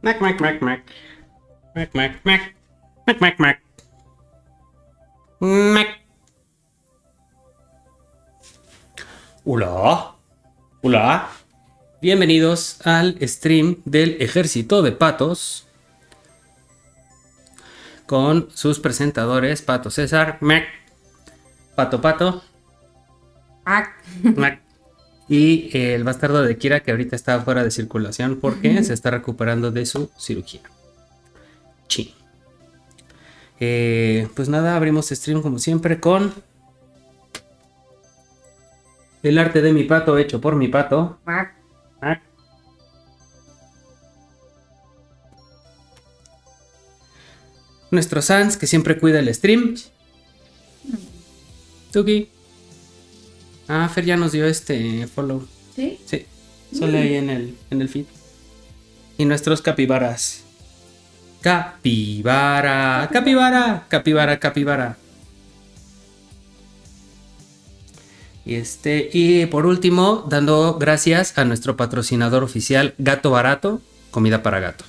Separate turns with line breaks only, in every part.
Mac, mac, mac, mac. Mac, mac, mac. Mac, mac, mac. Mac. Hola. Hola. Bienvenidos al stream del Ejército de Patos. Con sus presentadores, Pato César, Mac, Pato Pato, Mac, Mac. Y el bastardo de Kira, que ahorita está fuera de circulación porque se está recuperando de su cirugía. Sí. Pues nada, abrimos stream como siempre con el arte de mi pato hecho por mi pato. Mac, Mac. Nuestro Sans, que siempre cuida el stream. Tuki. Ah, Fer ya nos dio este follow.
¿Sí?
Sí. Sale ahí en el feed. Y nuestros capibaras. Capibara. Capibara. Capibara, capibara. Y por último, dando gracias a nuestro patrocinador oficial, Gato Barato, comida para gato.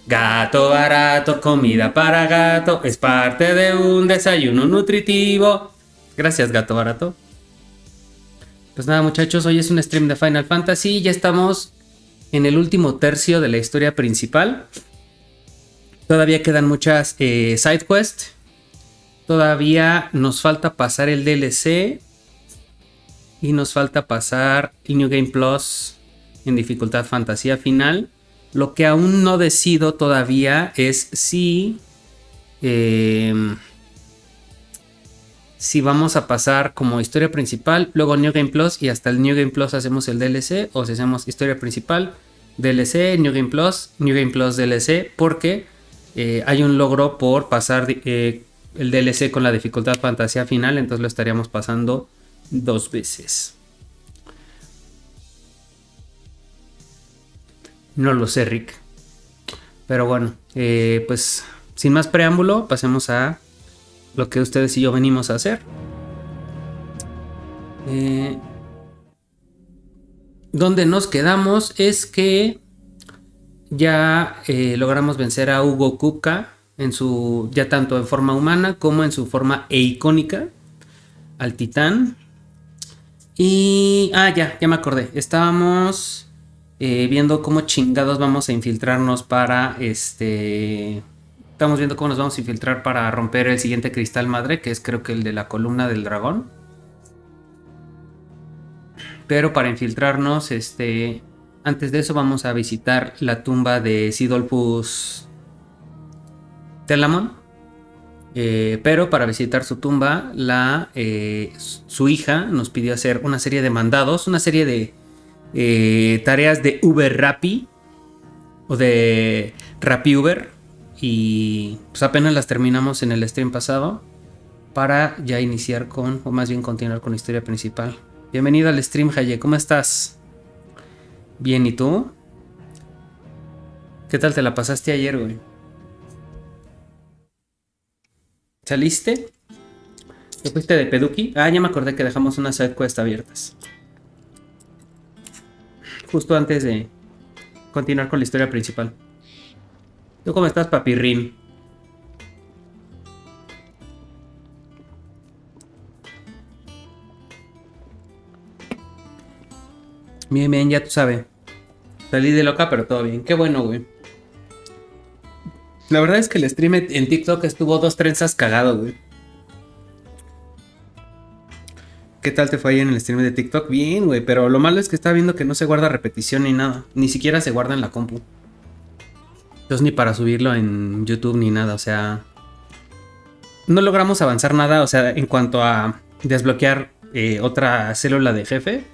Gato Barato, comida para gato, es parte de un desayuno nutritivo. Gracias, Gato Barato. Pues nada, muchachos, hoy es un stream de Final Fantasy. Ya estamos en el último tercio de la historia principal. Todavía quedan muchas side quests. Todavía nos falta pasar el DLC. Y nos falta pasar el New Game Plus en dificultad fantasía final. Lo que aún no decido todavía es si vamos a pasar como historia principal, luego New Game Plus y hasta el New Game Plus hacemos el DLC, o si hacemos historia principal, DLC, New Game Plus DLC, porque hay un logro por pasar el DLC con la dificultad fantasía final, entonces lo estaríamos pasando 2 veces. No lo sé, Rick. Pero bueno, pues sin más preámbulo, pasemos a lo que ustedes y yo venimos a hacer. Donde nos quedamos es que ya logramos vencer a Hugo Kupka en su, ya tanto en forma humana como en su forma icónica, al titán. Y ya me acordé. Estábamos viendo cómo chingados vamos a infiltrarnos para Estamos viendo cómo nos vamos a infiltrar para romper el siguiente cristal madre, que es creo que el de la columna del dragón. Pero para infiltrarnos, antes de eso vamos a visitar la tumba de Sidolphus Telamon. Pero para visitar su tumba, su hija nos pidió hacer una serie de mandados, una serie de tareas de Uber Rappi o de Rappi Uber, y pues apenas las terminamos en el stream pasado para ya iniciar con, o más bien continuar con la historia principal. Bienvenido al stream, Haye, ¿cómo estás? Bien, ¿y tú? ¿Qué tal te la pasaste ayer, güey? ¿Saliste? ¿Te fuiste de peduqui? Ya me acordé que dejamos unas side quests abiertas justo antes de continuar con la historia principal. ¿Tú cómo estás, papirrín? Bien, bien, ya tú sabes. Salí de loca, pero todo bien. Qué bueno, güey. La verdad es que el stream en TikTok estuvo 2 trenzas cagado, güey. ¿Qué tal te fue ahí en el stream de TikTok? Bien, güey, pero lo malo es que estaba viendo que no se guarda repetición ni nada. Ni siquiera se guarda en la compu. Entonces ni para subirlo en YouTube ni nada, o sea... No logramos avanzar nada, o sea, en cuanto a desbloquear otra célula de jefe.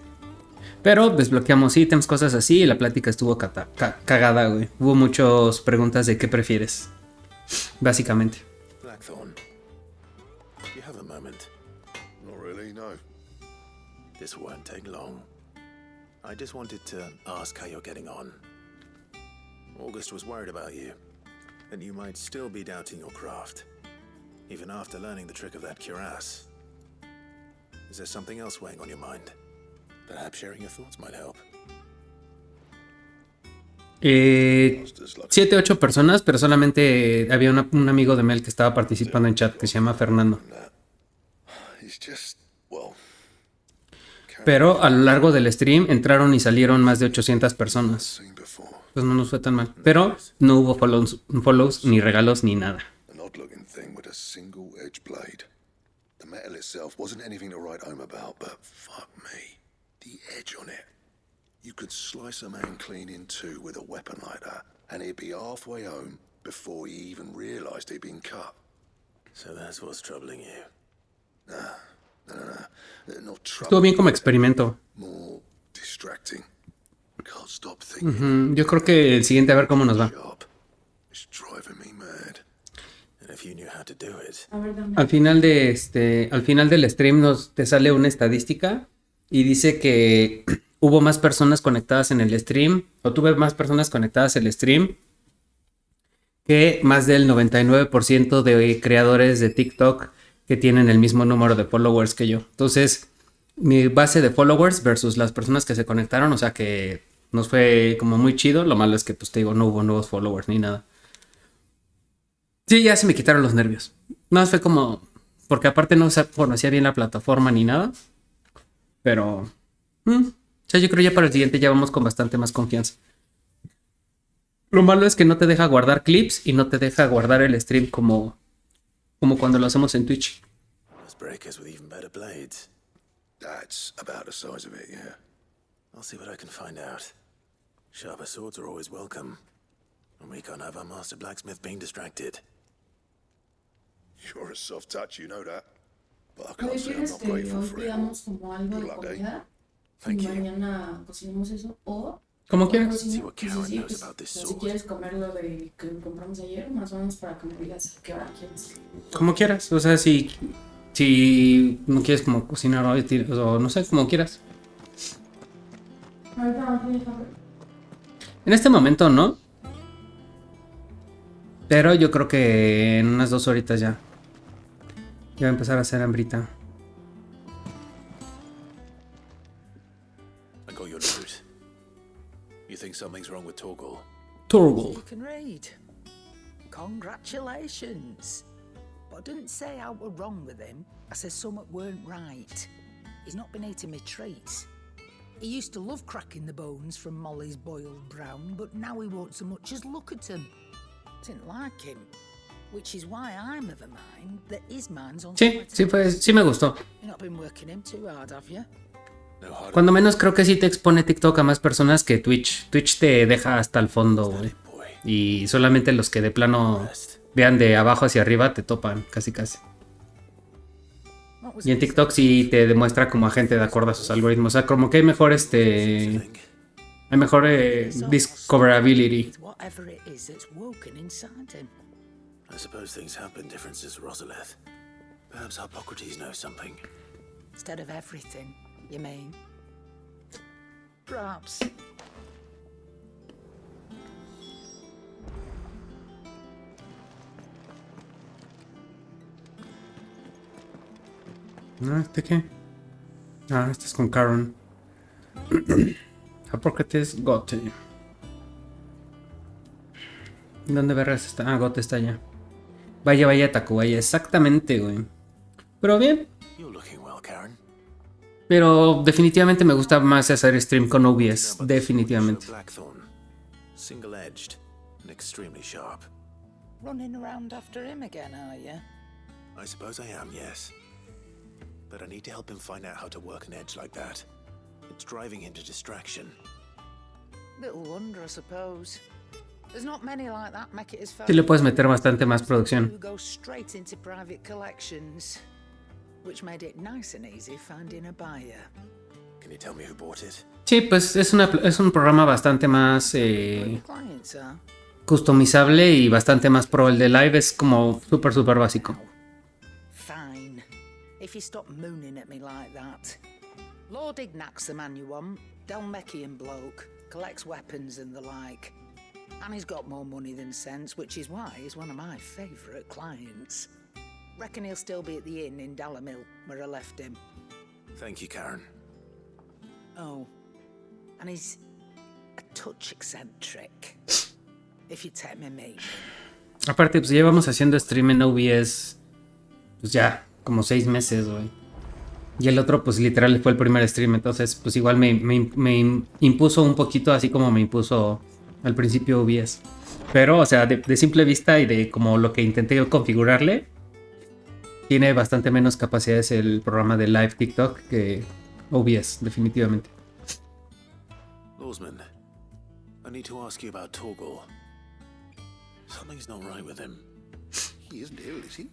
Pero desbloqueamos ítems, cosas así, y la plática estuvo cagada, güey. Hubo muchas preguntas de qué prefieres, básicamente.
Blackthorn, you have a moment?
Not really, no.
This won't take long. I just wanted to ask how you're getting on. August was worried about you, and you might still be doubting your craft, even after learning the trick of that cuirass. Is there something else weighing on your mind?
Perhaps sharing your thoughts might help.
7, 8 personas, pero solamente había un amigo de Mel que estaba participando en chat que se llama Fernando. Pero a lo largo del stream entraron y salieron más de 800 personas. Pues no nos fue tan mal. Pero no hubo follows ni regalos ni nada.
The metal itself wasn't anything to write home about, but fuck me. The edge on it. You could slice a man clean in two with a weapon like that, and he'd be halfway home before he even realized he'd been cut.
So that's what's troubling you.
No. Not
Estuvo
trouble.
bien como experimento.
More distracting. Can't stop thinking.
Yo creo que el siguiente a ver cómo nos va.
Job. It's driving me mad.
And if you knew how to do it.
Al final del stream te sale una estadística y dice que hubo más personas conectadas en el stream, o tuve más personas conectadas en el stream que más del 99% de creadores de TikTok que tienen el mismo número de followers que yo. Entonces, mi base de followers versus las personas que se conectaron, o sea que nos fue como muy chido. Lo malo es que, pues te digo, no hubo nuevos followers ni nada. Sí, ya se me quitaron los nervios. No, fue como... Porque aparte no conocía bien la plataforma ni nada. Pero... o sea, yo creo ya para el siguiente ya vamos con bastante más confianza. Lo malo es que no te deja guardar clips y no te deja guardar el stream como cuando lo hacemos en Twitch.
There's breakers with even better blades.
That's about the size of it, yeah.
I'll see what I can find out. Sharper swords are always welcome. And we can't have our master blacksmith being distracted.
You're a soft touch, you know that. But I
Oye,
can't say I'm
¿quieres
not
que
grateful
hoy
for it.
pidamos como algo de
Good luck, eh?
comida?
Thank
Y
you.
mañana cocinemos eso. O...
Como
o
quieras.
cocina-
See what
y
Karen
sí,
knows
pues,
about this
o si
sword.
quieres comer lo de que compramos ayer, más o menos para que me digas qué hora quieres.
Como quieras. O sea, si no quieres como cocinar hoy, o no sé, como quieras.
Ahorita no tienes hambre.
En este momento no. Pero yo creo que en unas 2 horitas ya. Ya va a empezar a hacer hambrita.
I got your note. You think something's wrong with Torgal?
Turgle.
You can read. Congratulations. But I didn't say I were wrong with him. I said something weren't right. He's not been eating me treats. He used to love cracking the bones from Molly's boiled brown, but now he won't so much as look at them. Didn't like him. Which is why I'm of a mind that his mind's on
Sí me gustó.
You've not been working him too hard, have you?
No harder.
Cuando menos creo que sí te expone TikTok a más personas que Twitch. Twitch te deja hasta el fondo, güey.
Boy.
Y solamente los que de plano vean de abajo hacia arriba te topan, casi casi.
What was
Y en
it?
TikTok sí te demuestra como a gente de acuerdo a sus algoritmos. O sea, como que hay mejor
Think.
hay mejor discoverability.
With whatever it is that's woken inside him.
I suppose things have been different since Rosalith. Perhaps Hippocrates knows something.
Instead of everything, you mean? Perhaps.
¿No? ¿Este qué? Ah, este es con Karen. Hippocrates, Gote. ¿Dónde verás está? Ah, Gote está allá. Vaya, Tacubaya. Exactamente, güey. Pero bien.
You're looking well, Karen.
Pero definitivamente me gusta más hacer stream con OBS. Definitivamente.
Blackthorn. Single-edged and extremely sharp.
Running around after him again, are you?
I suppose I am, yes. But I need to help him find out how to work an edge like that. It's driving him to distraction.
Little wonder, I suppose. There's not many like that make it as far.
Sí le puedes meter bastante más producción.
Who go straight into private collections, which made it nice and easy finding a buyer.
Can you tell me who bought it?
Sí, pues es un programa bastante más
Clients are.
customizable y bastante más pro. El de Live es como súper básico.
Fine. If you stop mooning at me like that. Lord Ignac's the man you want. Dalmekian bloke. Collects weapons and the like. And he's got more money than sense, which is why he's one of my favourite clients. Reckon he'll still be at the inn in Dalamil, where I left him.
Thank you, Karen.
Oh. And he's a touch eccentric, if you take me meaning.
Aparte, pues llevamos haciendo stream en OBS, pues ya, como 6 meses, güey. Y el otro, pues literal fue el primer stream, entonces pues igual me impuso un poquito, así como me impuso al principio OBS. Pero, o sea, de simple vista y de como lo que intenté configurarle, tiene bastante menos capacidades el programa de live TikTok que OBS, definitivamente.
Lawsman, I need to ask you about Torgal. Something's not right with him.
He isn't ill, is he?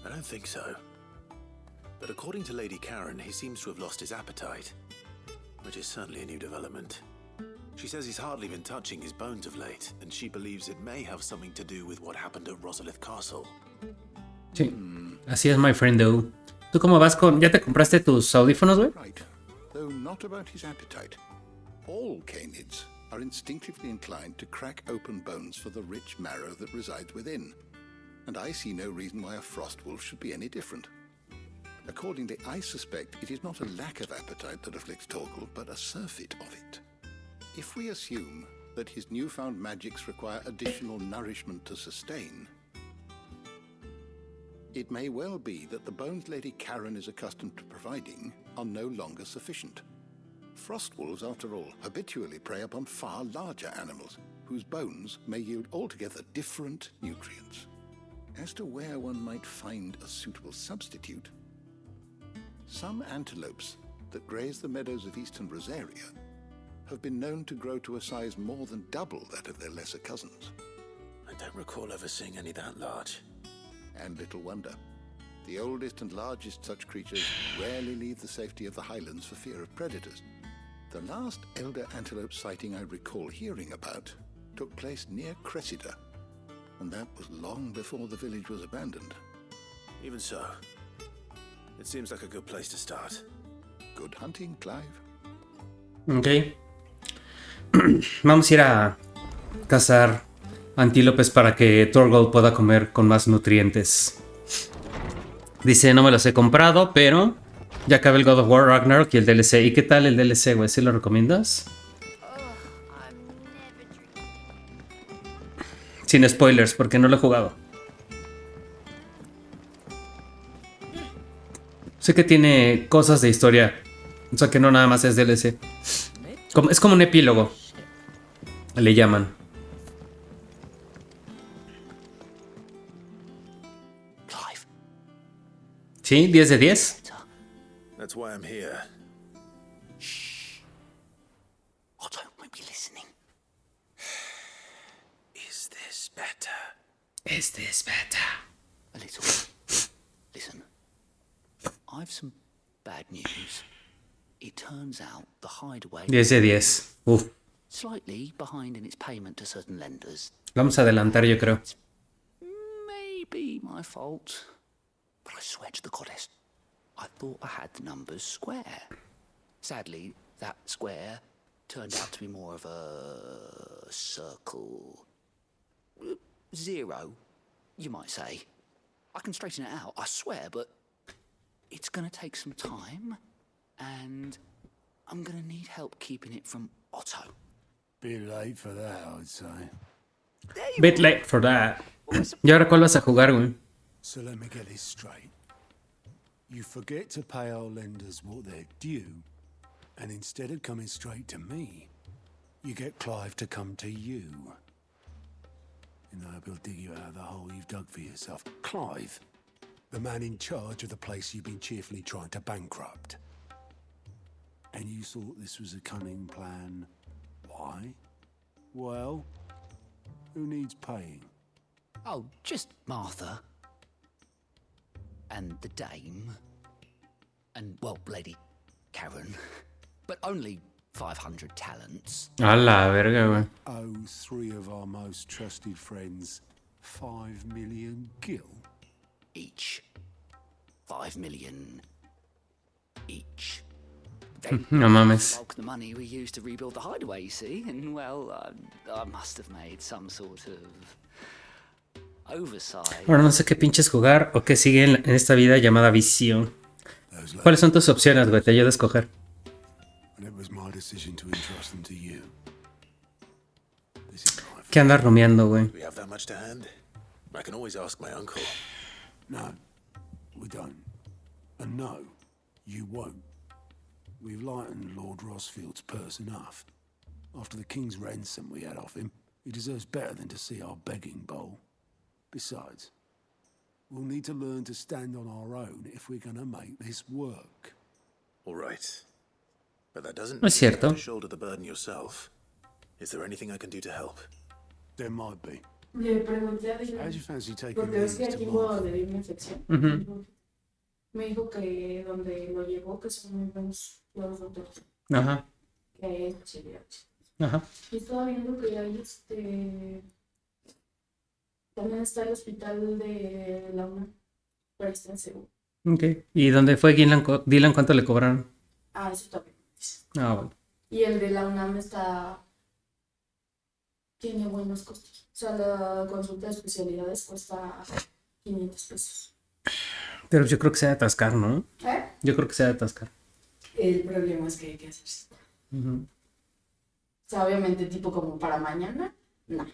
I don't think so. But according to Lady Karen, he seems to have lost his appetite, which is certainly a new development. She says he's hardly been touching his bones of late, and she believes it may have something to do with what happened at Rosalith Castle.
Sí, así es, my friendo. ¿Tú cómo vas con...? ¿Ya te compraste tus audífonos, güey?
Right, though not about his appetite. All canids are instinctively inclined to crack open bones for the rich marrow that resides within, and I see no reason why a frost wolf should be any different. Accordingly, I suspect it is not a lack of appetite that afflicts Torgal, but a surfeit of it. If we assume that his newfound magics require additional nourishment to sustain, it may well be that the bones Lady Karen is accustomed to providing are no longer sufficient. Frost wolves, after all, habitually prey upon far larger animals, whose bones may yield altogether different nutrients. As to where one might find a suitable substitute, some antelopes that graze the meadows of eastern Rosaria have been known to grow to a size more than double that of their lesser cousins.
I don't recall ever seeing any that large.
And little wonder. The oldest and largest such creatures rarely leave the safety of the highlands for fear of predators. The last elder antelope sighting I recall hearing about took place near Cressida, and that was long before the village was abandoned.
Even so, it seems like a good place to start.
Good hunting, Clive.
Ok. Vamos a ir a cazar antílopes para que Torgal pueda comer con más nutrientes. Dice, no me los he comprado, pero ya acabé el God of War Ragnarok y el DLC. ¿Y qué tal el DLC, güey? ¿Sí lo recomiendas? Sin spoilers, porque no lo he jugado. Sé que tiene cosas de historia. O sea que no nada más es DLC. Es como un epílogo. Le llaman.
Clive.
¿Sí? ¿10 de 10?
That's why I'm here.
Otto won't be listening.
Is this better?
Is this better?
A little. Listen, I've some bad news. It turns out the hideaway
10 de 10. Uf.
slightly behind in its payment to certain lenders.
Vamos a adelantar, yo creo.
Maybe my fault, but I swear to the goddess, I thought I had the numbers square. Sadly, that square turned out to be more of a circle. 0, you might say. I can straighten it out, I swear, but it's gonna take some time, and I'm gonna need help keeping it from Otto.
Bit late for that, I'd say.
Bit late for that. ¿Y ahora cuál vas a jugar, güey?
So let me get this straight. You forget to pay our lenders what they're due, and instead of coming straight to me, you get Clive to come to you. And I will dig you out of the hole you've dug for yourself. Clive, the man in charge of the place you've been cheerfully trying to bankrupt. And you thought this was a cunning plan. Why? Well, who needs paying?
Oh, just Martha. And the dame. And, well, Lady Karen. But only 500 talents.
A la verga, güey.
Oh, 3 of our most trusted friends, 5 million gil?
Each. 5 million each.
No mames.
Bulk the money we used to rebuild the hideaway, you see, and well, I must have made some sort of oversight.
Ahora no sé qué pinches jugar o qué sigue en esta vida llamada visión. ¿Cuáles son tus opciones, güey? Te ayudo a escoger.
and it was my decision to entrust them to you. This is my
¿Qué andas rumiando, güey?
Do we have that much to hand? I can always ask my uncle.
No, we don't. And no, you won't. We've lightened Lord Rosfield's purse enough. After the king's ransom we had off him, he deserves better than to see our begging bowl. Besides, we'll need to learn to stand on our own if we're gonna make this work.
All right. But that doesn't
No es
mean you have
cierto.
to shoulder the burden yourself. Is there anything I can do to help?
There might be.
Le pregunté a Dylan,
How'd you fancy taking
porque ves
these
que
to
aquí puedo
Martha?
adherirme en sección.
Ujú.
Me dijo que donde lo llevó, que son muy buenos los doctores,
Ajá,
que hay especialidad.
ajá.
Y estaba viendo que hay también está el hospital de la UNAM, pero está en Seúl.
Ok. ¿Y dónde fue Dylan? Dylan, ¿cuánto le cobraron?
Ah, eso también.
Ah, bueno.
Y el de la UNAM tiene buenos costos. O sea, la consulta de especialidades cuesta 500 pesos.
Pero yo creo que se ha de atascar, ¿no?
¿Eh?
Yo creo que se ha de atascar.
El problema es que hay que hacer cita.
Ujú.
O sea, obviamente tipo como para mañana, no. O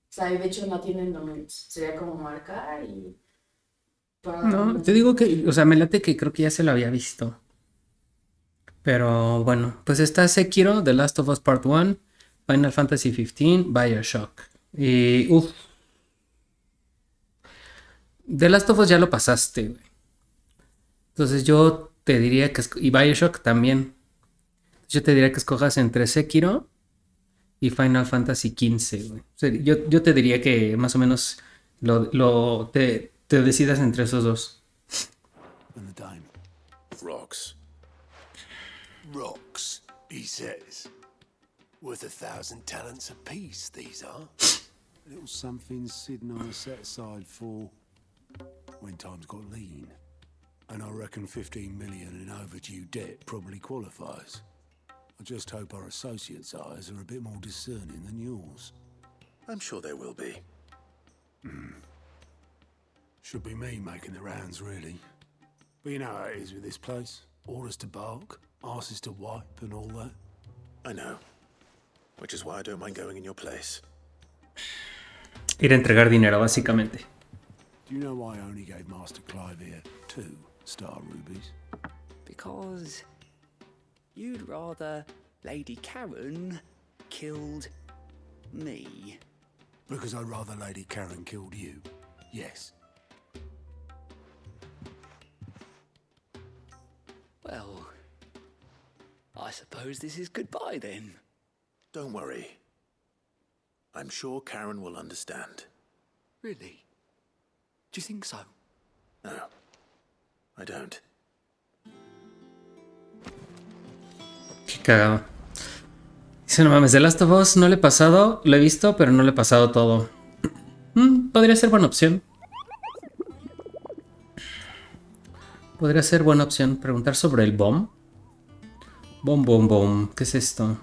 sea, y de hecho no tienen domingos. Sería como marcar y...
No, te digo que, o sea, me late que creo que ya se lo había visto. Pero bueno, pues está Sekiro, The Last of Us Part 1, Final Fantasy XV, BioShock. Y uff. The Last of Us ya lo pasaste, güey. Entonces yo te diría que... Y BioShock también. Yo te diría que escojas entre Sekiro y Final Fantasy XV, güey. O sea, yo te diría que más o menos te decidas entre esos dos.
And the dame.
Rocks.
Rocks, he says. Worth 1,000 talents apiece, these are. Little something Sid and I set aside for when times got lean. And I reckon 15 million in overdue debt probably qualifies. I just hope our associates' eyes are a bit more discerning than yours.
I'm sure there will be.
Should be me making the rounds, really. But you know how it is with this place. Orders to bark, arses to wipe and all that.
I know. Which is why I don't mind going in your place.
Ir a entregar dinero, básicamente.
Do you know why I only gave Master Clive here 2 star rubies?
Because you'd rather Lady Karen killed me.
Because I'd rather Lady Karen killed you. Yes.
Well, I suppose this is goodbye then.
Don't worry. I'm sure Karen will understand.
Really? Do you think so?
No, I don't.
Qué cagado. Dice, no mames, The Last of Us no le he pasado, lo he visto, pero no le he pasado todo. Podría ser buena opción. Podría ser buena opción preguntar sobre el bomb. Bomb. ¿Qué es esto?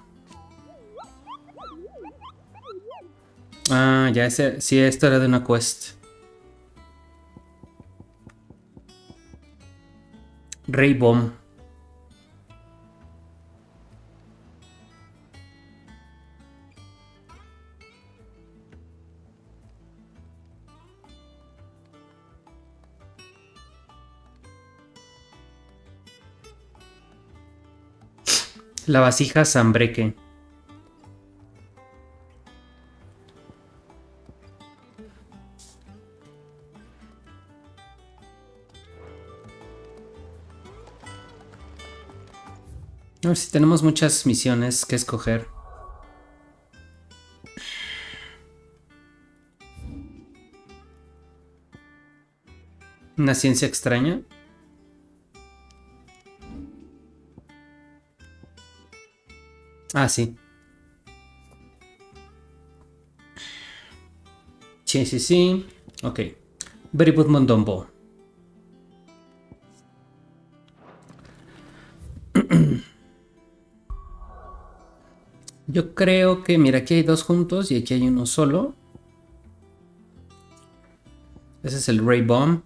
Ah, ya ese. Sí, esto era de una quest. Rey Bomb. La vasija Zambreque. A ver si tenemos muchas misiones que escoger. Una ciencia extraña. Ah, sí. Sí. Ok. Very good Mondombo. Yo creo que, mira, aquí hay 2 juntos y aquí hay uno solo. Ese es el Ray Bomb.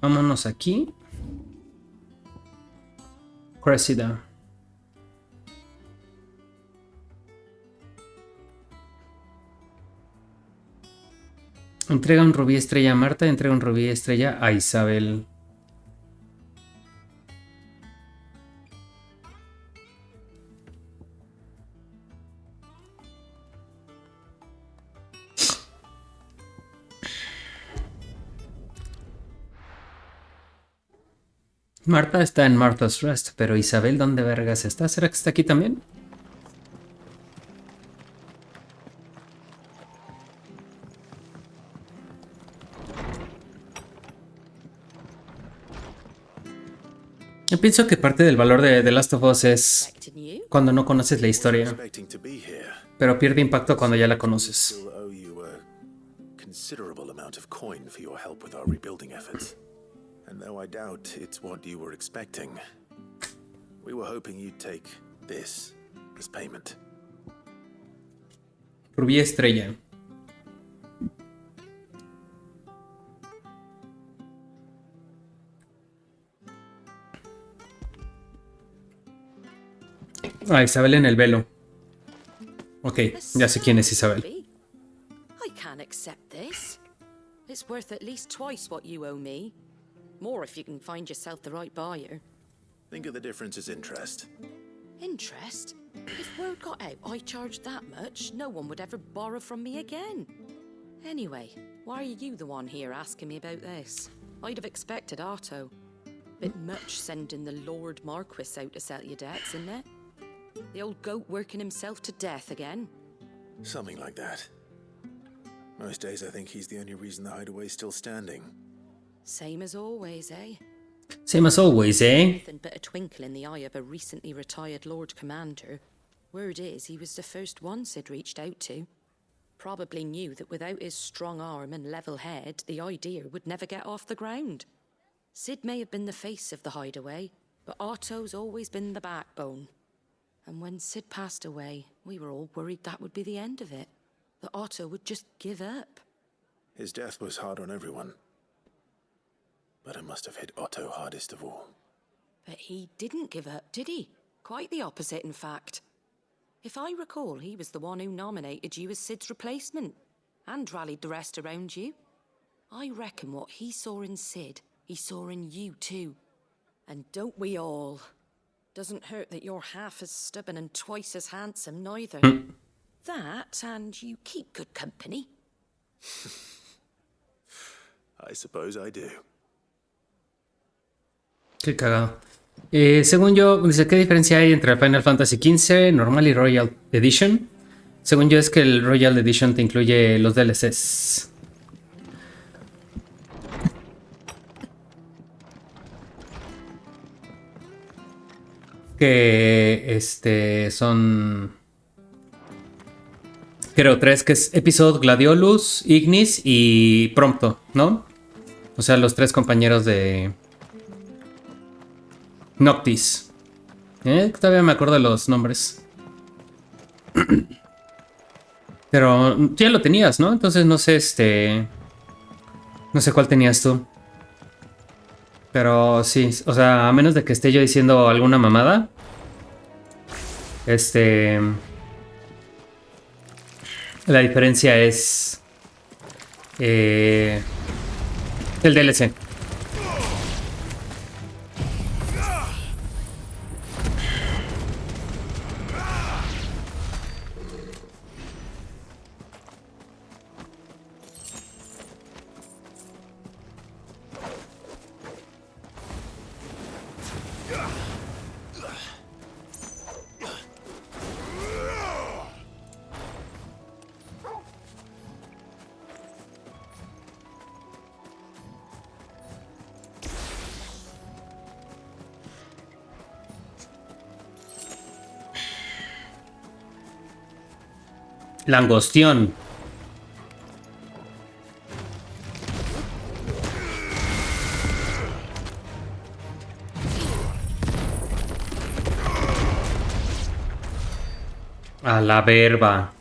Vámonos aquí. Cressida. Entrega un rubí estrella a Marta, entrega un rubí estrella a Isabel. Marta está en Martha's Rest, pero Isabel, ¿dónde vergas está? ¿Será que está aquí también? Yo pienso que parte del valor de The Last of Us es cuando no conoces la historia,
Expecting to be here.
pero pierde impacto cuando ya la conoces.
Still owe you a considerable amount of coin for your help with our rebuilding efforts. And though I doubt it's what you were expecting, we were hoping you'd take this as payment.
Rubí estrella. Ah, Isabel en el velo. Ok, ya sé quién es Isabel.
I can't accept this. It's worth at least twice what you owe me. More if you can find yourself the right buyer.
Think of the difference as interest.
Interest? If word got out I charged that much, no one would ever borrow from me again. Anyway, why are you the one here asking me about this? I'd have expected Otto. Bit much sending the Lord Marquis out to settle your debts, isn't it? The old goat working himself to death again?
Something like that. Most days I think he's the only reason the hideaway's still standing.
Same as always, eh?
Same as always, eh?
Nothing but a twinkle in the eye of a recently retired Lord Commander. Word is he was the first one Sid reached out to. Probably knew that without his strong arm and level head, the idea would never get off the ground. Sid may have been the face of the hideaway, but Otto's always been the backbone. And when Sid passed away, we were all worried that would be the end of it. That Otto would just give up.
His death was hard on everyone. But it must have hit Otto hardest of all.
But he didn't give up, did he? Quite the opposite, in fact. If I recall, he was the one who nominated you as Sid's replacement, and rallied the rest around you. I reckon what he saw in Sid, he saw in you too. And don't we all? Doesn't hurt that you're half as stubborn and twice as handsome, neither. That, and you keep good company.
I suppose I do.
Qué cagado. Según yo, dice, ¿qué diferencia hay entre el Final Fantasy XV, normal y Royal Edition? Según yo es que el Royal Edition te incluye los DLCs. Que son, creo, 3, que es Episode, Gladiolus, Ignis y Prompto, ¿no? O sea, los 3 compañeros de Noctis. Todavía me acuerdo de los nombres. Pero tú ya lo tenías, ¿no? Entonces no sé, no sé cuál tenías tú. Pero sí, o sea, a menos de que esté yo diciendo alguna mamada. La diferencia es el DLC. Langostión. A la verba.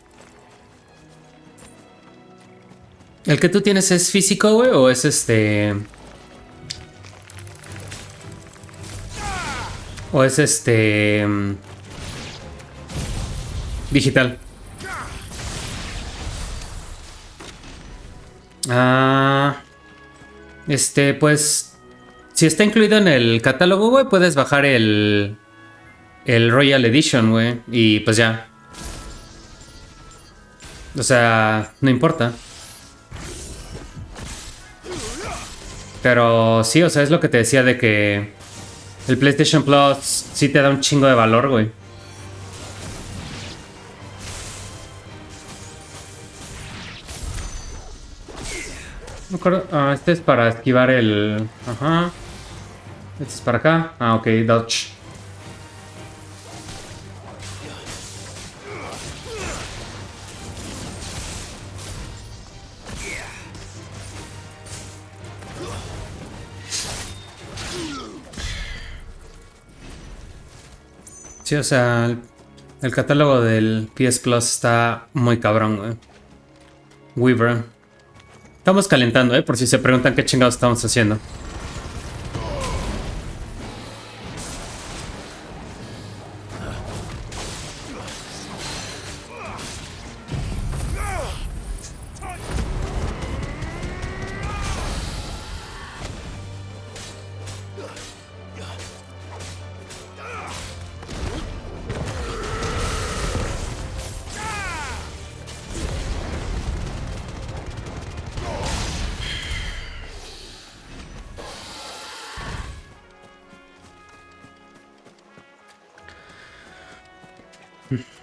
¿El que tú tienes es físico, güey? ¿O es ¿O es digital? Pues, si está incluido en el catálogo, güey, puedes bajar el Royal Edition, güey, y pues ya. O sea, no importa. Pero sí, o sea, es lo que te decía de que el PlayStation Plus sí te da un chingo de valor, güey. No me acuerdo. Este es para esquivar el... Ajá. Este es para acá. Ok, dodge. Sí, o sea, el catálogo del PS Plus está muy cabrón, güey. Weaver. Estamos calentando, por si se preguntan qué chingados estamos haciendo.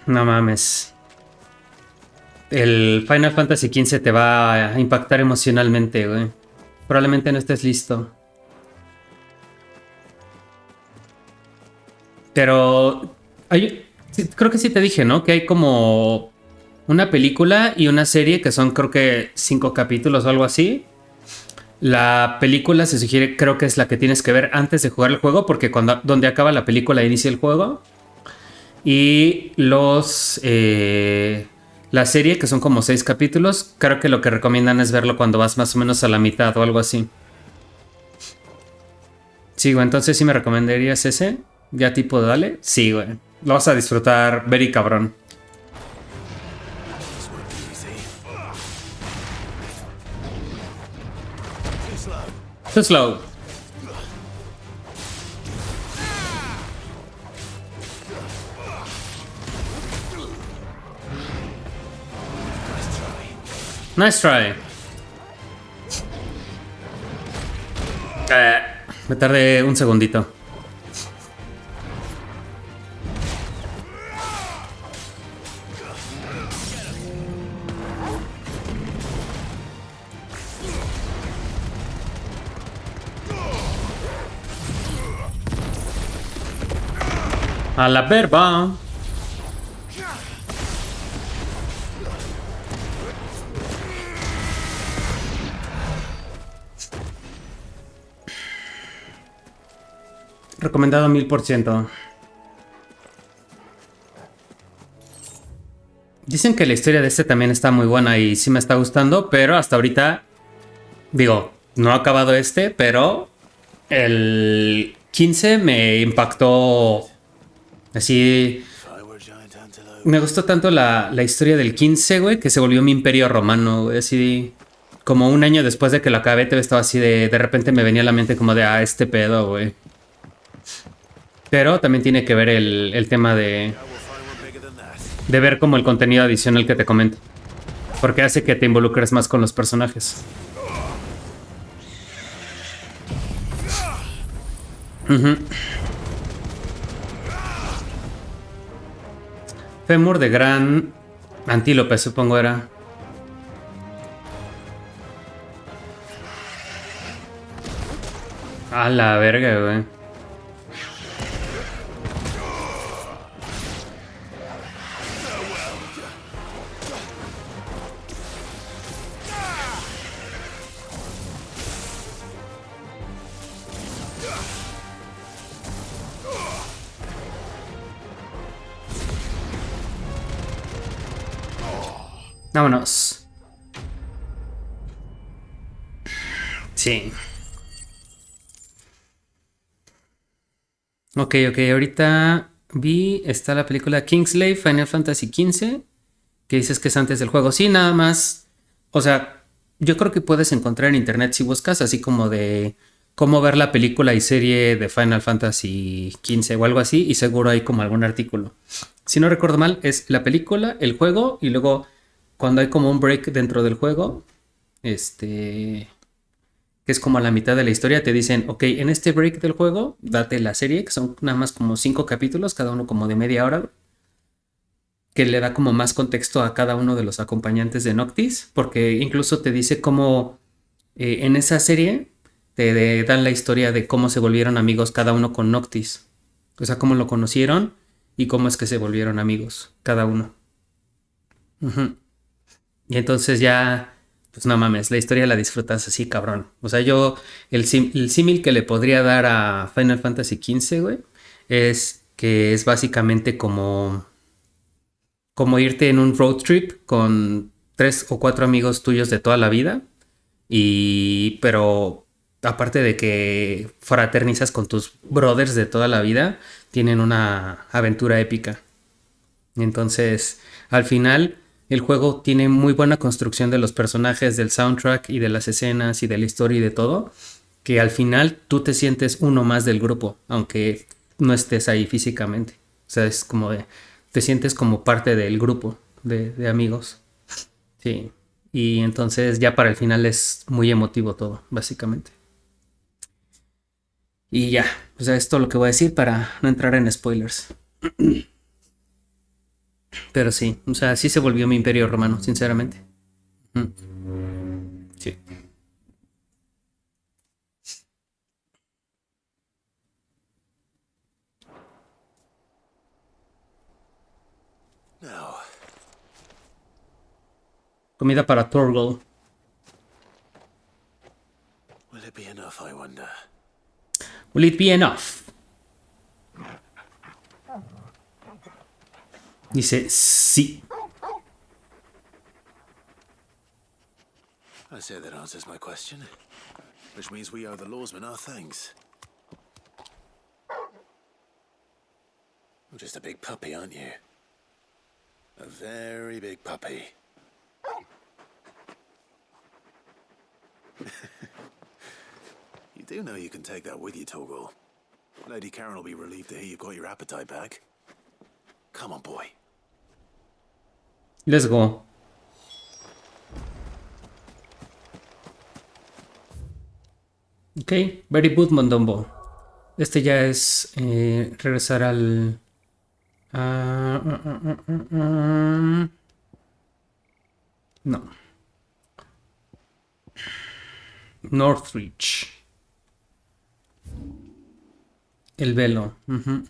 No mames. El Final Fantasy XV te va a impactar emocionalmente, güey. Probablemente no estés listo. Pero creo que sí te dije, ¿no? Que hay como una película y una serie que son, creo que 5 capítulos o algo así. La película se sugiere, creo que es la que tienes que ver antes de jugar el juego, porque donde acaba la película inicia el juego. Y la serie, que son como 6 capítulos, creo que lo que recomiendan es verlo cuando vas más o menos a la mitad o algo así. Sí, güey, entonces sí me recomendarías ese. Ya tipo, dale. Sí, güey. Lo vas a disfrutar very cabrón. Too slow. Nice try. Me tardé un segundito. A la verba. Recomendado 1000%. Dicen que la historia de este también está muy buena y sí me está gustando, pero hasta ahorita, digo, no ha acabado este, pero el 15 me impactó así. Me gustó tanto la historia del 15, güey, que se volvió mi imperio romano, güey, así. Como un año después de que lo acabé, te estaba así de repente me venía a la mente como de, este pedo, güey. Pero también tiene que ver el tema de ver como el contenido adicional que te comento. Porque hace que te involucres más con los personajes. Fémur de gran antílope, supongo era. A la verga, güey. Vámonos. Sí. Ok, ahorita está la película Kingslave Final Fantasy XV, que dices que es antes del juego. Sí, nada más. O sea, yo creo que puedes encontrar en internet si buscas así como de cómo ver la película y serie de Final Fantasy XV o algo así, y seguro hay como algún artículo. Si no recuerdo mal, es la película, el juego, y luego cuando hay como un break dentro del juego, que es como a la mitad de la historia, te dicen, ok, en este break del juego, date la serie, que son nada más como 5 capítulos, cada uno como de media hora, que le da como más contexto a cada uno de los acompañantes de Noctis, porque incluso te dice cómo en esa serie te dan la historia de cómo se volvieron amigos cada uno con Noctis. O sea, cómo lo conocieron y cómo es que se volvieron amigos cada uno. Ujú. Y entonces ya, pues no mames, la historia la disfrutas así, cabrón. O sea, yo, el símil que le podría dar a Final Fantasy XV, güey, es que es básicamente como irte en un road trip con 3 o 4 amigos tuyos de toda la vida. Pero aparte de que fraternizas con tus brothers de toda la vida, tienen una aventura épica. Entonces, al final, el juego tiene muy buena construcción de los personajes, del soundtrack y de las escenas y de la historia y de todo, que al final tú te sientes uno más del grupo, aunque no estés ahí físicamente. O sea, es como de, te sientes como parte del grupo de amigos. Sí. Y entonces ya para el final es muy emotivo todo, básicamente. Y ya, o sea, es todo lo que voy a decir para no entrar en spoilers. Pero sí, o sea, sí se volvió mi imperio romano, sinceramente. Sí.
Now,
Comida para Torgal.
will it be enough, I wonder?
Will it be enough? Dice sí.
I say that answers my question. Which means we owe the lawsmen our thanks. You're just a big puppy, aren't you? A very big puppy. You do know you can take that with you, Torgal. Lady Karen will be relieved to hear you've got your appetite back. Come on, boy.
Let's go. Ok, very good, Mondombo. Este ya es regresar al... no. Northridge. El velo. Ujú.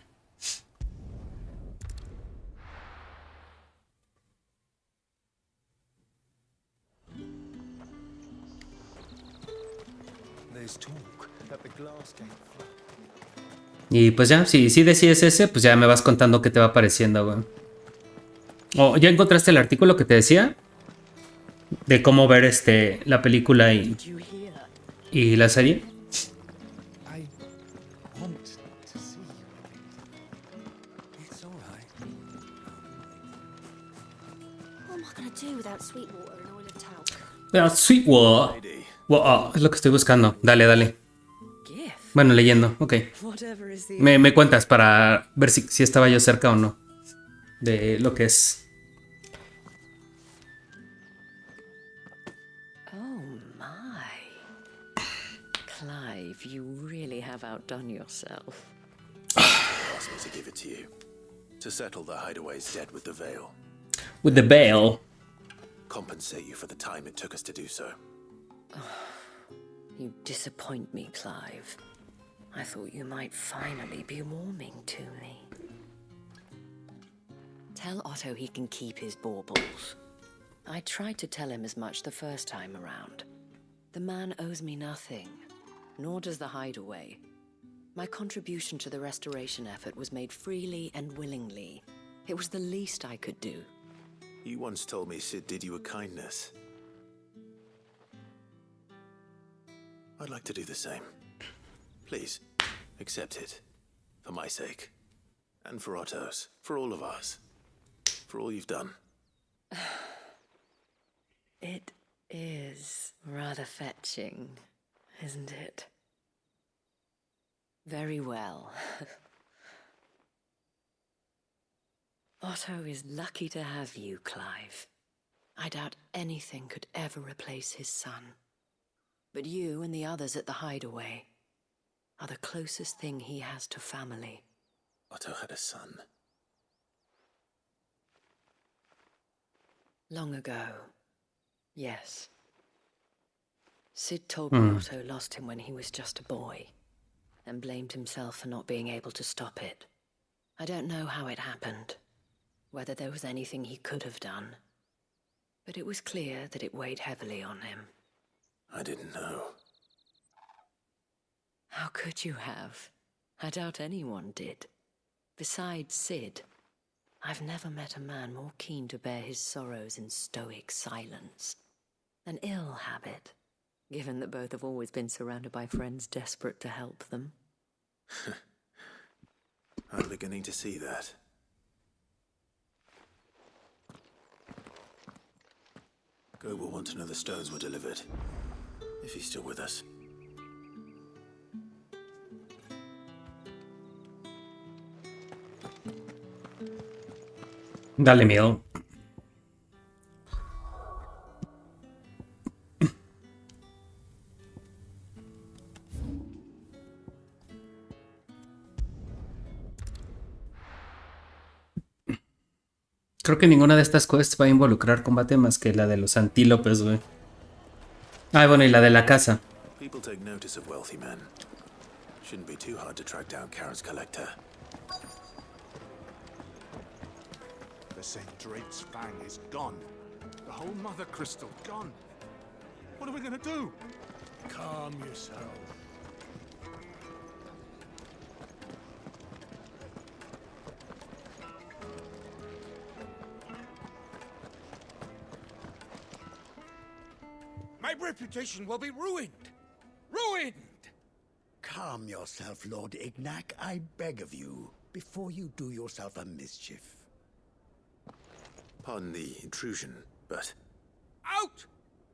Y pues ya, si decides ese, pues ya me vas contando qué te va pareciendo, güey. ¿O ya encontraste el artículo que te decía? De cómo ver la película y la serie.
I want to see you. It's all right.
What am I going to do without Sweetwater and oil of talc?
Sweetwater.
Lady,
Wow, es lo que estoy buscando. Dale, dale.
Gift?
Bueno, leyendo, ok.
Whatever is the...
Me cuentas para ver si estaba yo cerca o no de lo que es.
Oh, my. Clive, you really have outdone yourself.
asked me to give it to you. To settle the hideaway's debt with the veil.
With the veil.
Compensate you for the time it took us to do so.
You disappoint me, Clive. I thought you might finally be warming to me. Tell Otto he can keep his baubles. I tried to tell him as much the first time around. The man owes me nothing, nor does the hideaway. My contribution to the restoration effort was made freely and willingly. It was the least I could do.
You once told me Sid did you a kindness. I'd like to do the same. Please, accept it. For my sake. And for Otto's. For all of us. For all you've done.
It is rather fetching, isn't it? Very well. Otto is lucky to have you, Clive. I doubt anything could ever replace his son. But you and the others at the hideaway are the closest thing he has to family.
Otto had a son.
Long ago, yes. Sid told me Otto lost him when he was just a boy, and blamed himself for not being able to stop it. I don't know how it happened, whether there was anything he could have done, but it was clear that it weighed heavily on him.
I didn't know.
How could you have? I doubt anyone did. Besides Sid, I've never met a man more keen to bear his sorrows in stoic silence. An ill habit, given that both have always been surrounded by friends desperate to help them.
I'm beginning to see that. Go will want to know the stones were delivered, if he's still with us.
Dale miedo. Creo que ninguna de estas quests va a involucrar combate más que la de los antílopes, güey. Ah, bueno, y la de la casa.
People take notice of wealthy men. Shouldn't be too hard to track down Karen's collector.
The St. Drake's fang is gone. The whole mother crystal gone. What are we gonna do?
Calm yourself.
My reputation will be ruined. Ruined!
Calm yourself, Lord Ignac, I beg of you, before you do yourself a mischief.
Pardon the intrusion, but...
Out!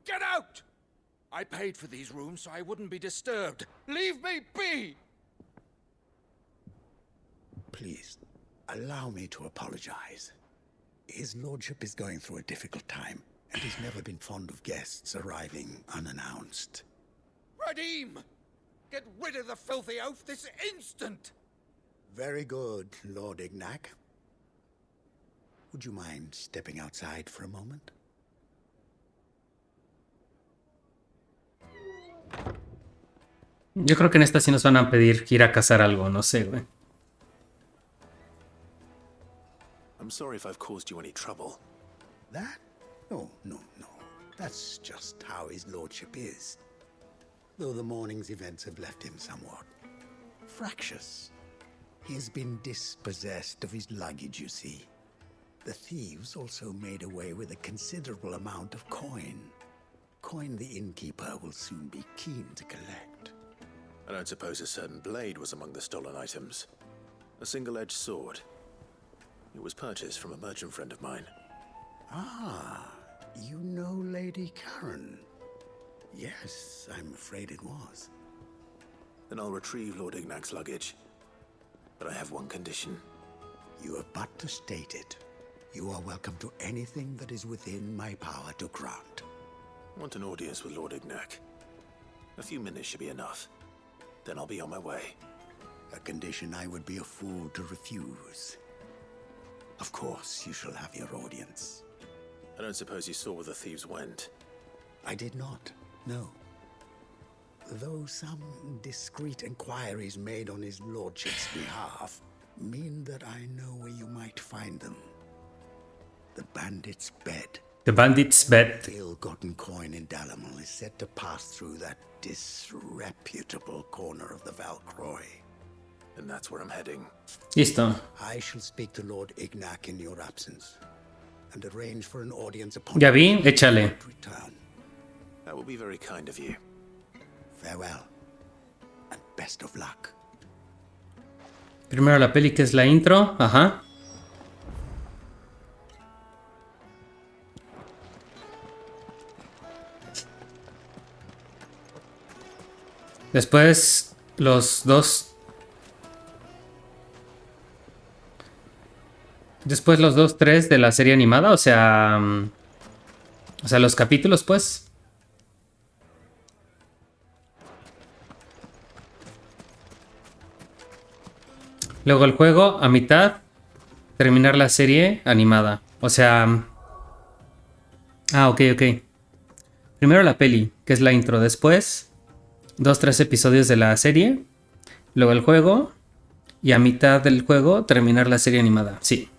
Get out! I paid for these rooms so I wouldn't be disturbed. Leave me be!
Please, allow me to apologize. His lordship is going through a difficult time, and he's never been fond of guests arriving unannounced.
Radim! Get rid of the filthy oaf this instant!
Very good, Lord Ignac. Would you mind stepping outside for a moment?
Yo creo que en esta sí nos van a pedir ir a cazar algo, no sé, güey.
I'm sorry if I've caused you any trouble.
That? No. That's just how his lordship is. Though the morning's events have left him somewhat fractious. He has been dispossessed of his luggage, you see. The thieves also made away with a considerable amount of coin. Coin the innkeeper will soon be keen to collect.
I don't suppose a certain blade was among the stolen items. A single-edged sword. It was purchased from a merchant friend of mine.
Ah, you know Lady Karen. Yes, I'm afraid it was.
Then I'll retrieve Lord Ignac's luggage. But I have one condition.
You have but to state it. You are welcome to anything that is within my power to grant.
I want an audience with Lord Ignac. A few minutes should be enough. Then I'll be on my way.
A condition I would be a fool to refuse. Of course, you shall have your audience.
I don't suppose you saw where the thieves went.
I did not, no. Though some discreet inquiries made on his lordship's behalf mean that I know where you might find them. The bandit's bed.
The bandit's bed.
The ill-gotten coin in Dalamal is said to pass through that disreputable corner of the Valcroy.
And that's where I'm heading.
Listo.
I shall speak to Lord Ignac in your absence and arrange for an audience upon
Ya vi, échale.
return.
That will be very kind of you.
Farewell, and best of luck.
Primero la peli, que es la intro. Ajá. Después los dos... Después los 2-3 de la serie animada, o sea, los capítulos, pues. Luego el juego, a mitad, terminar la serie animada. O sea... ok. Primero la peli, que es la intro. Después, 2-3 episodios de la serie. Luego el juego. Y a mitad del juego, terminar la serie animada. Sí.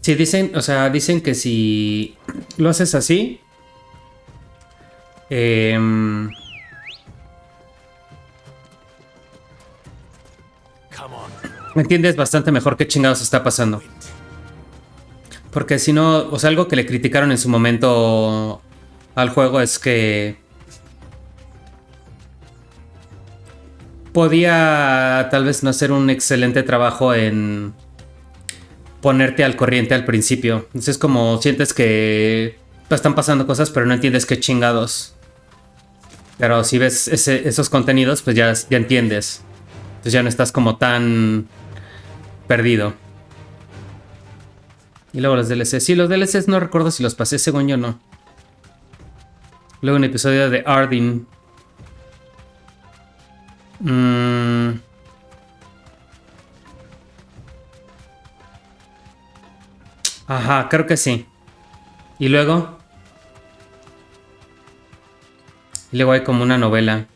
Sí, dicen que si lo haces así, entiendes bastante mejor qué chingados está pasando. Porque si no, o sea, algo que le criticaron en su momento al juego es que podía tal vez no hacer un excelente trabajo en ponerte al corriente al principio. Entonces como sientes que están pasando cosas pero no entiendes qué chingados. Pero si ves esos contenidos pues ya entiendes. Entonces ya no estás como tan perdido. Y luego los DLCs. Sí, los DLCs no recuerdo si los pasé, según yo no. Luego un episodio de Arden. Ajá, creo que sí. Y luego hay como una novela.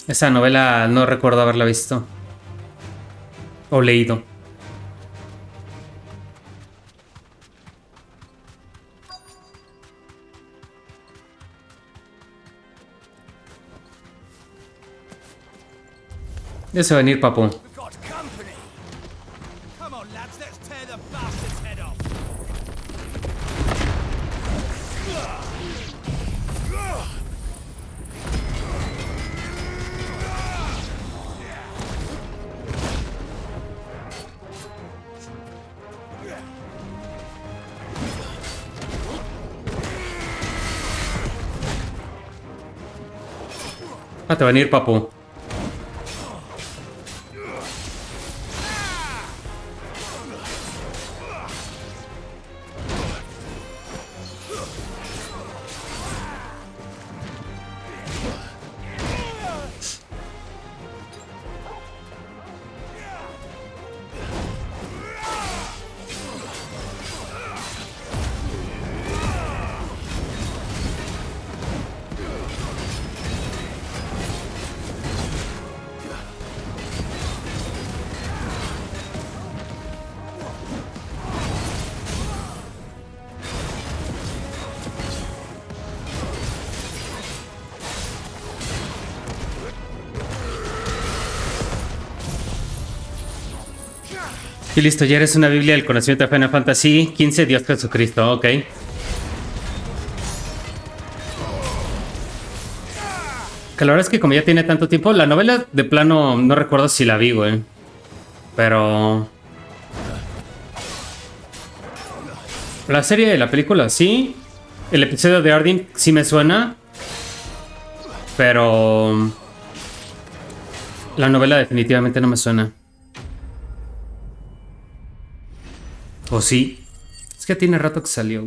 Esa novela no recuerdo haberla visto. O leído. Ya se va a venir, papu. Ah, te va a venir, papu. Y listo, ya eres una biblia del conocimiento de Final Fantasy XV, Dios Jesucristo, ok. Que la verdad es que como ya tiene tanto tiempo, la novela de plano no recuerdo si la vi, güey. Pero... la serie de la película, sí. El episodio de Arden sí me suena. Pero... la novela definitivamente no me suena. ¿O sí? Es que tiene rato que salió.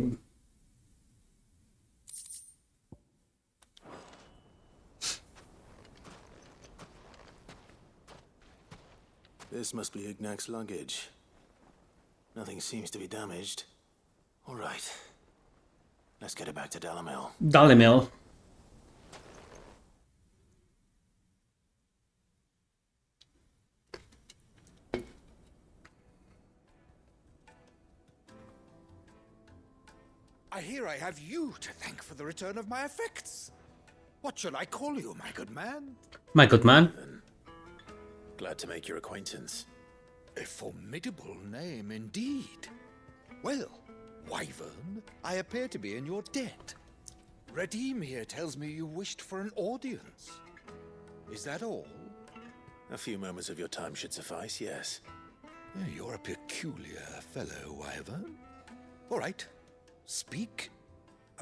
This must be Ignac's luggage. Nothing seems to be damaged. All right. Let's get it back to Dalamel.
Dalamel.
I hear I have you to thank for the return of my effects. What shall I call you, my good man?
My good man.
Glad to make your acquaintance.
A formidable name indeed. Well, Wyvern, I appear to be in your debt. Redeem here tells me you wished for an audience. Is that all?
A few moments of your time should suffice, yes.
You're a peculiar fellow, Wyvern. All right. Speak.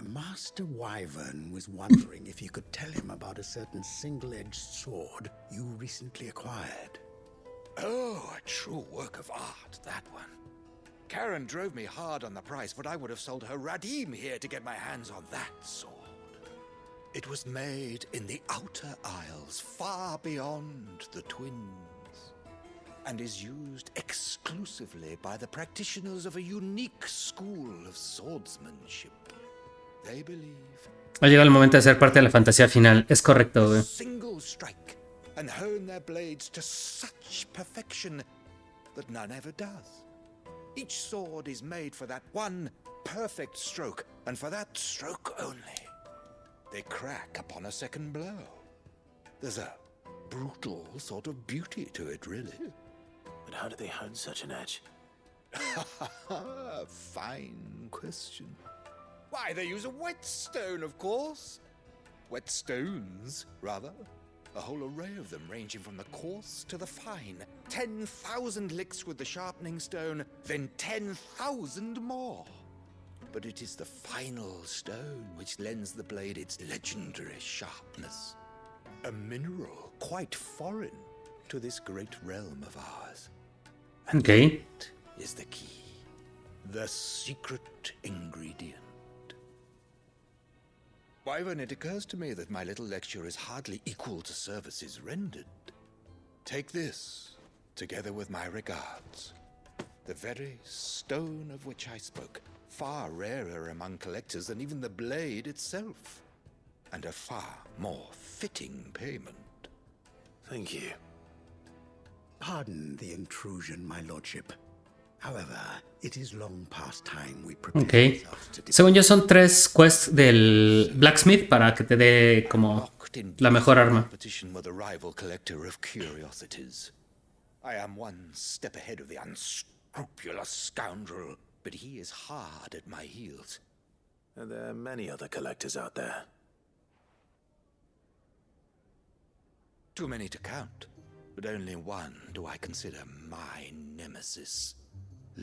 Master Wyvern was wondering if you could tell him about a certain single-edged sword you recently acquired.
Oh, a true work of art, that one. Karen drove me hard on the price, but I would have sold her Radim here to get my hands on that sword. It was made in the Outer Isles, far beyond the Twins, and is used exclusively by the practitioners of a unique school of swordsmanship. They believe...
Ha llegado el momento de ser parte de la fantasía final. Es correcto, güey.
Single strike and hone their blades to such perfection that none ever does. Each sword is made for that one perfect stroke, and for that stroke only. They crack upon a second blow. There's a brutal sort of beauty to it, really.
But how do they hone such an edge?
Fine question. Why, they use a whetstone, of course. Whetstones, rather. A whole array of them, ranging from the coarse to the fine. 10,000 licks with the sharpening stone, then 10,000 more. But it is the final stone which lends the blade its legendary sharpness. A mineral quite foreign to this great realm of ours. And
Okay.
that is the key. The secret ingredient. Wyvern, it occurs to me that my little lecture is hardly equal to services rendered. Take this, together with my regards. The very stone of which I spoke, far rarer among collectors than even the blade itself, and a far more fitting payment.
Thank you.
Pardon the intrusion, my lordship. However, it is long past time we prepare
Ok.
ourselves to
Según yo son 3 quests del Blacksmith para que te dé como la mejor arma.
Competition with a rival collector of curiosities. I am one step ahead of the unscrupulous scoundrel, but he is hard at my heels.
Are there many other collectors out there?
Too many to count, but only one do I consider my nemesis.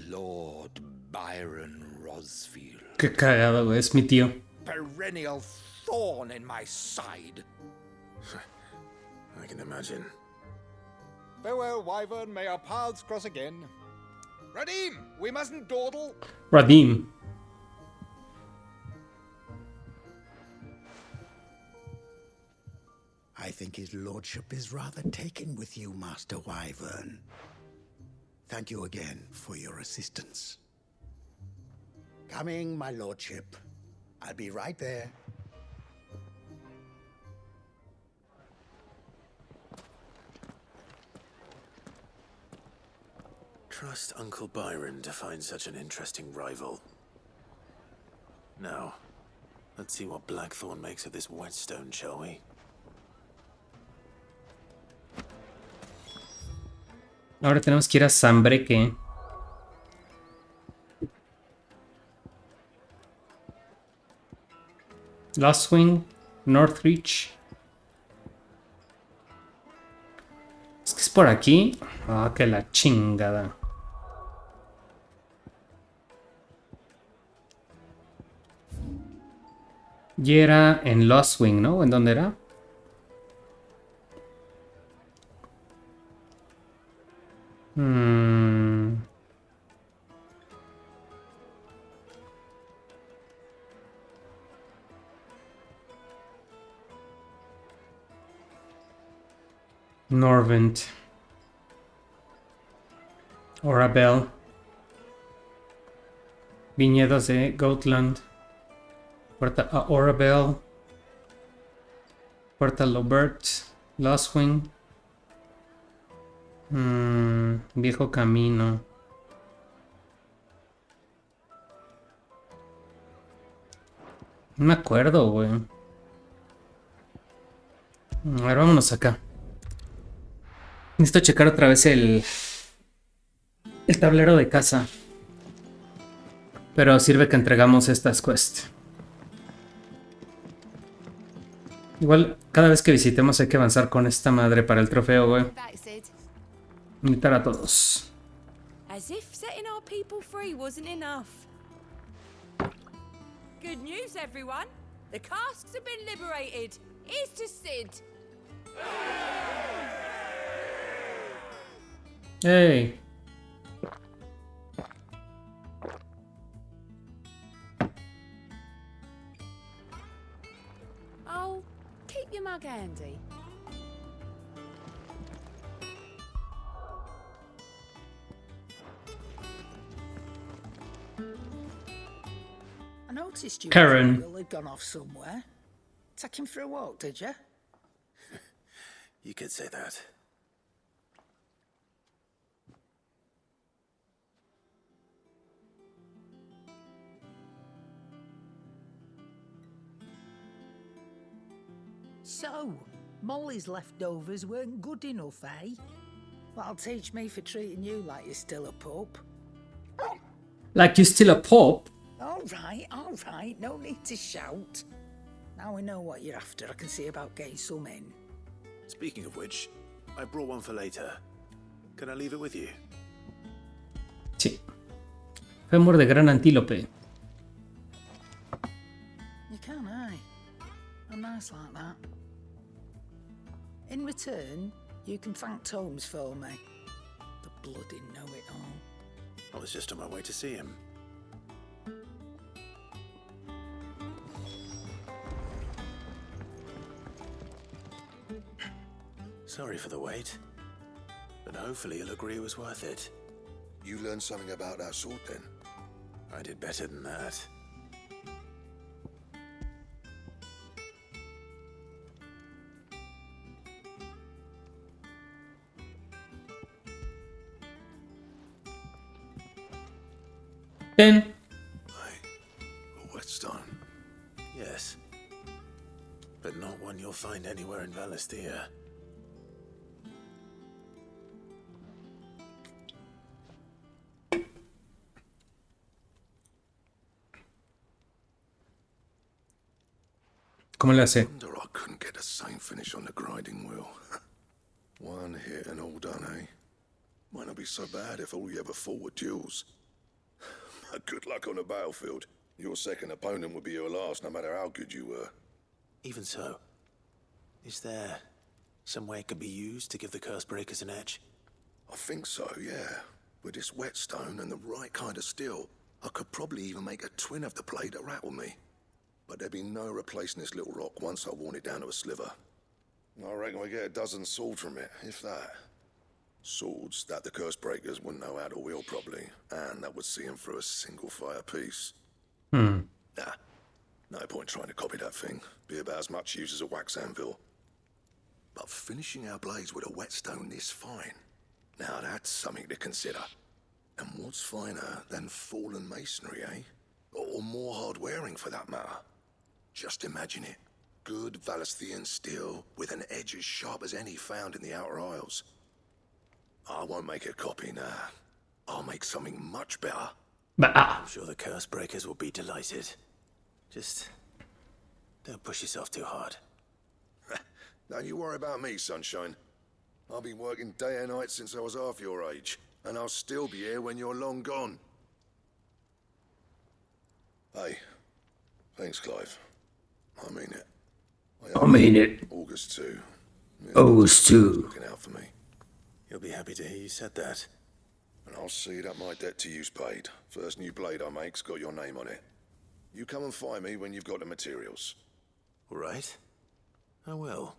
Lord Byron Rosfield.
Qué cagado, güey. Es mi tío.
Perennial thorn in my side.
I can imagine.
Farewell, Wyvern. May our paths cross again. Radim, we mustn't dawdle.
Radim.
I think his lordship is rather taken with you, Master Wyvern. Thank you again for your assistance. Coming, my lordship. I'll be right there.
Trust Uncle Byron to find such an interesting rival. Now, let's see what Blackthorn makes of this whetstone, shall we?
Ahora tenemos que ir a Sambreque. Lostwing, Northreach. Es que es por aquí. Ah, que la chingada. Y era en Lostwing, ¿no? ¿En dónde era? Norvent. Orabel. Viñedos de Gotland. Puerta a Orabel. Puerta Lobert. Lostwing. Viejo camino. No me acuerdo, güey. A ver, vámonos acá. Necesito checar otra vez el tablero de casa. Pero sirve que entregamos estas quests. Igual, cada vez que visitemos hay que avanzar con esta madre para el trofeo, güey. Invitar a todos.
As if setting our people free wasn't enough.
Good news, everyone. The casks have been liberated. Here's to Sid.
Hey.
Oh, keep your mug handy.
I noticed you
Karen.
had gone off somewhere. Take him for a walk, did you?
You could say that.
So, Molly's leftovers weren't good enough, eh? That'll teach me for treating you like you're still a pup.
Like you're still a pope?
All right, no need to shout. Now we know what you're after, I can see about getting some in.
Speaking of which, I brought one for later. Can I leave it with you?
Sí. Fémur de gran antílope.
You can, eh? I'm nice like that. In return, you can thank Tomes for me. The bloody know-it-all.
I was just on my way to see him. Sorry for the wait, but hopefully you'll agree it was worth it.
You learned something about that sword then?
I did better than that.
Then.
A whetstone. Yes. But not one you'll find anywhere in Valisthea.
¿Cómo le hace?
Wonder I couldn't get the same finish on the grinding wheel. One hit and all done, eh? Might not be so bad if all you ever fought were duels. Good luck on the battlefield. Your second opponent would be your last, no matter how good you were.
Even so, is there some way it could be used to give the curse breakers an edge?
I think so, yeah. With this whetstone and the right kind of steel, I could probably even make a twin of the blade that rattled me. But there'd be no replacing this little rock once I worn it down to a sliver. I reckon we get a dozen swords from it, if that. Swords that the curse breakers wouldn't know how to wield properly, and that would see them through a single fire piece. Nah, no point trying to copy that thing. Be about as much use as a wax anvil. But finishing our blades with a whetstone this fine, now that's something to consider. And what's finer than fallen masonry, eh? Or more hard-wearing, for that matter. Just imagine it. Good Valisthean steel with an edge as sharp as any found in the Outer Isles. I won't make a copy, nah. I'll make something much better.
I'm sure the curse breakers will be delighted. Just don't push yourself too hard.
Don't you worry about me, sunshine. I've been working day and night since I was half your age, and I'll still be here when you're long gone. Hey, thanks, Clive. I mean it.
I mean it.
August 2.
August 2.
Looking out for me.
You'll be happy to hear you said that.
And I'll see that my debt to you's paid. First new blade I make's got your name on it. You come and find me when you've got the materials.
All right. I will.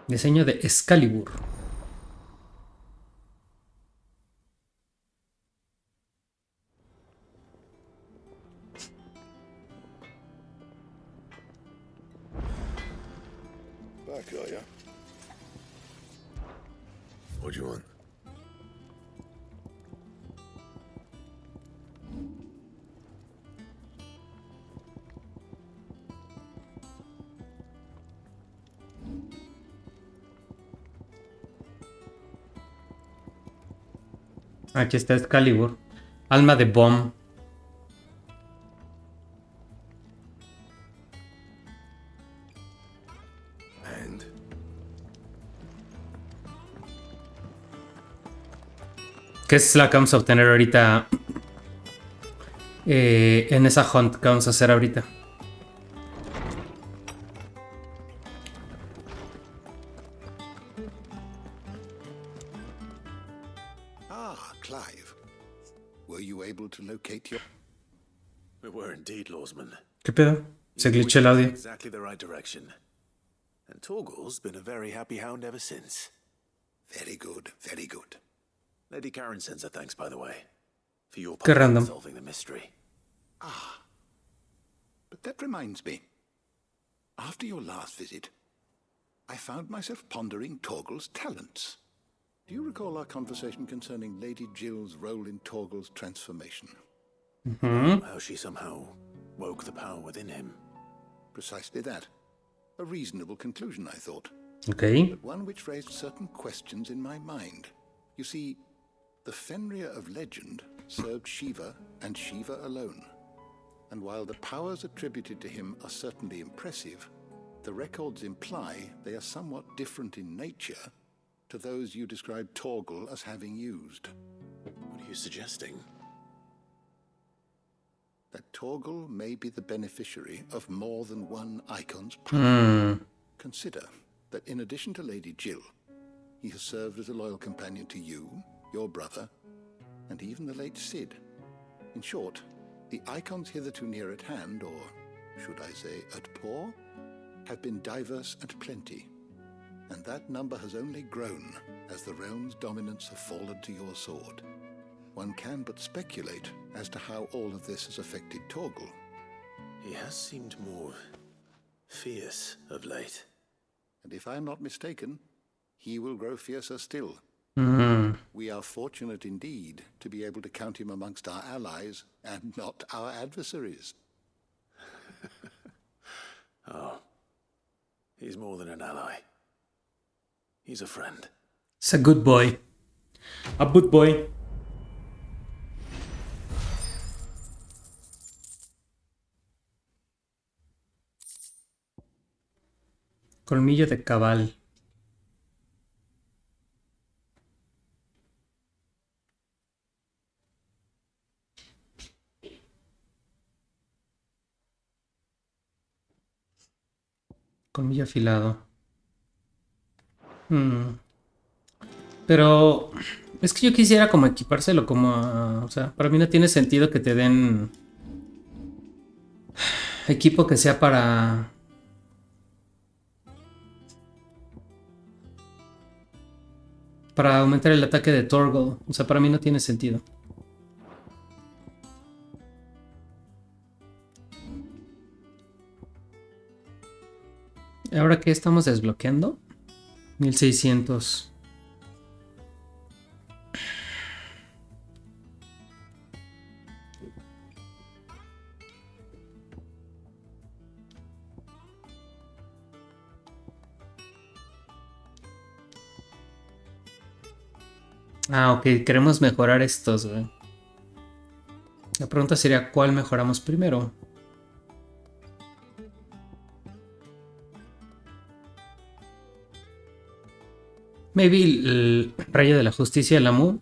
Diseño de Excalibur.
Back, are ya? What do you want?
Aquí está Excalibur. Alma de Bomb. Que es la que vamos a obtener ahorita. En esa hunt que vamos a hacer ahorita.
Ah, Clive. Were you able to locate your...
We were indeed, Lawsman.
¿Qué pedo? Se glitchó el audio.
Exactly the right direction. And Torgal's been a very happy hound ever since.
Very good, very good.
Lady Karen sends her thanks, by the way, for your
Qué
part in
random.
solving the mystery.
Ah. But that reminds me. After your last visit, I found myself pondering Torgal's talents. Do you recall our conversation concerning Lady Jill's role in Torgal's transformation?
How she somehow woke the power within him.
Precisely that. A reasonable conclusion, I thought.
Okay.
But one which raised certain questions in my mind. You see, the Fenrir of legend served Shiva and Shiva alone. And while the powers attributed to him are certainly impressive, the records imply they are somewhat different in nature to those you described Torgal as having used.
What are you suggesting?
That Torgal may be the beneficiary of more than one icon's power. Consider that in addition to Lady Jill, he has served as a loyal companion to you, your brother, and even the late Cid. In short, the icons hitherto near at hand, or should I say at paw, have been diverse and plenty, and that number has only grown as the realm's dominance have fallen to your sword. One can but speculate as to how all of this has affected Torgal.
He has seemed more fierce of late.
And if I'm not mistaken, he will grow fiercer still. We are fortunate indeed to be able to count him amongst our allies and not our adversaries.
Oh, he's more than an ally. He's a friend.
It's a good boy. A good boy. Colmillo de cabal. Colmillo afilado. Pero es que yo quisiera como equipárselo como o sea, para mí no tiene sentido que te den equipo que sea para aumentar el ataque de Torgal. O sea, para mí no tiene sentido. ¿Ahora qué estamos desbloqueando? 1600. Ah, ok, queremos mejorar estos, güey. La pregunta sería, ¿cuál mejoramos primero? Maybe el rayo de la justicia de la Mu.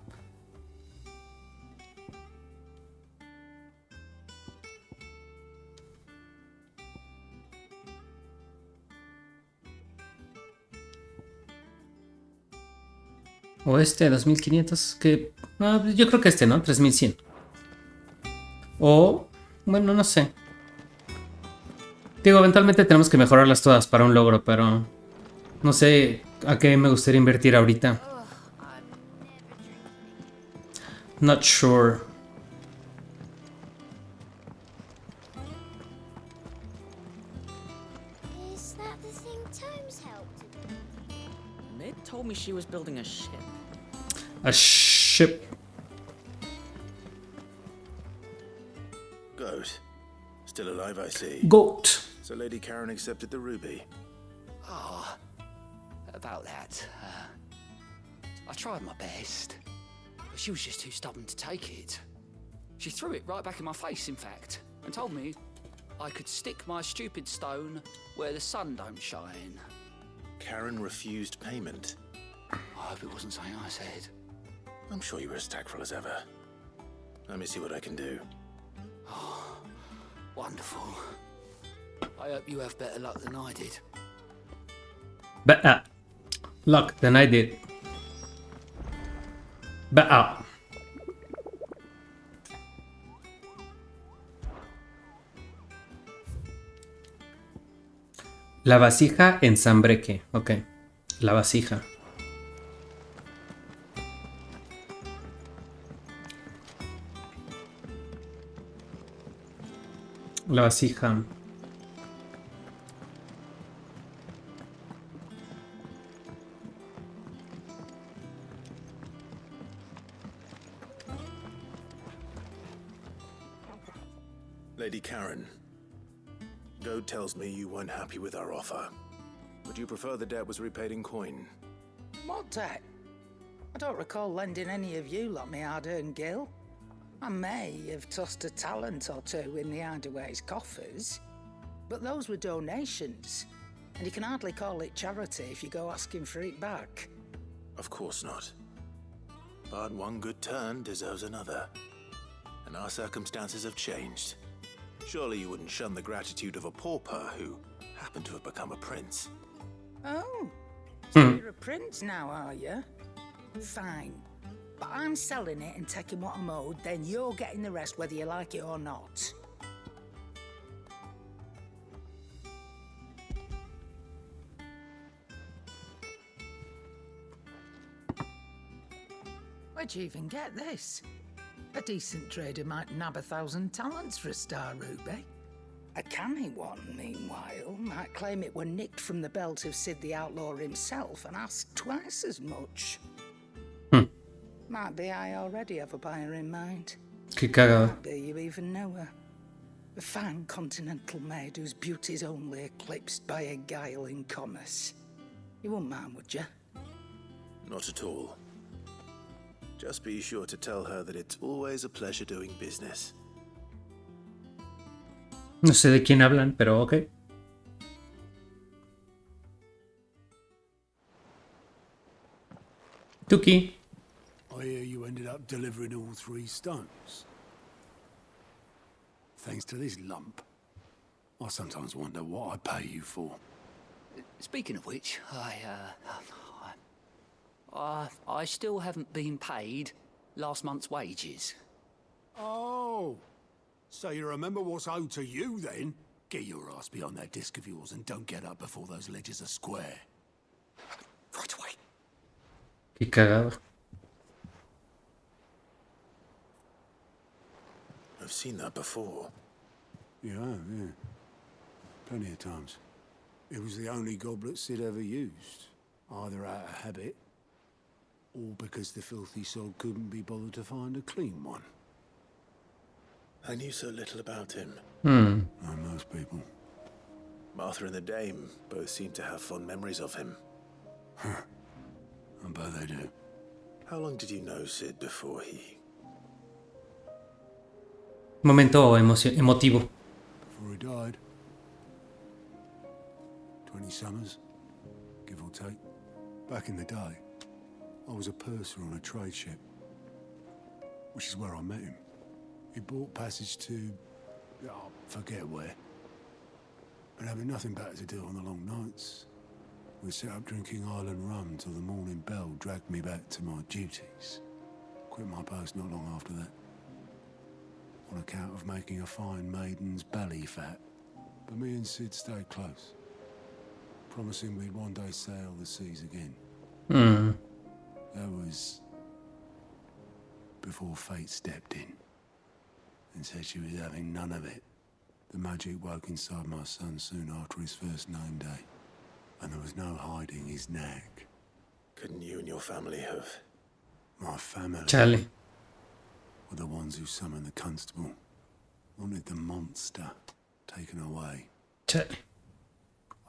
O este, 2500. Que, no, yo creo que este, ¿no? 3100. O, bueno, no sé. Digo, eventualmente tenemos que mejorarlas todas para un logro, pero no sé a qué me gustaría invertir ahorita. Not sure.
Is that the thing Tomes helped with?
Mid told me she was building a ship.
A ship.
Goat. Still alive, I see.
Goat.
So Lady Karen accepted the ruby.
Ah, about that. I tried my best, but she was just too stubborn to take it. She threw it right back in my face, in fact, and told me I could stick my stupid stone where the sun don't shine.
Karen refused payment.
I hope it wasn't something I said.
I'm sure you were as tactful as ever. Let me see what I can do.
Oh, wonderful. I hope you have better luck than I did.
Better luck than I did. Better. La vasija ensambreque. Ok. La vasija. La vasija.
Lady Karen, Goad tells me you weren't happy with our offer. Would you prefer the debt was repaid in coin?
What debt? I don't recall lending any of you lot me hard-earned gil. I may have tossed a talent or two in the Hideaway's coffers, but those were donations, and you can hardly call it charity if you go asking for it back.
Of course not. But one good turn deserves another. And our circumstances have changed. Surely you wouldn't shun the gratitude of a pauper who happened to have become a prince.
Oh, so you're a prince now, are you? Fine. But I'm selling it and taking what I'm owed, then you're getting the rest whether you like it or not. Where'd you even get this? A decent trader might nab 1,000 talents for a star ruby. A canny one, meanwhile, might claim it were nicked from the belt of Sid the Outlaw himself and ask twice as much. Might be I already have a buyer in mind.
Qué cagado.
Might be you even know her. A fine continental maid whose beauty's only eclipsed by a guile in commerce. You wouldn't mind, would you?
Not at all. Just be sure to tell her that it's always a pleasure doing business.
No sé de quién hablan, pero ok. Tuki.
I hear you ended up delivering all 3 stones. Thanks to this lump. I sometimes wonder what I pay you for.
Speaking of which, I still haven't been paid last month's wages.
Oh, so you remember what's owed to you then? Get your ass behind that disc of yours and don't get up before those ledgers are square.
Right away.
Qué cagado.
I've seen that before.
Yeah, yeah. Plenty of times. It was the only goblet Sid ever used. Either out of habit, or because the filthy sod couldn't be bothered to find a clean one.
I knew so little about him.
Like most people.
Martha and the Dame both seem to have fond memories of him.
I bet they do.
How long did you know Sid before he...
Momento emotivo.
Before he died. 20 summers, give or take. Back in the day, I was a purser on a trade ship, which is where I met him. He bought passage to, forget where. But having nothing better to do on the long nights, we sat up drinking island rum till the morning bell dragged me back to my duties. Quit my post not long after that, on account of making a fine maiden's belly fat. But me and Sid stayed close, promising we'd one day sail the seas again. That was before fate stepped in and said she was having none of it. The magic woke inside my son soon after his first name day, and there was no hiding his nag.
Couldn't you and your family have...
My family
Chale.
were the ones who summoned the constable, wanted the monster taken away.
Chale.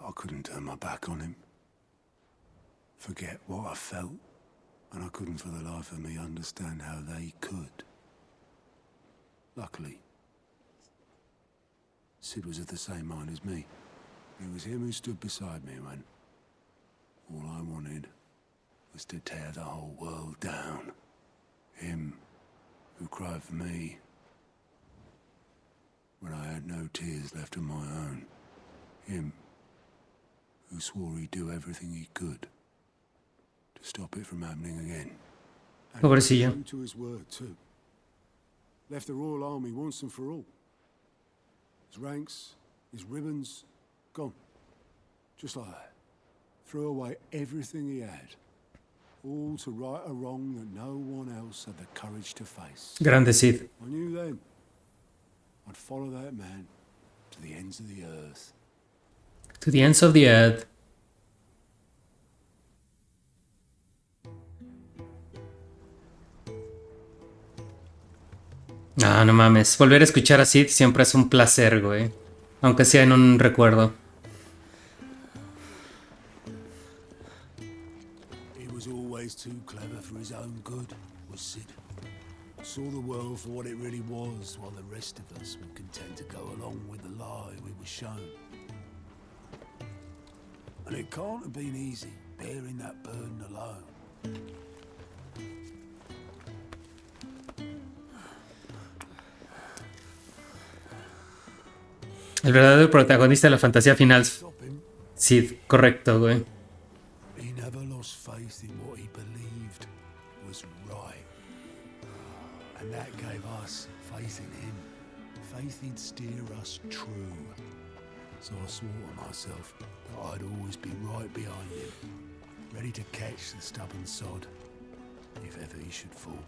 I couldn't turn my back on him. Forget what I felt, and I couldn't for the life of me understand how they could. Luckily, Sid was of the same mind as me. It was him who stood beside me when all I wanted was to tear the whole world down cried for me when I had no tears left of my own. Him, who swore he'd do everything he could to stop it from happening again.
Pobrecillo.
True to his word, too. Left the Royal Army once and for all. His ranks, his ribbons, gone. Just like that. Threw away everything he had. All to right a wrong that no one else had the courage to face.
Grande Sid.
I knew then I'd follow that man to the ends of the earth.
To the ends of the earth. Ah, no mames. Volver a escuchar a Sid siempre es un placer, güey. Aunque sea en un recuerdo.
He was always too clever for his own good, was Sid. Saw the world for what it really was, while the rest of us were content to go along with the lie we were shown. And it can't have been easy, bearing that burden alone.
El verdadero protagonista de la fantasía final. Sid, correcto, güey.
He never lost faith in what he believed was right. And that gave us faith in him. Faith he'd steer us true. So I swore to myself that I'd always be right behind him, ready to catch the stubborn sod, if ever he should fall.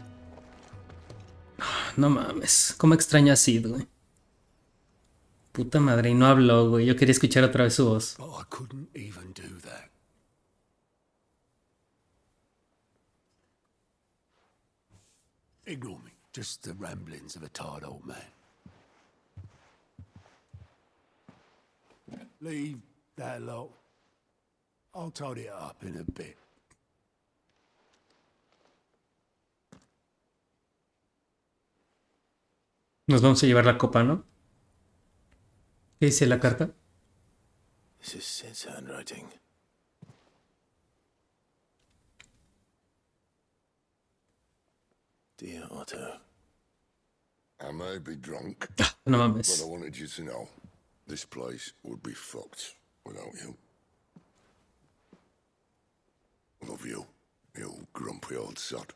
No mames. ¿Cómo extraño a Sid, güey? Puta madre, y no habló, güey. Yo quería escuchar otra vez su voz.
But I couldn't even do that. Ignore me. Just the ramblings of a tired old man. Leave that lot. I'll tidy it up in a bit.
Nos vamos a llevar la copa, ¿no? ¿Qué dice la carta?
This is Sid's handwriting. Dear Otto.
I may be drunk,
No mames.
but I wanted you to know this place would be fucked without you. Love you, you grumpy old sod.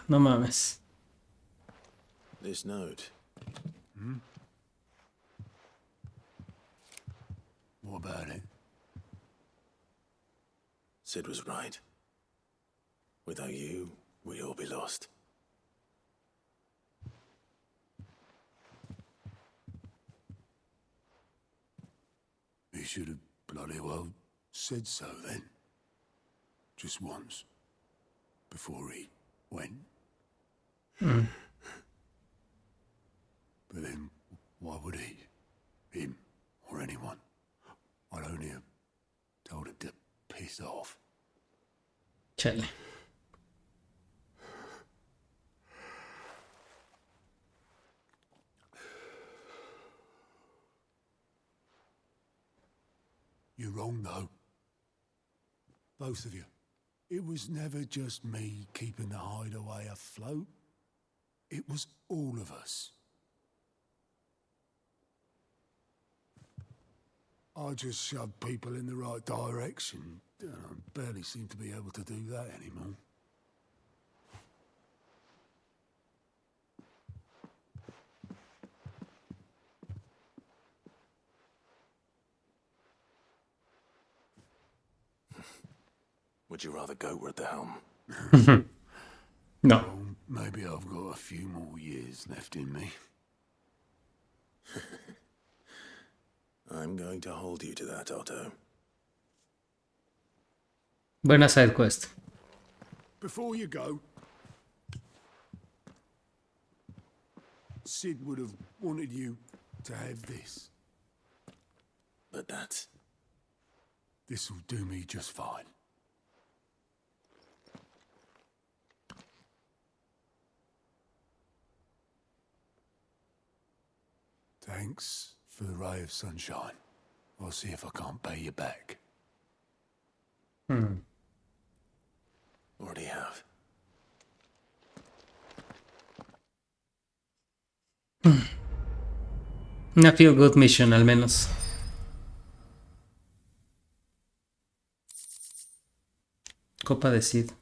No mames.
This note.
What about it?
Sid was right. Without you, we'd all be lost.
He should have bloody well said so then. Just once. Before he went.
Mm.
But then, why would he? Him, or anyone? I'd only have told him to piss off.
Chale.
You're wrong, though. Both of you. It was never just me keeping the hideaway afloat. It was all of us. I just shoved people in the right direction. I barely seem to be able to do that anymore.
Would you rather go at the helm?
No.
Well, maybe I've got a few more years left in me.
I'm going to hold you to that, Otto.
Buena side quest.
Before you go, Sid would have wanted you to have this.
But that's...
This'll do me just fine. Thanks for the ray of sunshine. I'll see if I can't pay you back.
Already have.
Una feel good mission al menos. Copa de Sid.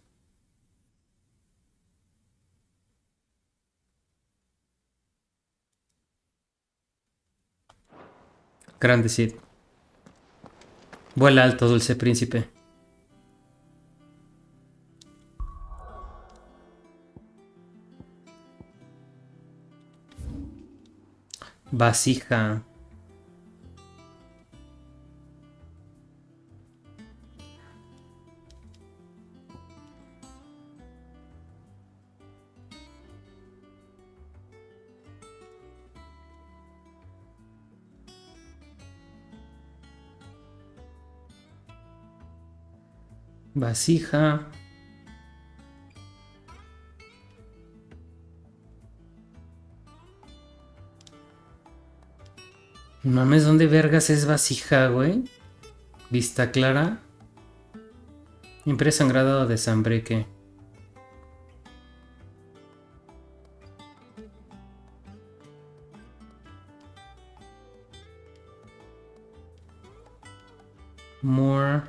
Grande Sid. Vuela alto, dulce príncipe. Vasija. Vasija. Mames, ¿dónde vergas es vasija, güey? Vista clara. Impresa sangrado de sambreque. More.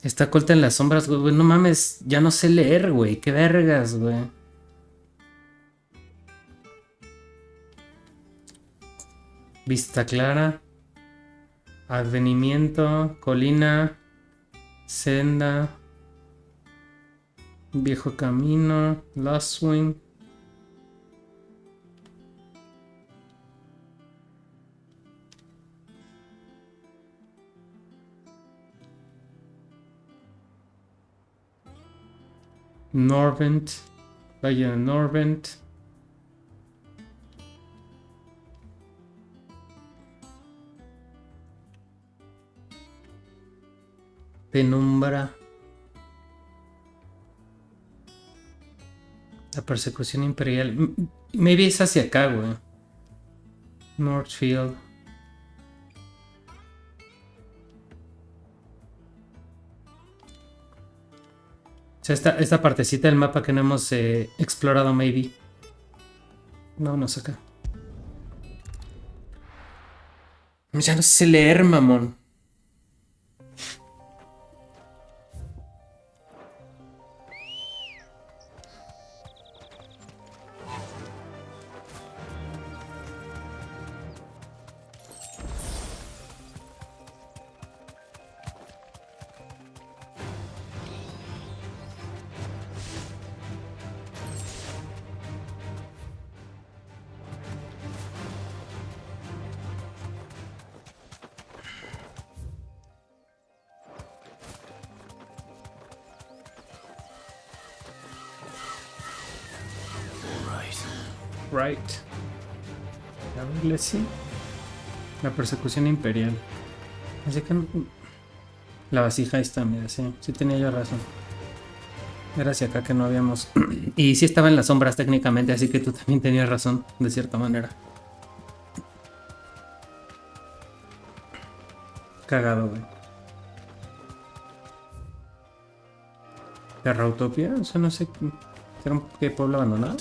Está oculta en las sombras, güey. No mames, ya no sé leer, güey. Qué vergas, güey. Vista clara. Advenimiento. Colina. Senda. Viejo camino. Lost Swing. Norvent. Valle de Norvent. Penumbra. La persecución imperial. Maybe es hacia acá, güey. Northfield. O sea, esta partecita del mapa que no hemos explorado, maybe. No, no es acá. Ya no sé leer, mamón. Right. La iglesia. La persecución imperial. Así que la vasija está, mira, sí tenía yo razón. Era hacia acá que no habíamos. Y sí estaba en las sombras técnicamente, así que tú también tenías razón, de cierta manera. Cagado, güey. Terrautopia, o sea, no sé. ¿Era un pueblo abandonado?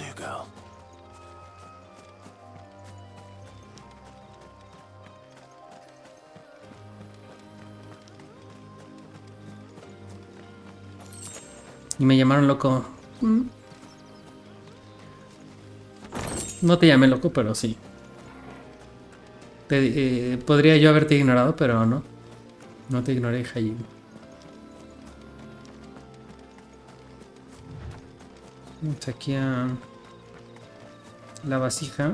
Y me llamaron loco. No te llamé loco, pero sí. Podría yo haberte ignorado, pero no. No te ignoré, Jaime. Aquí a la vasija.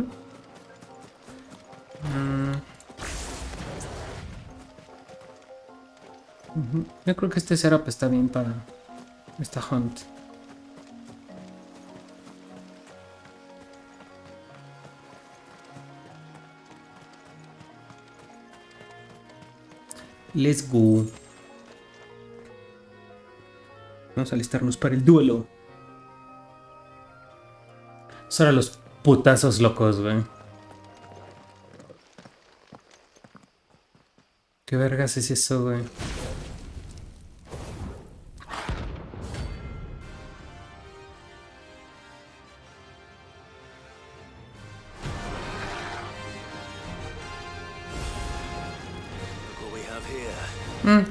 Yo creo que este setup está bien para esta hunt. Let's go. Vamos a alistarnos para el duelo. Son ahora los putazos locos, güey. ¿Qué vergas es eso, güey?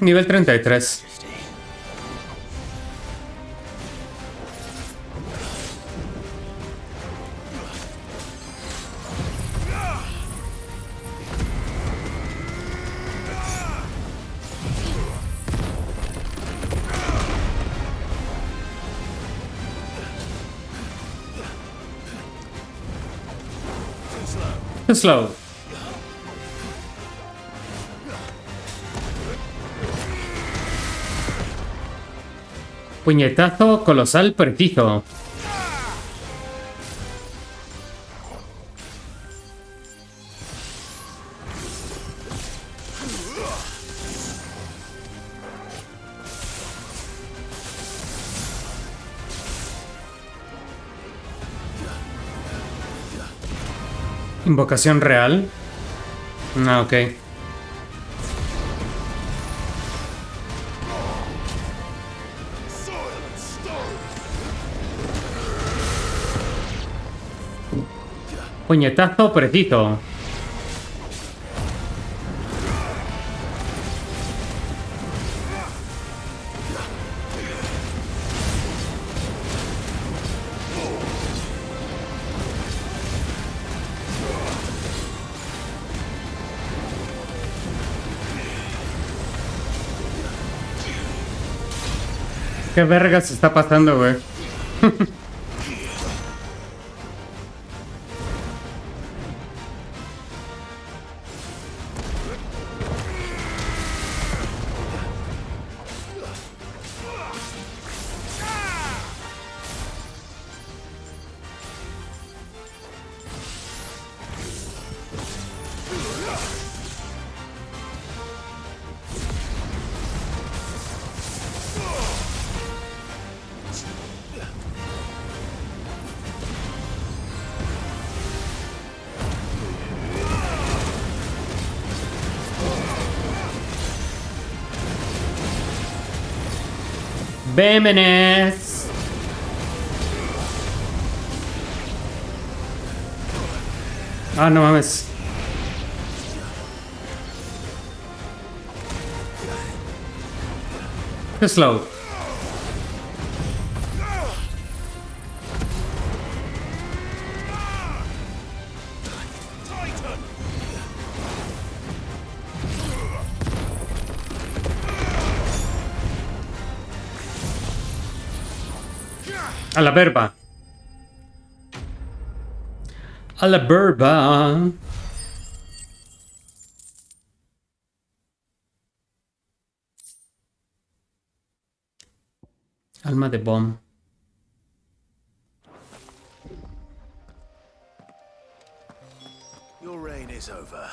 Nivel 33. Slow. Puñetazo colosal preciso. Invocación real. Ah, ok. Puñetazo preciso. ¿Qué verga se está pasando, güey? Vémenes. Ah, no mames. Qué slow. A la verba. A la verba. Alma de bomb.
Your reign is over.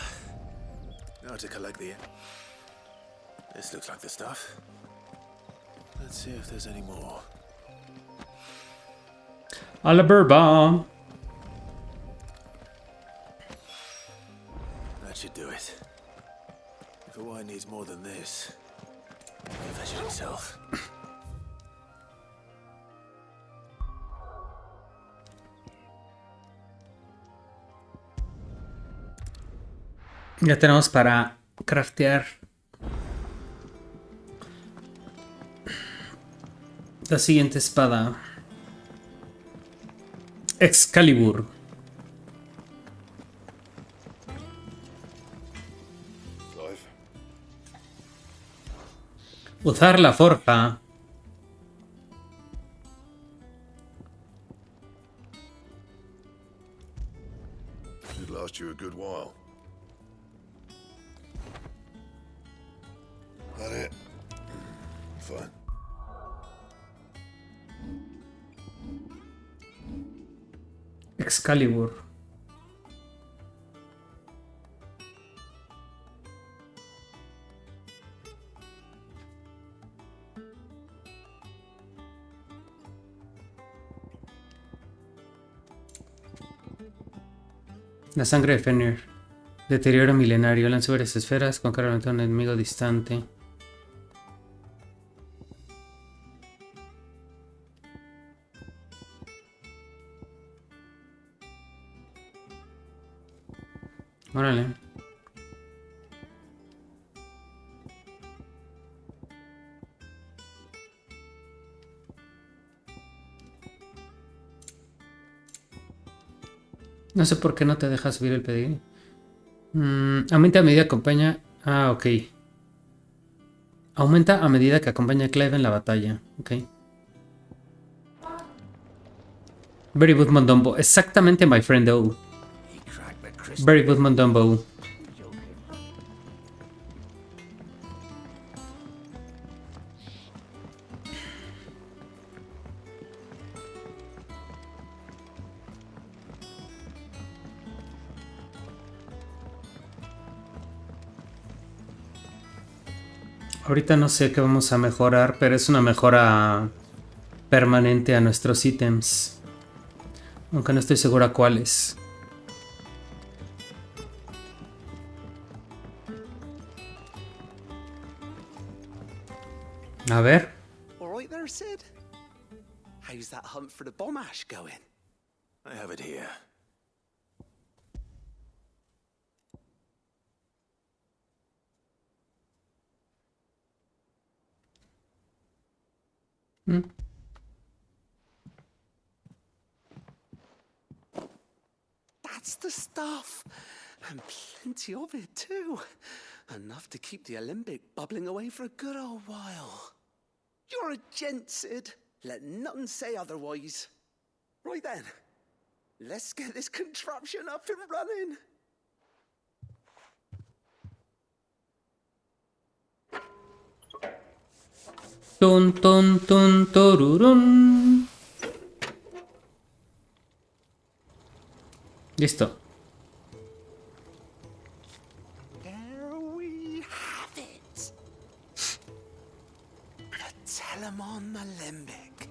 Now to collect the... This looks like the stuff. Let's see if there's any more.
A la verba.
That should do it. If a wine needs more than this, he can fetch it himself.
Ya tenemos para craftear la siguiente espada. Excalibur.
Clive.
Usar la forja.
Should last you a good while. That it? Fine.
Excalibur. La sangre de Fenrir. Deterioro milenario. Lanza varias esferas con carga a un enemigo distante. Órale. No sé por qué no te deja subir el pedigrí. Aumenta a medida que acompaña. Ah, ok. Aumenta a medida que acompaña a Clive en la batalla. Ok. Very good Mondombo. Exactamente, my friend. Oh. Very good Mondombo. Ahorita no sé qué vamos a mejorar, pero es una mejora permanente a nuestros ítems. Aunque no estoy segura cuáles. A ver.
All right there, Sid? How's that hunt for the bomb ash going? I have it here. That's the stuff. And plenty of it, too. Enough to keep the Olympic bubbling away for a good old while. You're a gent, Sid. Let nothing say otherwise. Right then, let's get this contraption up and running.
Tun, tun, tun, tururún. Listo.
There we have it. The Telemon Alembic.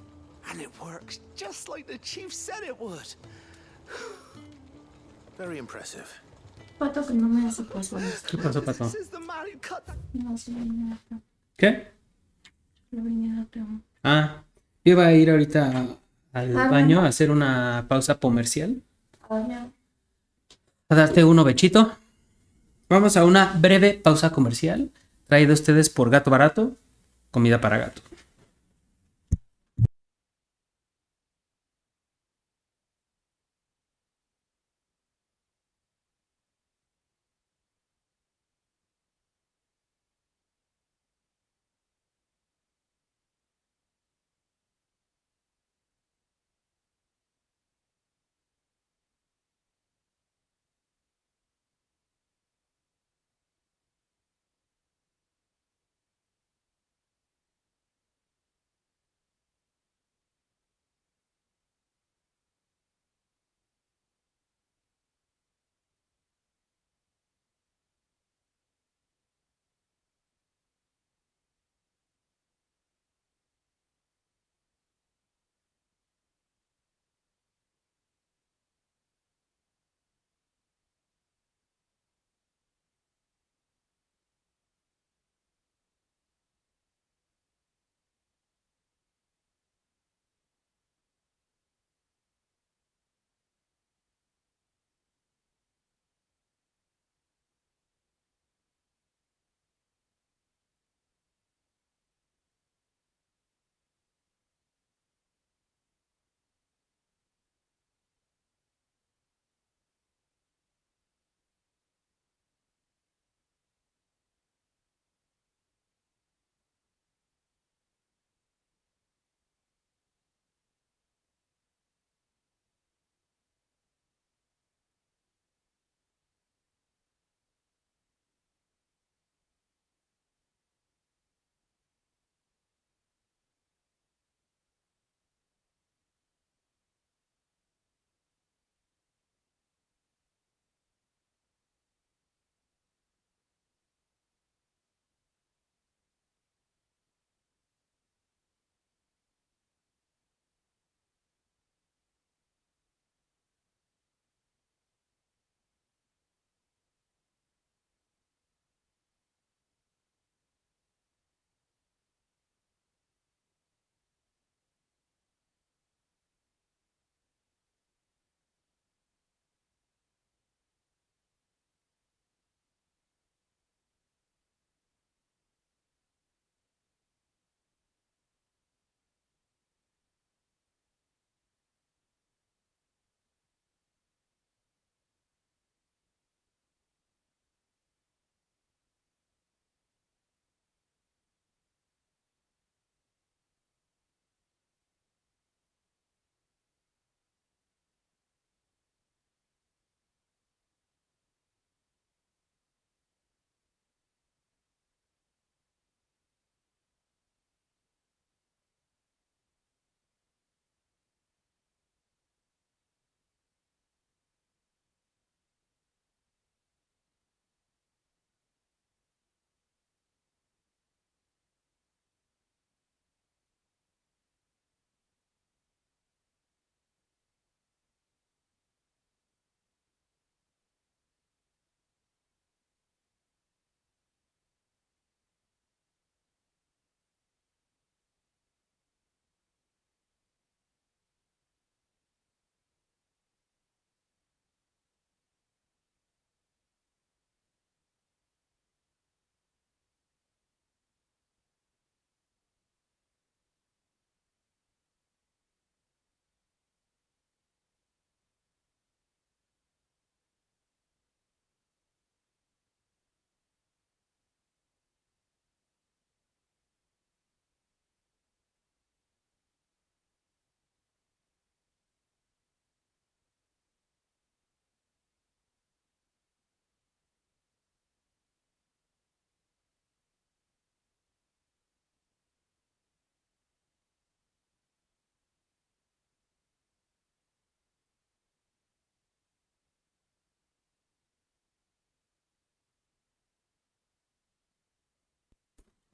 And it works just like the chief said it would. Very impressive.
Pato, que no me hace caso.
¿Qué pasó, Pato?
This is the man who cut that.
No, sí, no.
¿Qué?
Lo venía a
Ah, iba a ir ahorita al
Ah,
baño
bueno.
a hacer una pausa comercial.
Baño.
A darte uno, bechito. Vamos a una breve pausa comercial. Traído a ustedes por Gato Barato, comida para gato.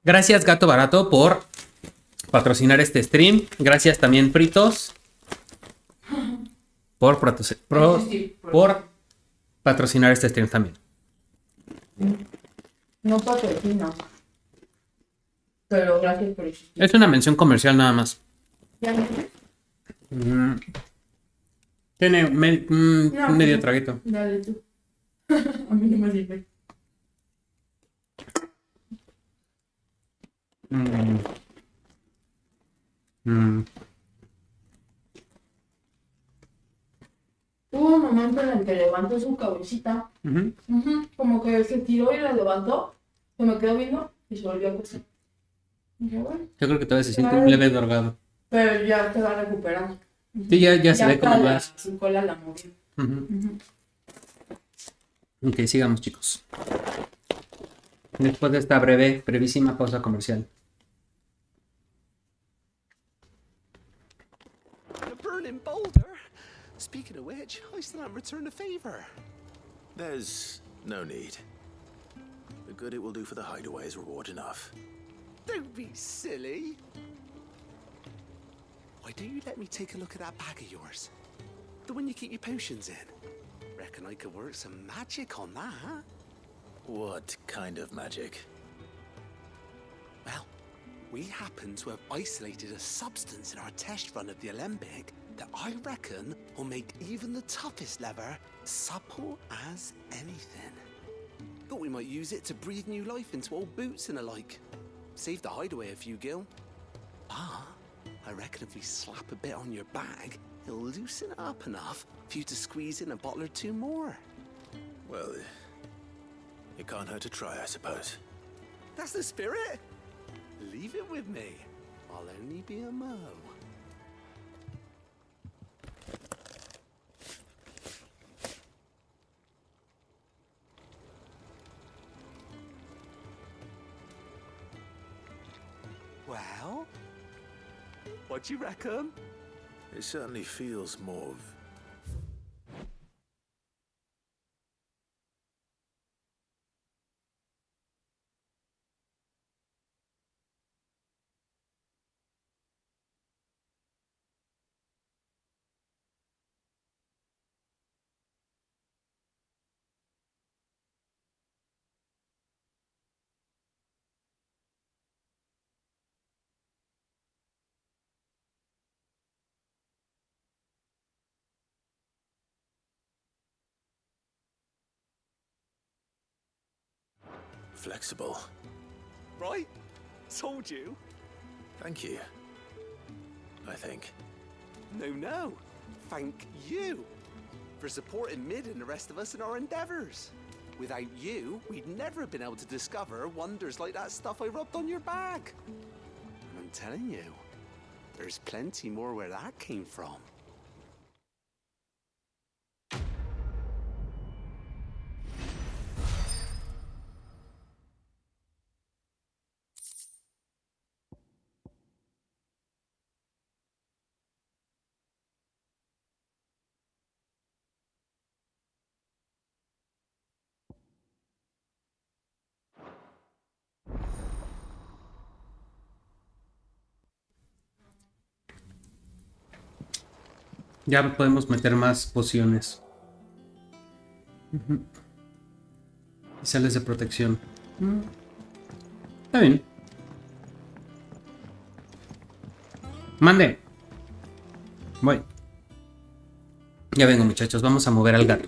Gracias, Gato Barato, por patrocinar este stream. Gracias también, Fritos, por patrocinar este stream también.
No patrocino. Pero gracias por existir.
Es una mención comercial nada más.
¿Ya no?
Tiene medio traguito.
Dale tú. A mí no me sirve. Hubo un momento en el que levantó su cabecita. Como que se tiró y la levantó. Se me quedó viendo y se volvió a acostar. Dije, bueno,
Yo creo que todavía se siente un leve drogado.
pero ya se va recuperando.
Sí, ya se ve cómo vas.
Su cola la movió.
Ok, sigamos, chicos. Después de esta brevísima pausa comercial.
A burning boulder? Speaking of which, I still haven't returned the favor. There's no need. The good it will do for the hideaway is reward enough. Don't be silly. Why don't you let me take a look at that bag of yours? The one you keep your potions in. Reckon I could work some magic on that, huh? What kind of magic? Well, we happen to have isolated a substance in our test run of the Alembic that I reckon will make even the toughest lever supple as anything. Thought we might use it to breathe new life into old boots and the like. Save the hideaway a few gil. Ah, I reckon if we slap a bit on your bag, it'll loosen it up enough for you to squeeze in a bottle or two more. Well, it can't hurt to try, I suppose. That's the spirit. Leave it with me. I'll only be a mo. Well, what do you reckon? It certainly feels more flexible. Right? Told you. Thank you. I think. No. Thank you for supporting Mid and the rest of us in our endeavors. Without you, we'd never have been able to discover wonders like that stuff I rubbed on your bag. And I'm telling you, there's plenty more where that came from.
Ya podemos meter más pociones. Y sales de protección. Está bien. Mande. Voy. Ya vengo, muchachos. Vamos a mover al gato.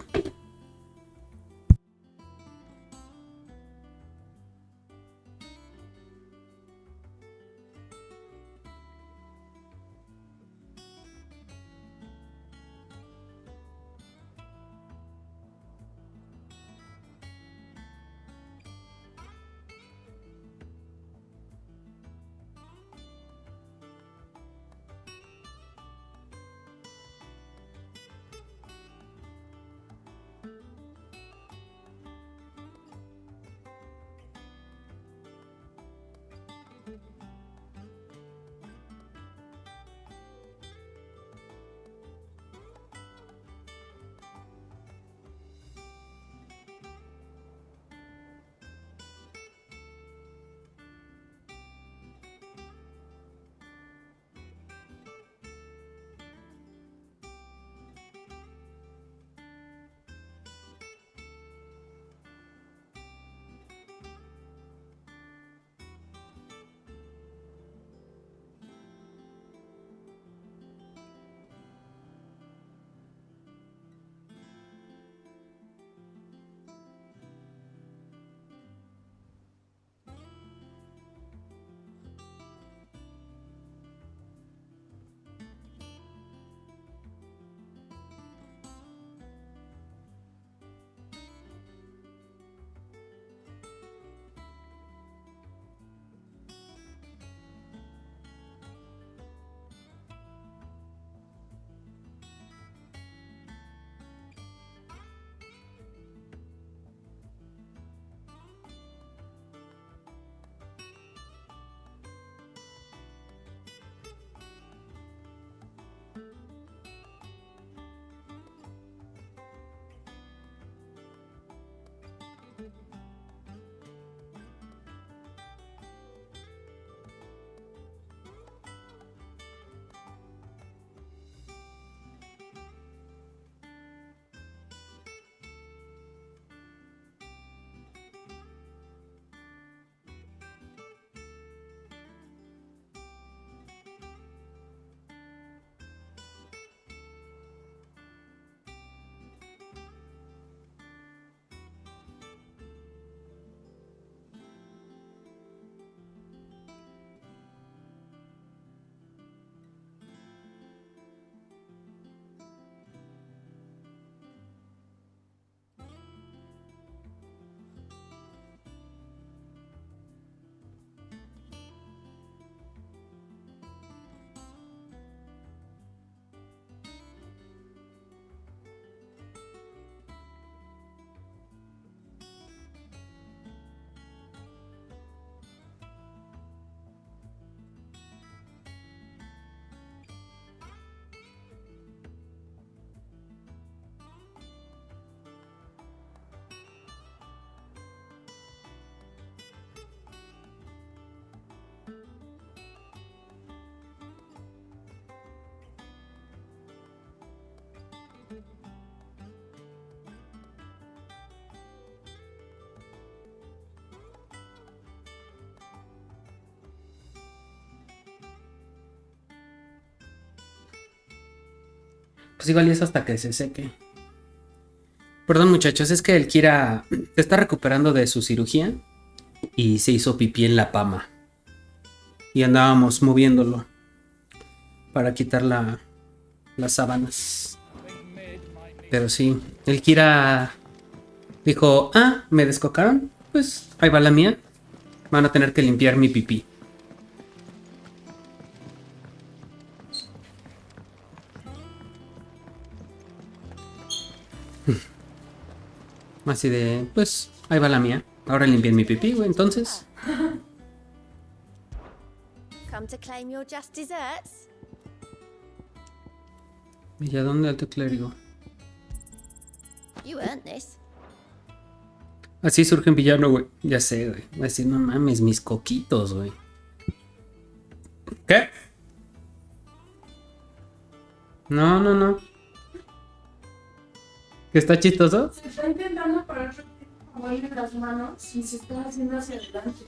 Pues igual y eso hasta que se seque. Perdón, muchachos, es que el Kira se está recuperando de su cirugía y se hizo pipí en la pama. Y andábamos moviéndolo para quitar las sábanas. Pero sí, el Kira dijo, me descocaron, pues ahí va la mía. Van a tener que limpiar mi pipí. Así de, pues ahí va la mía. Ahora limpien mi pipí, güey, entonces.
Come to claim your just desserts?
¿Y a dónde alto clérigo?
You earned this.
Así surge un villano, güey. Ya sé, güey. Va a decir, no mames, mis coquitos, güey. ¿Qué? No. ¿Que está chistoso?
Se está intentando parar en las manos y se está haciendo hacia adelante.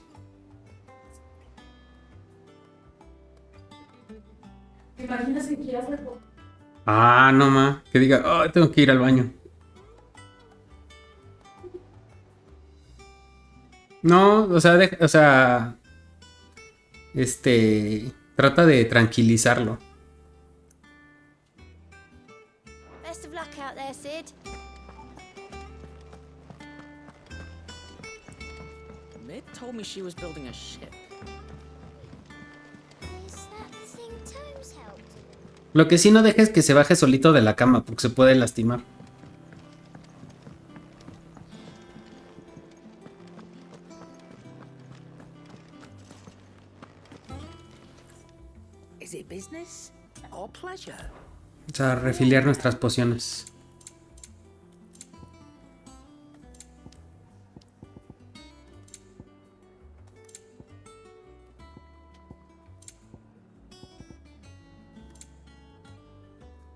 ¿Te imaginas que quieras algo?
No ma. Que diga, tengo que ir al baño. No, o sea, trata de tranquilizarlo.
Best of luck out there, Sid.
Mid told me she was building a ship.
Is that the thing Tomes helped?
Lo que sí no dejes que se baje solito de la cama porque se puede lastimar.
Is it business or pleasure?
O sea, refiliar nuestras pociones.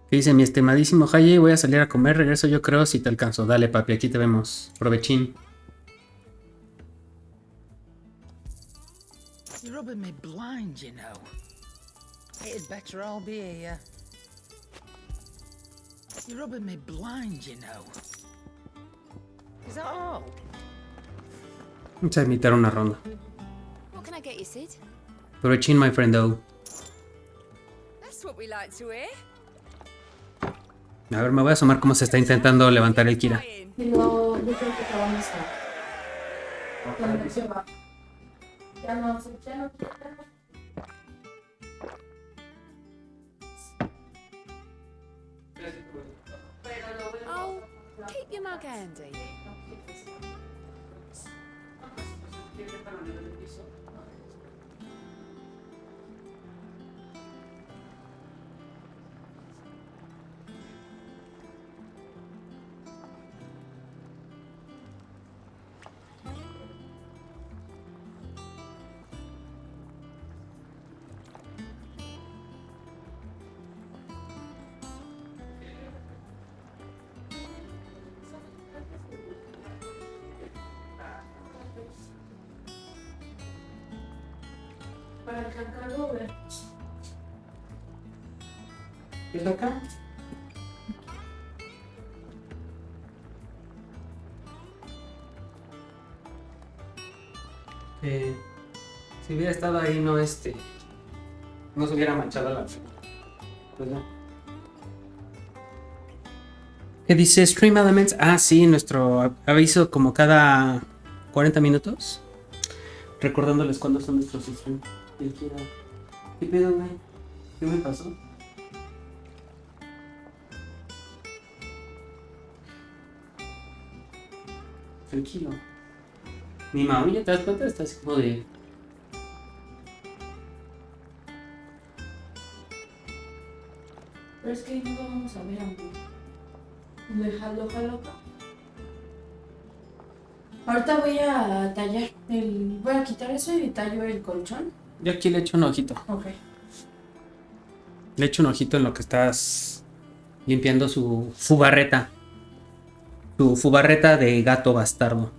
¿Qué dice mi estimadísimo Haye? Voy a salir a comer, regreso yo creo si te alcanzo. Dale papi, aquí te vemos. Provechín.
You're rubbing me blind, you know. It'd better all be here. You're rubbing me blind, you know. Is that all?
Vamos a imitar una ronda.
What can I get you, Sid?
Provechín, my friendo.
That's what we like to hear.
A ver, me voy a asomar cómo se está intentando levantar el Kira.
Y luego yo creo que acabamos la conexión va. Ya no.
Oh, keep your mug handy.
Para alcanzarlo, güey.
¿Qué es acá? Si hubiera estado ahí, no se hubiera manchado la... Pues no. ¿Qué dice Stream Elements? Sí, nuestro aviso como cada 40 minutos. Recordándoles cuándo son nuestros streams. ¿Qué pedo, güey? ¿Qué me pasó? Tranquilo. Mi mami, ¿ya te das cuenta? Está así como de...
Pero es que no lo vamos a ver, amigo. Déjalo acá. Ahorita voy a tallar voy a quitar eso y tallo el colchón.
Yo aquí le echo un ojito.
Ok.
Le echo un ojito en lo que estás limpiando su fubarreta. Su fubarreta de gato bastardo.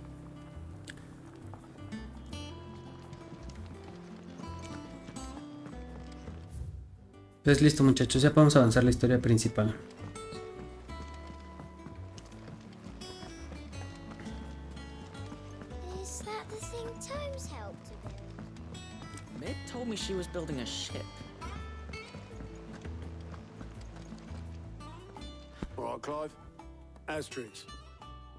Pues listo, muchachos, ya podemos avanzar la historia principal.
building a ship.
All right, Clive. Asterix.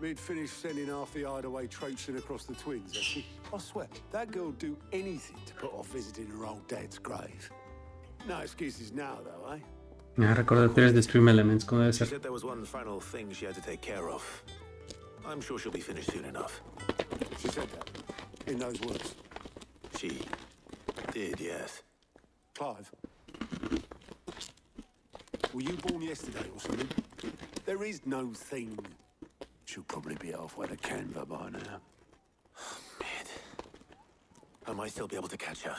We'd finished sending half the hideaway traipsing across the twins, has she? I swear, that girl'd do anything to put off visiting her old dad's grave. No excuses now, though, eh?
Recordatorios de Stream Elements, ¿cómo debe
She
ser?
said there was one final thing she had to take care of. I'm sure she'll be finished soon enough.
She said that, in those words.
She did, yes.
Clive, were you born yesterday or something? There is no thing. She'll probably be halfway to Canva by now.
Mid. I might still be able to catch her.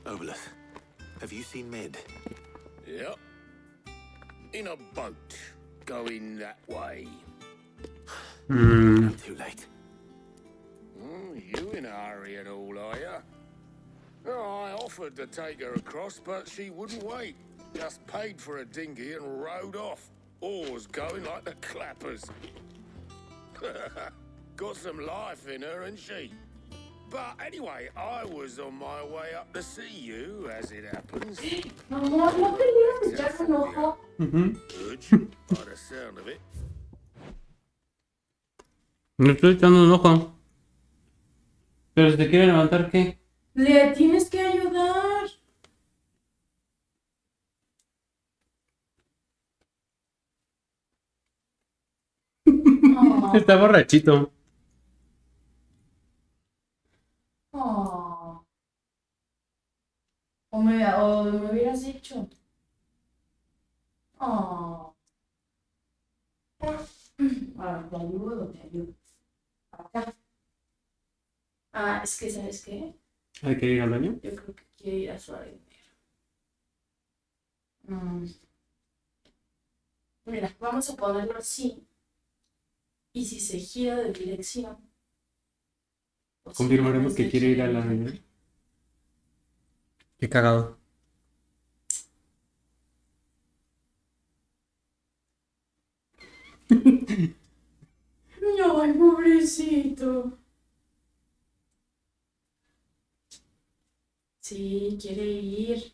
Obelith, have you seen Mid?
Yep. In a boat, going that way.
I'm too late.
You in a hurry at all, are you? Oh, I offered to take her across, but she wouldn't wait. Just paid for a dinghy and rowed off. Oars going like the clappers. Got some life in her, ain't she? But anyway, I was on my way up to see you, as it happens.
Amor, no querías echarme un ojo.
Good, by the sound of it.
No estoy echando un ojo. Pero si te quiere levantar, ¿qué?
Le tienes que ayudar. Oh.
Está borrachito.
Oh. O me hubieras dicho. Oh. Ahora te ayudo, te ayudo. Acá. Ah, es que, ¿sabes qué?
¿Hay que ir al baño?
Yo creo que quiere ir a su arenero. Mira, vamos a ponerlo así. Y si se gira de dirección.
Confirmaremos que quiere ir a la reunión. Qué cagado.
Ay, pobrecito. Sí, quiere ir.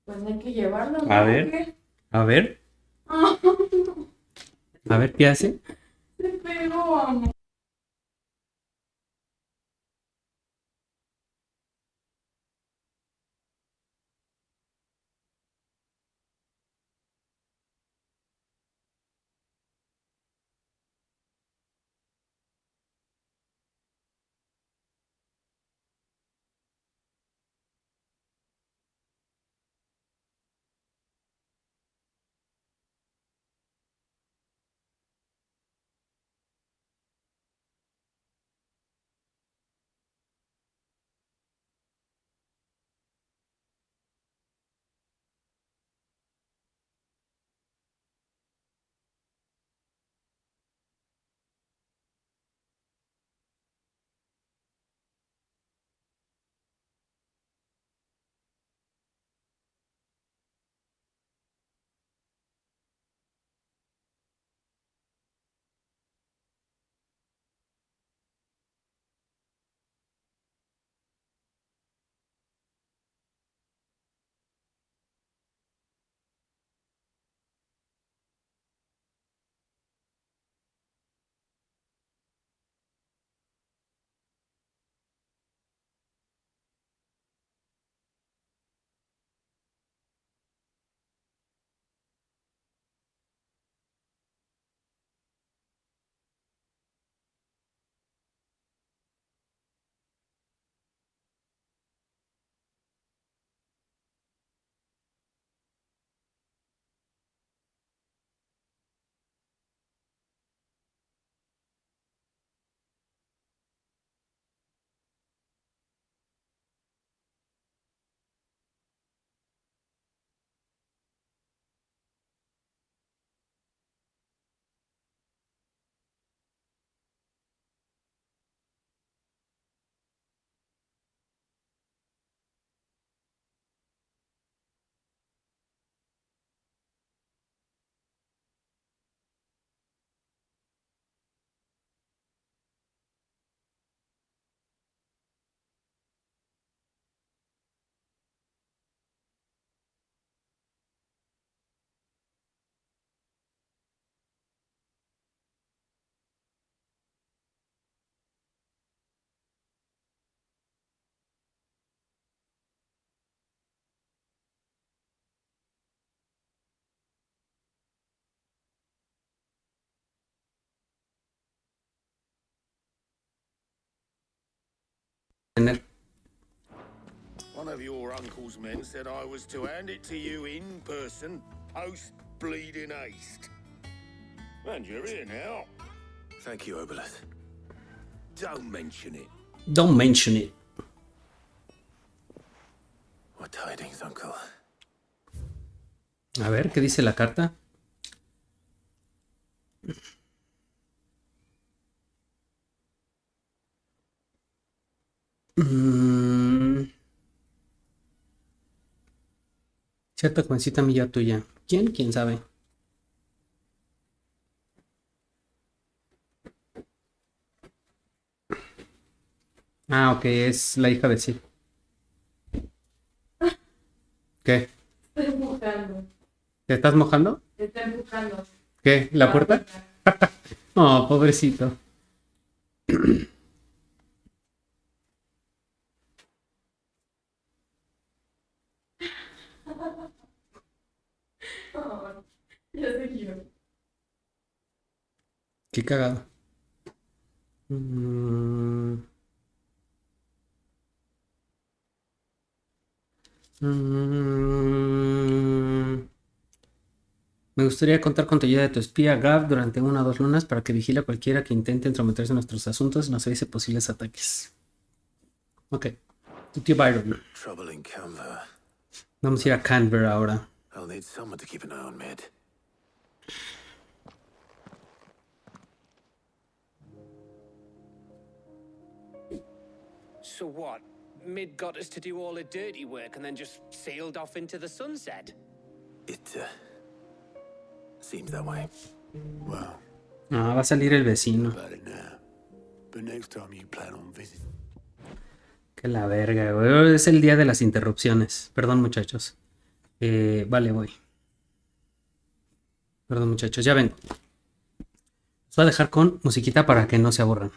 Pues hay que llevarlo, ¿no?
A ver. A ver. A ver, ¿qué hace?
Se pegó, amor.
One of your uncle's men said I was to hand it to you in person, post bleeding haste. And you're here now.
Thank you, Obeleth.
Don't mention it.
Don't mention it.
What tidings, uncle?
A ver, ¿qué dice la carta? Cierta jovencita amiga tuya. ¿Quién? ¿Quién sabe? Ah, ok, es la hija de Sid. ¿Qué?
Estoy empujando.
¿Te estás mojando?
Está empujando.
¿Qué? ¿La puerta? Oh, pobrecito.
Oh, ya se giró.
Qué cagado. Me gustaría contar con tu ayuda de tu espía Gav durante 1 o 2 lunas para que vigile a cualquiera que intente entrometerse en nuestros asuntos y nos avise posibles ataques. Ok. Tu tío Byron.
Trouble in Canva.
Vamos a ir a Canberra ahora.
I'll need someone to keep an eye on Mid.
So what? Mid got us to do all the dirty work and then just sailed off into the sunset?
It seems that way.
Well,
Ah, va a salir el vecino.
about it now. But next time you plan on visiting.
Que la verga, güey. Es el día de las interrupciones. Perdón, muchachos. Vale, voy. Perdón, muchachos, ya vengo. Os voy a dejar con musiquita para que no se aburran.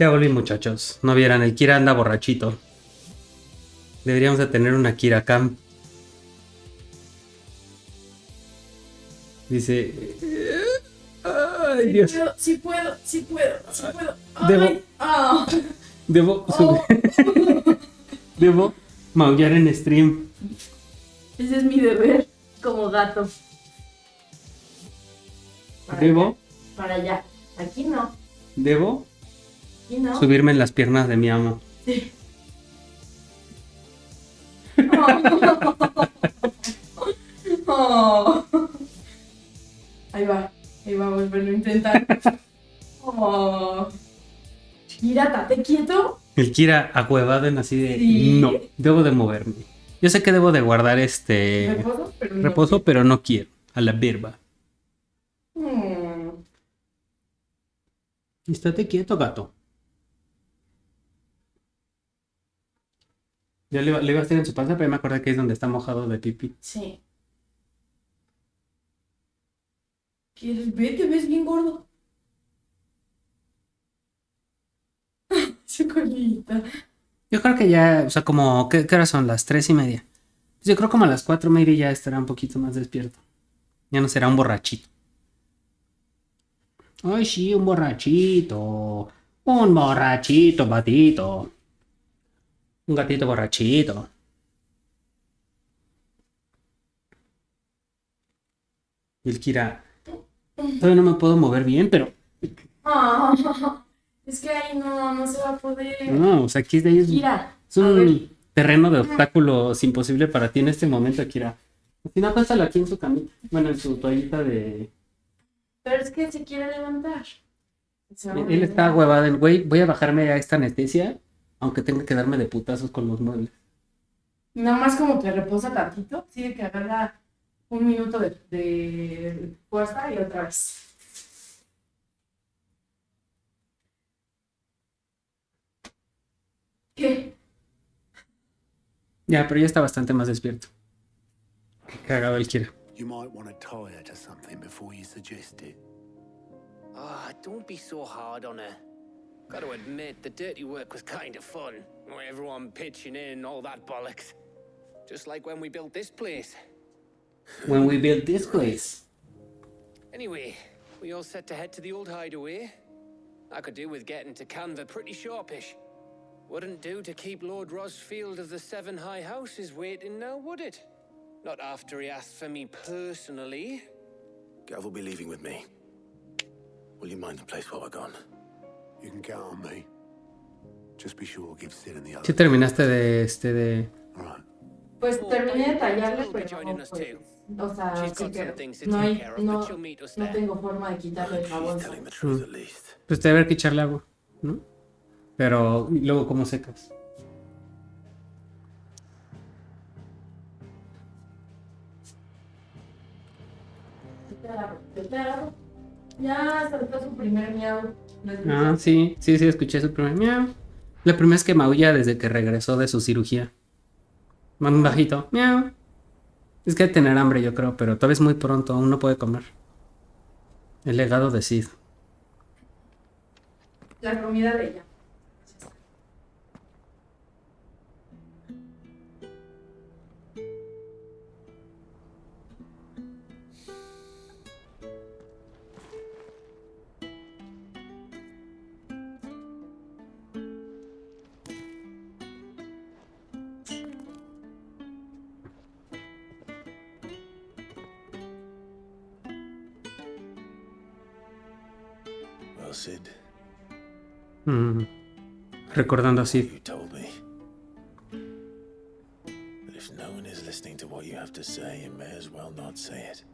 Ya volví, muchachos. No vieran, el Kira anda borrachito. Deberíamos de tener una Kira Cam. Dice... Ay, Dios.
Sí puedo.
Debo...
Ay, ah.
Debo subir... Debo maullar en stream.
Ese es mi deber como gato.
Debo...
Para allá. Aquí no.
Debo...
Aquí no.
subirme en las piernas de mi amo.
Sí. Oh. Ahí va, volverlo a intentar. Oh. Mira, estate quieto.
El Kira ahuevado en así de...
Sí.
No, debo de moverme. Yo sé que debo de guardar reposo, pero no quiero. A la verba. Estate quieto, gato. Yo le iba a hacer en su panza, pero me acordé que es donde está mojado de pipí.
Sí. ¿Quieres ver? Te ves bien gordo. Su colita.
Yo creo que ya, o sea, como... ¿Qué horas son? Las 3:30. Yo creo como a las 4 maybe ya estará un poquito más despierto. Ya no será un borrachito. Ay, sí, un borrachito. Un borrachito, gatito. Un gatito borrachito. Y el Kira... Todavía no me puedo mover bien, pero...
Ah, es que ahí no se va a poder.
No, o sea, aquí es
Kira,
un terreno de obstáculos imposible para ti en este momento, Kira. Si no, acuéstalo aquí en su camita. Bueno, en su toallita de...
Pero es que se quiere levantar.
Él está huevado en, güey, voy a bajarme a esta anestesia, aunque tenga que darme de putazos con los muebles.
Nada más como que reposa tantito, sí, de que agarra un minuto de fuerza y otra vez. ¿Qué?
Ya, pero ya está bastante más despierto. Qué cagado el Kira.
You might want to tie her to something before you suggest it.
Ah, don't be so hard on her. Gotta admit, the dirty work was kind of fun. Everyone pitching in, all that bollocks. Just like when we built this place.
When we built this place.
Anyway, we all set to head to the old hideaway. I could do with getting to Canva pretty sharpish. Wouldn't do to keep Lord Rosfield of the Seven High Houses waiting now, would it? Not after he asked for me personally.
Gav will be leaving with me. Will you mind the place while we're gone?
You can count on me. Just be sure to give Sid and the others.
¿Sí terminaste de...
Pues terminé de tallarle, pero no, pues, o sea, sí que no tengo forma de quitarle el jabón.
Pues te debe que echarle agua, ¿no? Pero ¿y luego cómo secas?
Yo te agarro. Ya saltó su primer miau.
Ah, sí, escuché su primer miau. La primera vez que maulla desde que regresó de su cirugía. Más bajito, miau. Es que hay que tener hambre, yo creo, pero todavía es muy pronto, aún no puede comer. El legado de Sid.
La comida de ella.
Well, Sid.
Recordando así.
You told me. But if no one is listening to what you have to say, you may as well not say it.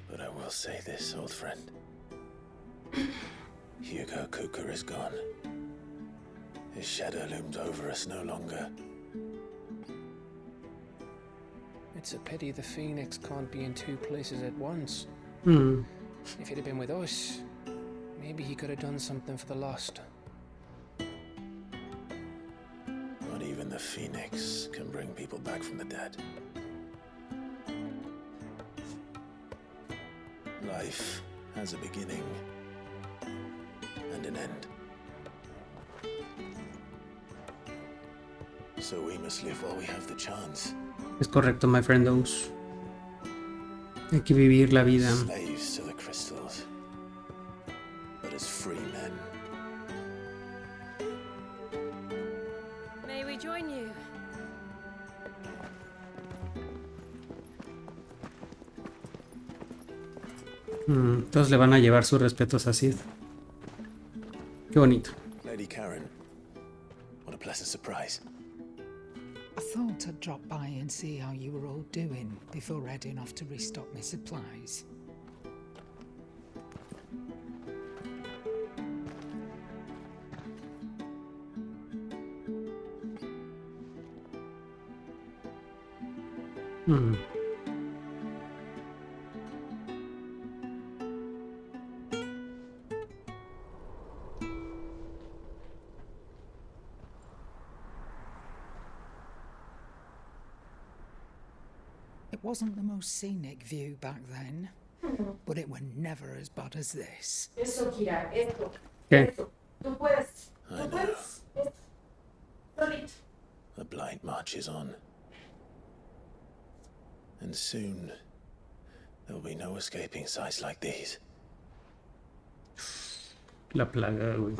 But I will say this, old friend. Hugo Cooker is gone. His shadow looms over us no longer.
It's a pity the Phoenix can't be in two places at once. If he'd have been with us, maybe he could have done something for the lost.
Not even the Phoenix can bring people back from the dead. Life has a beginning and an end. So we must live while we have the chance.
Es correcto, my friendos. Hay que vivir la vida.
Slaves to the crystals, but as free men.
May we join you?
Todos le van a llevar sus respetos a Sid. Qué bonito.
Lady Karen, what a pleasant surprise.
I thought I'd drop by and see how you were all doing before heading off to restock my supplies. It wasn't the most scenic view back then, but it were never as bad as this.
Eso, Kira, esto.
¿Qué?
Esto. Tú puedes. Tú puedes. Esto. Solito.
The blight marches on. And soon, there will be no escaping sights like these.
La plaga, güey.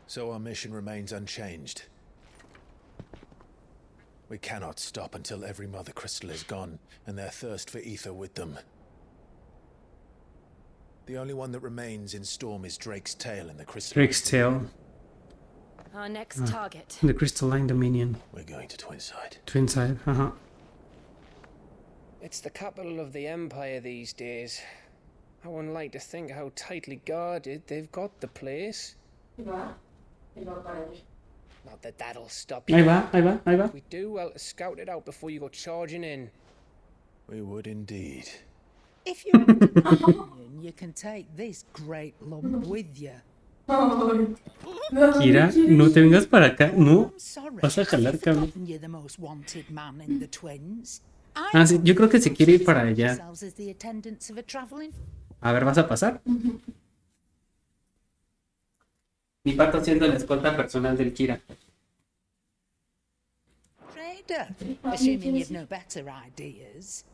So our mission remains unchanged. We cannot stop until every mother crystal is gone, and their thirst for ether with them. The only one that remains in Storm is Drake's tail in the crystal.
Drake's tail.
Our next target.
The crystalline dominion.
We're going to Twinside.
Twinside, ajá.
It's the capital of the Empire these days. I wouldn't like to think how tightly guarded they've got the place. Not that that'll stop you.
Ahí va, ahí va, ahí va.
We do well to scout it out before you go charging in.
We would indeed.
If you're a companion, you can take this great lump with you.
Kira, no te vengas para acá. No, vas a jalar, cabrón.
You're the most wanted man in the Twins.
Ah, sí, yo creo que se quiere ir para allá.
As the attendants of a traveling.
A ver, ¿vas a pasar? Mi pato siendo la escolta personal del Kira.
Trader, assuming you've no better ideas.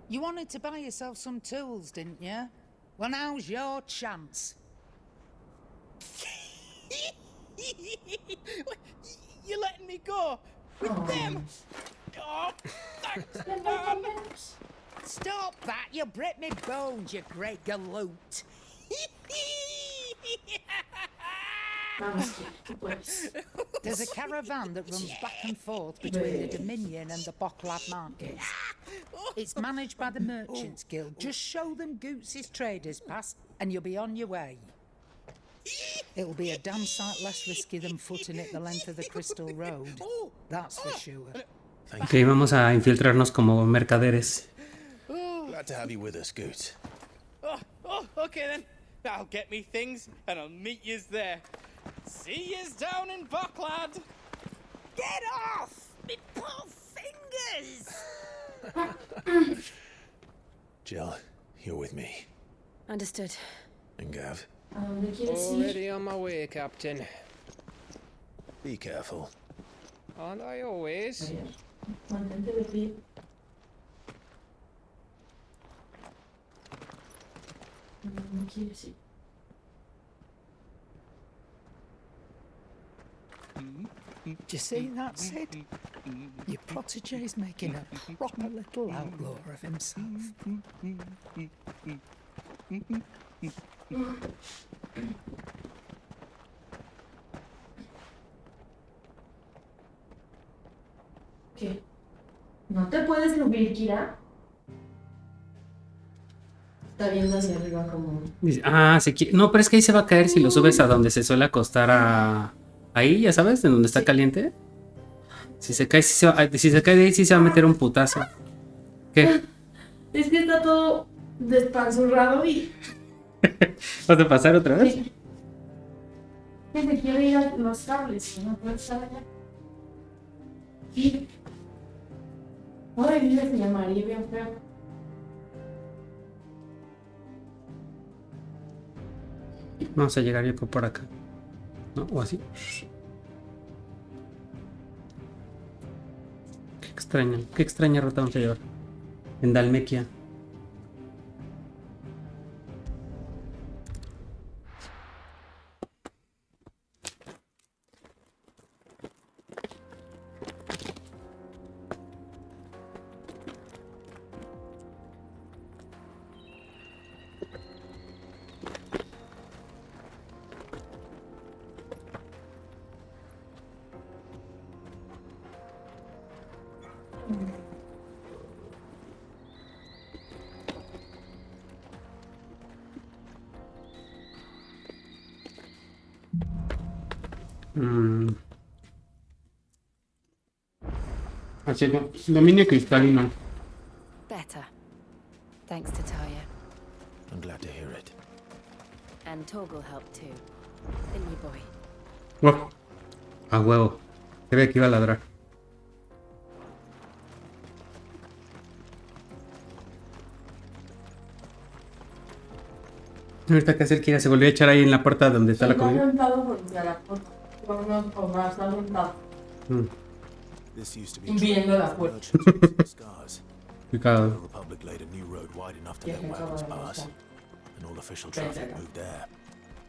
You wanted to buy yourself some tools, didn't you? Well, now's your chance.
You're letting me go with them. Oh, thanks.
Stop that! You break me bones, you great galoot. There's a caravan that runs back and forth between the Dominion and the Bocklad markets. It's managed by the Merchants Guild. Just show them Goots' traders pass and you'll be on your way. It'll be a damn sight less risky than footing it the length of the Crystal Road. That's for sure.
Ok, vamos a infiltrarnos como mercaderes.
Glad to have you with us, Goot.
Oh, okay then. I'll get me things and I'll meet yous there. See yous down in Bocklad.
Get off! Me poor fingers!
Jill, you're with me.
Understood.
And Gav?
Already on my way, Captain.
Be careful.
Aren't I always?
Mantente de pie. No quieres ir.
Do you see that, Sid? Your protege's making a proper little outlaw of himself.
¿Qué? ¿No te puedes subir, Kira? Está viendo hacia arriba como...
Dice, se quiere... No, pero es que ahí se va a caer si lo subes a donde se suele acostar a... Ahí, ya sabes, en donde está caliente. Si se cae, si se cae de ahí, sí se va a meter un putazo. ¿Qué?
Es que está todo despanzurrado y...
¿Vas a pasar otra vez?
Sí. Que se quiere ir a los cables, no puede estar allá. Y... Ay, mira, se llamaría bien feo.
Vamos a llegar yo creo por acá. ¿No? O así. Qué extraña ruta vamos a llevar. En Dalmequia. Así es, dominio cristalino.
Better. Thanks to Taya.
I'm glad to hear it.
And Torgal helped too. Didn't you, boy?
Oh, a huevo. Creía que iba a ladrar. Ahorita que hacer quiera se volvió a echar ahí en la puerta donde está la comida.
Está sentado frente a la puerta. Está sentado.
This used to be
Viendo la puerta.
Picado.
The Republic laid a new road wide enough to let wagons pass, and all official traffic moved there.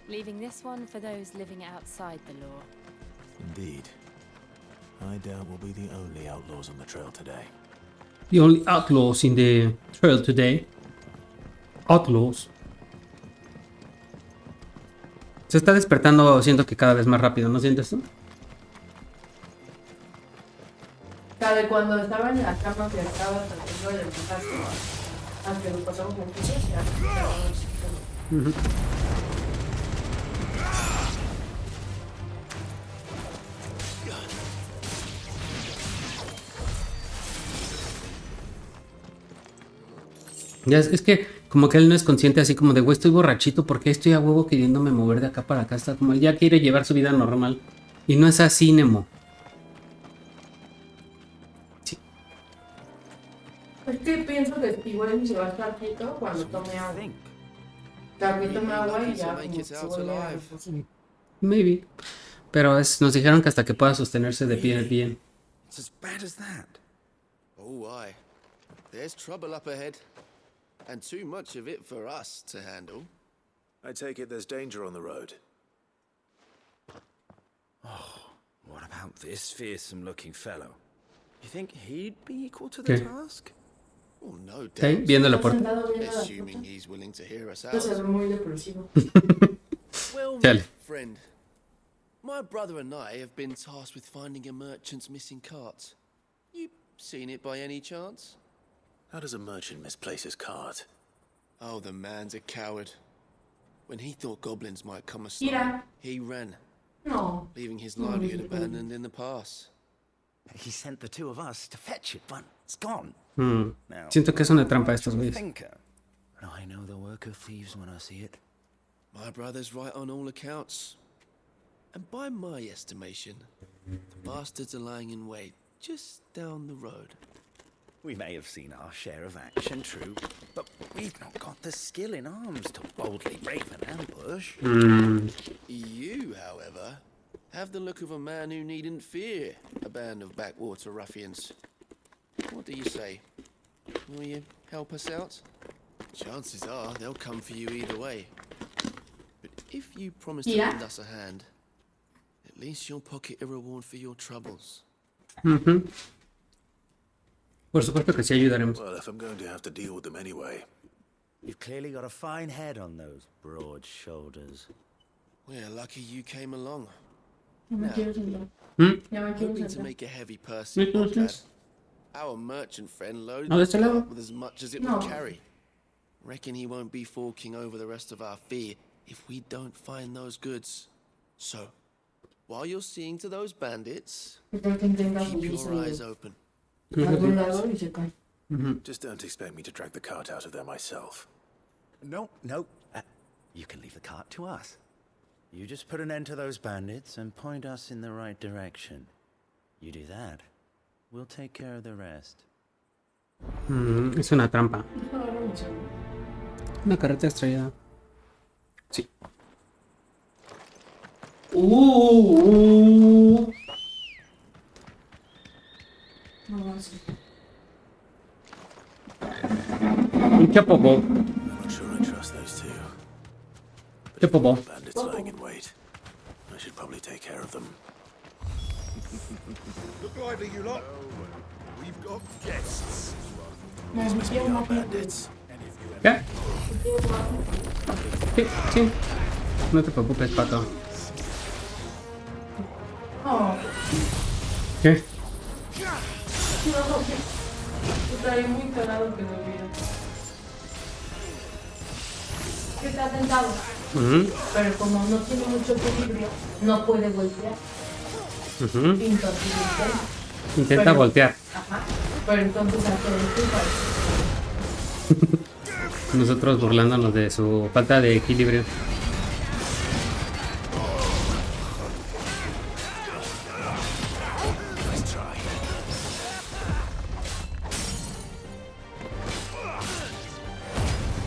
Leaving this one for those living outside the law.
Indeed. I doubt we'll be the only outlaws on the trail today.
The only outlaws in the trail today. Outlaws. Se está despertando, siento que cada vez más rápido, ¿no sientes tú?
Cada cuando estaba en la cama que estaba tratando de levantarse, hasta que nos pasamos con juicios, ya.
Ya es que como que él no es consciente así como de, güey, estoy borrachito porque estoy a huevo queriéndome mover de acá para acá. Está como él ya quiere llevar su vida normal. Y no es así, Nemo. Sí.
Es que pienso que igual se va a estar quieto cuando tome agua. También tome agua y ya como se vuelve a reposar.
Maybe. Pero nos dijeron que hasta que pueda sostenerse de pie bien.
It's as bad as that. Oh, aye. There's trouble up ahead. And too much of it for us to handle.
I take it there's danger on the road.
Oh, what about this fearsome-looking fellow? You think he'd be equal to the task?
Oh, no doubt.
Okay, viendo la puerta.
Assuming he's willing to hear us out.
Eso es muy depresivo.
Well,
Chale.
friend, my brother and I have been tasked with finding a merchant's missing cart. You seen it by any chance?
How does a merchant misplace his cart?
Oh, the man's a coward. When he thought goblins might come aside, he ran.
No.
Leaving his livelihood abandoned in the pass.
He sent the two of us to fetch it, but it's gone. Now,
Siento que es una trampa estos güeyes.
But I know the work of thieves when I see it.
My brother's right on all accounts. And by my estimation, the bastards are lying in wait just down the road.
We may have seen our share of action, true, but we've not got the skill in arms to boldly brave an ambush.
You, however, have the look of a man who needn't fear a band of backwater ruffians. What do you say? Will you help us out? Chances are they'll come for you either way. But if you promise to lend us a hand, at least you'll pocket a reward for your troubles.
Por supuesto que sí ayudaremos.
Well, if I'm going to have to deal with them anyway.
You've clearly got a fine head on those broad shoulders.
We're lucky you came along.
No
Now,
quiero sentar.
hoping to make a heavy person, lad. Our merchant friend loaded
No, de este lado.
with as much as it would carry. Reckon he won't be forking over the rest of our fee if we don't find those goods. So, while you're seeing to those bandits, keep your eyes open.
Just don't expect me to drag the cart out of there myself.
No. You can leave the cart to us. You just put an end to those bandits and point us in the right direction. You do that, we'll take care of the rest.
Es una trampa. Una carreta estrellada. Sí.
No, sí.
Un chapopo.
I'm not sure I trust those two.
Chapopo.
Bandits lying in wait. I should probably take care of them.
Look lively, you lot. We've got guests.
These must be our bandits.
¿Qué? Sí, sí. No te preocupes, Pato.
Oh,
¿Qué?
no, estaría muy cagado que me olvide. Que está sentado, pero como no tiene mucho equilibrio, no puede voltear. Entonces
Intenta
pero-
voltear.
Ajá, pero entonces hace el
Nosotros burlándonos de su falta de equilibrio.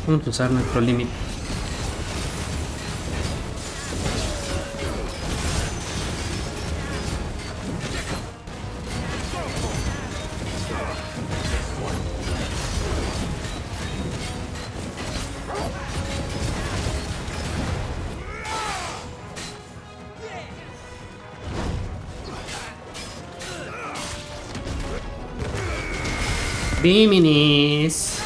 Vamos a usar nuestro límite. Biminis.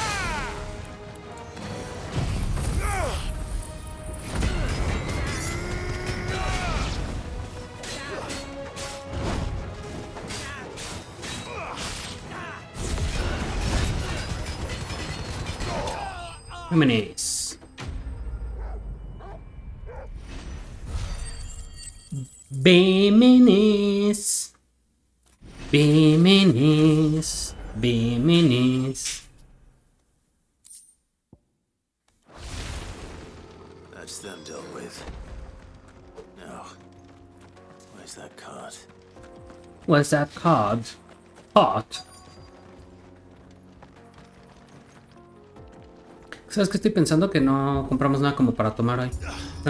Biminis. Biminis. Biminis. Biminis.
That's them dealt with. Now, where's that cart?
What's that card? Hot. ¿Sabes qué estoy pensando? Que no compramos nada como para tomar hoy.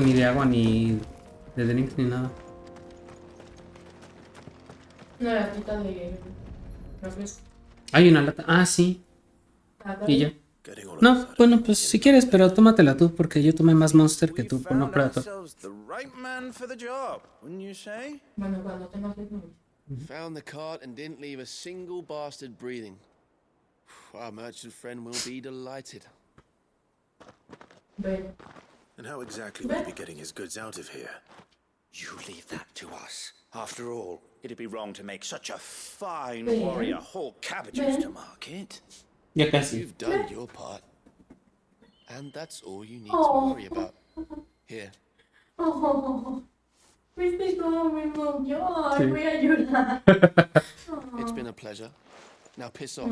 Ni de agua, ni de drinks, ni nada.
Una latita de refresco.
Hay una lata. Ah, sí. Y ya. No, bueno, pues si quieres, pero tómatela tú, porque yo tomé más Monster que tú, no Predator.
The right man for the job, wouldn't you say?
Bueno, cuando tengas tiempo.
Found the cart and didn't leave a single bastard breathing. Our merchant friend will be delighted.
Ven.
And how exactly will he be getting his goods out of here?
You leave that to us. After all, it'd be wrong to make such a fine
Ben.
warrior haul cabbages
Ben.
to market.
Ya casi.
You've done your part. And that's all you need to
Oh.
worry about. Here.
Oh, viste cómo me movió. Ay,
Sí.
voy a llorar.
It's been a pleasure. Now piss off.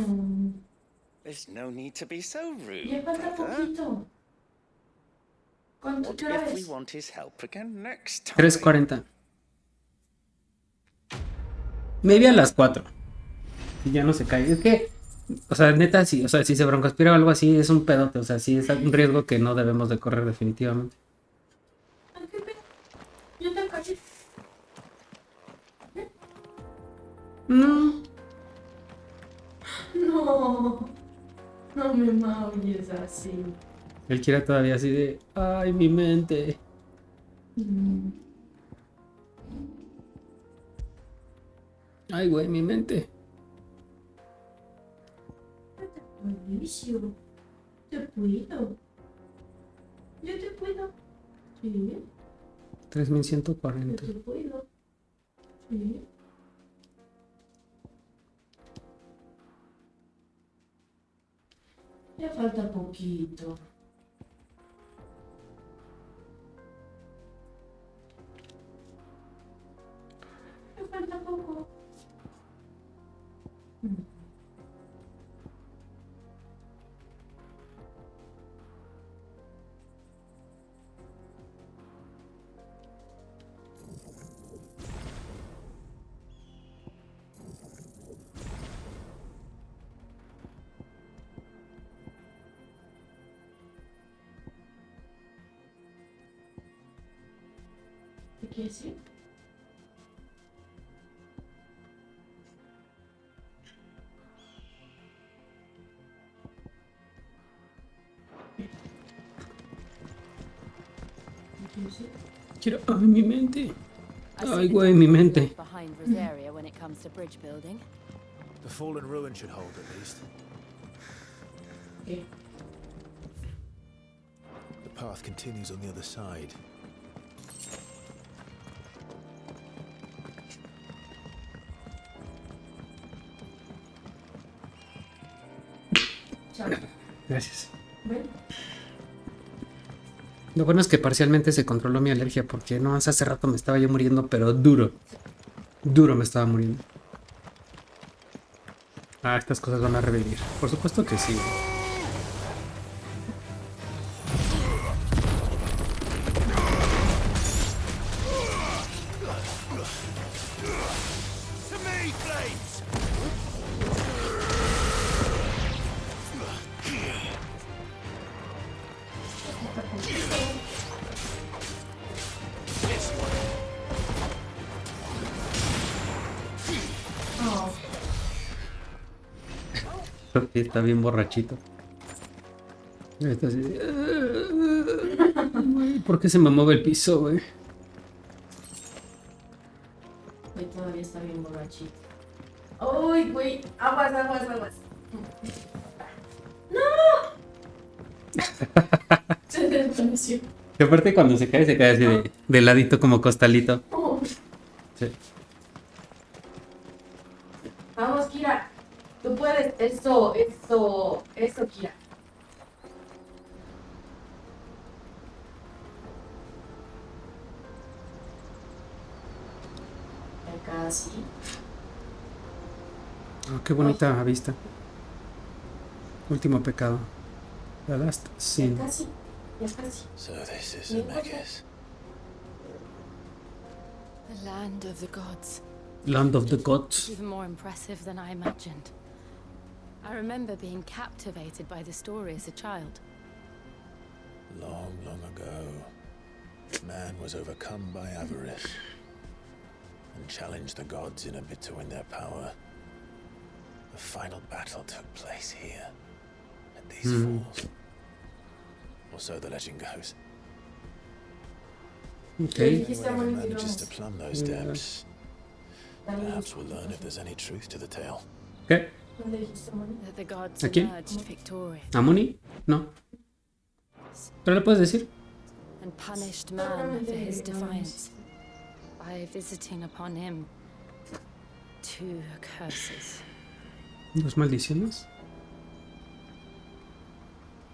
There's no need to be so rude,
Ya falta
brother.
poquito. ¿Cuánto
What
hora
if we
es?
want his help again next time?
3:40. Maybe a las 4. Y ya no se cae. Es que, o sea, neta, sí, o sea, si se broncoaspira o algo así, es un pedote. O sea, sí es un riesgo que no debemos de correr definitivamente.
Yo te caché.
No.
No. No me maulles así.
Él quiere todavía así de, ay, mi mente. Ay, güey, mi mente.
Buenísimo. Te puedo. Yo te puedo. Sí.
3140.
Yo te puedo. Sí. Ya falta poquito. Ya falta poco. quieres ir?
Quiero... ¡Ay, mi mente! ¡Ay, güey, mi mente!
Behind Rosaria when it comes to bridge building.
The fallen ruin should hold at least.
Okay.
The path continues on the other side.
Chao.
Gracias.
Ven.
Lo bueno es que parcialmente se controló mi alergia porque no, hace rato me estaba yo muriendo, pero duro. Duro me estaba muriendo. Ah, estas cosas van a revivir. Por supuesto que sí. Está bien borrachito. Está así. ¿Por qué se me mueve el piso, güey?
Güey, todavía está bien borrachito. ¡Uy, güey! ¡Aguas, aguas, aguas! ¡No! Se desvaneció.
Y aparte cuando se cae así de ladito como costalito.
Oh.
Sí.
Vamos, Kira. Tú puedes. Eso, Kira. Acá sí.
Oh, qué bonita vista. Último pecado. The last sin.
Ya casi. Ya casi.
So this is Emekis.
The land of the gods.
Land of the gods.
Even more impressive than I imagined. I remember being captivated by the story as a child.
Long, long ago, man was overcome by avarice and challenged the gods in a bid to win their power. The final battle took place here, at these falls. Or so the legend goes.
Okay.
Whoever manages to plumb those depths, perhaps we'll learn if there's any truth to the tale.
¿Qué?
That the gods
¿A quién?
emerged victorious.
¿A Moni? No. ¿Pero le puedes decir?
And punished man for his defiance by visiting upon him 2 curses.
¿Dos maldiciones?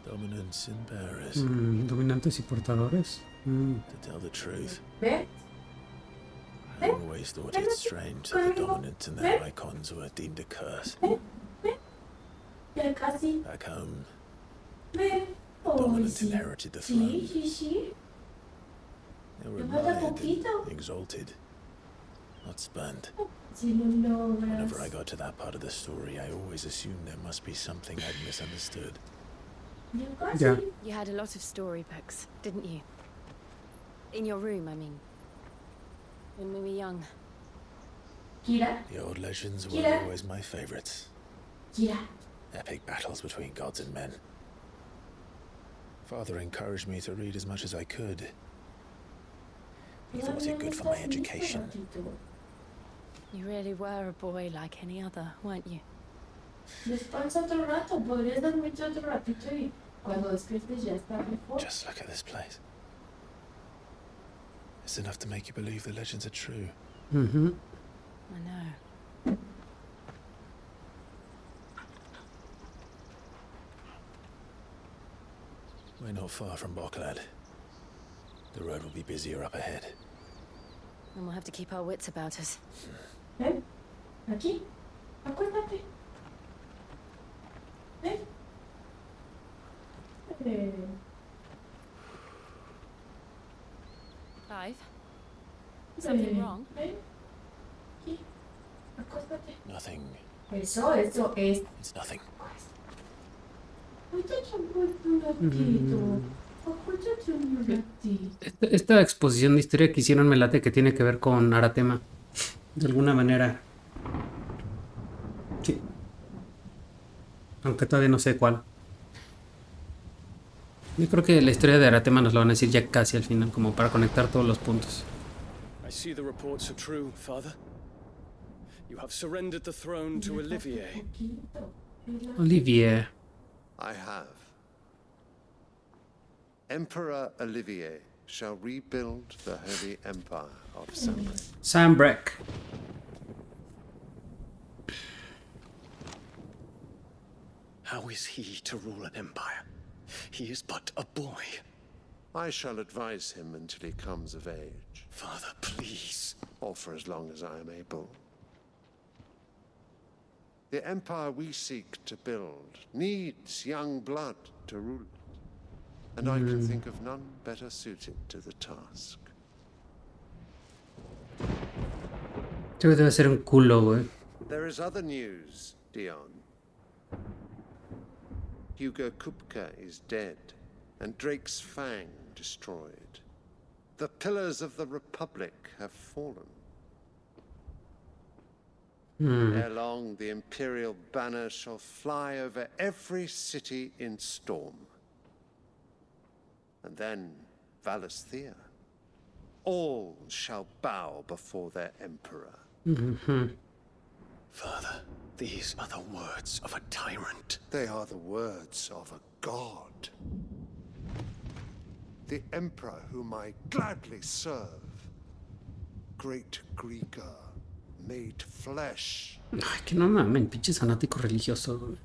Dominance and bearers.
Dominantes y portadores.
To tell the truth,
¿Ve?
I always thought it strange that the dominant and their icons were deemed a curse.
Ya casi.
Back home,
Ve.
the dominant inherited the throne.
Sí.
They were
Me falta
admired
poquito.
and exalted, not spurned.
Si lo logras.
Whenever I got to that part of the story, I always assumed there must be something I'd misunderstood.
Ya casi.
Yeah.
You had a lot of storybooks, didn't you? In your room, I mean. When we were young.
Kira.
The old legends were
Kira.
always my favorites.
Kira.
Epic battles between gods and men. Father encouraged me to read as much as I could. He thought it good for my education.
You really were a boy like any other, weren't you?
Descansa otro rato. Podrías dormirte otro ratito y cuando despiertes ya está mejor.
Just look at this place. It's enough to make you believe the legends are true.
Mm-hmm.
I know.
We're not far from Boklad. The road will be busier up ahead.
And we'll have to keep our wits about us.
Ven. Aquí. Acuérdate. Ven.
Clive? Something wrong?
Ven. Aquí. Acuéstate.
Nothing.
Eso es.
It's nothing.
Ahorita champú un ratito.
Esta exposición de historia que hicieron me late que tiene que ver con Aratema. De alguna manera. Sí. Aunque todavía no sé cuál. Yo creo que la historia de Aratema nos la van a decir ya casi al final, como para conectar todos los puntos.
I see the reports are true, Father. You have surrendered the throne to Olivier.
Olivier.
I have. Emperor Olivier shall rebuild the Holy Empire of Sambrek.
Sambrek.
How is he to rule an empire? He is but a boy.
I shall advise him until he comes of age.
Father, please.
Or for as long as I am able. The empire we seek to build needs young blood to rule it. And I can think of none better suited to the task.
Debe ser un culo, güey.
There is other news, Dion. Hugo Kupka is dead, and Drake's Fang destroyed. The pillars of the Republic have fallen. Ere long, the Imperial banner shall fly over every city in Storm. And then Valisthea. All shall bow before their emperor.
Father, these are the words of a tyrant.
They are the words of a god. The emperor whom I gladly serve. Great Greeker, made flesh.
Ay, que no mames, pinche fanático religioso, güey.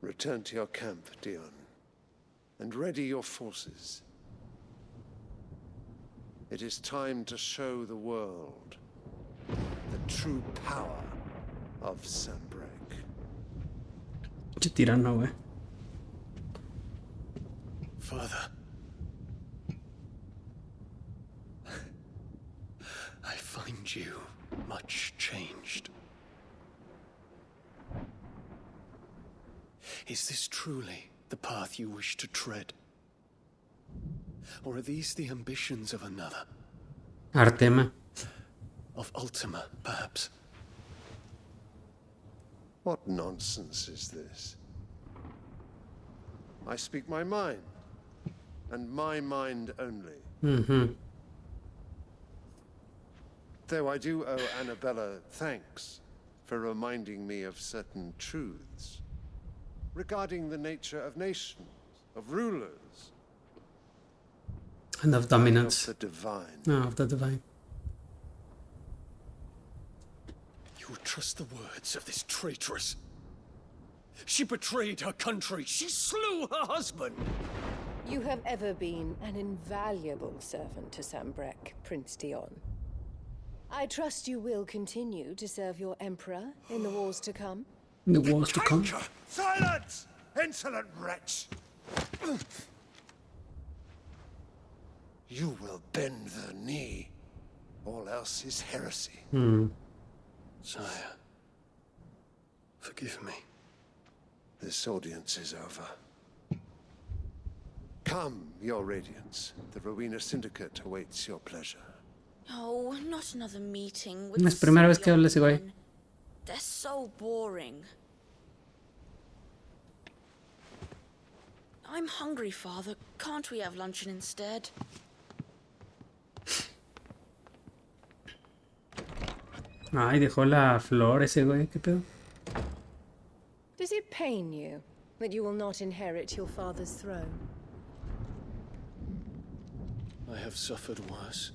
Return to your camp, Dion, and ready your forces. It is time to show the world the true power of Sambrek.
Pinche tirano, güey.
Father, I find you much changed. Is this truly the path you wish to tread? Or are these the ambitions of another?
Artema.
Of Ultima, perhaps?
What nonsense is this? I speak my mind, and my mind only. Though I do owe Annabella thanks for reminding me of certain truths regarding the nature of nations, of rulers,
and of dominance.
Of the divine.
No, of the divine.
You would trust the words of this traitress? She betrayed her country. She slew her husband.
You have ever been an invaluable servant to Sambrek, Prince Dion. I trust you will continue to serve your emperor in the wars to come.
The wars to come.
Silence! Insolent wretch! You will bend the knee. All else is heresy.
Sire, forgive me.
This audience is over. Come, your radiance. The Rowena Syndicate awaits your pleasure.
Oh, not another meeting with
Es primera vez que hablo ese güey.
They're so boring. I'm hungry, Father. Can't we have luncheon instead?
Ay, dejó la flor ese güey, ¿qué pedo?
Does it pain you that you will not inherit your father's throne?
I have suffered worse.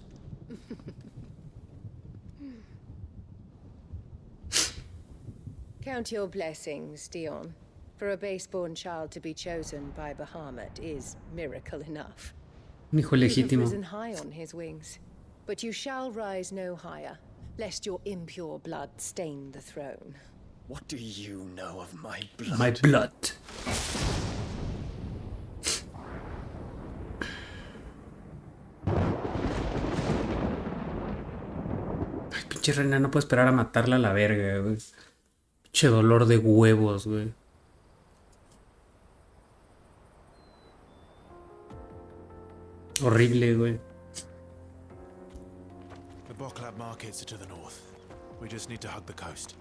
Count your blessings, Dion. For a base-born child to be chosen by Bahamut is miracle enough.
Un hijo legítimo.
You have risen high on his wings, but you shall rise no higher, lest your impure blood stain the throne.
What do you know of my blood?
My blood. Ay, pinche reina, no puedo esperar a matarla a la verga, güey. Pinche dolor de huevos, güey. Horrible, güey.
The Boklab markets are to the north. We just need to hug the coast.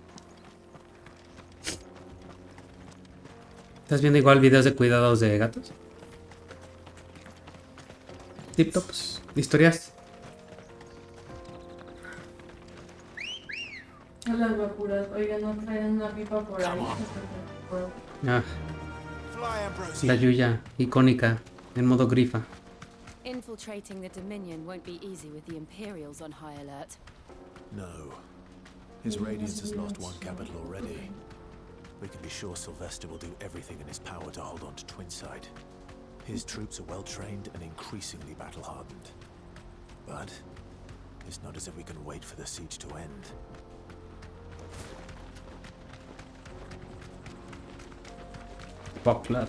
¿Estás viendo igual videos de cuidados de gatos? Tip tops, historias.
A las vacuras, oigan, no traen una pipa por ahí.
Ah. La Yuya, icónica, en modo grifa.
Infiltrating the Dominion won't be easy with the Imperials on high alert.
No. His Radiance has lost one capital already. We can be sure Sylvester will do everything in his power to hold on to Twinside. His troops are well trained and increasingly battle hardened. But it's not as if we can wait for the siege to end.
Boklab.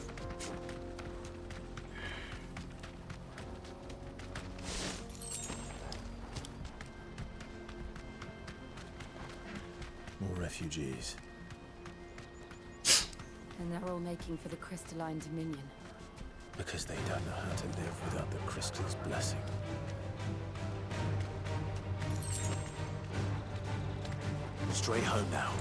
More refugees.
And they're all making for the crystalline Dominion.
Because they don't know how to live without the crystal's blessing. Straight home now.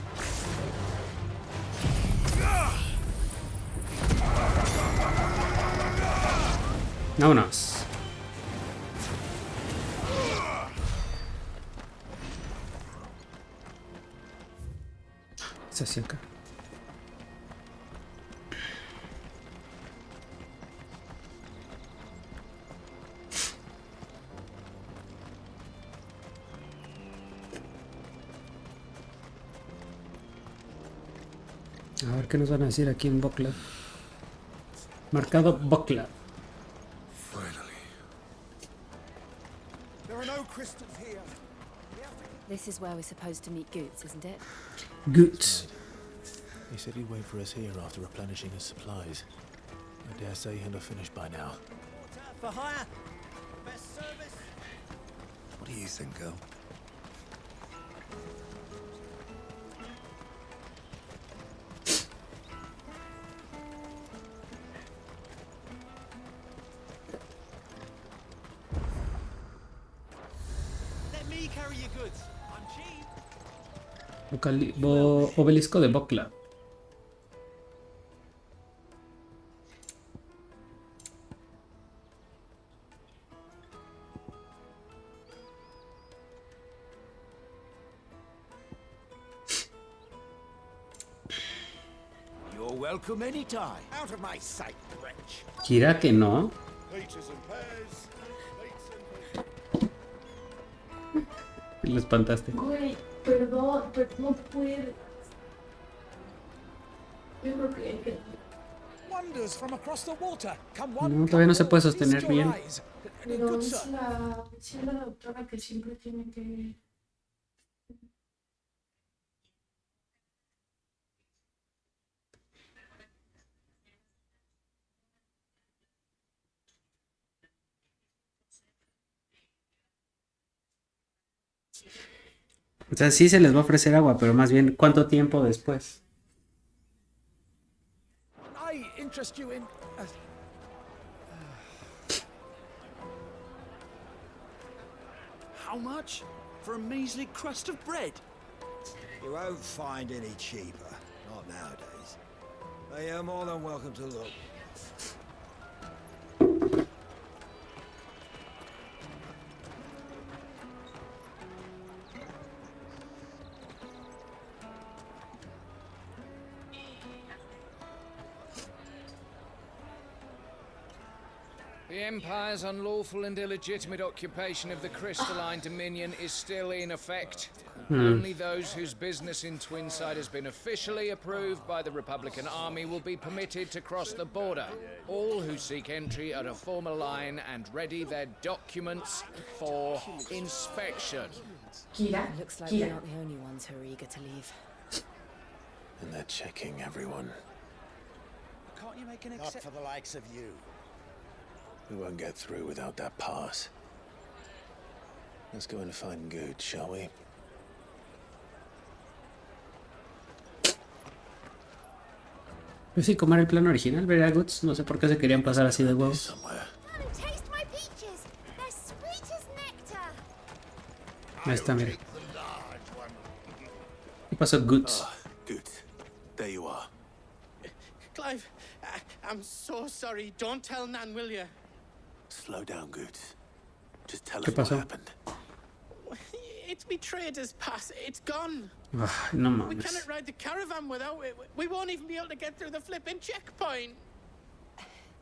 Vámonos. Es hacia acá. A ver qué nos van a decir aquí en Boklab. Marcado Boklab.
There are no crystals here.
This is where we're supposed to meet Goots, isn't it?
Goots.
He said he'd wait for us here after replenishing his supplies. I dare say he'll have finished by now.
For hire. Best service.
What do you think, girl?
Let me carry your goods. I'm cheap.
Obelisco de Boklab.
You're welcome anytime. Out of my sight, wretch.
Gira que no.
Peaches and pears.
Lo espantaste.
Güey, perdón, pero no puedo. Yo creo que...
Wonders from across the water. Come
No, todavía no se puede sostener bien.
Pero es la doctora que siempre tiene que...
O sea, sí se les va a ofrecer agua, pero más bien, ¿cuánto tiempo después?
I interest you in...
How much? For a measly crust of bread?
You won't find any cheaper. Not nowadays. But you're more than welcome to look.
The Empire's unlawful and illegitimate occupation of the crystalline Dominion is still in effect. Only those whose business in Twinside has been officially approved by the Republican Army will be permitted to cross the border. All who seek entry are to form a line and ready their documents for inspection.
Looks like we aren't the only ones who are eager to leave.
And they're checking everyone.
Can't you make an
Not for the likes of you.
We won't get through without that pass. Let's go and find Good, shall we?
Pues sí, como era el plan original, ¿verdad, Goods? No sé por qué se querían pasar así de huevos. Ahí está, mire. ¿Qué pasó, Goods?
Good. There you are.
Clive, I'm so sorry. Don't tell Nan, will you?
Slow down, Good. Just tell
¿Qué
us what
pasó?
happened.
It's me trader's pass. It's gone.
Ay, no
We
mames.
cannot ride the caravan without it. We won't even be able to get through the flipping checkpoint.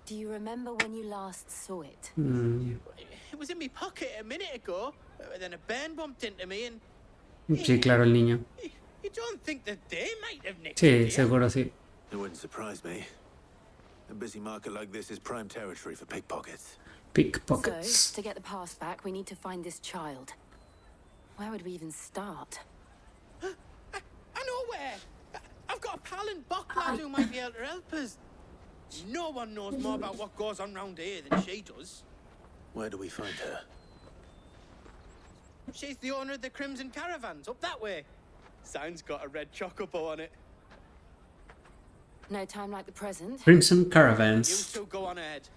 Do you remember when you last saw it?
It was in my pocket a minute ago. Then a bairn bumped into me and...
Sí, claro, el niño.
You don't think that they might have nicked
Sí,
it,
seguro sí.
It wouldn't surprise me. A busy market like this is prime territory for pickpockets.
Pickpockets.
So, to get the pass back, we need to find this child. Where would we even start?
I know where. I've got a pal in Buckland who might be able to help us. No one knows more about what goes on round here than she does.
Where do we find her?
She's the owner of the Crimson Caravans, up that way. Sign's got a red chocobo on it.
No time like the present.
Crimson
You
Caravans.
two go on ahead.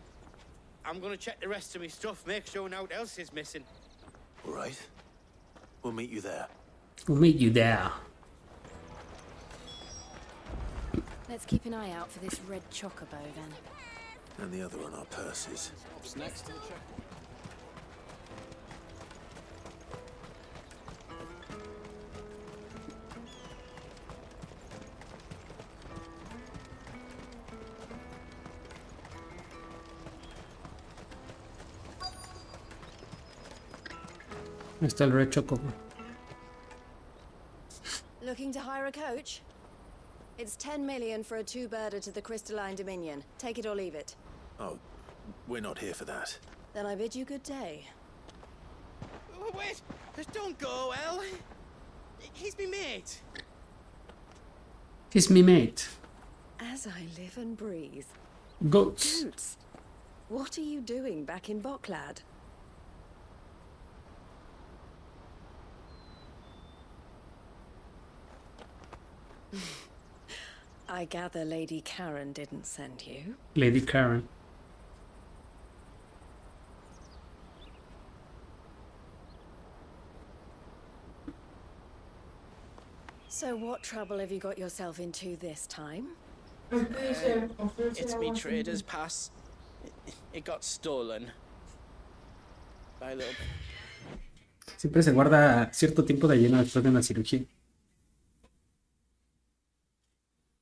I'm gonna check the rest of my stuff, make sure nothing else is missing.
All right. We'll meet you there.
We'll meet you there.
Let's keep an eye out for this red chocobo then.
And the other on our purses.
What's next to the check?
Ahí está el Red Chocobo.
Looking to hire a coach? It's 10 million for a two-birder to the Crystalline Dominion. Take it or leave it.
Oh, we're not here for that.
Then I bid you good day.
Oh, wait! Don't go, El. He's me mate.
He's me mate.
As I live and breathe.
Goats.
Goats. What are you doing back in Boklad? I gather Lady Karen didn't send you.
Lady Karen.
So what trouble have you got yourself into this time?
It's me trader's pass. It got stolen. By a little...
Siempre se guarda cierto tiempo de ayuno después de una cirugía.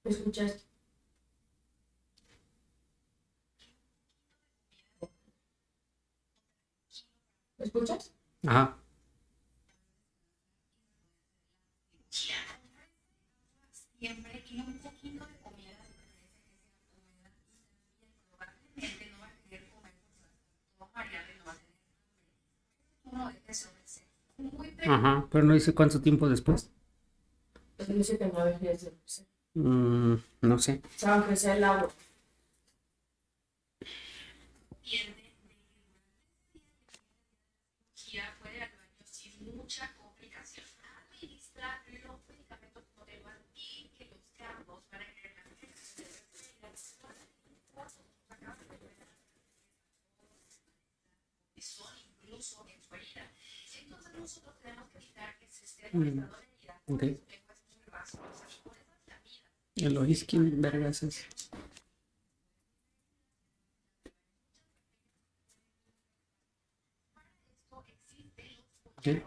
¿Escuchaste? ¿Me escuchas?
Ajá.
Siempre que un poquito de comida no va a querer comer porque va a marear y no va a tener hambre. Uno de eso muy
Ajá, pero no dice cuánto tiempo después.
Dice que 9 días después.
No sé.
Saben crecer el agua.
Puede haber daño sin mucha complicación. Administrar los medicamentos como te lo adquirir, que los cargos para que la gente se son incluso en su herida. Entonces nosotros tenemos que evitar que se esté molestando la herida.
Ok. El Oiskin, vergas es. ¿Qué?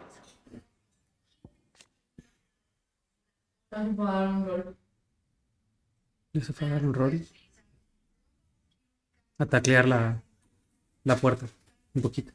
Vamos a dar un rol.
¿Ya se fue a dar un rol? A taclear la puerta. Un poquito.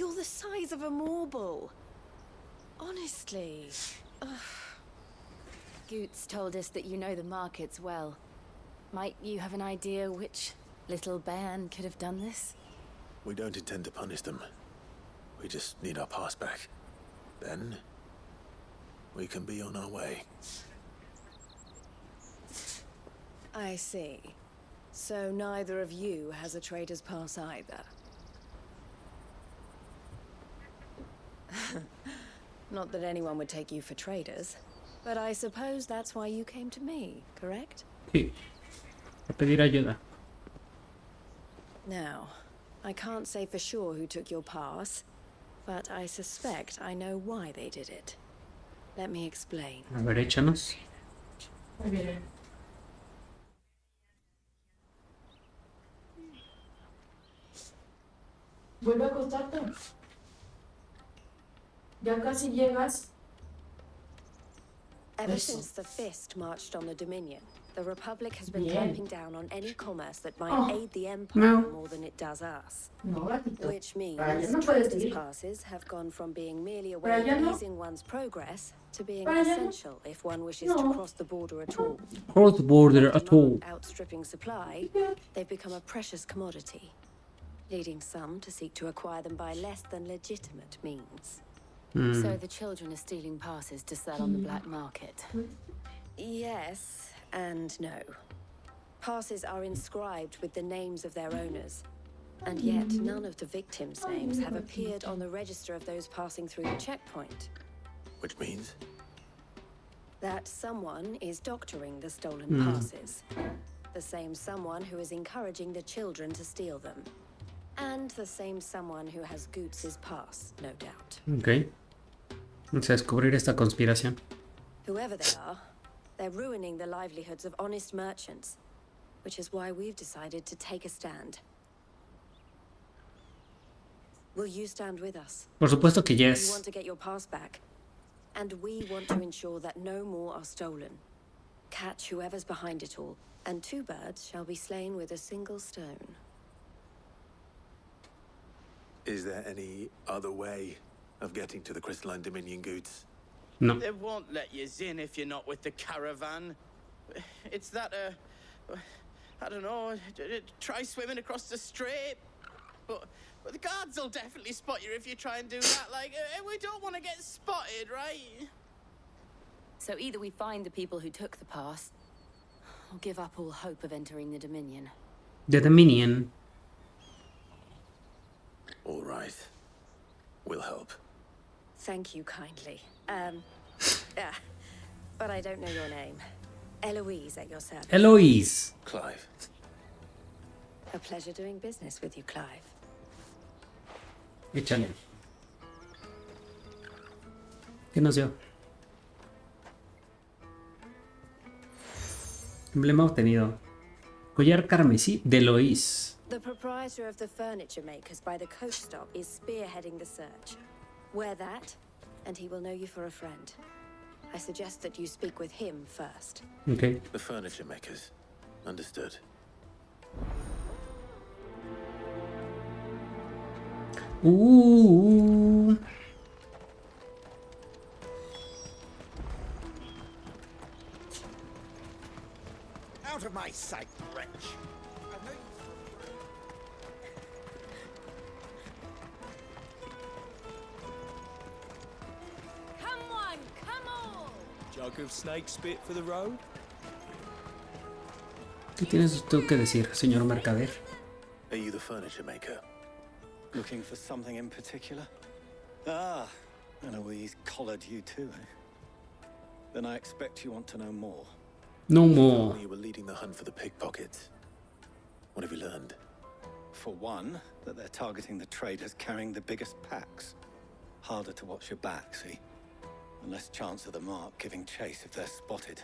You're the size of a marble. Honestly. Ugh. Goots told us that you know the markets well. Might you have an idea which little band could have done this?
We don't intend to punish them. We just need our pass back. Then, we can be on our way.
I see. So neither of you has a trader's pass either. Not that anyone would take you for traders, but I suppose that's why you came to me, correct?
Sí. A pedir ayuda.
Now, I can't say for sure who took your pass, but I suspect I know why they did it. Let me explain.
A ver, échanos.
Vuelve a acostarte. Ya casi llegas.
Ever since the Fist marched on the Dominion, the Republic has been clamping down on any commerce that might aid the Empire more than it does us. Which means traders' passes have gone from being merely a way of easing one's progress to being essential if one wishes to cross the border at all.
Cross the border at all.
Outstripping supply, they've become a precious commodity, leading some to seek to acquire them by less than legitimate means.
So the children are stealing passes to sell on the black market.
Yes and no. Passes are inscribed with the names of their owners, and yet none of the victims' names have appeared on the register of those passing through the checkpoint.
Which means?
That someone is doctoring the stolen passes. The same someone who is encouraging the children to steal them. And the same someone who has Goots' pass, no doubt.
Ok. Vamos a descubrir esta conspiración.
Whoever they are, they're ruining the livelihoods of honest merchants, which is why we've decided to take a stand. Will you stand with us?
Por supuesto que
You
yes.
want to get your pass back, and we want to ensure that no more are stolen. Catch whoever's behind it all, and 2 birds shall be slain with a single stone.
Is there any other way of getting to the Crystalline Dominion Goods?
No.
They won't let you in if you're not with the caravan. It's that, I don't know, try swimming across the strait. But the guards will definitely spot you if you try and do that. Like, we don't want to get spotted, right?
So either we find the people who took the pass, or give up all hope of entering the Dominion.
The Dominion.
All right. We'll help.
Thank you kindly. But I don't know your name. Eloise at your service.
Eloise.
Clive.
A pleasure doing business with you, Clive.
Échale. ¿Qué nos dio? Emblema obtenido. Collar carmesí de Eloise.
The proprietor of the furniture makers by the coach stop is spearheading the search. Wear that, and he will know you for a friend. I suggest that you speak with him first.
Okay.
The furniture makers. Understood.
Out of my sight, wretch!
Jug of snake spit for the road?
¿Qué tienes usted que decir, señor mercader?
Are you the furniture maker?
Looking for something in particular? Ah, Eloise collared you too, eh? Then I expect you want to know more.
No more.
You were leading the hunt for the pickpockets. What have you learned?
For one, that they're targeting the traders carrying the biggest packs. Harder to watch your back, see? And less chance of the mark giving chase if they're spotted.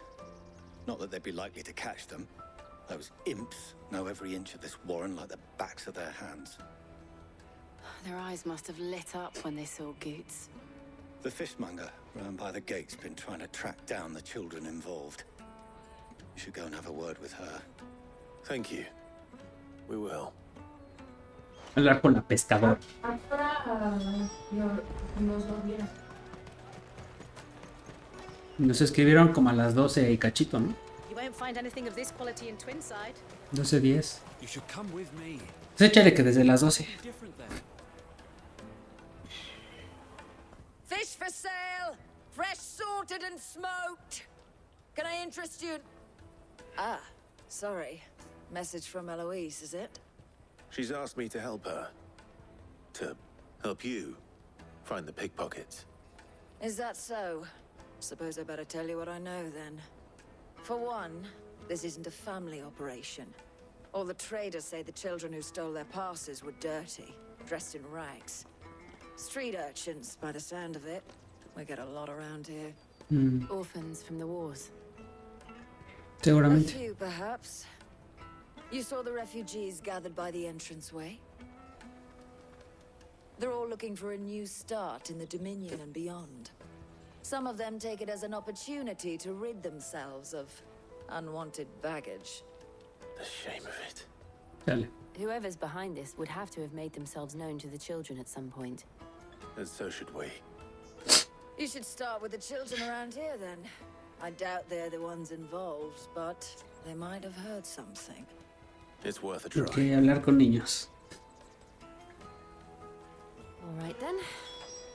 Not that they'd be likely to catch them. Those imps know every inch of this warren like the backs of their hands.
Their eyes must have lit up when they saw Goots.
The fishmonger round by the gate's been trying to track down the children involved. You should go and have a word with her.
Thank you. We will.
Hablar con la pescadora. Nos escribieron como a las 12 y cachito, ¿no? 12:10. Pues échale que desde las 12.
Fish for sale, fresh sorted and smoked. Can I interest you? Ah, sorry. Message from Eloise, is it?
She's asked me to help her. To help you find the pickpockets.
Is that so? Suppose I better tell you what I know then. For one, this isn't a family operation. All the traders say the children who stole their passes were dirty, dressed in rags. Street urchins, by the sound of it. We get a lot around here.
Orphans from the wars.
Seguramente.
A few, perhaps. You saw the refugees gathered by the entranceway? They're all looking for a new start in the Dominion and beyond. Some of them take it as an opportunity to rid themselves of unwanted baggage.
The shame of it.
Dale.
Whoever's behind this would have to have made themselves known to the children at some point.
And so should we.
You should start with the children around here, then. I doubt they're the ones involved, but they might have heard something.
It's worth a try.
Ok, hablar con niños.
All right, then.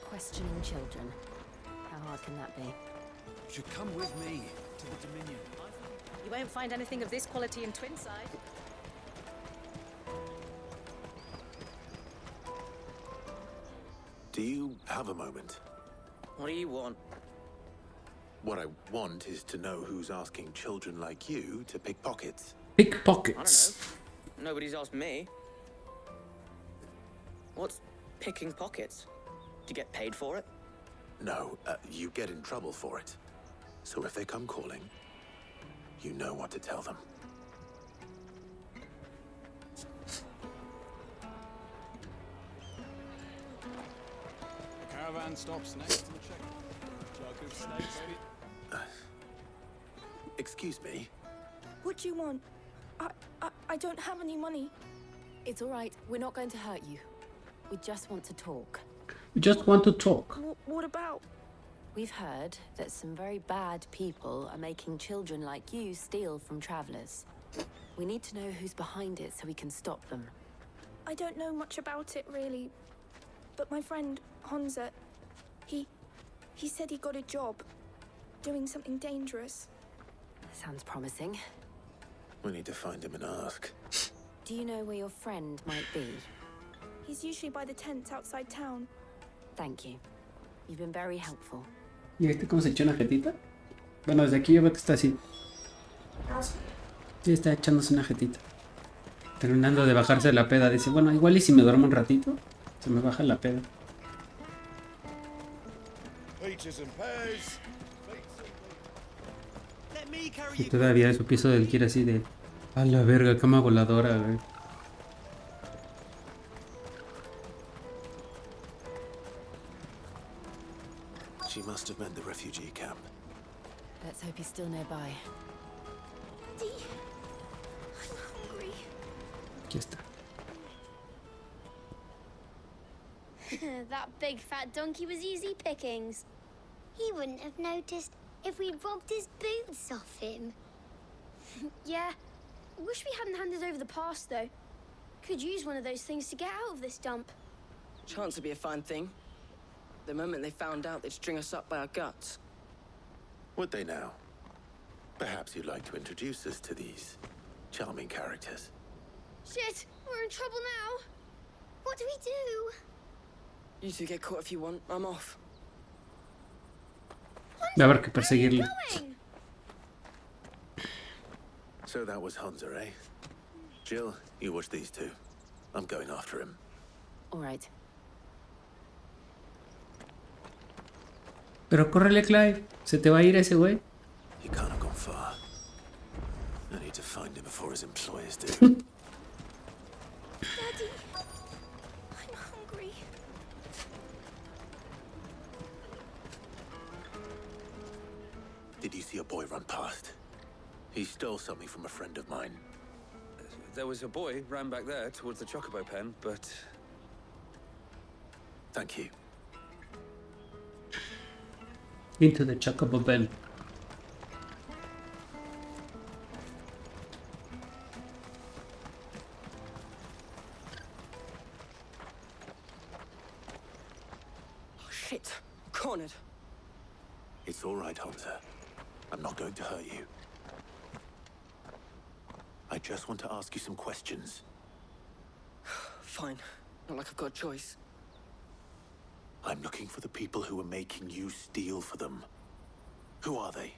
Questioning children. How hard can that be?
You should come with me to the Dominion.
You won't find anything of this quality in Twinside.
Do you have a moment?
What do you want?
What I want is to know who's asking children like you to pick pockets.
Pickpockets.
I don't know. Nobody's asked me. What's picking pockets? Do you get paid for it?
No, you get in trouble for it. So if they come calling, you know what to tell them.
The caravan stops next and check. Jug of snake spit.
Excuse me?
What do you want? I don't have any money.
It's all right. We're not going to hurt you. We just want to talk.
We just want to talk.
What about?
We've heard that some very bad people are making children like you steal from travelers. We need to know who's behind it so we can stop them.
I don't know much about it, really. But my friend, Honza, he said he got a job doing something dangerous.
Sounds promising.
We need to find him and ask.
Do you know where your friend might be?
He's usually by the tents outside town.
Thank you. You've been very helpful.
¿Y este cómo se echó una jetita? Bueno, desde aquí yo veo que está así. Sí, está echándose una jetita. Terminando de bajarse la peda. Dice, bueno, igual y si me duermo un ratito, se me baja la peda. Y todavía de su piso del quiere así de... A la verga, cama voladora, güey.
She must have meant the refugee camp.
Let's hope he's still nearby.
Daddy, I'm hungry.
Aquí está.
That big fat donkey was easy pickings. He wouldn't have noticed if we'd robbed his boots off him.
Yeah. Wish we hadn't handed over the pass, though. Could use one of those things to get out of this dump.
Chance would be a fine thing. The moment they found out, they'd string us up by our guts.
Would they now? Perhaps you'd like to introduce us to these charming characters.
Shit, we're in trouble now.
What do we do?
You two get caught if you want. I'm off.
Va a haber que perseguirlo.
So that was Hunter, eh? Jill, you watch these two. I'm going after him.
All right.
Pero córrele, Clive. Se te va a ir ese güey.
He can't have gone far. I need to find him before his employers do.
Daddy, I'm hungry.
Did you see a boy run past? He stole something from a friend of mine.
There was a boy ran back there towards the chocobo pen, but
Thank you.
Into the chocobo bell.
Oh, shit. Cornered.
It's all right, Hansa. I'm not going to hurt you. I just want to ask you some questions.
Fine. Not like I've got a choice.
I'm looking for the people who are making you steal for them. Who are they?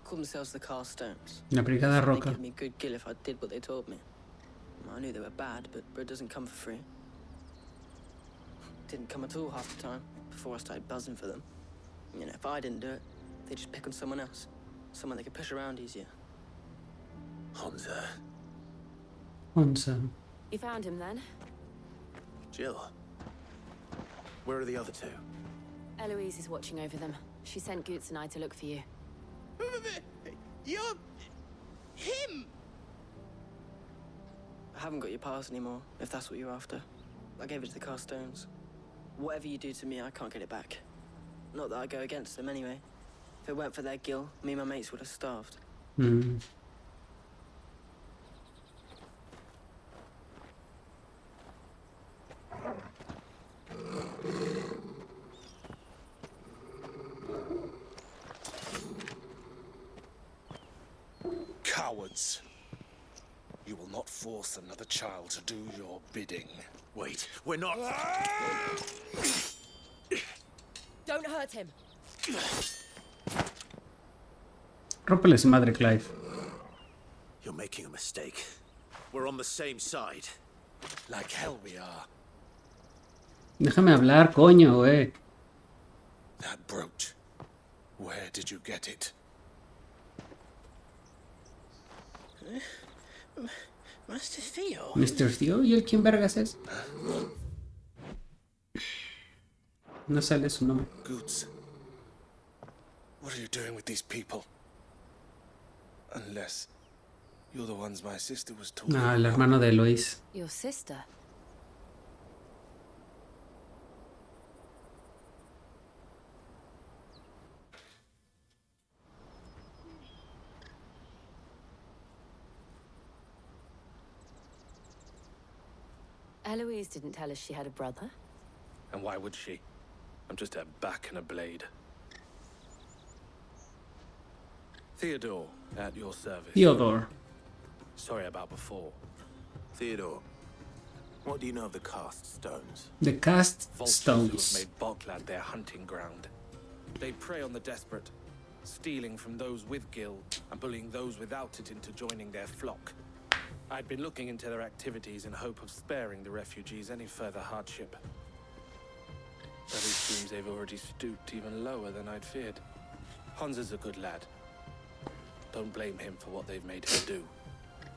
Call themselves the Carstones.
La Brigada
They'd
Roca.
give me good gill if I did what they told me. I knew they were bad, but bread doesn't come for free. Didn't come at all half the time, before I started buzzing for them. You know, if I didn't do it, they'd just pick on someone else. Someone they could push around easier.
Hansa.
Hansa.
You found him then?
Jill. Where are the other two?
Eloise is watching over them. She sent Goots and I to look for you.
You're... him!
I haven't got your pass anymore, if that's what you're after. I gave it to the Carstones. Whatever you do to me, I can't get it back. Not that I go against them anyway. If it weren't for their gill, me and my mates would have starved.
Hmm.
Cowards. You will not force another child to do your bidding.
Wait, we're not...
Don't hurt him.
Rómpele su madre, Clive.
You're making a mistake. We're on the same side.
Like hell we are.
Déjame hablar, coño, güey.
That brooch. Where did you get it?
Master Theo?
Mr. Theo, ¿y el quién vergas es? No sale su nombre.
Goots. What are you doing with these people? Unless you're the ones my sister was talking
Ah, el hermano de Eloise.
Your sister? Eloise didn't tell us she had a brother.
And why would she? I'm just a back and a blade. Theodore, at your service.
Theodore.
Sorry about before.
Theodore, what do you know of the Cast Stones?
The Cast
Vultures
Stones.
who have made Boklad their hunting ground. They prey on the desperate, stealing from those with gill and bullying those without it into joining their flock. I'd been looking into their activities in hope of sparing the refugees any further hardship. But it seems they've already stooped even lower than I'd feared. Hansa's a good lad. Don't blame him for what they've made him do.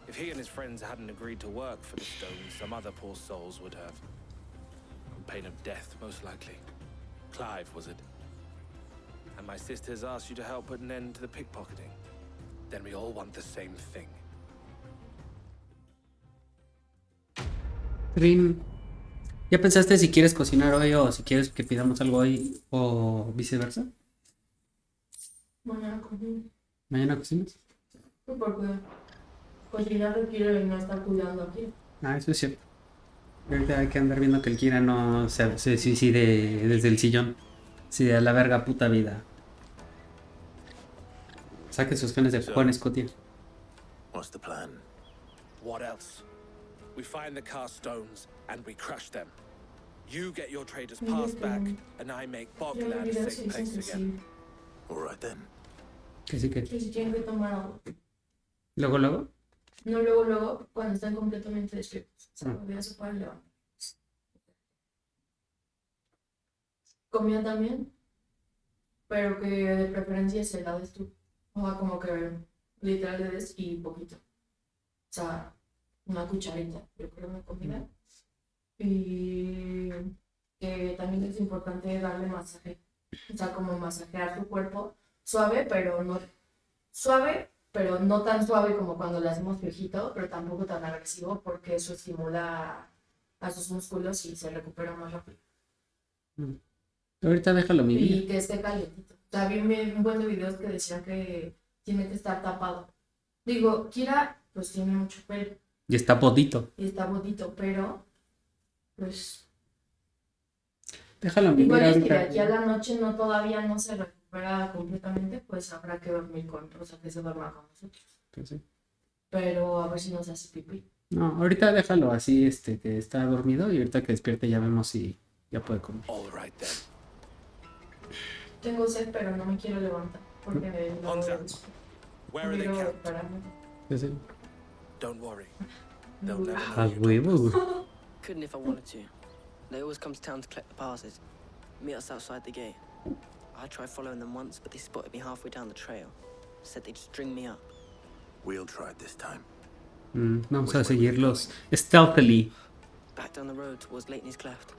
If he and his friends hadn't agreed to work for the stones, some other poor souls would have. On pain of death, most likely. Clive, was it? And my sisters asked you to help put an end to the pickpocketing. Then we all want the same thing.
Rin, ¿ya pensaste si quieres cocinar hoy o si quieres que pidamos algo hoy o viceversa?
Mañana cocino.
¿Mañana cocinas?
Sí, porque cocinar requiere no estar cuidando aquí.
Ah, eso es cierto. Ahorita hay que andar viendo que el Kira no se suicide desde el sillón. Sí, a la verga puta vida. Saque sus genes de Juan Escotia.
What's the plan?
What else? We find the cast stones and we crush them. You get your trader's pass back, and I make Boklad a safe place again.
All right then.
Que sí que.
Que si tienen que tomar algo.
¿Luego, luego?
No luego, cuando están completamente despiertos. O sea, ya se pueden levantar. Comida también, pero que de preferencia se la des tú. O sea, como que literal le des y poquito. O sea, una cucharita, yo creo, de comida. Y que también es importante darle masaje. O sea, como masajear tu cuerpo suave, pero no tan suave como cuando le hacemos piojito, pero tampoco tan agresivo, porque eso estimula a sus músculos y se recupera más rápido.
Ahorita déjalo mi vida.
Y que esté calientito. O sea, vi un buen de videos que decían que tiene que estar tapado. Digo, Kira, pues tiene mucho pelo.
Y está bodito.
Y está bodito, pero pues
Déjalo mi
igual
vida.
es que de aquí a la noche todavía no se recupera completamente, pues habrá que dormir con, o sea, que se duerma con nosotros.
Pues sí.
Pero a ver si nos hace pipí.
No, ahorita déjalo así, que está dormido y ahorita que despierte ya vemos si ya puede comer.
Tengo sed, pero no me quiero levantar porque no quiero esperarme.
Sí, sí.
Don't worry. They'll never know
Ah, huevo.
Couldn't if I wanted to. They always come to town to collect the passes. Meet us outside the gate. I tried following them once, but they spotted me halfway down the trail. Said they'd string me up.
We'll try it this time.
Vamos a seguirlos stealthily.
Back down the road towards Lateney's Cleft.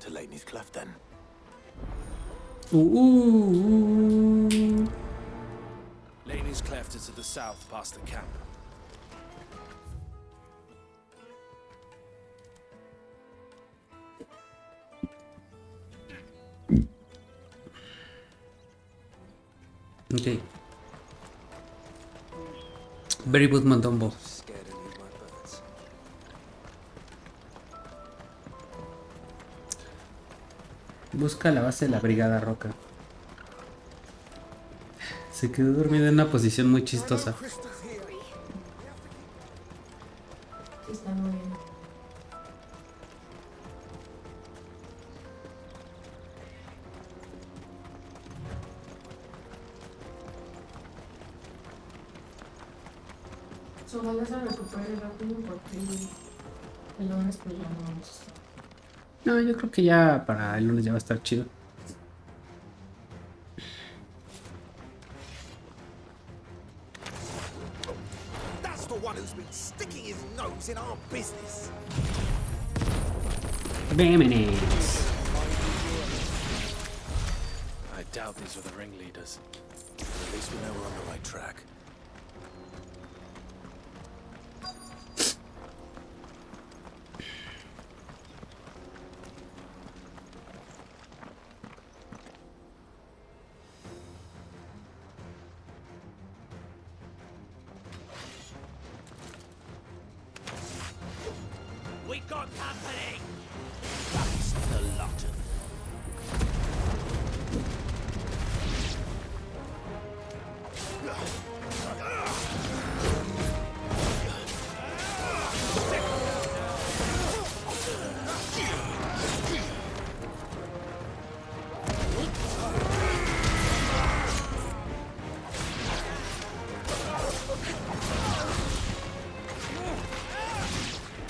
To Lateney's Cleft, then.
Lateney's Cleft is to the south, past the camp.
Okay. Very good, Montombo. Busca la base de la Brigada Roca. Se quedó dormido en una posición muy chistosa.
Está muy bien. Ojalá se recupere rápido porque el lunes pues ya no vamos a estar.
No, yo creo que ya para el lunes ya va a estar chido.
That's the one who's been sticking his nose in our business.
Vámonos.
I doubt these were the ringleaders.
But at least we know we're on the right track.
We got company. That's the lot of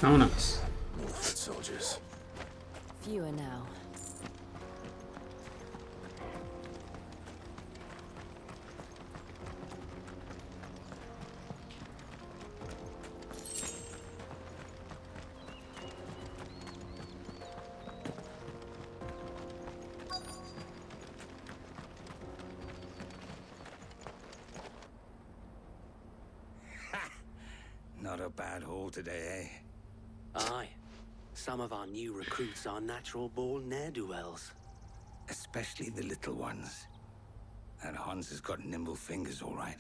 Vámonos.
More foot soldiers.
Fewer now.
Not a bad haul today, eh?
Aye. Some of our new recruits are natural-born ne'er-do-wells.
Especially the little ones. That Hans has got nimble fingers, all right.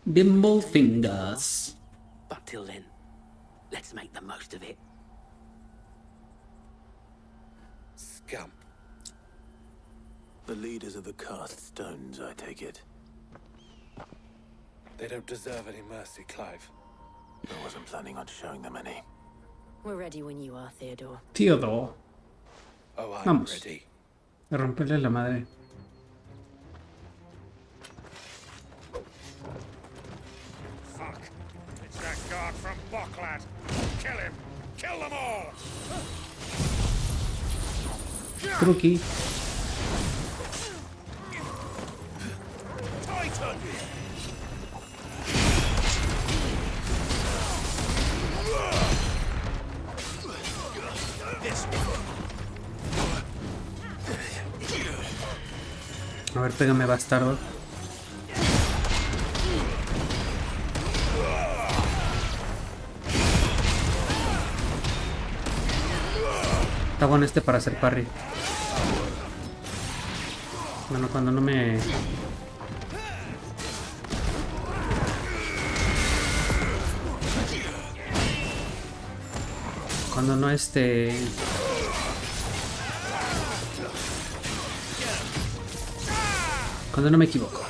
Nimble fingers.
But till then, let's make the most of it.
Scum. The leaders of the cast stones, I take it.
They don't deserve any mercy, Clive.
I wasn't planning on showing them any.
We're ready when you are, Theodore.
Theodore.
Oh, I'm
Vamos.
ready.
A romperle la madre.
Fuck. It's that guard from Boklat. Kill him. Kill them all.
Truqui.
Titan.
A ver, pégame, bastardo. Está bueno este para hacer parry. Bueno, cuando no me... Cuando no Cuando no me equivoco.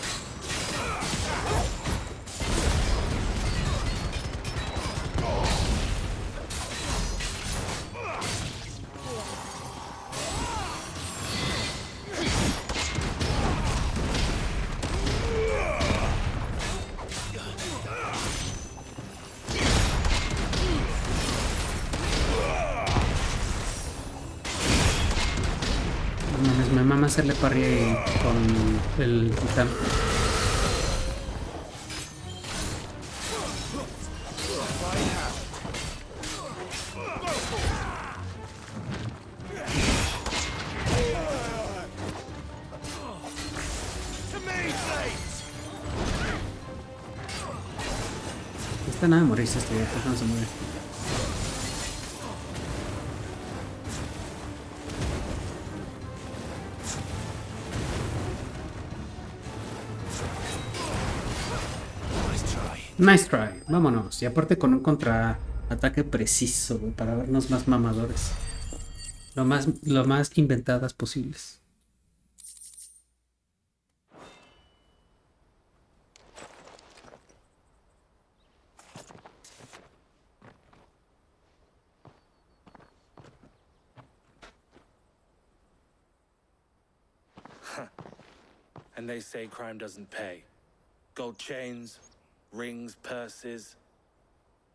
Me mama hacerle parry con el titán. No está nada de morirse pues no se muere. Nice try, vámonos. Y aparte con un contraataque preciso, güey, para vernos más mamadores. Lo más inventadas posibles.
And they say crime doesn't pay. Gold chains, rings, purses.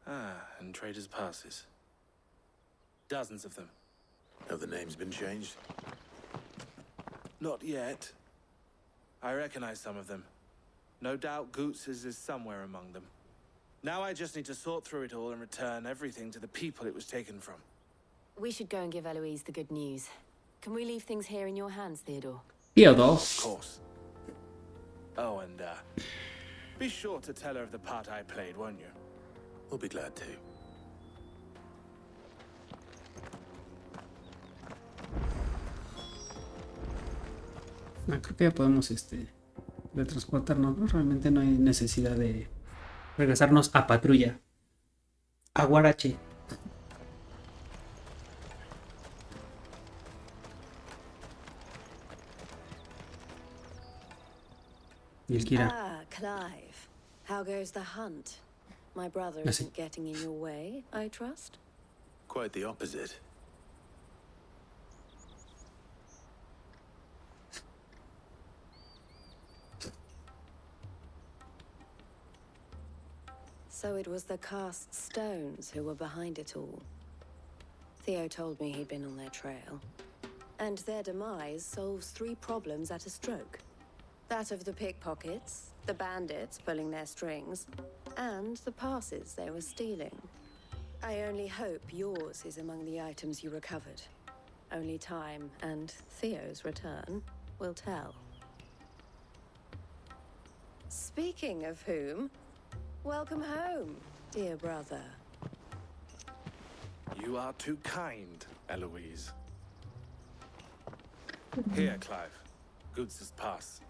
And traders' passes. Dozens of them.
Have the names been changed?
Not yet. I recognize some of them. No doubt Goots's is somewhere among them. Now I just need to sort through it all and return everything to the people it was taken from.
We should go and give Eloise the good news. Can we leave things here in your hands, Theodore?
Theodore.
Of course. Oh, and be sure to tell her of the part I played, won't you?
We'll be glad to.
Creo que ya podemos de transportarnos, ¿no? Realmente no hay necesidad de regresarnos a patrulla. A Guarache. Y el Kira.
Ah, Clive. How goes the hunt? My brother isn't getting in your way, I trust?
Quite the opposite.
So it was the cast stones who were behind it all. Theo told me he'd been on their trail. And their demise solves 3 problems at a stroke. That of the pickpockets, the bandits pulling their strings, and the passes they were stealing. I only hope yours is among the items you recovered. Only time and Theo's return will tell. Speaking of whom, welcome home, dear brother.
You are too kind, Eloise. Here, Clive. Goots's pass.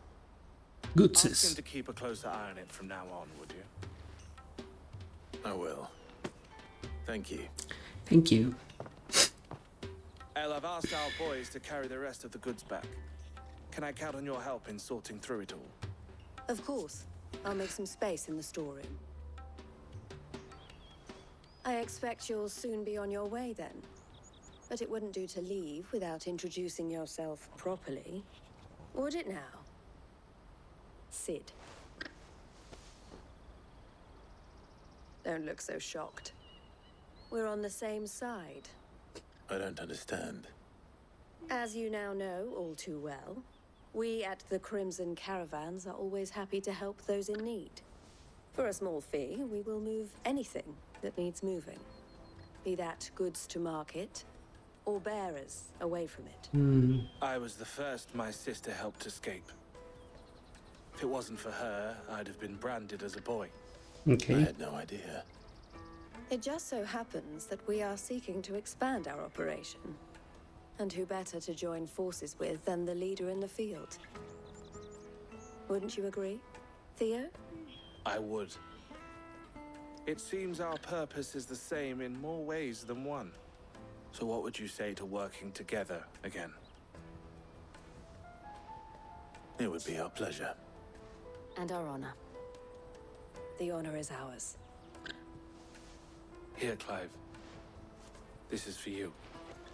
Goots's.
Ask him to keep a closer eye on it from now on, would you?
I will. Thank you.
Thank you.
El, I've asked our boys to carry the rest of the goods back. Can I count on your help in sorting through it all?
Of course. I'll make some space in the storeroom. I expect you'll soon be on your way then. But it wouldn't do to leave without introducing yourself properly. Would it now? Sid. Don't look so shocked. We're on the same side.
I don't understand.
As you now know all too well, we at the Crimson Caravans are always happy to help those in need. For a small fee, we will move anything that needs moving. Be that goods to market, or bearers away from it.
I was the first my sister helped escape. If it wasn't for her, I'd have been branded as a boy.
Okay.
I had no idea.
It just so happens that we are seeking to expand our operation. And who better to join forces with than the leader in the field? Wouldn't you agree, Theo?
I would. It seems our purpose is the same in more ways than one. So what would you say to working together again?
It would be our pleasure.
And our honor. The honor is ours.
Here, Clive. This is for you.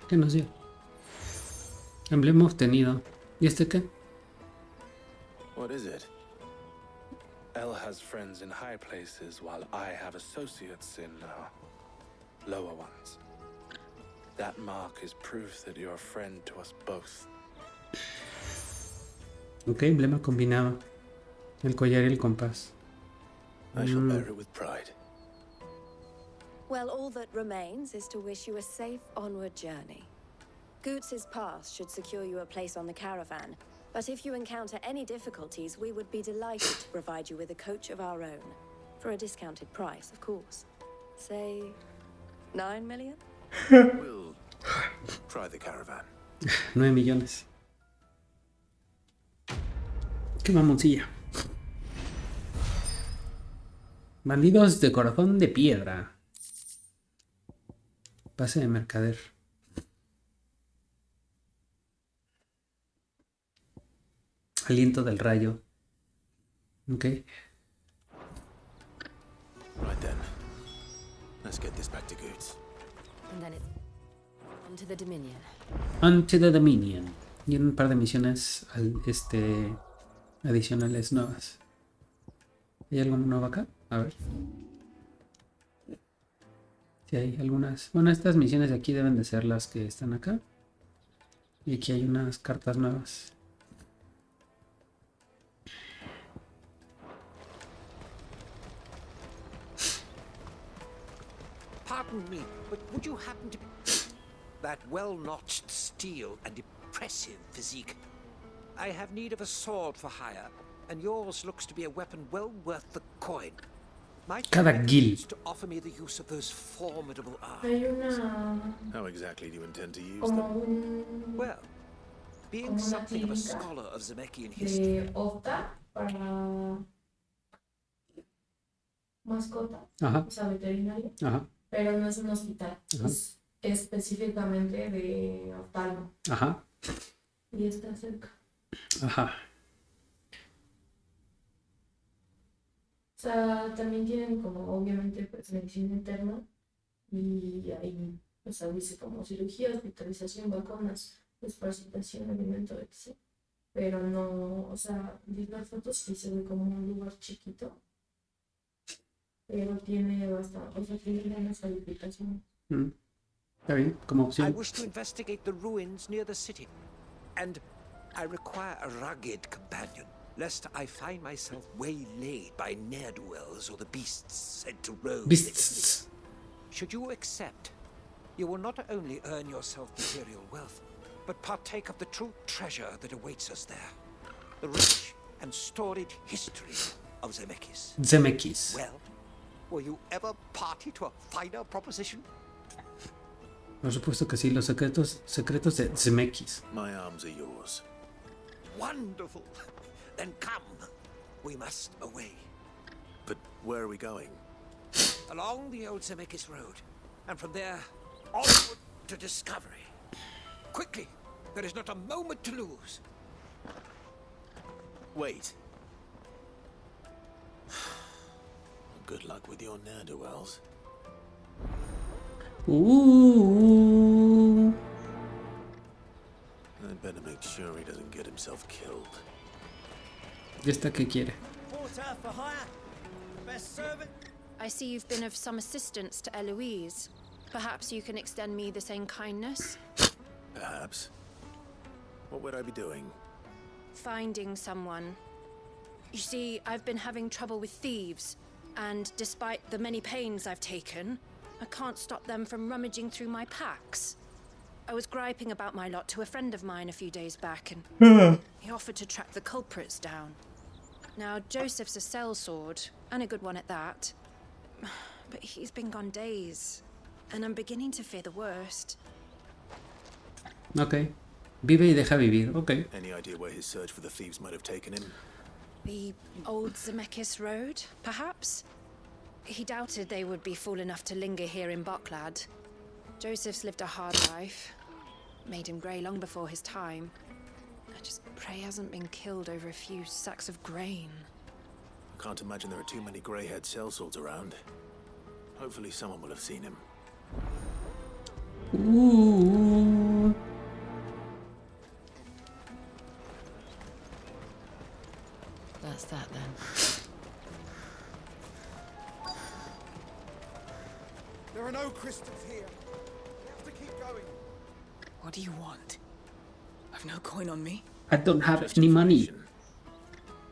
¿Qué nos dio? Emblema obtenido. ¿Y este qué?
What is it?
Elle has friends in high places, while I have associates in lower ones. That mark is proof that you're a friend to us both.
Ok, emblema combinado. El collar y el compás.
I shall bear it with pride.
Well, all that remains is to wish you a safe onward journey. Goots's pass should secure you a place on the caravan, but if you encounter any difficulties, we would be delighted to provide you with a coach of our own. For a discounted price, of course. Say, 9 million?
We'll try the caravan.
9 millones. Qué mamoncilla. Bandidos de corazón de piedra. Pase de mercader. Aliento del rayo. Ok.
Right then. Let's get this back to Goots.
And then it's on to the Dominion.
Onto the Dominion. Y un par de misiones adicionales nuevas. ¿Hay algo nuevo acá? A ver. Sí, hay algunas. Bueno, estas misiones de aquí deben de ser las que están acá. Y aquí hay unas cartas nuevas.
Pardon me, but would you happen to be... That well-notched steel and impressive physique. I have need of a sword for hire, and yours looks to be a weapon well worth the coin.
Cada gil.
To offer me the use of those formidable arms.
Hay una...
How exactly do you intend to use them?
Well, being something of a scholar of Zemeckis history.
De Esta para mascota,
Ajá.
o sea, veterinaria,
Ajá.
pero no es un hospital,
Ajá.
es específicamente de oftalmo.
Ajá.
Y está cerca.
Ajá.
O sea, también tienen como obviamente pues medicina interna y ahí pues dice como cirugía, hospitalización, vacunas, desparasitación, alimento, etc. Pero no, o sea, vi las fotos y se ve como un lugar chiquito, pero tiene bastante, o sea, tiene buenas calificaciones.
Está bien, como opción.
I wish to investigate the ruins near the city, and I require a rugged companion, lest I find myself waylaid by ne'er-do-wells or the beasts sent to roam.
Beasts.
Should you accept, you will not only earn yourself material wealth, but partake of the true treasure that awaits us there. The rich and storied history of Zemeckis.
Zemeckis.
Well, were you ever party to a finer proposition?
Por supuesto que sí, los secretos de Zemeckis.
My arms are yours.
Wonderful. Then come. We must away.
But where are we going?
Along the old Zemeckis Road, and from there onward to discovery. Quickly, there is not a moment to lose.
Wait. Good luck with your ne'er-do-wells. I'd better make sure he doesn't get himself killed.
¿Y esta qué quiere?
Porter for hire. Best servant.
I see you've been of some assistance to Eloise. Perhaps you can extend me the same kindness?
Perhaps. What would I be doing?
Finding someone. You see, I've been having trouble with thieves, and despite the many pains I've taken, I can't stop them from rummaging through my packs. I was griping about my lot to a friend of mine a few days back, and he offered to track the culprits down. Now, Joseph's a sellsword, and a good one at that. But he's been gone days, and I'm beginning to fear the worst.
Ok. Vive y deja vivir. Ok.
Any idea where his search for the thieves might have taken him?
The old Zemeckis Road, perhaps? He doubted they would be fool enough to linger here in Bucklad. Joseph's lived a hard life. Made him grey long before his time. I just pray he hasn't been killed over a few sacks of grain.
I can't imagine there are too many grey-haired sellswords around. Hopefully someone will have seen him.
Ooh.
That's that then.
There are no crystals here. We have to keep going.
What do you want? I've no coin on me.
I don't have any money.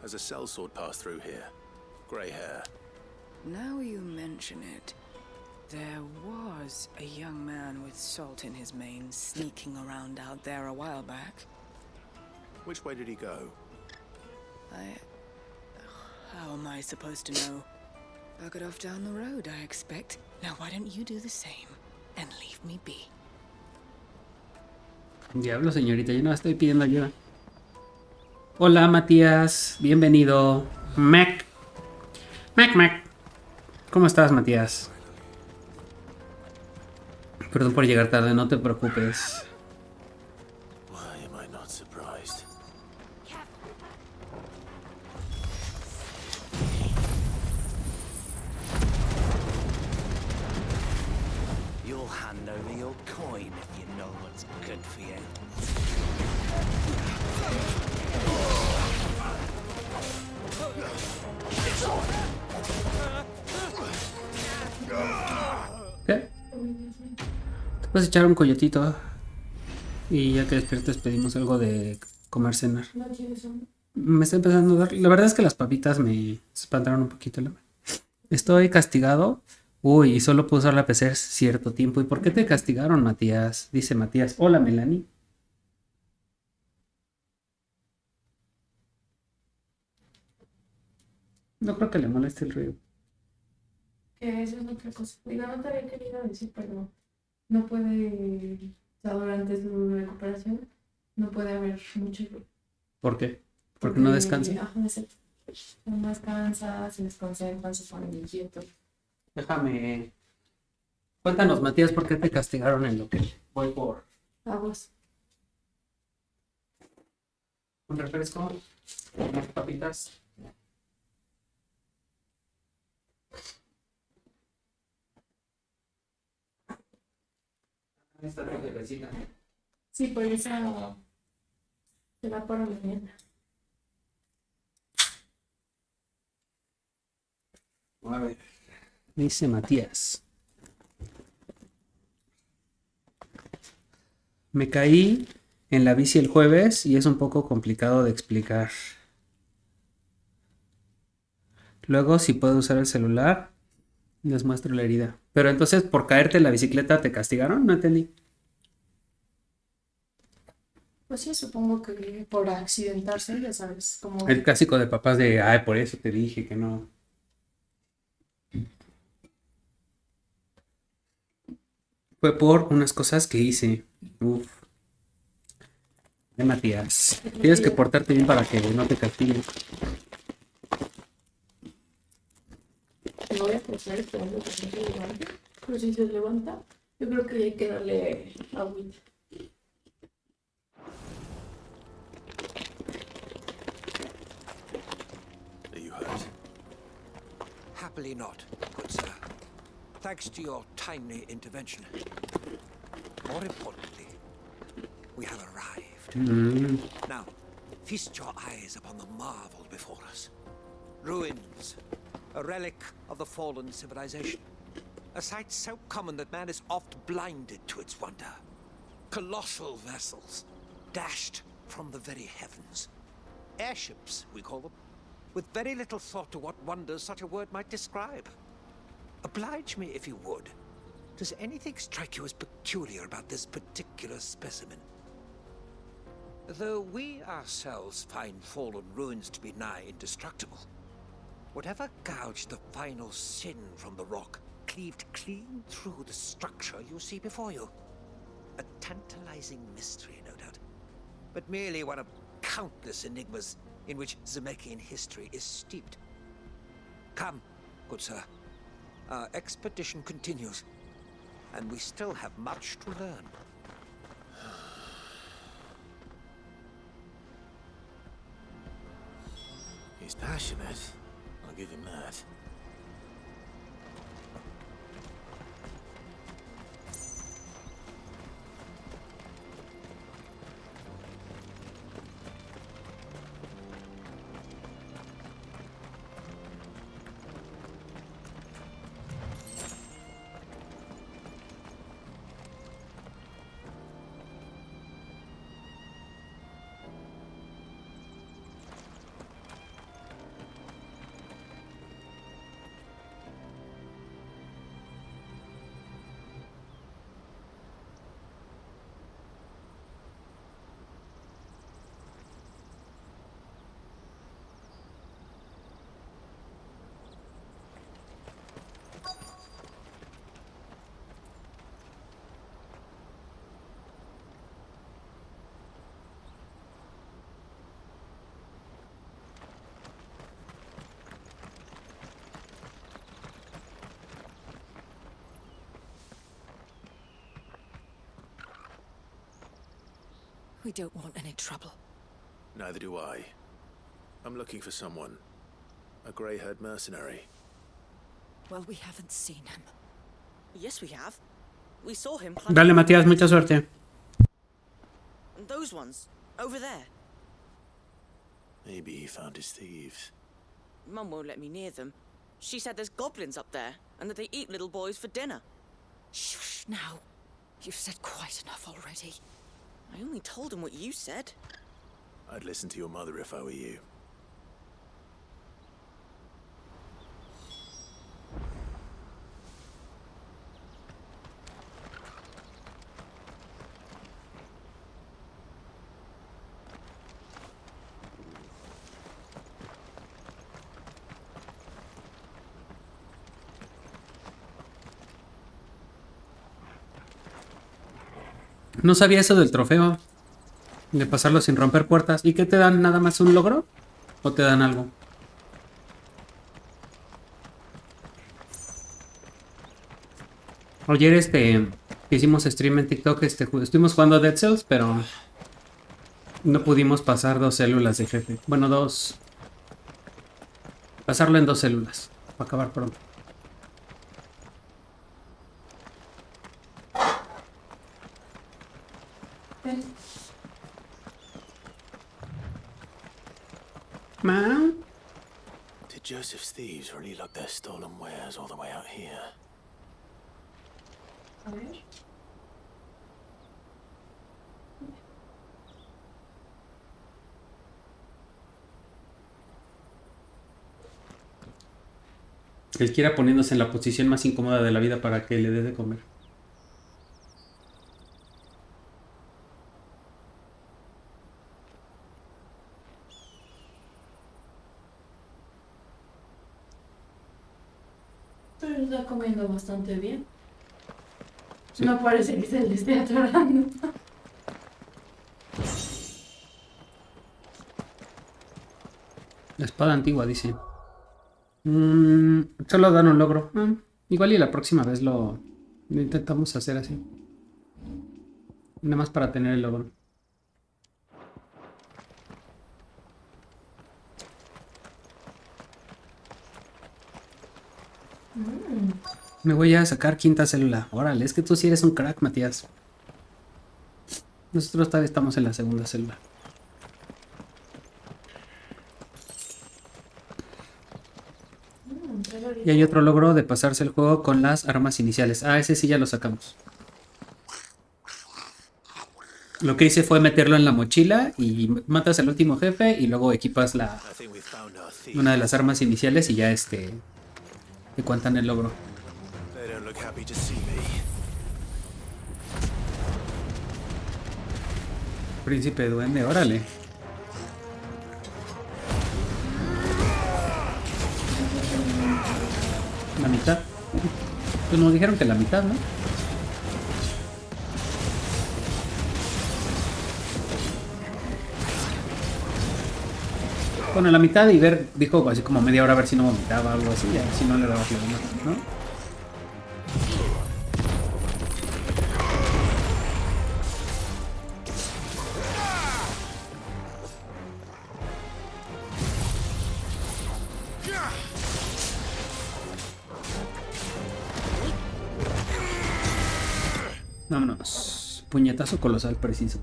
Has a sellsword passed through here? Grey hair.
Now you mention it, there was a young man with salt in his mane sneaking around out there a while back.
Which way did he go?
How am I supposed to know? Buggered off down the road, I expect. Now why don't you do the same and leave me be?
Diablo, señorita, yo no estoy pidiendo ayuda. Hola, Matías. Bienvenido. Mac. ¿Cómo estás, Matías? Perdón por llegar tarde, no te preocupes.
Why am I not surprised?
You'll hand over your coin if you know what's good for you.
¿Qué? Te puedes echar un coyotito. Y ya que despiertes pedimos algo de comer, cenar.
No quieres uno.
Me está empezando a dar... La verdad es que las papitas me espantaron un poquito. Estoy castigado. Uy, y solo puedo usar la PC cierto tiempo. ¿Y por qué te castigaron, Matías? Dice Matías. Hola, Melanie. No creo que le moleste el ruido.
Que eso es otra cosa. Digo, no te había querido decir, pero no puede, o sea, durante su recuperación, no puede haber mucho ruido.
¿Por qué? Porque no descansa.
No descansa, se desconcentra, se pone inquieto.
Déjame. Cuéntanos, Matías, ¿por qué te castigaron en lo que voy por
Aguas.
un refresco? Unas papitas. Esta vecina.
Sí, pues esa se va para mañana.
A ver. Dice Matías. Me caí en la bici el jueves y es un poco complicado de explicar. Luego, si puedo usar el celular, les muestro la herida. Pero entonces, por caerte en la bicicleta, ¿te castigaron? No entendí.
Pues sí, supongo que por accidentarse, ya sabes, como...
El clásico de papás de, ay, por eso te dije que no. Fue por unas cosas que hice. Uf. Matías, tienes que portarte bien para que no te castiguen.
Me voy a forzar esperando que no se levante. Pero si se levanta, yo creo que hay que darle agüita.
Are you hurt?
Happily not, good sir. Thanks to your timely intervention. More importantly, we have arrived. Now, feast your eyes upon the marvel before us. Ruins, a relic of the fallen civilization. A sight so common that man is oft blinded to its wonder. Colossal vessels, dashed from the very heavens. Airships, we call them, with very little thought to what wonders such a word might describe. Oblige me if you would. Does anything strike you as peculiar about this particular specimen? Though we ourselves find fallen ruins to be nigh indestructible, whatever gouged the final sin from the rock cleaved clean through the structure you see before you. A tantalizing mystery, no doubt, but merely one of countless enigmas in which Zemeckis history is steeped. Come, good sir. Our expedition continues, and we still have much to learn.
He's passionate. I'll give him that.
We don't want any trouble.
Neither do I. I'm looking for someone. A grey-haired mercenary.
Well, we haven't seen him.
Yes, we have. We saw him.
Dale, Matías, mucha suerte.
And those ones, over there.
Maybe he found his thieves.
Mum won't let me near them. She said there's goblins up there, and that they eat little boys for dinner.
Shush, now. You've said quite enough already.
I only told him what you said.
I'd listen to your mother if I were you.
No sabía eso del trofeo. De pasarlo sin romper puertas. ¿Y qué te dan? ¿Nada más un logro? ¿O te dan algo? Ayer hicimos stream en TikTok, estuvimos jugando a Dead Cells, pero no pudimos pasar 2 células de jefe. Bueno, 2. Pasarlo en 2 células. Para acabar pronto.
Mom? Did Joseph's thieves really lug their stolen wares all the way out here?
A ver.
Él quiera poniéndose en la posición más incómoda de la vida para que le dé de comer.
Pero está comiendo bastante bien. Sí. No parece que se le esté atorando.
La espada antigua, dice. Solo dan un logro. Igual y la próxima vez lo intentamos hacer así. Nada más para tener el logro. Me voy a sacar 5ª célula. Órale, es que tú sí eres un crack, Matías. Nosotros todavía estamos en la 2ª célula. Y hay otro logro de pasarse el juego con las armas iniciales. Ah, ese sí ya lo sacamos. Lo que hice fue meterlo en la mochila y matas al último jefe y luego equipas una de las armas iniciales y ya te cuentan el logro. Príncipe duende, órale. La mitad. Pues nos dijeron que la mitad, ¿no? Bueno, la mitad y ver, dijo así como media hora a ver si no vomitaba, algo así, ya, si no le daba fiebre, ¿no? Vámonos. Puñetazo colosal preciso.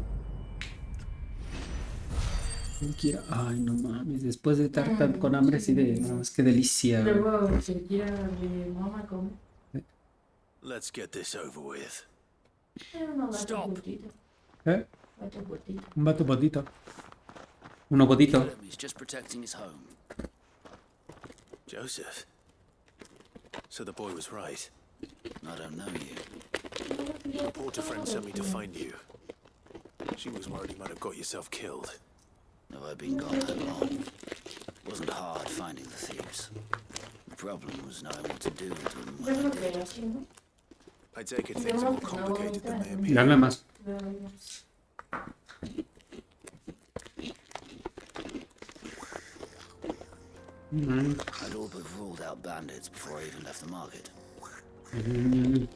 Ay, no mames. Después de estar tan con hambre, sí de. No, es que delicia.
Luego se quiera de mamá come.
Let's get this over with.
Stop.
¿Eh? Un vato botito. Uno botito.
He's just protecting his home.
Joseph. So the boy was right.
I don't know you.
Your porter friend sent me to find you. She was worried you might have got yourself killed.
Have I been gone that long? It wasn't hard finding the thieves. The problem was knowing what to do with them when I did.
I take it things are more complicated than they appear.
Dame más.
I'd all but ruled out bandits before I even left the market. You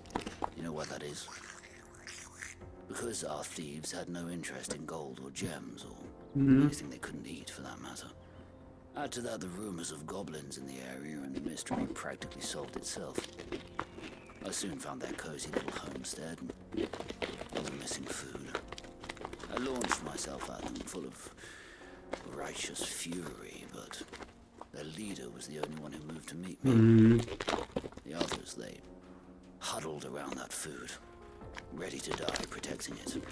know why that is? Because our thieves had no interest in gold or gems or anything they couldn't eat for that matter. Add to that the rumors of goblins in the area and the mystery practically solved itself. I soon found their cozy little homestead and all the missing food. I launched myself at them full of righteous fury, but their leader was the only one who moved to meet me. The others, they huddled around that food, ready to die protecting it.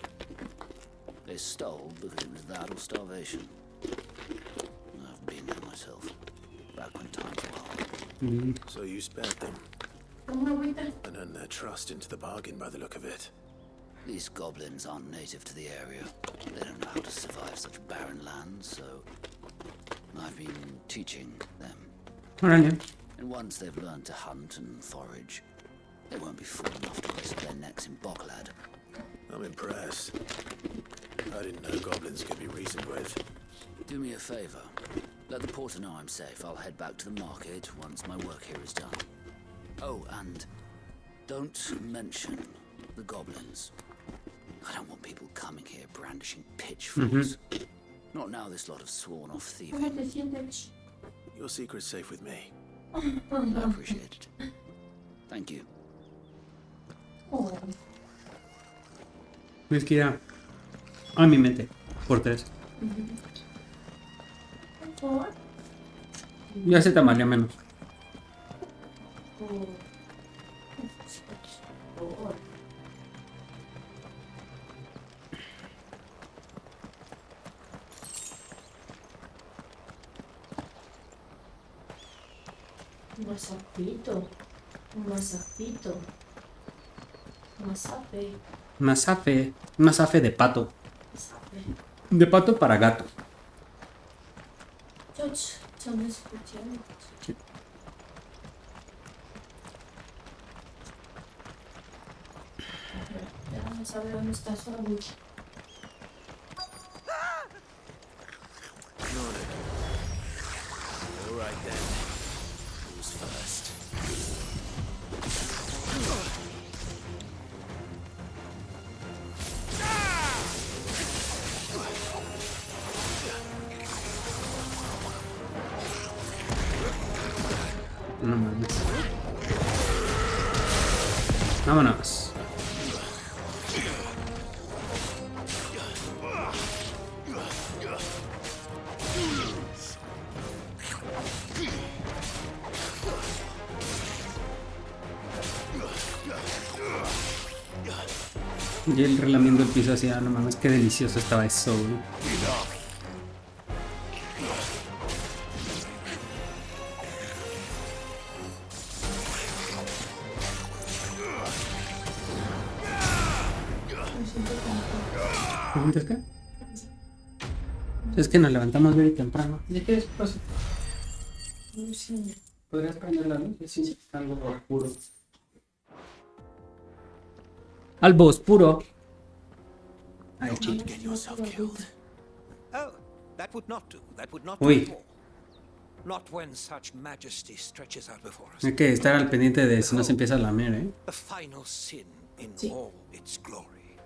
They stole because it was that or starvation. I've been there myself, back when times were hard.
So you spared them. And earned their trust into the bargain by the look of it.
These goblins aren't native to the area. They don't know how to survive such barren lands, so I've been teaching them.
Alright.
And once they've learned to hunt and forage, they won't be fool enough to risk their necks in Bocklad.
I'm impressed. I didn't know goblins could be reasoned with.
Do me a favor. Let the porter know I'm safe. I'll head back to the market once my work here is done. Oh, and don't mention the goblins. I don't want people coming here brandishing pitchforks. Not now this lot of sworn-off thieving.
Your secret's safe with me.
I appreciate it. Thank you.
Tienes que ir a mi mente. Por 3. Ya se tamalea menos.
Un masapito. Un masapito. Masafe.
Masafe. Masafe de pato. De pato para gato.
Ya me escuché.
Sí.
Ya no sabe dónde está su abuelo.
All right then. Who's first?
No mames. Vámonos. Y él relamiendo el piso así, no mames, qué delicioso estaba eso, güey. ¿Preguntas qué? Es que nos levantamos muy temprano. ¿De qué es? Pasa? ¿Podrías prender la luz? Sí, algo oscuro. Algo oscuro. Ay, chico.
Oh, That would not do. That would not
Uy.
do at all. Not when such majesty stretches out before us.
Hay que estar al pendiente de si no se empieza a lamer, ¿eh?
The final sin in all its glory.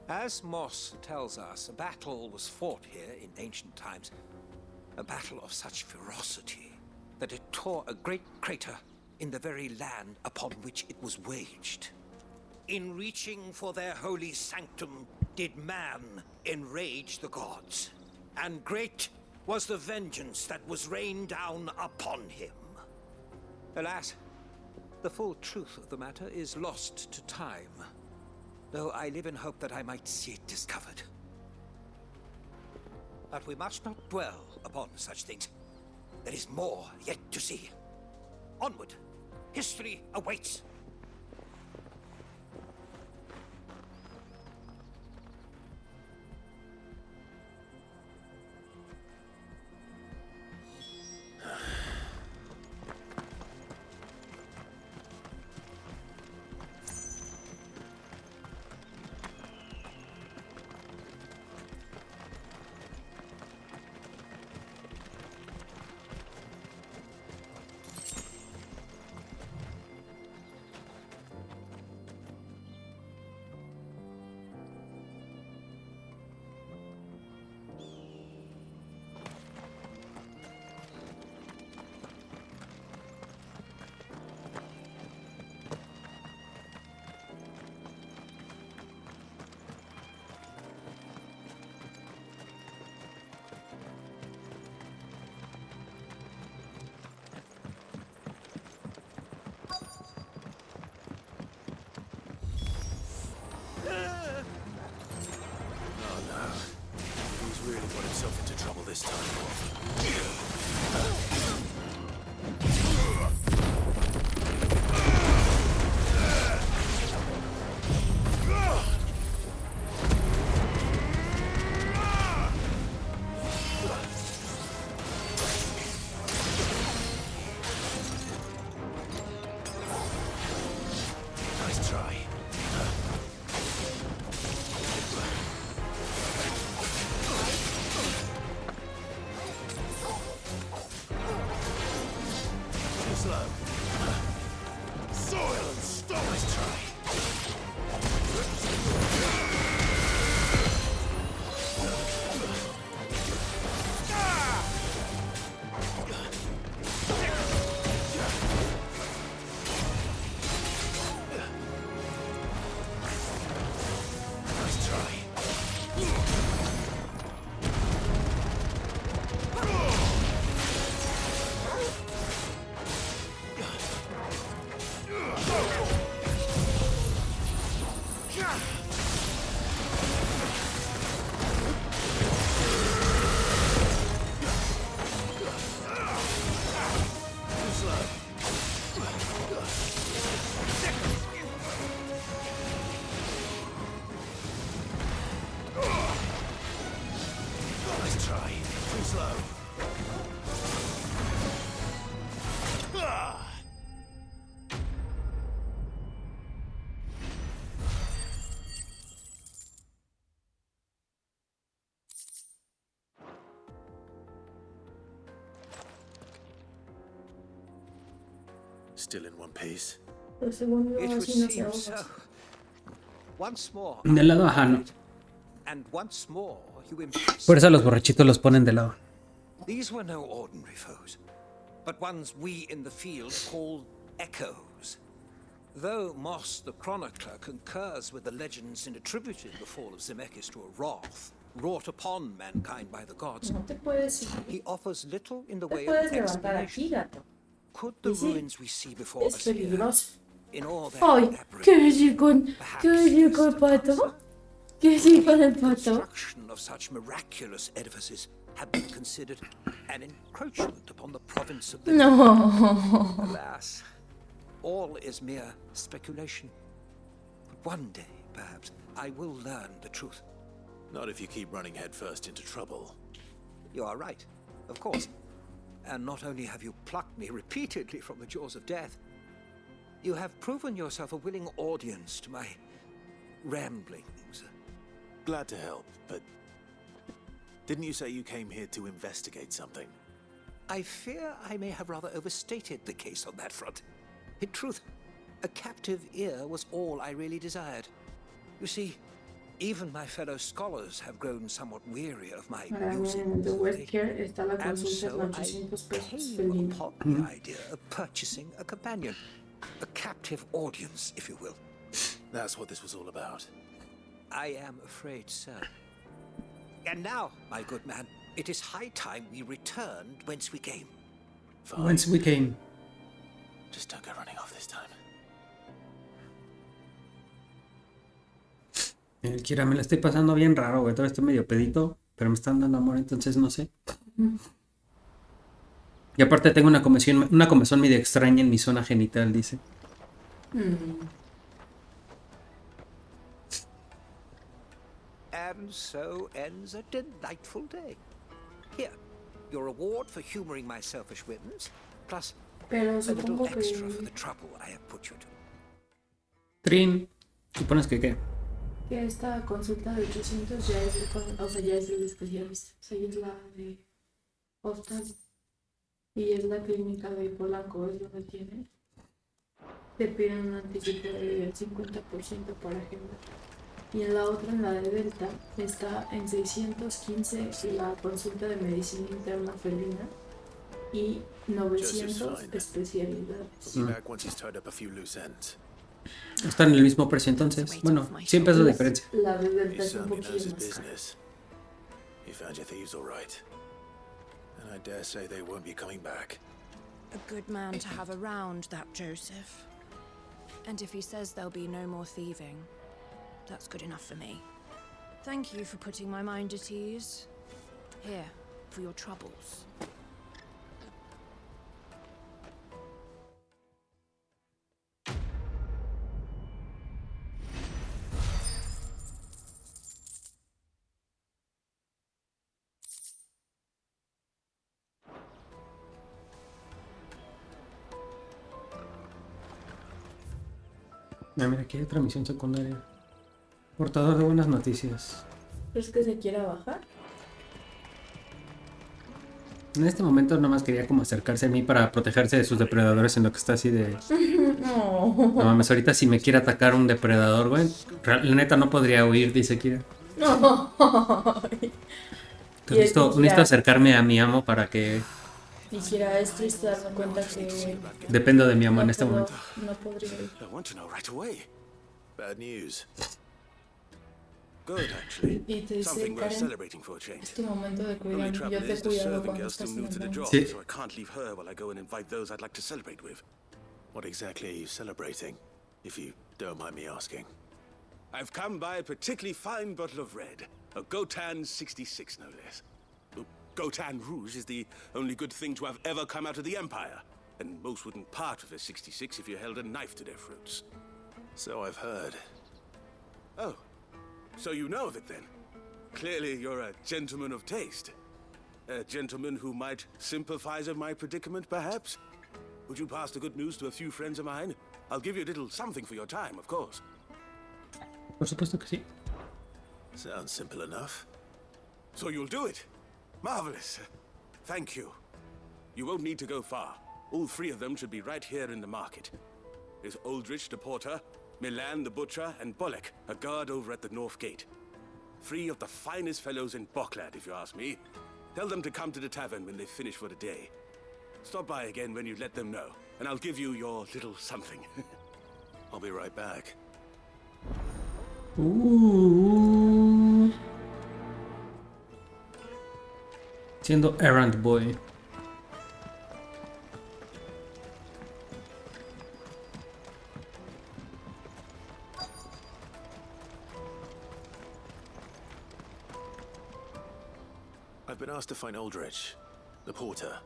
As Moss tells us, a battle was fought here in ancient times. A battle of such ferocity that it tore a great crater in the very land upon which it was waged. In reaching for their holy sanctum, did man enrage the gods. And great was the vengeance that was rained down upon him. Alas, the full truth of the matter is lost to time, though I live in hope that I might see it discovered. But we must not dwell upon such things. There is more yet to see. Onward! History awaits!
This time. Nice try. Still in one piece.
It would seem so. Once more,
Del lado ajano.
and once more you impress.
Por eso los borrachitos los ponen de lado.
These were no ordinary foes, but ones we in the field call echoes. Though Moss the chronicler concurs with the legends in attributing the fall of Zemeckis to a wrath wrought upon mankind by the gods, he offers little in the way of explanation. Could the ruins we see before us here, in all their aberration, construction of such miraculous edifices have been considered an encroachment upon the province of the dead? Alas, all is mere speculation. But one day, perhaps, I will learn the truth.
Not if you keep running headfirst into trouble.
You are right, of course. And not only have you plucked me repeatedly from the jaws of death, you have proven yourself a willing audience to my ramblings.
Glad to help, but Didn't you say you came here to investigate something?
I fear I may have rather overstated the case on that front. In truth, a captive ear was all I really desired. You see, even my fellow scholars have grown somewhat weary of my music. And so I came upon the idea of purchasing a companion. A captive audience, if you will.
That's what this was all about.
I am afraid so. And now, my good man, it is high time we returned whence we came.
Fine. Whence we came.
Just don't go running off this time.
Kira, me la estoy pasando bien raro, güey. Todavía estoy medio pedito, pero me están dando amor, entonces no sé. Y aparte tengo una comezón medio extraña en mi zona genital, dice.
And so ends a delightful day. Here, your reward for humoring my selfish whims, plus a little extra for the trouble I have put you to.
Trin, ¿supones que qué?
Que esta consulta de 800 ya es de, o sea, ya es del especialista. O sea, ya es la de oftalmo. Y es la clínica de Polanco, es donde tiene. Te piden un anticipo del 50% para agenda. Y en la otra, en la de Delta, está en 615 la consulta de medicina interna felina y 900 especialidades.
Están en el mismo precio entonces. Bueno, 100 pesos de diferencia.
La de Delta es un poquito más cara.
You found your thieves all right. And I dare say they won't be coming back.
A good man to have around, that Joseph. And if he says there'll be no more thieving, that's good enough for me. Thank you for putting my mind at ease. Here, for your troubles.
Mira, aquí hay otra misión secundaria. Portador de buenas noticias.
¿Crees que se quiera bajar?
En este momento nomás quería como acercarse a mí para protegerse de sus depredadores en lo que está así de... No mames, ahorita si me quiere atacar un depredador, güey. La neta no podría huir, dice Kira.
No.
Entonces necesito acercarme a mi amo para que...
Y Kira, es triste darme cuenta que...
Dependo de mi amo en este momento.
No podría ir.
I want to know right away. Bad news. Good, actually.
Y te dice,
Something worth
Karen,
celebrating for a change.
es tu momento de
Only
cuidar.
trouble
Yo te
is the
cuidado
serving
cuando
girl's
estás
still
en
new to the
el
job,
Sí.
so I can't leave her while I go and invite those I'd like to celebrate with. What exactly are you celebrating, if you don't mind me asking?
I've come by a particularly fine bottle of red. A Gotan 66, no less. Gotan Rouge is the only good thing to have ever come out of the Empire. And most wouldn't part with a 66 if you held a knife to their throats.
So I've heard.
Oh, so you know of it then? Clearly you're a gentleman of taste. A gentleman who might sympathize with my predicament, perhaps? Would you pass the good news to a few friends of mine? I'll give you a little something for your time, of course.
Por supuesto que sí.
Sounds simple enough.
So you'll do it? Marvelous. Thank you. You won't need to go far. All three of them should be right here in the market. There's Aldrich the porter, Milan the butcher, and Bolek, a guard over at the north gate. Three of the finest fellows in Boklad, if you ask me. Tell them to come to the tavern when they've finished for the day. Stop by again when you let them know, and I'll give you your little something.
I'll be right back.
Siendo errand boy.
I've been asked to find Aldrich, the porter.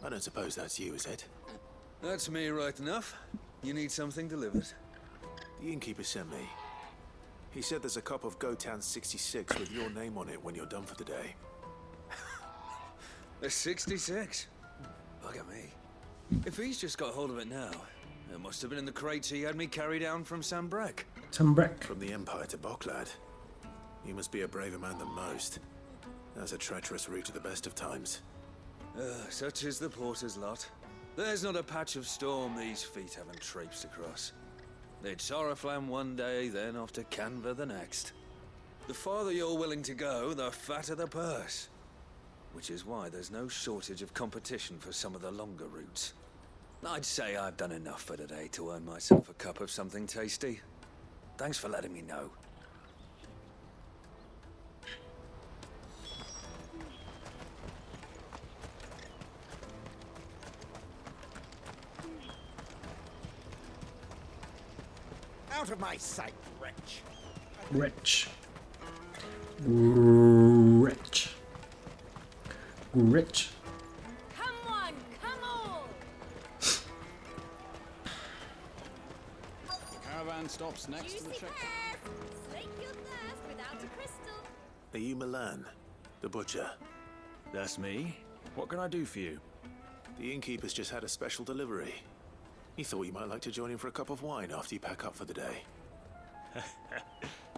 I don't suppose that's you, is it?
That's me right enough. You need something delivered?
The innkeeper sent me. He said there's a cup of Gotan 66 with your name on it when you're done for the day.
A 66? Look at me. If he's just got hold of it now, it must have been in the crates he had me carry down from
Sambrek.
From the Empire to Boklad. You must be a braver man than most. That's a treacherous route to the best of times.
Such is the porter's lot. There's not a patch of storm these feet haven't traipsed across. It's Oriflamme one day, then off to Canva the next. The farther you're willing to go, the fatter the purse. Which is why there's no shortage of competition for some of the longer routes. I'd say I've done enough for today to earn myself a cup of something tasty. Thanks for letting me know.
Out of my sight, wretch.
Wretch. Wretch. Wretch.
Come on, come on!
The caravan stops next to the check.
Slake your thirst without a crystal.
Are you Milan, the butcher?
That's me. What can I do for you?
The innkeeper's just had a special delivery. He thought you might like to join him for a cup of wine after you pack up for the day.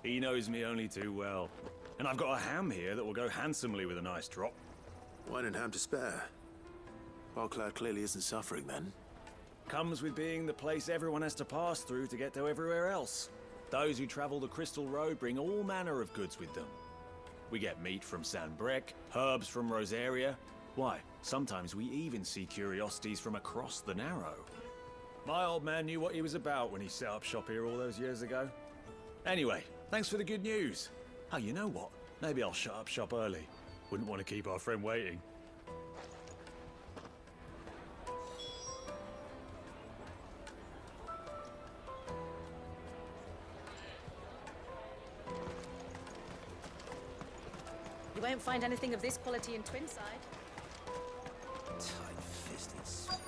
He knows me only too well. And I've got a ham here that will go handsomely with a nice drop.
Wine and ham to spare. Wildcloud clearly isn't suffering then.
Comes with being the place everyone has to pass through to get to everywhere else. Those who travel the Crystal Road bring all manner of goods with them. We get meat from Sanbrec, herbs from Rosaria. Why, sometimes we even see curiosities from across the Narrow. My old man knew what he was about when he set up shop here all those years ago. Anyway, thanks for the good news. Oh, you know what? Maybe I'll shut up shop early. Wouldn't want to keep our friend waiting.
You won't find anything of this quality in Twinside.
Tight-fisted spirit.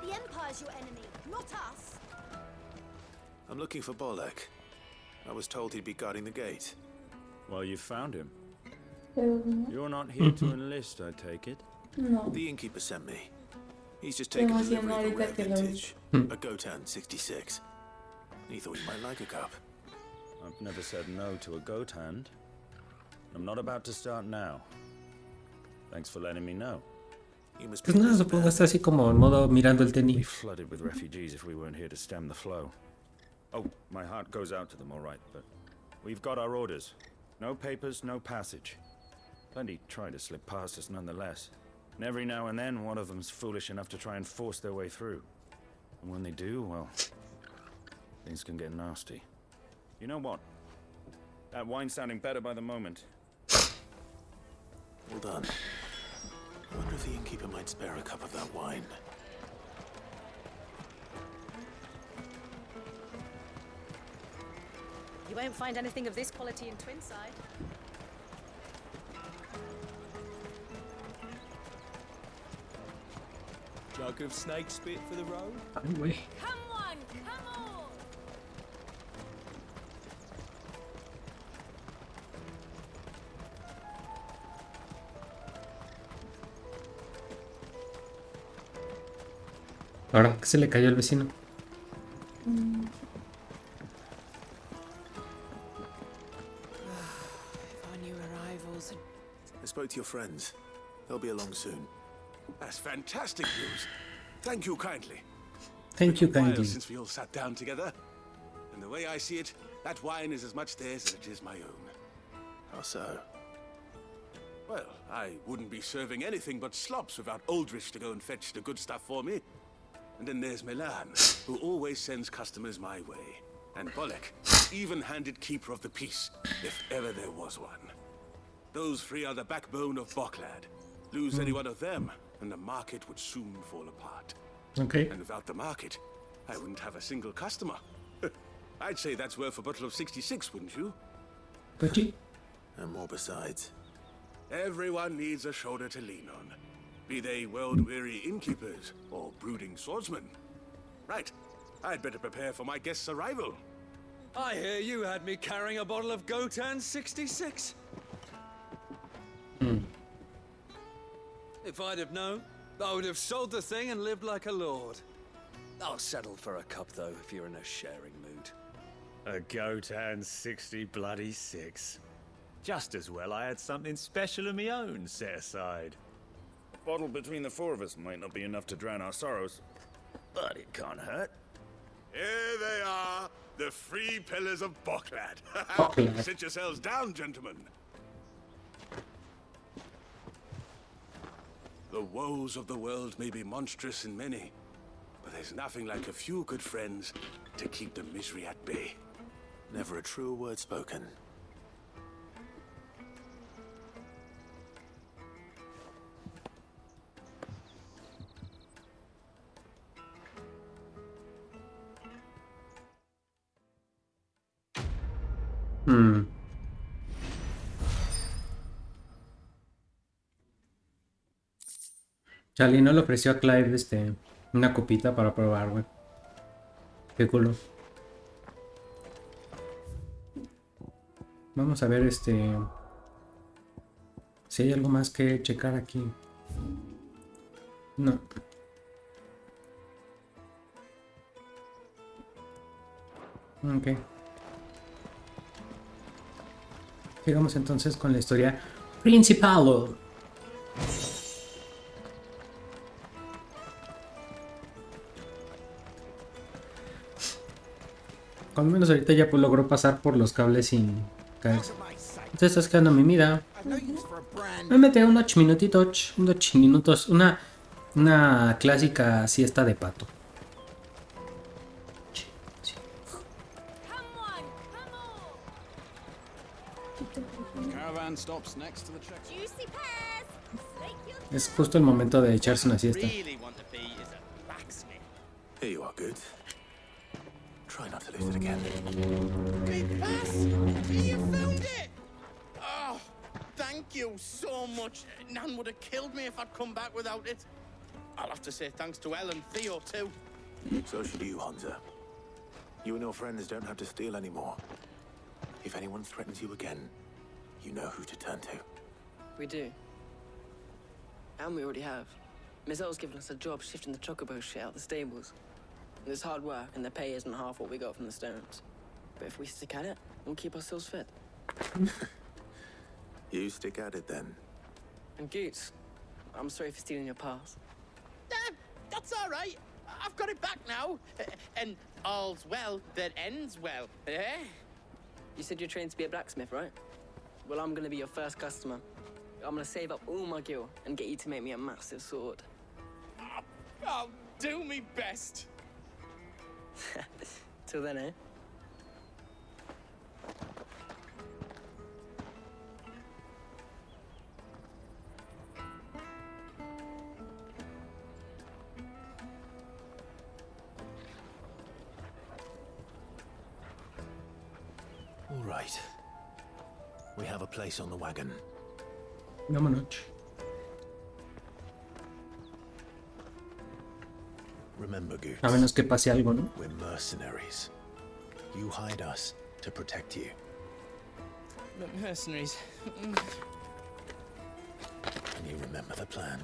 The Empire's your enemy, not us.
I'm looking for Bolek. I was told he'd be guarding the gate.
Well, you found him.
No.
You're not here to enlist, I take it?
No.
The innkeeper sent me. He's just taken delivery of a rare vintage, a Gotan 66. He thought you might like a cup.
I've never said no to a goat hand. I'm not about to start now. Thanks for letting me know.
Pues nada, supongo que está así como en modo mirando el
We'd
tenis.
be flooded with refugees if we weren't here to stem the flow. Oh, my heart goes out to them, all right, but we've got our orders. No papers, no passage. Plenty try to slip past us nonetheless. And every now and then, one of them's foolish enough to try and force their way through. And when they do, well, things can get nasty. You know what? That wine's sounding better by the moment.
Well done. I wonder if the innkeeper might spare a cup of that wine.
You won't find anything of this quality in Twinside.
Jug of snake spit for the road?
Anyway.
Come on, come on!
Ahora, ¿qué se le cayó al vecino?
I spoke to your friends. They'll be along soon.
That's fantastic news. Thank you kindly.
Thank you
It's been a while
kindly.
since we all sat down together. And the way I see it, that wine is as much theirs as it is my own.
How so?
Well, I wouldn't be serving anything but slops without Aldrich to go and fetch the good stuff for me. And then there's Milan, who always sends customers my way. And Bolek, even-handed keeper of the peace, if ever there was one. Those three are the backbone of Boklad. Lose any one of them, and the market would soon fall apart.
Okay.
And without the market, I wouldn't have a single customer. I'd say that's worth a bottle of 66, wouldn't you?
And more besides.
Everyone needs a shoulder to lean on. Be they world-weary innkeepers or brooding swordsmen. Right, I'd better prepare for my guest's arrival.
I hear you had me carrying a bottle of Gotan 66. If I'd have known, I would have sold the thing and lived like a lord. I'll settle for a cup, though, if you're in a sharing mood.
A Gotan 60 bloody 6. Just as well I had something special of my own set aside.
A bottle between the four of us might not be enough to drown our sorrows, but it can't hurt.
Here they are, the 3 pillars of Boklad. Sit yourselves down, gentlemen. The woes of the world may be monstrous in many, but there's nothing like a few good friends to keep the misery at bay.
Never a truer word spoken.
Charlie no le ofreció a Clive una copita para probar, güey. Qué culo. Vamos a ver si hay algo más que checar aquí. No. Ok. Sigamos entonces con la historia principal. Al menos ahorita ya logró pasar por los cables sin caer. Te estás quedando mi vida. Me metí unos minutitos, una clásica siesta de pato. Es justo el momento de echarse una siesta.
Here you are, good. Try not to lose it again.
You found it! Oh, thank you so much. Nan would have killed me if I'd come back without it. I'll have to say thanks to Elle and Theo too.
So should you, Hunter. You and your friends don't have to steal anymore. If anyone threatens you again, you know who to turn to.
We do. And we already have. Miss Elle's given us a job shifting the chocobo shit out the stables. It's hard work, and the pay isn't half what we got from the Stones. But if we stick at it, we'll keep ourselves fit.
You stick at it then.
And Goots, I'm sorry for stealing your pass.
That's all right. I've got it back now. And all's well that ends well, eh?
You said you're trained to be a blacksmith, right? Well, I'm gonna be your first customer. I'm gonna save up all my gil and get you to make me a massive sword.
I'll do me best.
Till then, eh?
All right. We have a place on the wagon.
Vámonos.
Remember, Goose.
A menos que pase algo, ¿no?
We're mercenaries. You hide us to protect you.
Mercenaries.
Can you remember the plan?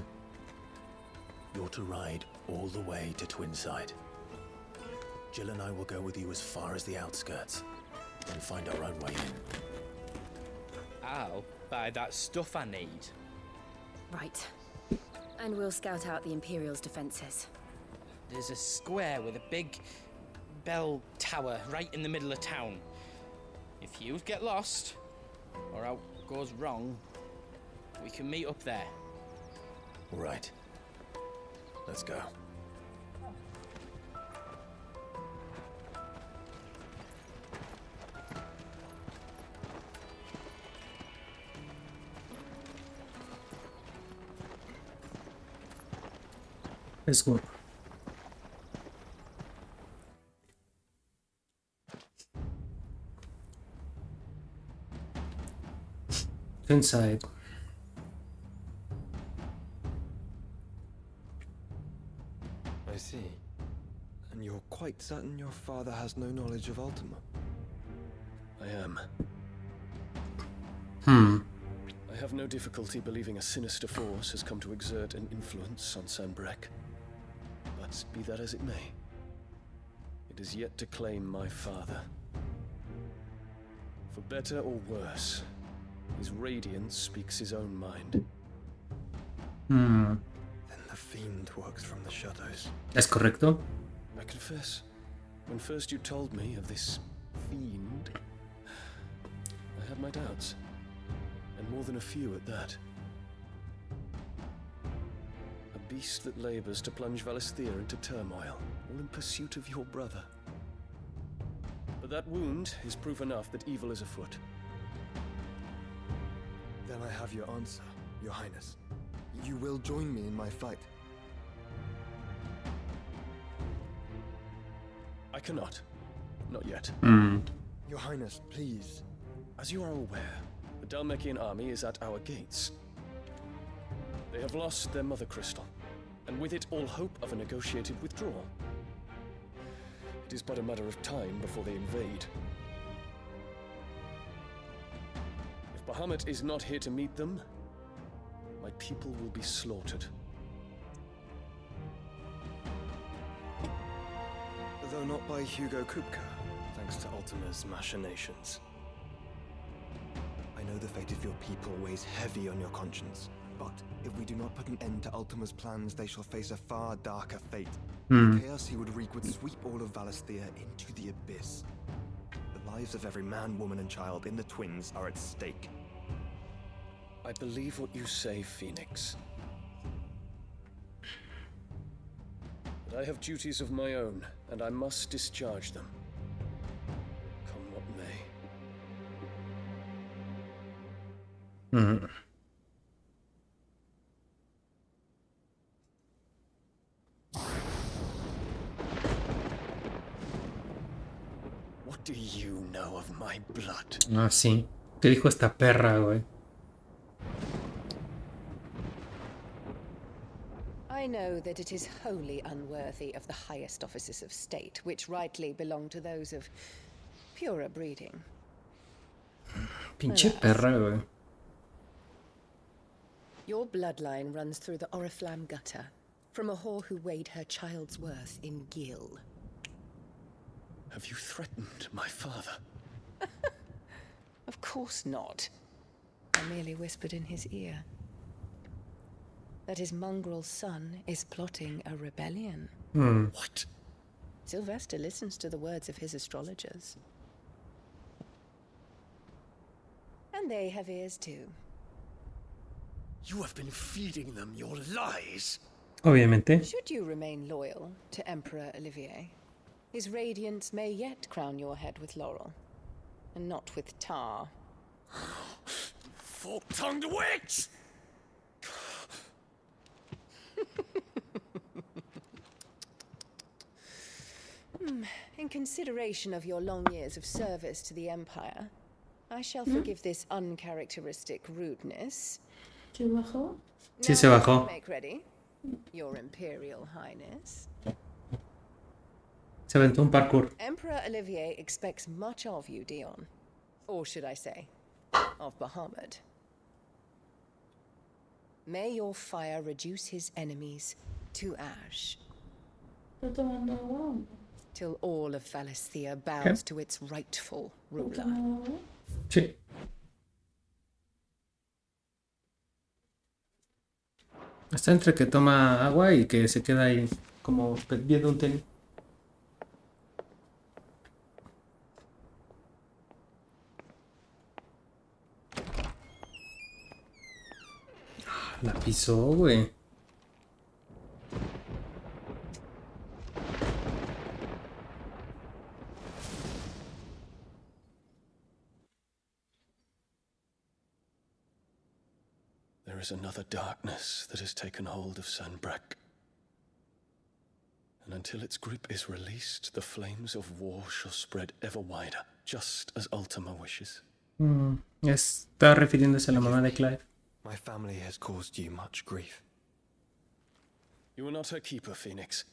You're to ride all the way to Twinside. Jill and I will go with you as far as the outskirts, then find our own way in.
I'll buy that stuff I need.
Right. And we'll scout out the Imperial's defenses.
There's a square with a big bell tower right in the middle of town. If you get lost, or out goes wrong, we can meet up there.
All right. Let's go.
Let's go. Inside.
I see. And you're quite certain your father has no knowledge of Ultima?
I am. I have no difficulty believing a sinister force has come to exert an influence on Sanbreque. But be that as it may, it is yet to claim my father. For better or worse, His radiance speaks his own mind.
Hmm.
Then the fiend works from the shadows.
¿Es correcto?
I confess, when first you told me of this fiend, I had my doubts. And more than a few at that. A beast that labors to plunge Valisthea into turmoil, all in pursuit of your brother. But that wound is proof enough that evil is afoot.
Then I have your answer, Your Highness. You will join me in my fight.
I cannot. Not yet.
Your Highness, please.
As you are aware, the Dhalmekian army is at our gates. They have lost their mother crystal, and with it all hope of a negotiated withdrawal. It is but a matter of time before they invade. If Bahamut is not here to meet them, my people will be slaughtered.
Though not by Hugo Kupka, thanks to Ultima's machinations. I know the fate of your people weighs heavy on your conscience, but if we do not put an end to Ultima's plans, they shall face a far darker fate. The chaos he would wreak would sweep all of Valisthea into the abyss. The lives of every man, woman, and child in the Twins are at stake.
I believe what you say, Phoenix. But I have duties of my own, and I must discharge them. Come what may. What do you know of my blood?
Ah, sí. ¿Qué dijo esta perra, güey?
I know that it is wholly unworthy of the highest offices of state, which rightly belong to those of purer breeding.
Pinche perra, güey.
Your bloodline runs through the Oriflamme gutter, from a whore who weighed her child's worth in gil.
Have you threatened my father?
Of course not. I merely whispered in his ear that his mongrel son is plotting a rebellion.
What?
Sylvester listens to the words of his astrologers. And they have ears too.
You have been feeding them your lies.
Obviamente.
Should you remain loyal to Emperor Olivier, his radiance may yet crown your head with laurel, and not with tar.
Fork-tongued witch!
In consideration of your long years of service to the Empire, I shall forgive this uncharacteristic rudeness.
¿Se bajó?
Sí, se bajó.
Make ready, Your Imperial Highness.
Se aventó un parkour.
Emperor Olivier expects much of you, Dion. Or should I say, of Bahamut. May your fire reduce his enemies to ash.
Está tomando agua.
Till all of Valisthea bows to its rightful ruler.
Sí. Está entre que toma agua y que se queda ahí como viendo un tenis. La pisó, güey.
There is another darkness that has taken hold of Sanbreque. And until its grip is released, the flames of war shall spread ever wider, just as Ultima wishes.
Está refiriéndose a la mamá de Clive.
My family has caused you much grief.
You are not her keeper, Phoenix.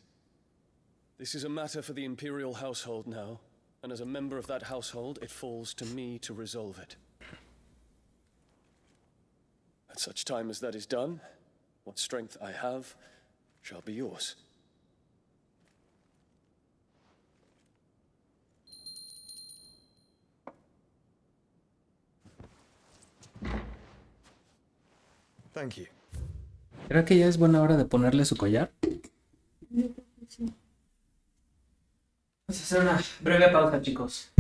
This is a matter for the Imperial household now, and as a member of that household, it falls to me to resolve it. At such time as that is done, what strength I have shall be yours.
Thank you.
¿Será que ya es buena hora de ponerle su collar?
Sí.
Vamos a hacer una breve pausa, chicos.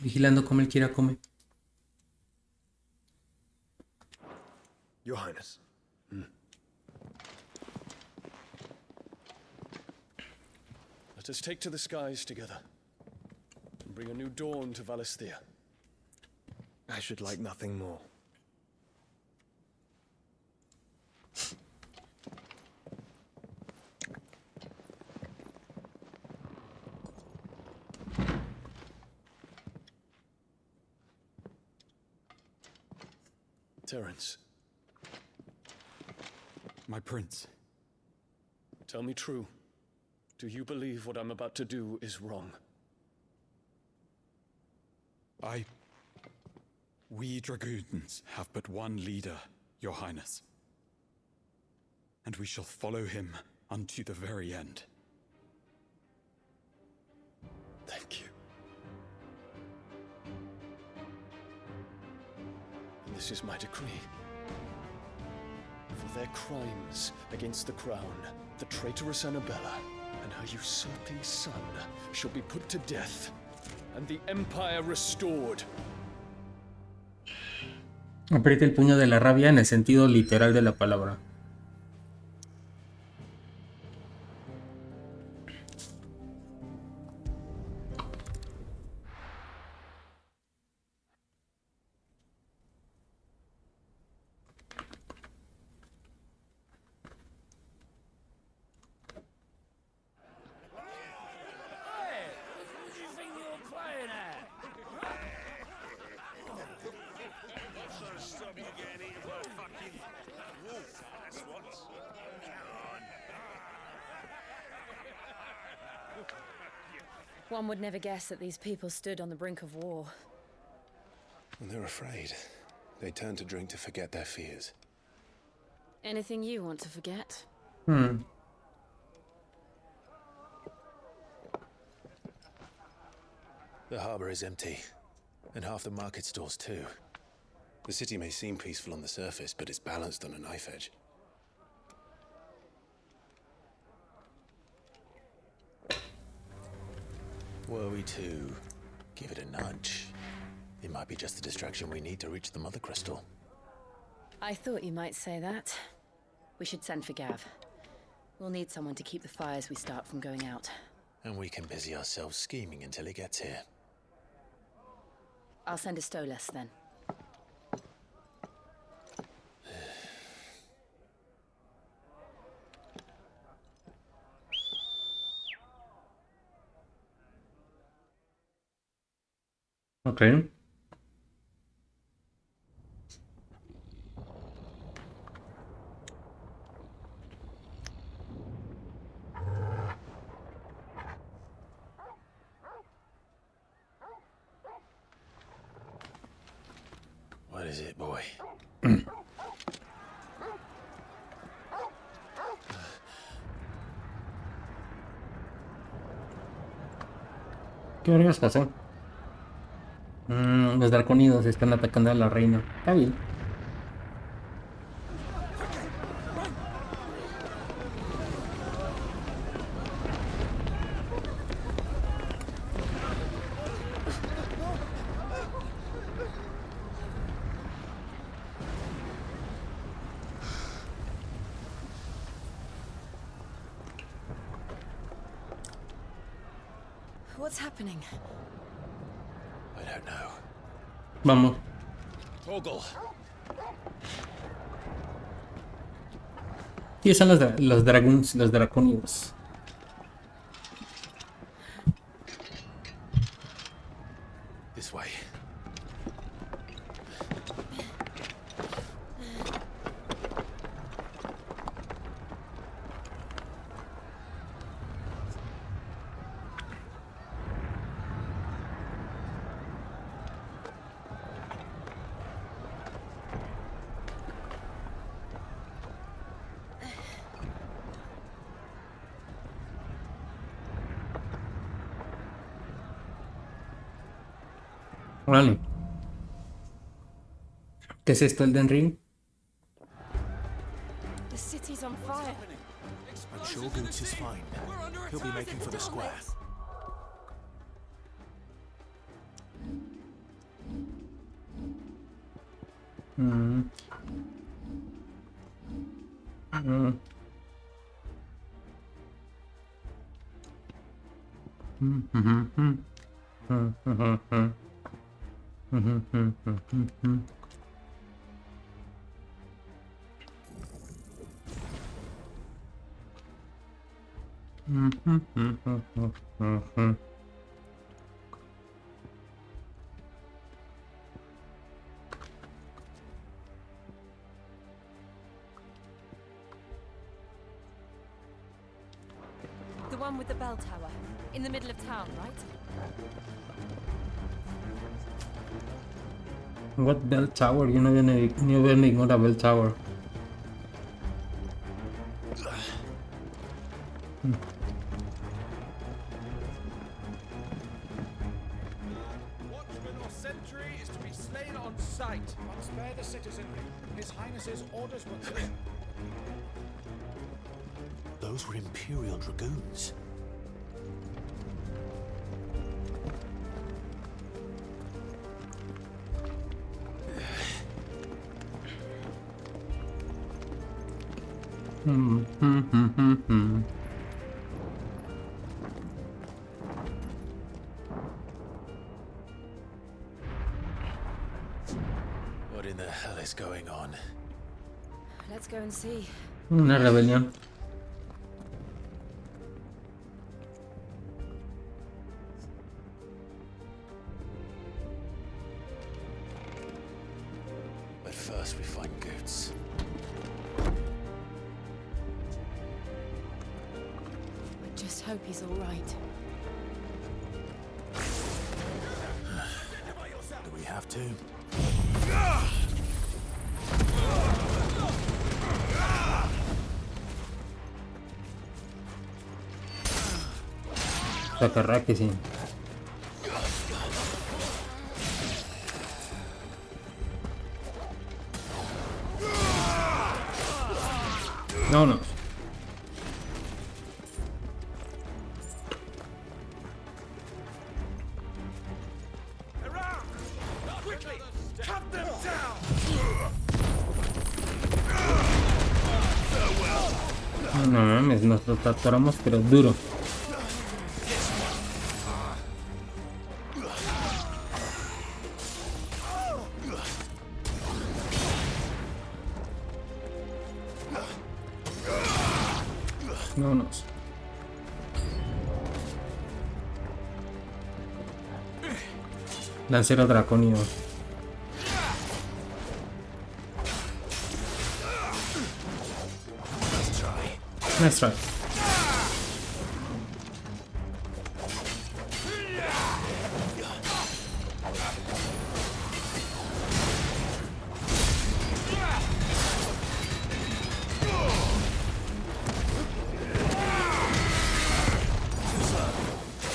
Vigilando como él quiera come.
Your Highness.
Let us take to the skies together and bring a new dawn to Valisthea.
I should like nothing more.
Terence. My prince. Tell me true. Do you believe what I'm about to do is wrong? We dragoons have but one leader, Your Highness. And we shall follow him unto the very end. Thank you. And this is my decree. For their crimes against the crown, the traitorous Annabella and her usurping son shall be put to death, and the Empire restored.
Aprieta el puño de la rabia en el sentido literal de la palabra.
One would never guess that these people stood on the brink of war.
When they're afraid, they turn to drink to forget their fears.
Anything you want to forget?
The harbor is empty, and half the market stalls too. The city may seem peaceful on the surface, but it's balanced on a knife edge. Were we to give it a nudge, it might be just the distraction we need to reach the Mother Crystal.
I thought you might say that. We should send for Gav. We'll need someone to keep the fires we start from going out.
And we can busy ourselves scheming until he gets here.
I'll send a Stolas then.
Okay.
What is it, boy?
¿Qué vergas pasó? Los draconidos están atacando a la reina. Está bien.
What's happening?
I don't know.
Vamos.
Toggle.
Y son los dragons, los draconidos.
This way.
Vale. ¿Qué es esto, Elden Ring?
The city's on fire.
I'm sure Goots is fine. He'll be making for the square.
one with the bell tower, in the middle of town, right?
What bell tower? Yo no veo ninguna bell tower.
Watchman or sentry is to be slain on sight. But spare the citizenry. His Highness's orders were clear.
Those were Imperial Dragoons.
What in the hell is going on?
Let's go and see.
Una rebelión.
But first we find Goots.
I just hope he's all right.
Do we have to?
La querrá que sí. No. No mames, nos lo atoramos pero duro. Vámonos. Lancero draconio. Nice try.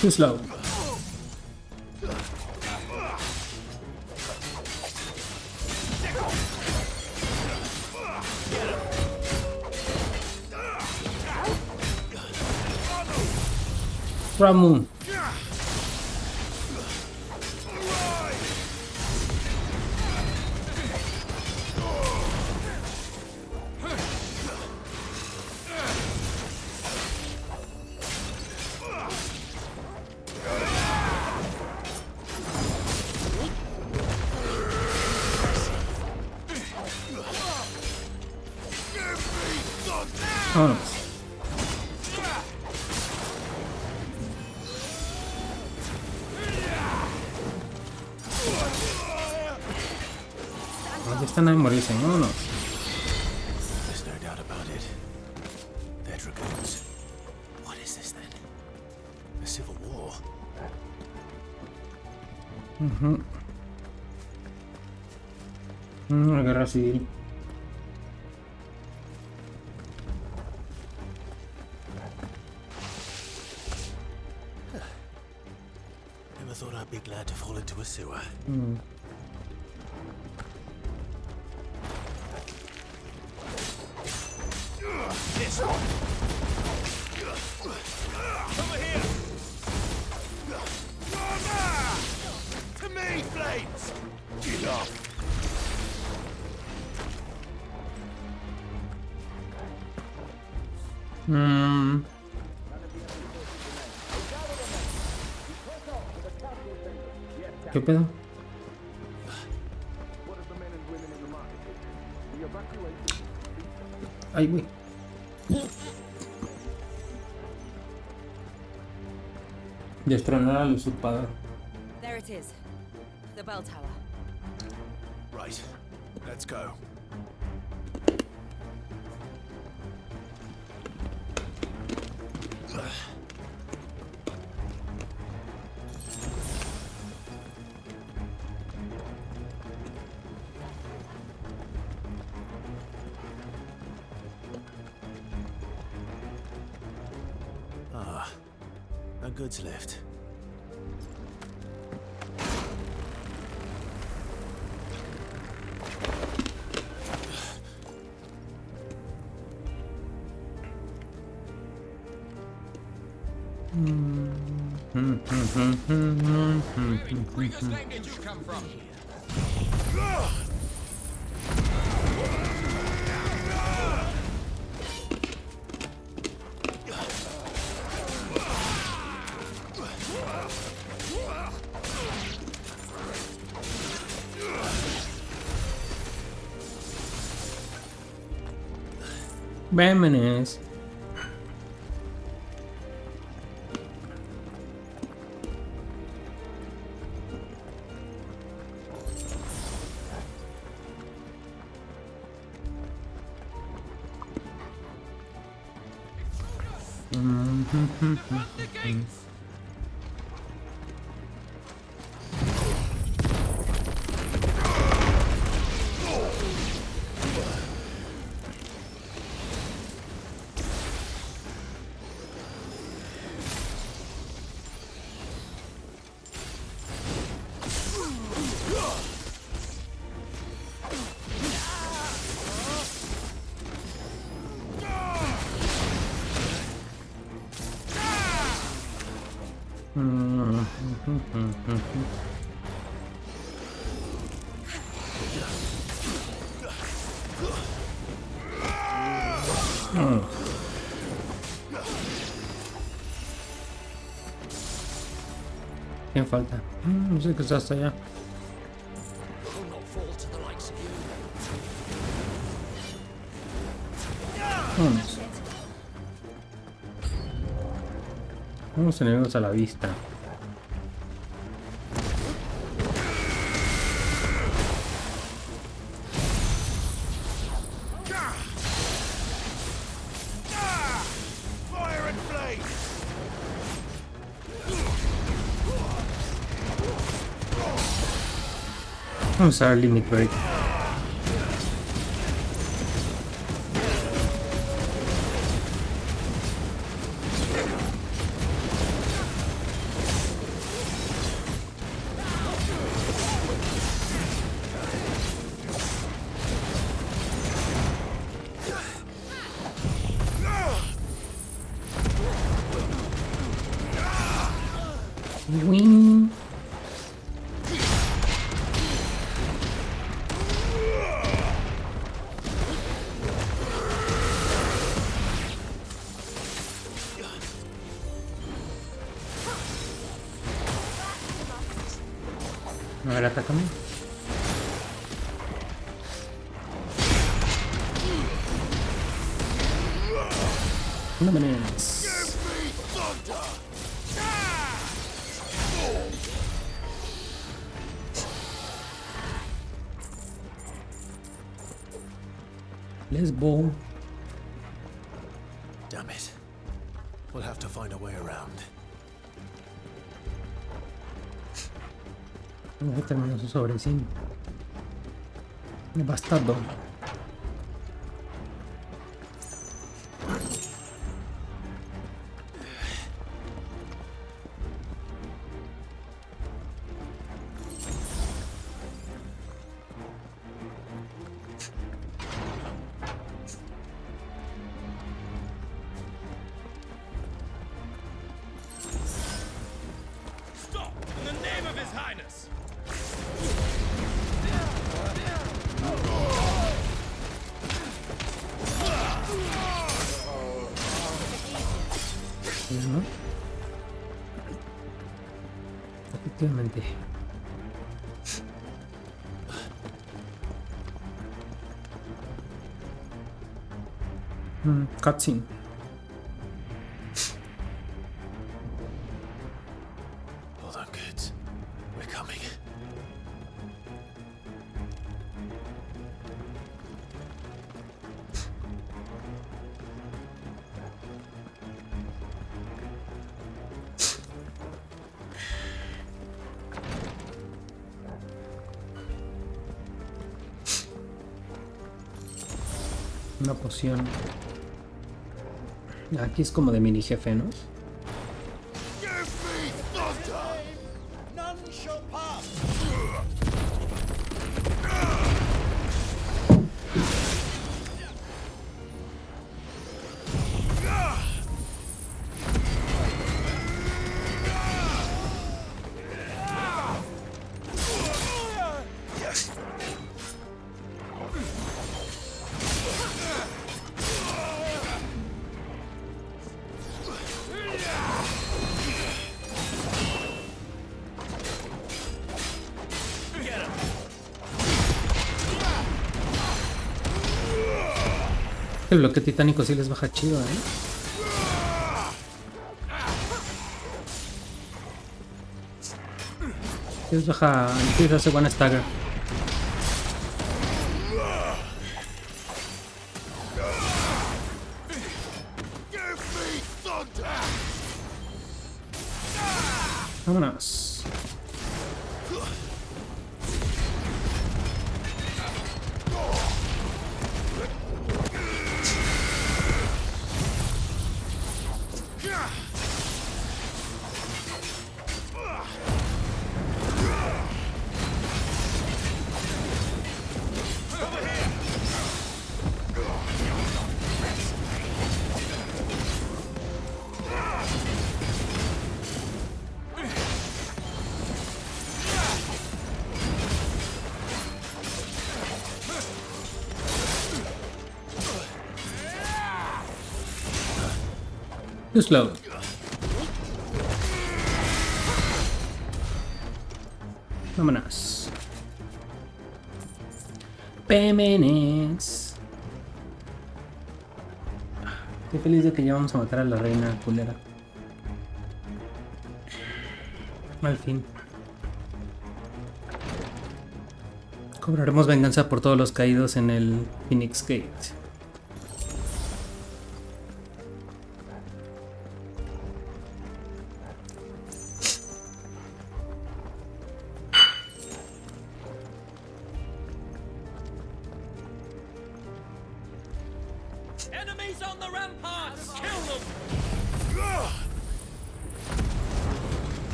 Too slow. Ramu. Vámonos. Ya están a morirse, vámonos.
There's no doubt about it. They're dragoons. What is this then? A civil war?
Una guerra civil.
Never thought I'd be glad to fall into a sewer.
This one. Over here. To me, flames. Get up.
¿Qué pedo? Ay, güey. Destronar al usurpador.
There it is. The bell tower.
Right. Let's go. a goods lift.
Where did you come from?
Vámonos. ¿Quién falta? No sé qué está hasta allá. Vamos. Vamos enemigos a la vista. Vamos a usar Limit Break. Wing. A ver, atácame. No me niegues. Let's go.
Damn it. We'll have to find a way around.
Ya terminó su sobrecito. Bastardo.
Stop! In the name of His Highness!
¿No? Efectivamente. Cutscene.
Hold on, kids. We're coming.
Una poción. Aquí es como de mini jefe, ¿no? El bloque titánico sí les baja chido, Les baja... Sí les hace buena stagger. Vámonos. Too slow. Vámonos. Pemenes. Estoy feliz de que ya vamos a matar a la reina culera. Al fin. Cobraremos venganza por todos los caídos en el Phoenix Gate.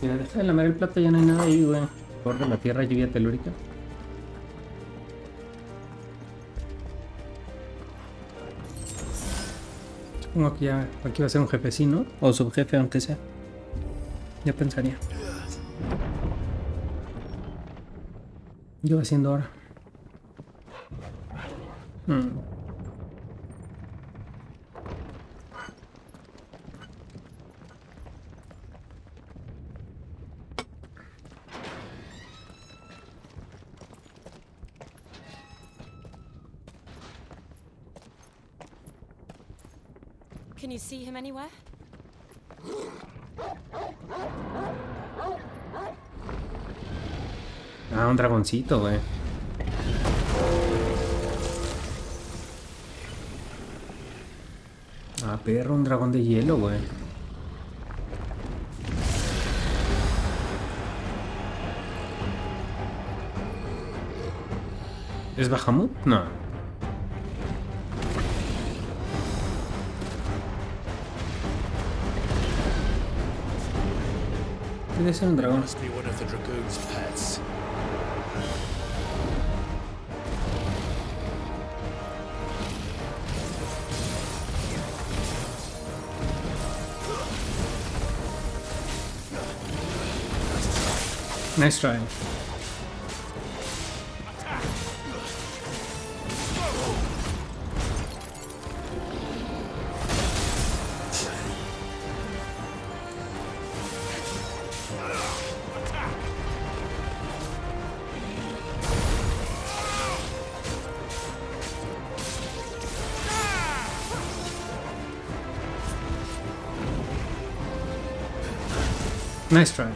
Mira, deja de lamer el plato, ya no hay nada ahí, güey. Por la tierra, lluvia telúrica. Supongo que ya aquí va a ser un jefecino, o subjefe, aunque sea. Ya pensaría. Yo haciendo ahora.
Can you see him anywhere?
Ah, un dragoncito, güey. Ah, perro, un dragón de hielo, güey. ¿Es Bahamut? No. Debe ser un dragón. Nice try. Nice try.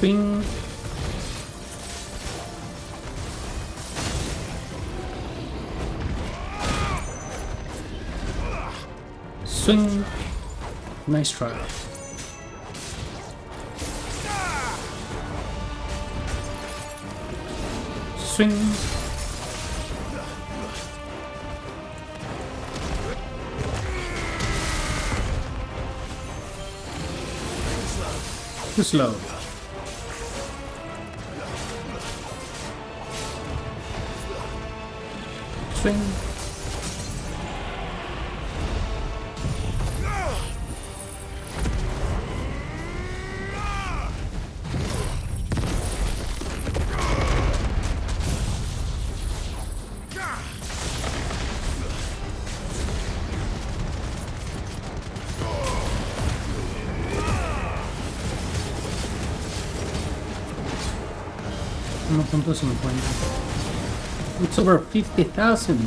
Ping. Swing. Nice try. Swing. Too slow. Swing. It's over 50,000.
I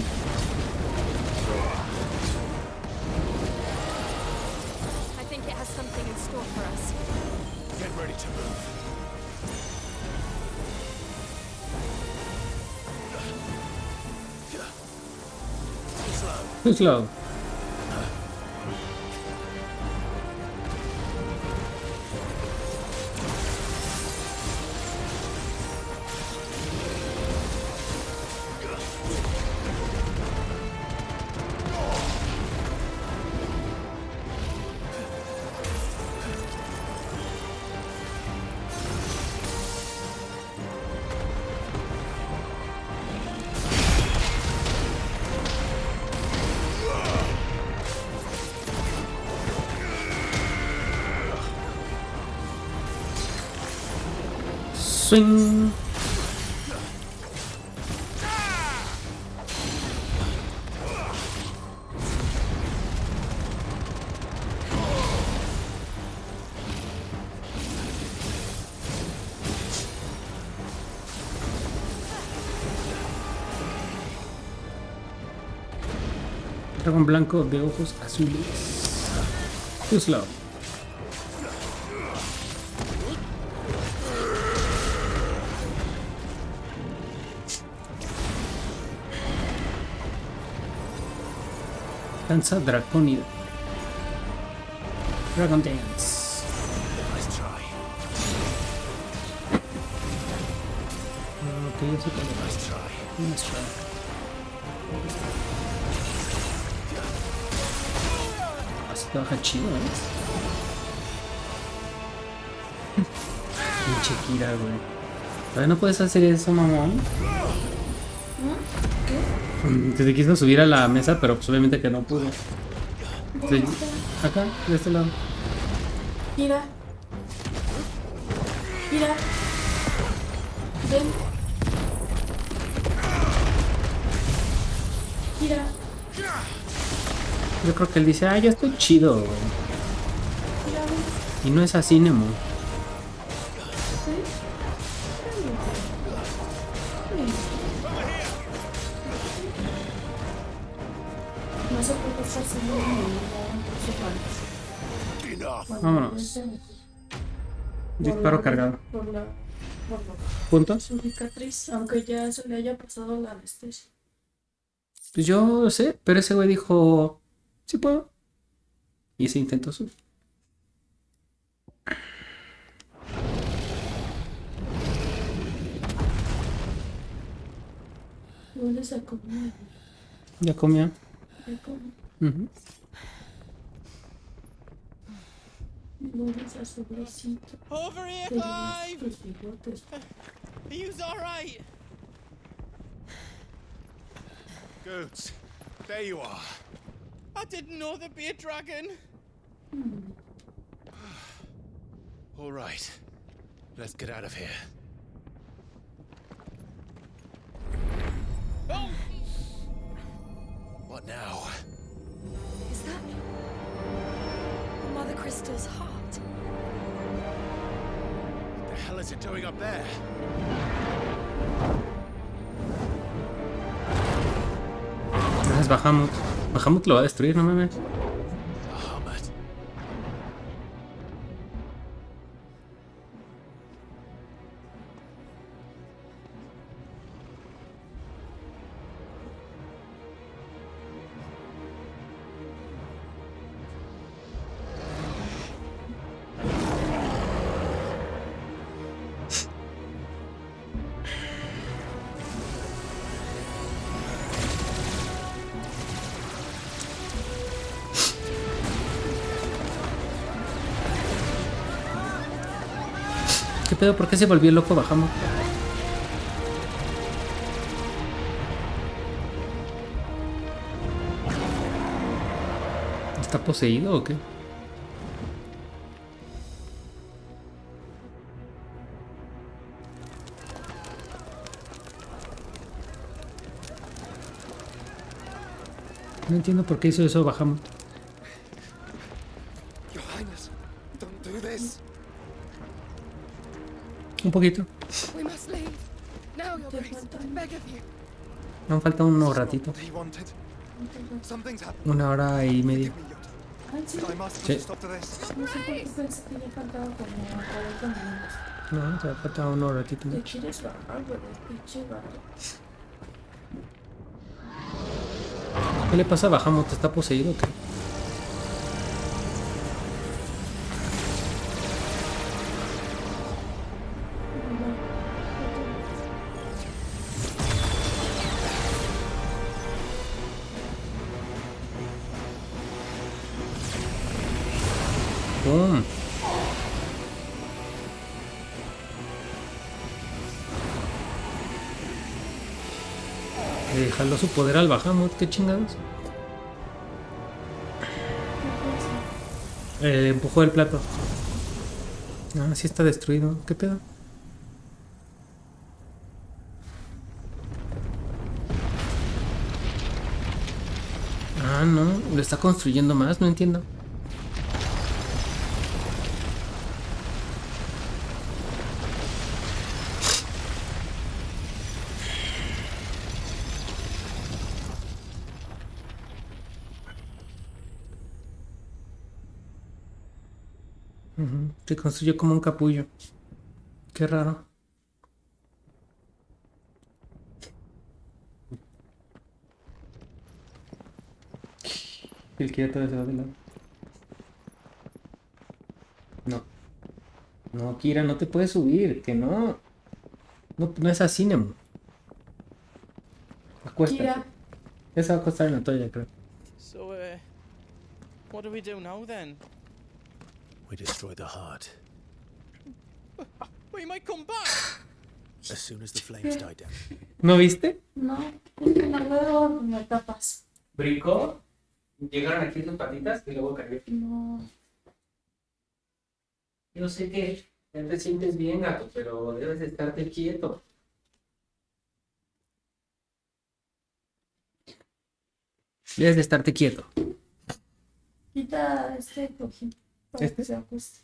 think it has something in store for us.
Get ready to move.
Too slow. Swing. Dragón blanco de ojos azules. Too slow. Danza dracónida. Dragon Dance.
Nice try.
Ok, yo sé cuál es.
Nice try.
Nice try. Así trabaja chido, Pinche Kira, güey. Todavía no puedes hacer eso, mamón. Te quiso subir a la mesa, pero pues obviamente que no pudo. Acá, de este lado.
Mira. Mira. Ven. Mira.
Yo creo que él dice, yo estoy chido, güey.
Mira, ven.
Y no es así, Nemo.
No sé por qué está haciendo
Vámonos. Disparo cargado. ¿Puntos?
Su cicatriz, aunque ya se le haya pasado la anestesia.
Pues yo sé, pero ese güey dijo, sí puedo. Y se intentó subir.
¿Dónde se comió?
Ya comió.
Ya comió. ¿Dónde está su bracito?
Over here, Clive! Are you alright?
Goods, there you are.
I didn't know there'd be a dragon.
All right, let's get out of here.
Oh!
What now?
Is that Mother Crystal's heart?
What the hell is it doing up there?
Es Bahamut. Bahamut lo va a destruir, no mames.
Bahamut.
¿Qué pedo? ¿Por qué se volvió loco Bahamut? ¿Está poseído o qué? No entiendo por qué hizo eso Bahamut.
Your Highness, don't do this.
Un poquito.
We must leave. Now, Your Grace. Beg of you.
Me falta unos ratito.
He wanted. Something's happened.
1 hora y media.
I must put
Sí.
a stop to this.
No sé por qué pensé que ya faltaba como 40 minutos.
No, te falta unos ratito.
¿Te quieres bajar, bebé? Pinche gato.
¿Qué le pasa a Bahamut? ¿Está poseído o qué? ¡Pum! Le jaló su poder al Bahamut, qué chingados. Empujó el plato. Ah, sí está destruido. ¿Qué pedo? Ah, no. Lo está construyendo más, no entiendo. Se construyó como un capullo. Qué raro. El que ya todo se va de lado. No. No, Kira, no te puedes subir. Que no. No, no es así, Nemo. Acuéstate.
Kira.
Ya se va a acostar en la toalla, creo.
So, what do we do now then?
We destroy the heart.
We might come back.
As soon as the flames die down.
¿No viste?
No, porque no luego me tapas.
Brincó. Llegaron aquí sus patitas y luego cayó.
No.
Yo sé que ya te sientes bien, gato, pero debes de estarte quieto. Debes de estarte quieto.
Quita este cojín para
¿Este?
que se acueste.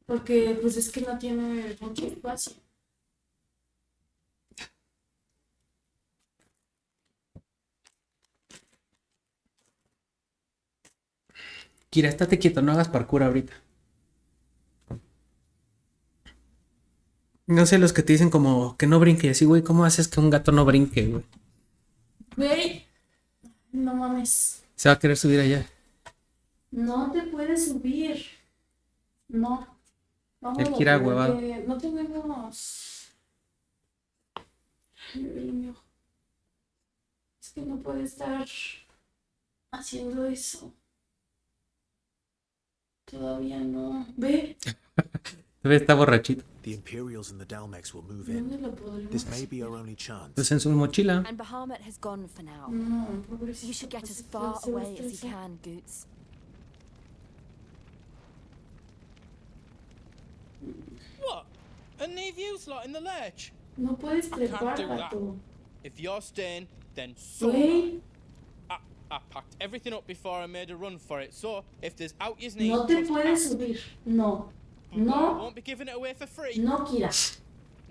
Porque pues es que no tiene mucho espacio.
Kira, estate quieto, no hagas parkour ahorita. No sé los que te dicen como que no brinque. Así, güey, ¿cómo haces que un gato no brinque, güey?
Güey, no mames.
Se va a querer subir allá.
No te puedes subir. No. Vamos
El Kira huevado.
no tenemos. Ay, Dios mío. Es que no puede estar haciendo eso. Todavía no. Ve.
Está borrachito.
The Imperials and the Dalmex will move
¿Dónde
in.
lo podremos?
This may be our only chance.
Pues en su mochila.
And Bahamut has gone for now.
No, pobrecito.
You should get as far away as you can, Goots.
What? And leave you slot in the lurch?
No puedes
I can't
trepar,
do that.
gato.
If you're staying, then so.
Güey,
I packed everything up before I made a run for it, so if there's out your knees,
no te puedes subir. No.
I
No.
won't be giving it away for free.
No, Kira.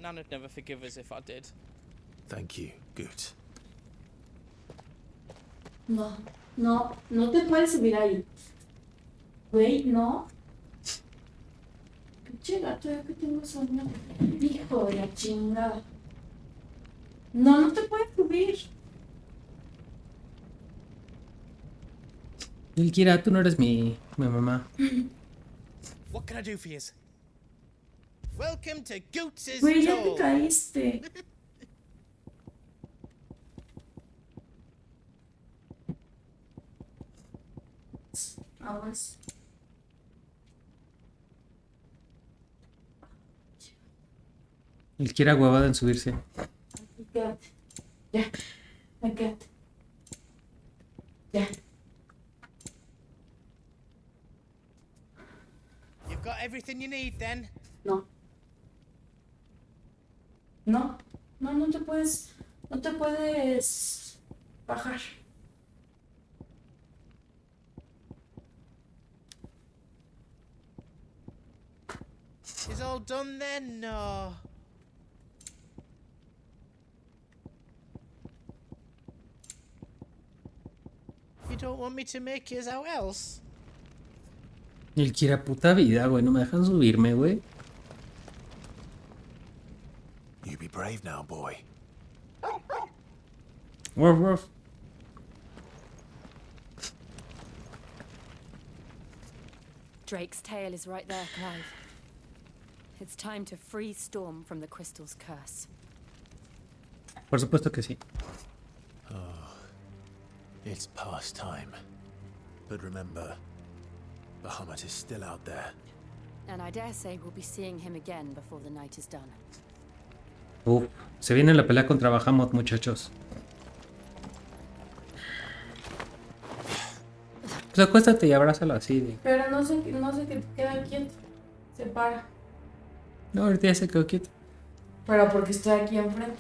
Nana'd never forgive us if I did.
Thank you, Goot.
No. No. No te puedes subir ahí. Güey, no. Pinche gato, ya que tengo sueño. Hijo de la chingada. No, no te puedes subir.
El Kira, tú no eres mi mamá.
What can I do for you? Welcome to Goots'
Güey, ya te
Toll.
caíste. Aguas.
Él quiere huevado en subirse.
Quédate. Ya. Quédate. Ya.
You've got everything you need then?
No. No. No te puedes. No te puedes bajar.
Is all done then, or...? You don't want me to make yours out else?
Él quiere a puta vida, güey. No me dejan subirme, güey.
You be brave now, boy.
Ruff, ruff.
Drake's tail is right there, Clive. It's time to free Storm from the crystal's curse.
Por supuesto que sí.
Oh, it's past time. But remember, Bahamut is still out there.
And I dare say we'll be seeing him again before the night is done.
Se viene la pelea contra Bahamut, muchachos. Pues acuéstate y abrázalo así.
Pero no sé que queda quieto. Se para.
No, ahorita ya se quedó quieto.
Pero porque estoy aquí enfrente.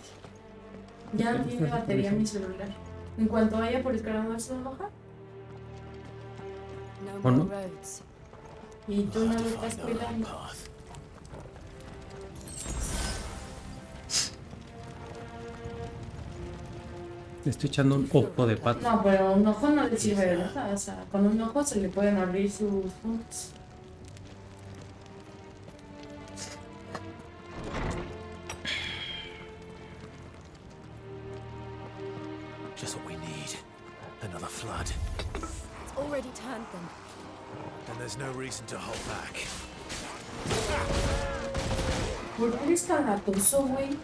Ya no tiene batería mi celular. En cuanto vaya por el cargador se va a bajar.
¿O no?
Y tú no lo estás cuidando.
Le estoy echando un ojo de pato.
No, pero un ojo no le sirve de nada. O sea, con un ojo se le pueden abrir sus puntos.
Just what we need. Another flood.
It's already turned them.
And there's no reason to hold back.
¿Por qué eres tan latoso, güey?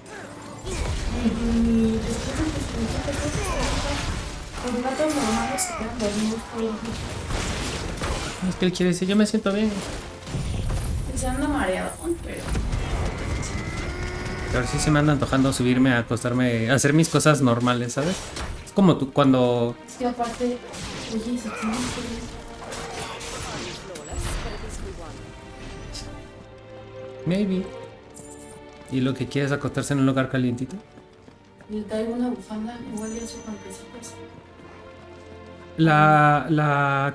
Y después de tus principios, los gatos normales se quedan dormidos todo el día.
Es que él quiere decir, yo me siento bien.
Se anda mareado, pero...
Pero sí se me anda antojando subirme a acostarme, a hacer mis cosas normales, ¿sabes? Es como tú cuando...
Es que aparte, oye, si tienes que...
Maybe. ¿Y lo que quieres es acostarse en un lugar calientito?
Le traigo una bufanda, igual ya son campesitas.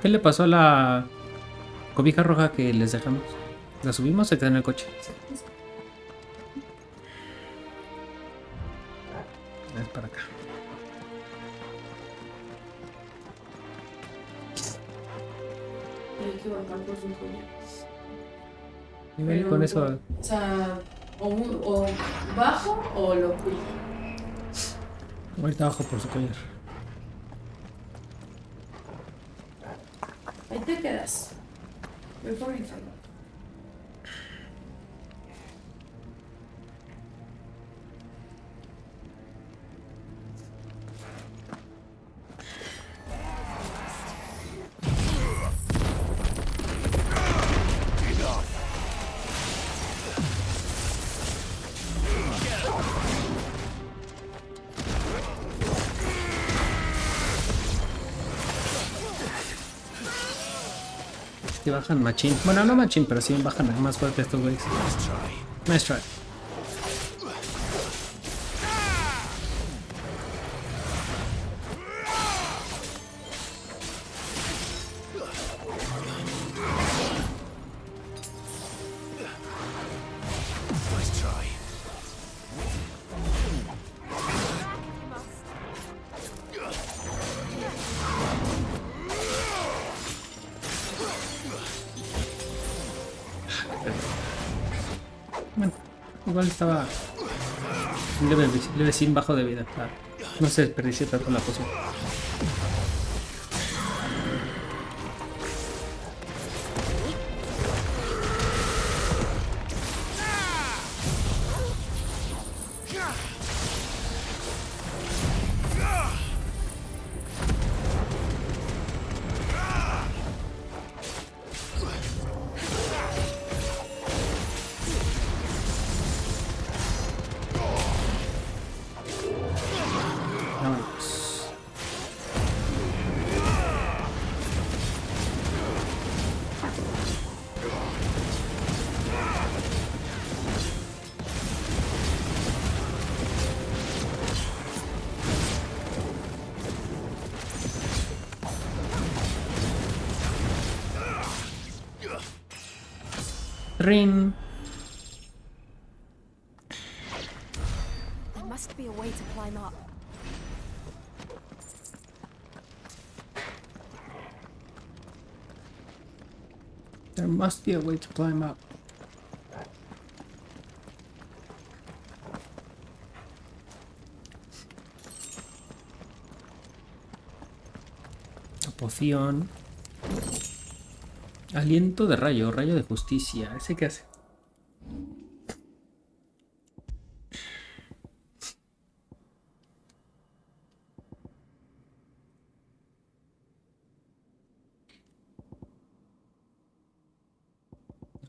¿Qué le pasó a la cobija roja que les dejamos? ¿La subimos o se queda en el coche? Es para acá.
Hay que bajar por su collar.
Y ven con eso.
O sea, o bajo o lo cuido.
Ahorita bajo por su collar.
Ahí te quedas. Voy por mi favor.
Que bajan machín. Bueno, no machín, pero sí bajan más fuerte estos güeyes. Nice try. Bueno, igual estaba leve sin bajo de vida. No se desperdició tanto la poción. Rin.
There must be a way to climb up.
There must be a way to climb up. Poción. Aliento de rayo, rayo de justicia. ¿Ese qué hace?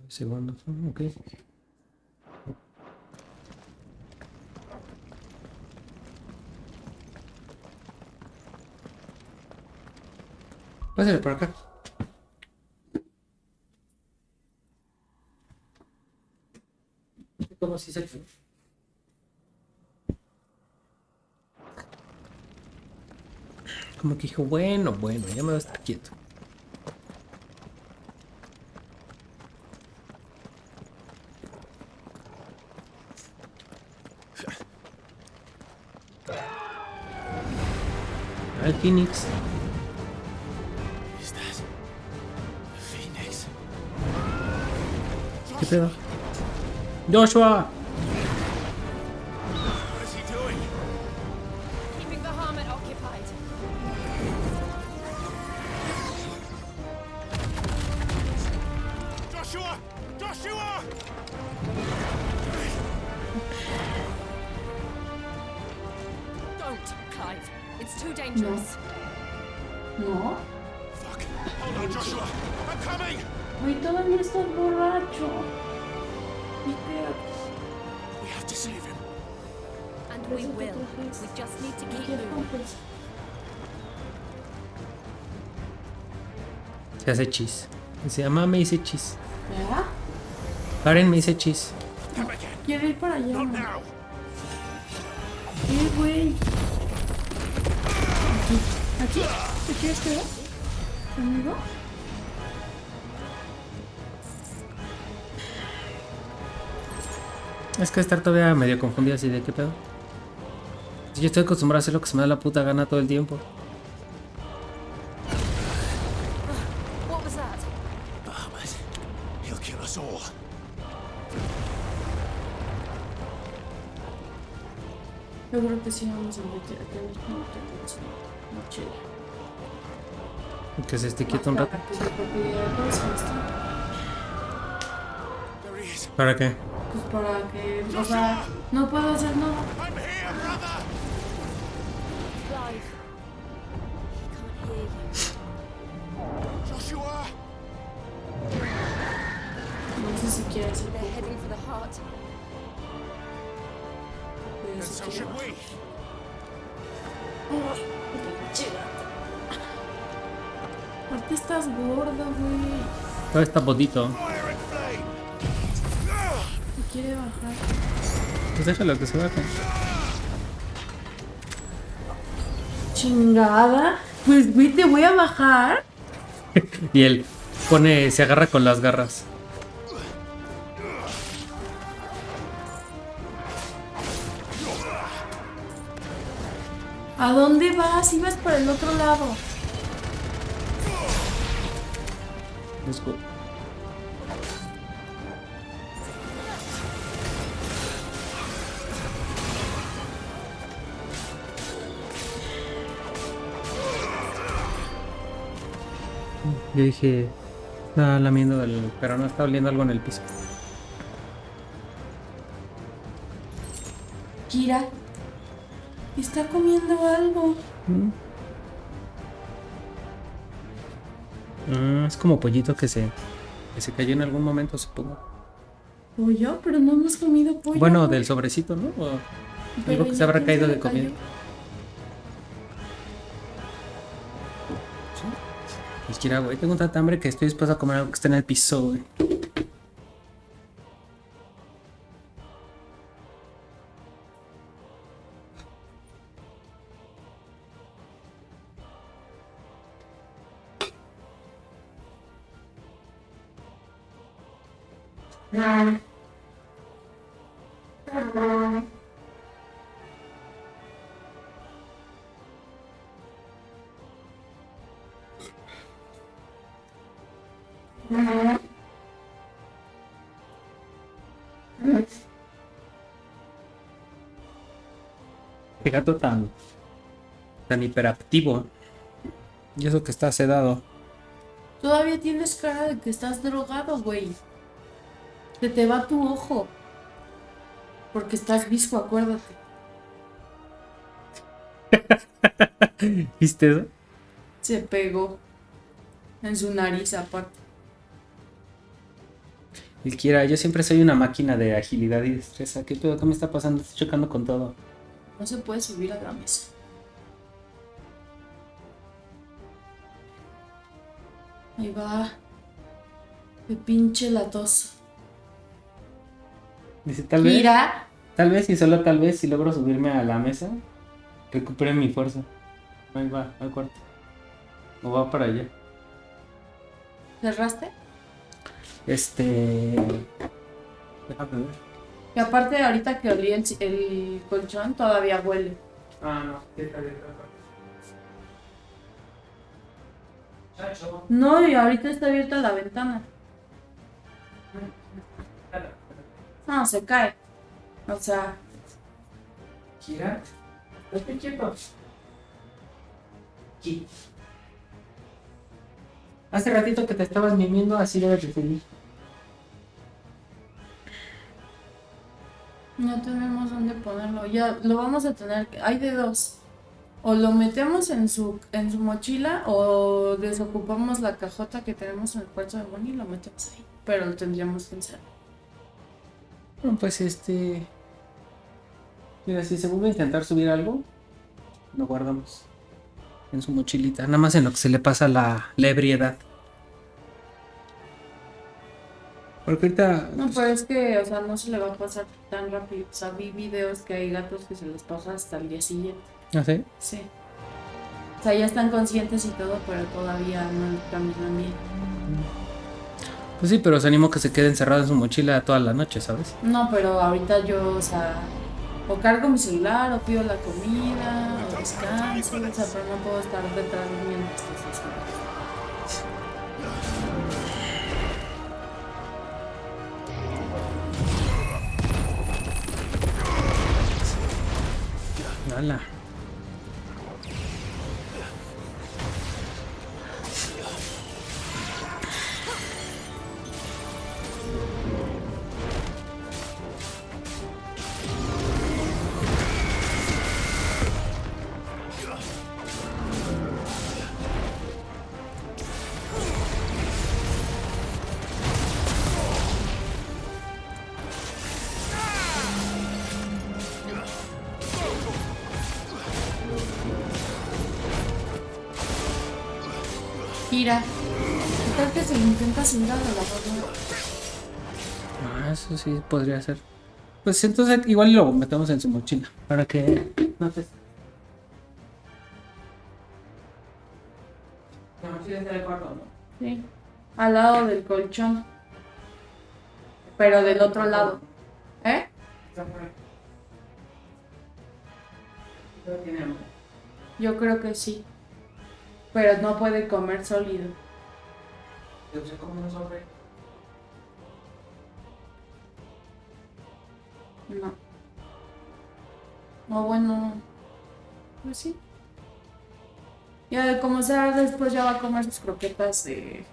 Segundos, ok. Pásale por acá. ¿Cómo si se fue? Como que dijo, bueno, ya me voy a estar quieto. Al Phoenix. ¿Qué pedo? Joshua.
What is he doing?
Keeping Bahamut occupied.
Joshua! Joshua!
Don't, Clive. It's too dangerous.
No.
Fuck. Hold on, Joshua. I'm coming!
Güey, todavía estás borracho. ¿Y qué?
We have to save him.
And we will. We just need to keep moving.
Se hace chis. Se llama me hice chis.
¿Ya?
Karen me hice chis.
Quiero ir para allá. Güey. Aquí. ¿Te quieres quedar conmigo?
Es que estar todavía medio confundida así de qué pedo. Yo estoy acostumbrado a hacer lo que se me da la puta gana todo el tiempo.
What was that?
Bahamut. He'll kill us all.
Yo creo que sí vamos a meter a tener como que mochila.
Que se esté quieto un rato. ¿Para qué?
Pues para que, o sea, no puedo hacer nada.
Clive. He can't hear you.
Joshua!
No sé si quieres.
They're heading for the heart.
And so should we.
Aparte estás gorda, güey.
Todo está bonito.
Me quiere bajar.
Pues déjalo que se baje.
Chingada. Pues güey, te voy a bajar.
Y él se agarra con las garras.
¿A dónde vas? Ibas para el otro lado.
Let's go. Yo dije, está lamiendo pero no está oliendo algo en el piso.
Kira. Está comiendo algo.
Es como pollito que se cayó en algún momento, supongo.
¿Pollo? Pero no hemos comido pollo.
Bueno, del sobrecito, ¿no? O algo que se habrá caído de comida. Pues quiera, güey, tengo tanta hambre que estoy dispuesto a comer algo que esté en el piso, güey. Qué gato tan hiperactivo. Y eso que está sedado.
Todavía tienes cara de que estás drogado, güey. Se te va tu ojo. Porque estás visco, acuérdate.
¿Viste eso?
Se pegó en su nariz aparte.
El Kira, yo siempre soy una máquina de agilidad y destreza. ¿Qué pedo? ¿Qué me está pasando? Estoy chocando con todo.
No se puede subir a la mesa. Ahí va. Qué pinche latoso.
Dice, tal vez y solo tal vez si logro subirme a la mesa, recupere mi fuerza. Ahí va, al cuarto. O va para allá.
¿Cerraste?
Déjame ver.
Y aparte ahorita que olí el colchón todavía huele.
Ah, no, está. Chacho.
No, y ahorita está abierta la ventana. No, se cae. O sea...
Kira, estate quieto. Aquí. Hace ratito que te estabas mimiendo, así debes de seguir.
No tenemos dónde ponerlo. Ya lo vamos a tener. Hay de dos. O lo metemos en su mochila o desocupamos la cajota que tenemos en el cuarto de Bonnie y lo metemos ahí. Pero lo tendríamos que encerrar.
Bueno, pues mira, si se vuelve a intentar subir algo, lo guardamos en su mochilita. Nada más en lo que se le pasa la ebriedad. Porque ahorita...
No, pero es que, o sea, no se le va a pasar tan rápido. O sea, vi videos que hay gatos que se les pasa hasta el día siguiente.
¿Ah, sí?
Sí. O sea, ya están conscientes y todo, pero todavía no caminan bien.
Pues sí, pero se animó que se quede encerrado en su mochila toda la noche, ¿sabes?
No, pero ahorita yo, o sea, o cargo mi celular, o pido la comida, o descanso, o sea, pero no puedo estar detrás durmiendo hasta 6 horas.
¡Hala!
Mira, ¿qué tal que se le intenta subir a la lavadora?
Ah, eso sí podría ser. Pues entonces igual lo metemos en su mochila para que no te... La mochila está en el cuarto, ¿no?
Sí, al lado del colchón. Pero del otro lado. ¿Eh? Yo creo que sí. Pero no puede comer sólido.
¿Se come un sobre?
No. No, bueno. Pues sí. Ya como sea, después ya va a comer sus croquetas de...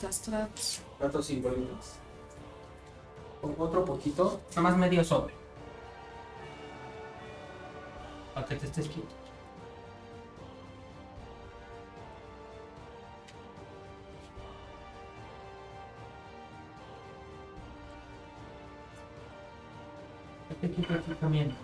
castrados.
Datos simbólicos. Otro poquito. Nada más medio sobre. Para que te estés quieto. Aquí también.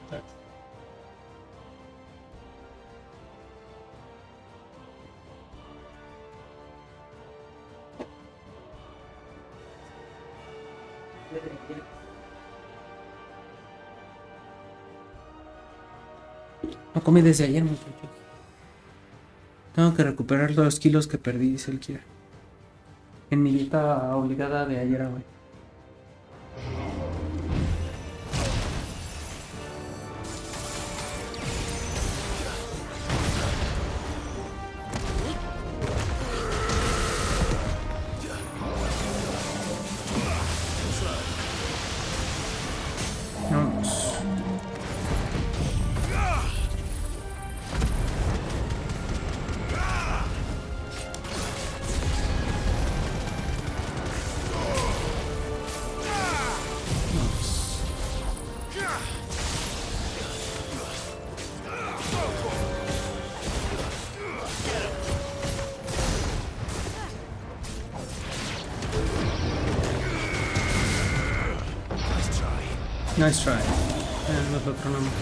No comí desde ayer, muchachos. Tengo que recuperar los kilos que perdí, dice el Kira. En mi dieta obligada de ayer a hoy. Nice try. Nos lo tronamos.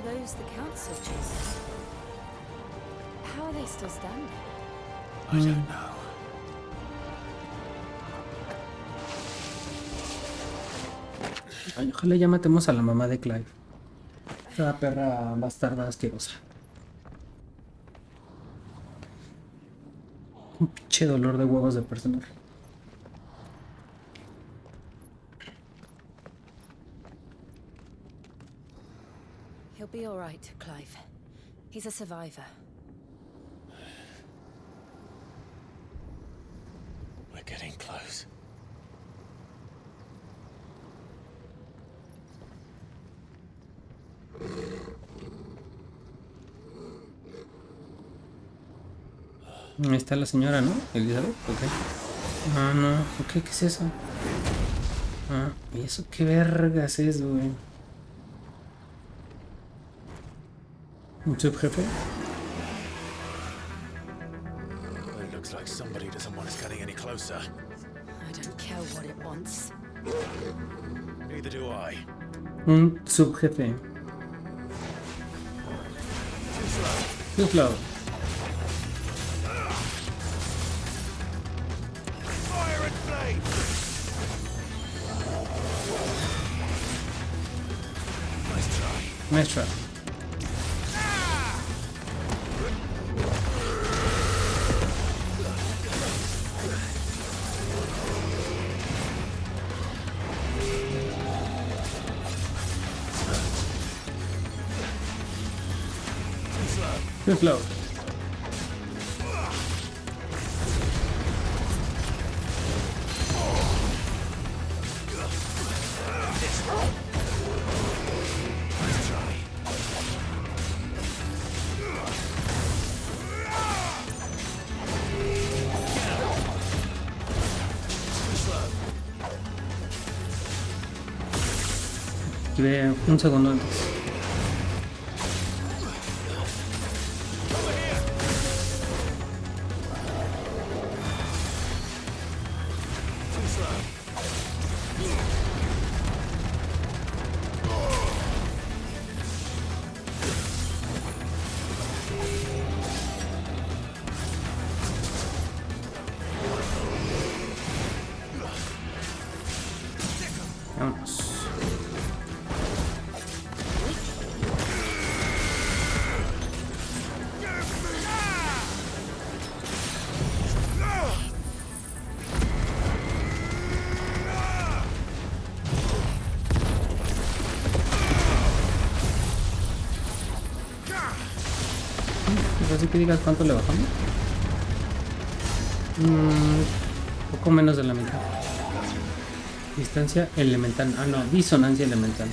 Those the council chasers. How are they still standing?
I don't know.
Ay, ojalá ya matemos a la mamá de Clive. Esa perra bastarda asquerosa. Un pinche dolor de huevos de personaje.
He'll be all right, Clive. He's a survivor.
We're getting close.
Ahí está la señora, ¿no? Elizabeth, ok. Ah, no, ok, ¿qué es eso? Ah, ¿y eso qué vergas es, güey? ¿Un subjefe?
It looks like somebody doesn't want us getting any closer.
I don't care what it wants.
Neither do I.
Un subjefe. Too slow.
Fire and flame! Nice try.
Nice try. Too slow. Ve un segundo antes. Vámonos. Así que digas cuánto le bajamos. Poco menos de la mitad. Distancia elemental. Ah, no, disonancia elemental.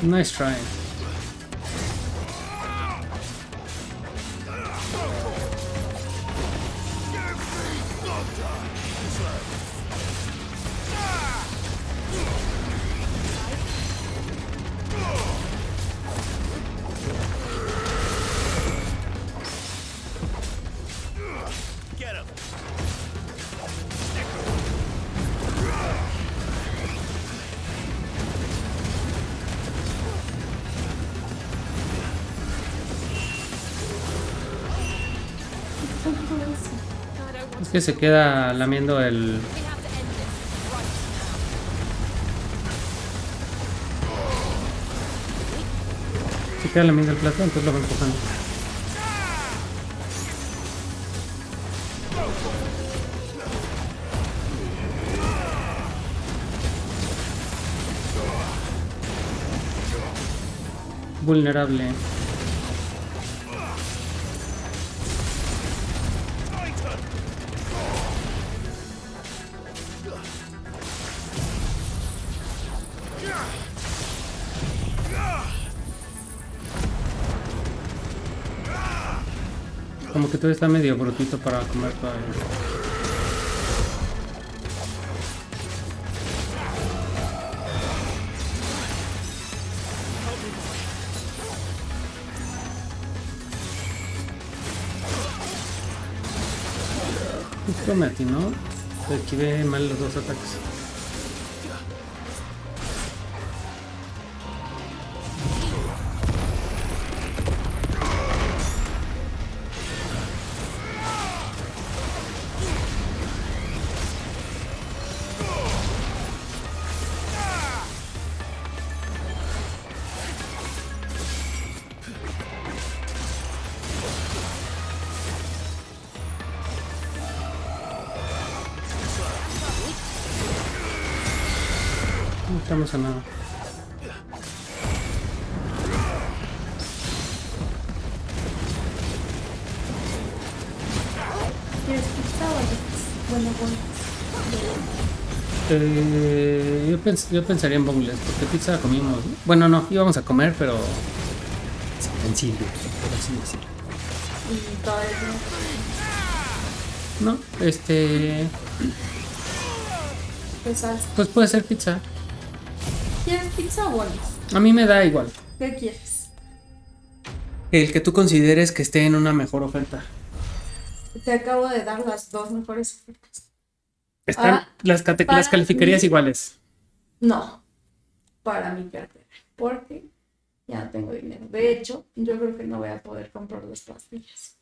Nice try. Es que se queda lamiendo el... Se queda lamiendo el plato, entonces lo va empujando. Vulnerable. Como que todo está medio brutito para comer todavía. Justo me atinó. Esquivé mal los dos ataques. No estamos a nada.
¿Quieres pizza o bueno?
Yo pensaría en boneless, porque pizza comimos, ¿no? Bueno, no, íbamos a comer, pero sencillo, por así decirlo.
Y todavía
No,
¿qué salsa?
pues puede ser pizza.
¿Quieres pizza o bolis?
A mí me da igual.
¿Qué quieres?
El que tú consideres que esté en una mejor oferta.
Te acabo de dar las dos mejores ofertas.
Están las calificarías iguales.
No, para mi cartera, porque ya no tengo dinero. De hecho, yo creo que no voy a poder comprar las pastillas.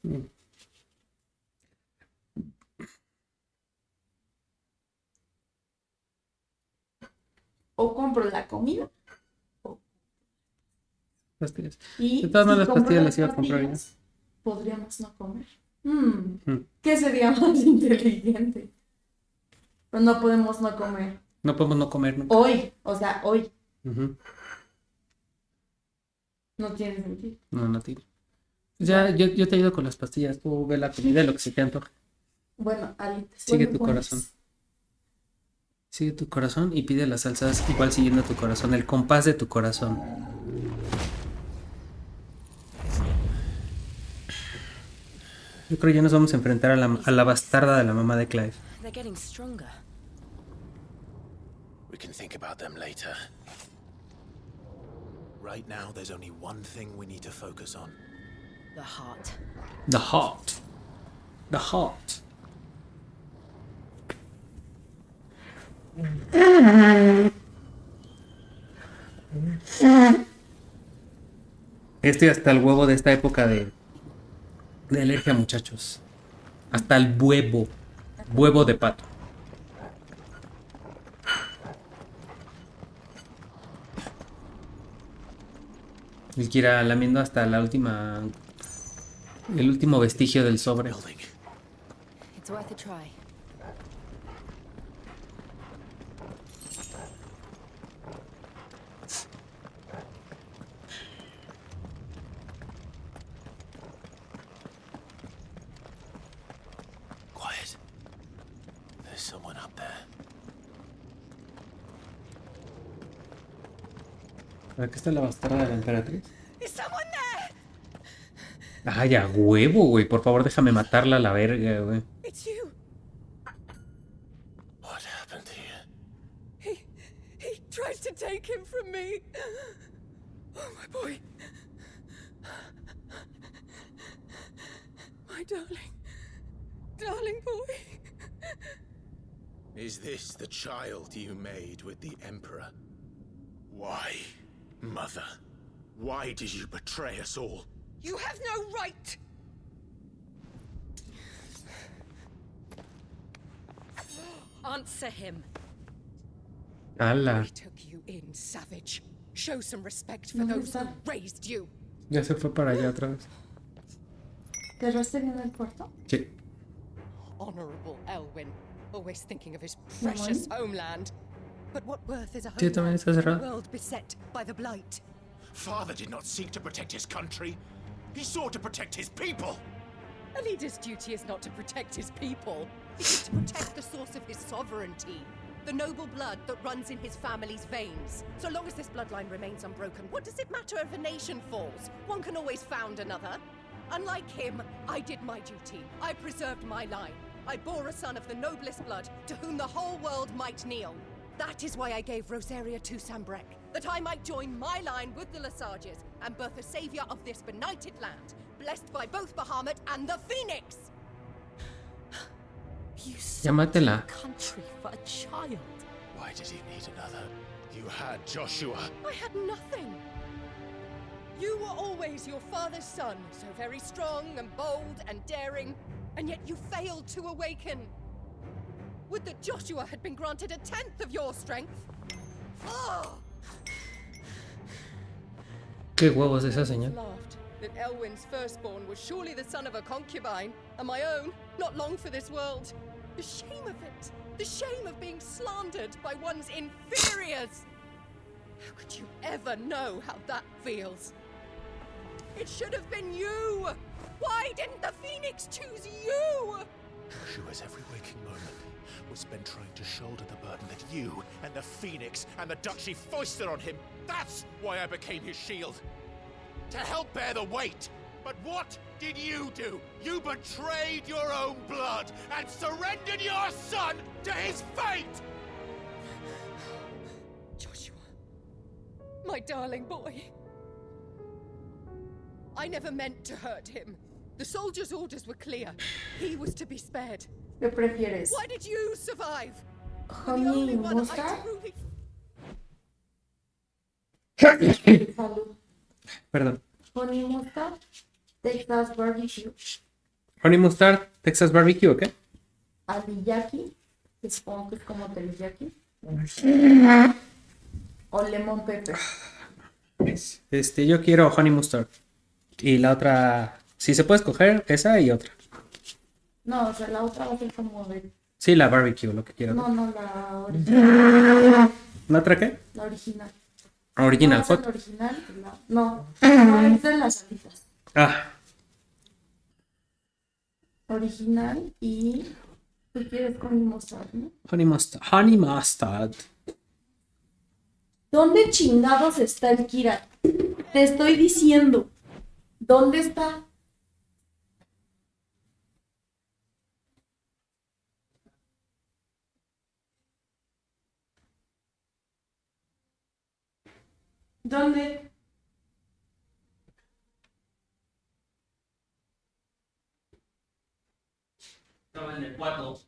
O compro la comida.
Pastillas.
Y
de todas maneras,
si
las pastillas las iba a comprar ya.
Podríamos no comer. ¿Qué sería más inteligente? Pero no podemos no comer.
No podemos no comer nunca.
Hoy, o sea, hoy. No tiene sentido.
No tiene. Ya, yo te ayudo con las pastillas. Tú ve la comida, lo que se te antoje.
Bueno, alitas.
Sigue tu corazón. Sigue tu corazón y pide las salsas igual siguiendo tu corazón, el compás de tu corazón. Yo creo que ya nos vamos a enfrentar a la bastarda de la mamá de Clive.
They're getting stronger.
We can think about them later. Right now, there's only one thing we need to focus on.
The heart.
The heart. The heart. Estoy hasta el huevo de esta época de alergia, muchachos. Hasta el huevo. Huevo de pato. El que irá lamiendo hasta la última. El último vestigio del sobre.
It's worth a try.
Quiet. There's someone up there.
Aquí está la bastarda de la emperatriz.
Is someone there?
Ay, a huevo, güey. Por favor, déjame matarla a la verga, güey.
It's you.
What happened here?
He tried to take him from me. Oh, my boy. My darling boy.
Is this the child you made with the Emperor? Why, Mother? Why did you betray us all?
You have no right. Answer him.
Ala.
I took you in, savage. Show some respect for those who raised you.
Ya se fue para allá otra vez.
¿Te rastreé en el puerto?
Sí.
Honorable Elwyn, always thinking of his precious homeland. But what worth is a
Sí, también
homeland
está
in a
cerrado.
world beset by the blight?
Father did not seek to protect his country. He sought to protect his people.
A leader's duty is not to protect his people. It is to protect the source of his sovereignty. The noble blood that runs in his family's veins. So long as this bloodline remains unbroken, what does it matter if a nation falls? One can always found another. Unlike him, I did my duty. I preserved my line. I bore a son of the noblest blood, to whom the whole world might kneel. That is why I gave Rosaria to Sambrek, that I might join my line with the Lesages and birth a savior of this benighted land, blessed by both Bahamut and the Phoenix.
You
Llámatela.
country for a child.
Why did he need another? You had Joshua.
I had nothing. You were always your father's son, so very strong and bold and daring, and yet you failed to awaken. Would that Joshua had been granted a tenth of your strength. Oh!
Qué huevos esa señal.
Laughed that Elwyn's firstborn was surely the son of a concubine, and my own, not long for this world. The shame of it! The shame of being slandered by one's inferiors! How could you ever know how that feels? It should have been you! Why didn't the Phoenix choose you?
Joshua's every waking moment was spent trying to shoulder the burden that you and the Phoenix and the Duchy foisted on him. That's why I became his shield. To help bear the weight. But what did you do? You betrayed your own blood and surrendered your son to his fate!
Joshua, my darling boy. I never meant to hurt him. The soldiers' orders were clear. He was to be spared.
¿Qué prefieres?
Why did you survive?
Honey mustard? Salud.
Perdón.
Honey mustard, Texas barbecue,
Honey Mustard, Texas Barbecue, ¿o qué?
aliyaki, que supongo que es como teriyaki, o lemon pepper.
Yo quiero Honey Mustard. Y la otra, si se puede escoger, esa y otra.
No, o sea, la otra va a ser como de...
Sí, la barbecue, lo que quiero.
No, la original.
¿La otra qué?
La original.
Original,
No, es la
hot.
original. No, es de las alitas.
Ah,
Original y... ¿Tú quieres con mustard, no?
Honey Mustard. Honey Mustard.
¿Dónde chingados está el Kira? Te estoy diciendo. ¿Dónde está? ¿Dónde?
Estaba en el cuarto.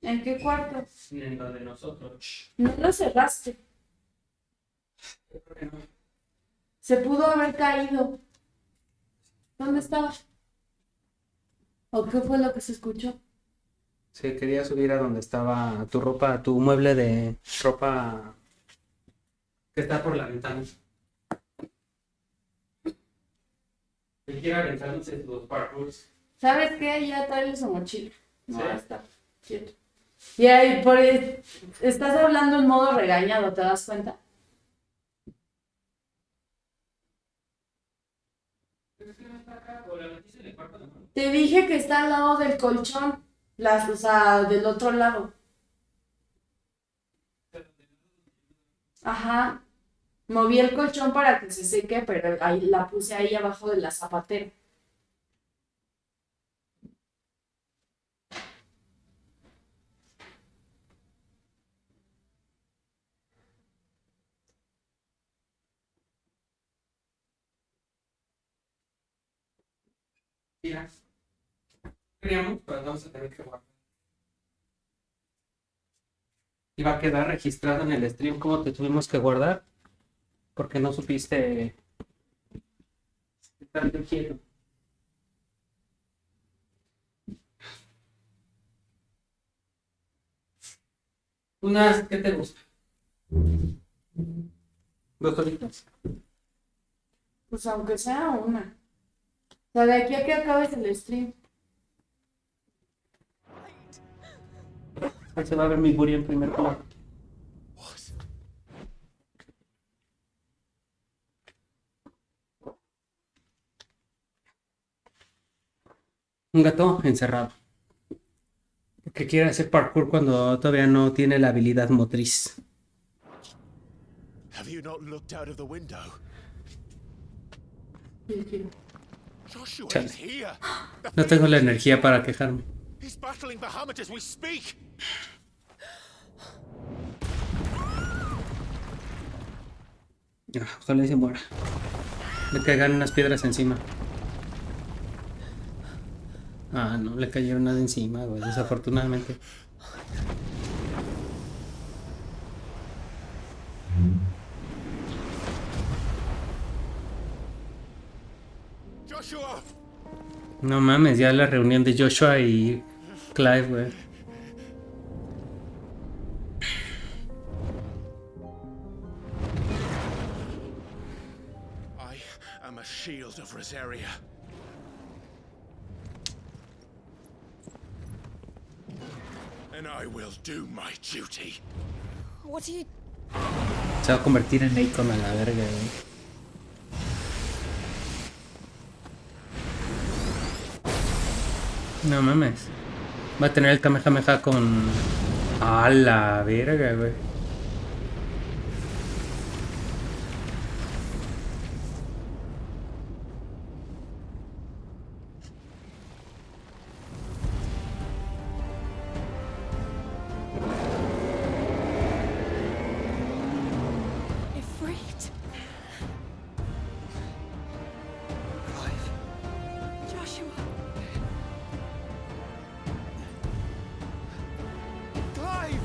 ¿En qué cuarto?
En lo de nosotros.
No lo cerraste. Se pudo haber caído. ¿Dónde estaba? ¿O qué fue lo que se escuchó?
Sí, quería subir a donde estaba tu ropa, tu mueble de ropa que está por la ventana. Te quiero aventarse los parkours.
¿Sabes qué? Ya trae su mochila. No,
Sí.
está quieto. Y ahí, estás hablando en modo regañado, ¿te das cuenta? Te dije que está al lado del colchón, o sea, del otro lado. Ajá. Moví el colchón para que se seque, pero ahí la puse ahí abajo de la zapatera.
Mira. Queríamos, pero vamos a tener que guardar. Y va a quedar registrado en el stream cómo te tuvimos que guardar. Porque no supiste estar quieto. Unas, ¿qué te gusta? ¿Dos horitas?
Pues aunque sea una. O sea, de aquí a que acabes el stream.
Ahí se va a ver mi Buri en primer plano. Un gato encerrado. Que quiere hacer parkour cuando todavía no tiene la habilidad motriz.
Have you not looked out of the window? Joshua is here.
No tengo la energía para quejarme.
He's battling Bahamut as we speak.
Ojalá y se muera. Le caigan unas piedras encima. Ah, no, le cayeron nada encima, güey, desafortunadamente.
Joshua.
No mames, ya la reunión de Joshua y Clive, güey.
I am a shield of Rosaria. And I will do my duty.
What are you...
Se va a convertir en Akon a la verga, güey. No mames. Va a tener el Kamehameha con... A la verga, güey.
Ifrit.
Clive.
Joshua.
Clive!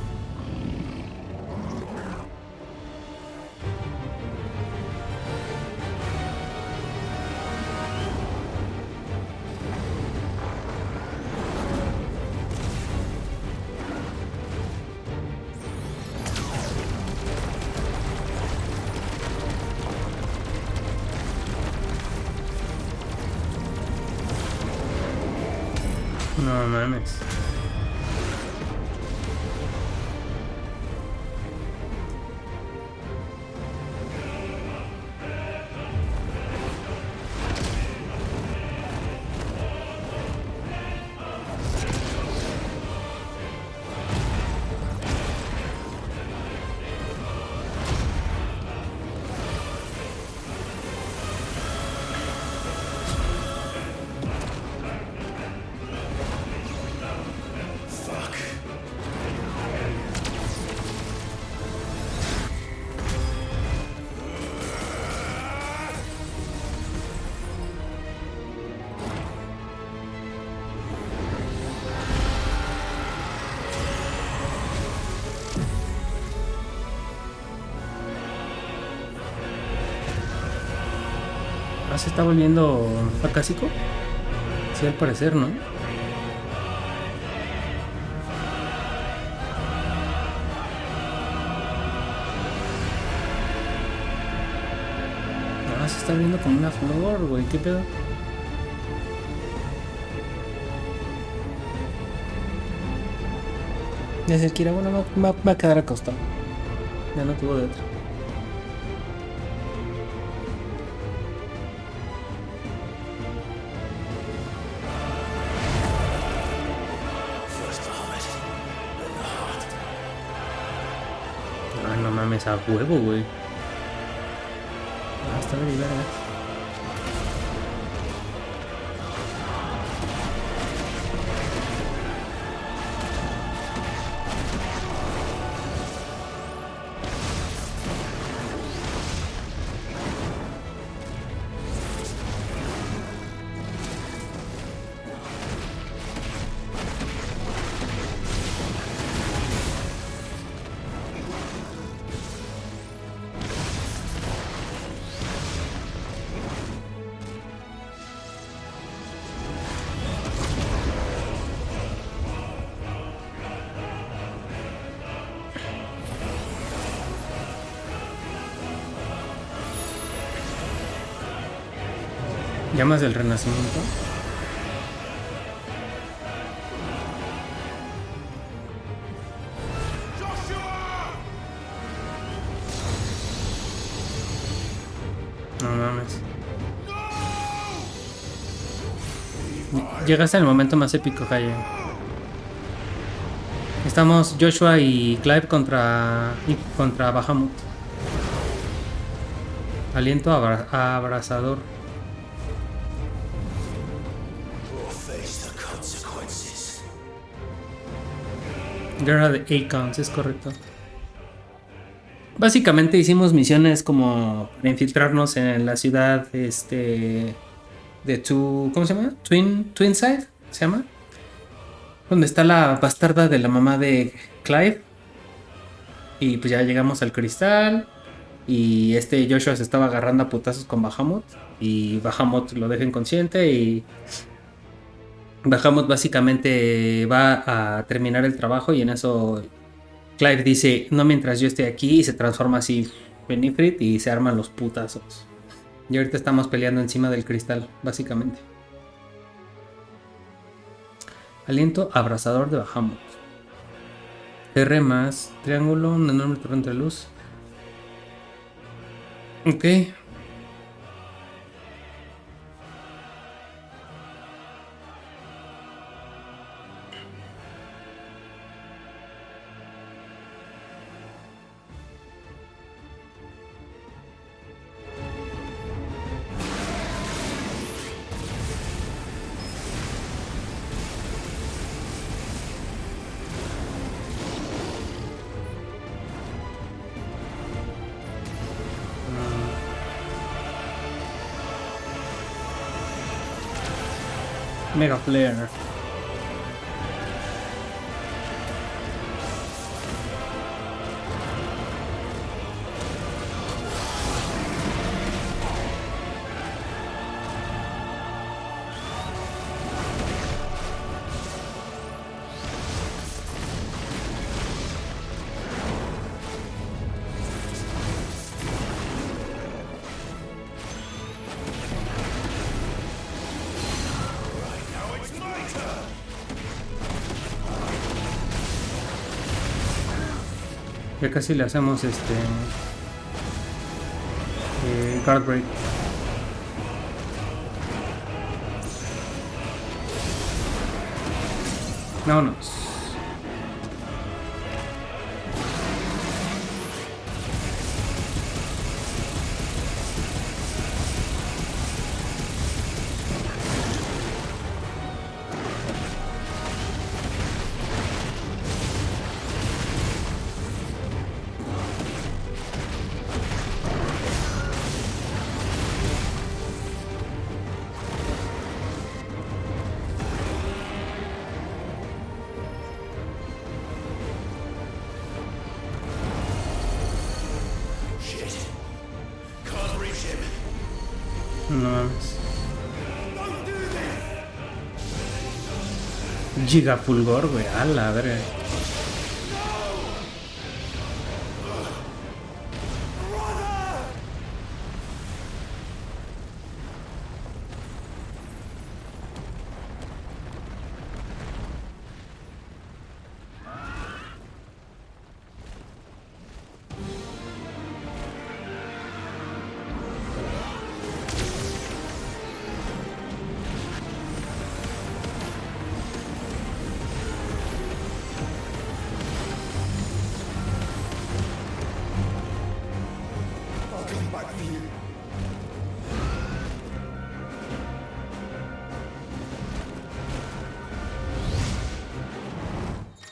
No mames. Ah, se está volviendo acásico. Sí, al parecer, ¿no? Ah, se está viendo como una flor, güey. ¿Qué pedo? Ya se quiera, bueno, me va a quedar acostado. Ya no tuvo de otra. Ay, no mames, a huevo, güey. ver y ver. Llamas del renacimiento. No mames. Llegaste al momento más épico, Calle. Estamos Joshua y Clive contra Bahamut. Aliento abrasador. Guerra de Icons, es correcto. Básicamente hicimos misiones como para infiltrarnos en la ciudad de ¿cómo se llama? Twinside, ¿se llama? Donde está la bastarda de la mamá de Clive. Y pues ya llegamos al cristal. Y Joshua se estaba agarrando a putazos con Bahamut. Y Bahamut lo deja inconsciente y Bahamut básicamente va a terminar el trabajo y en eso Clive dice, no mientras yo esté aquí, y se transforma así en Ifrit y se arman los putazos. Y ahorita estamos peleando encima del cristal, básicamente. Aliento abrasador de Bahamut. R más triángulo, un enorme torrente de luz. Ok. Mega Flare. Ya casi le hacemos guard break. Vámonos. No mames. Giga Fulgor, güey. A la verga.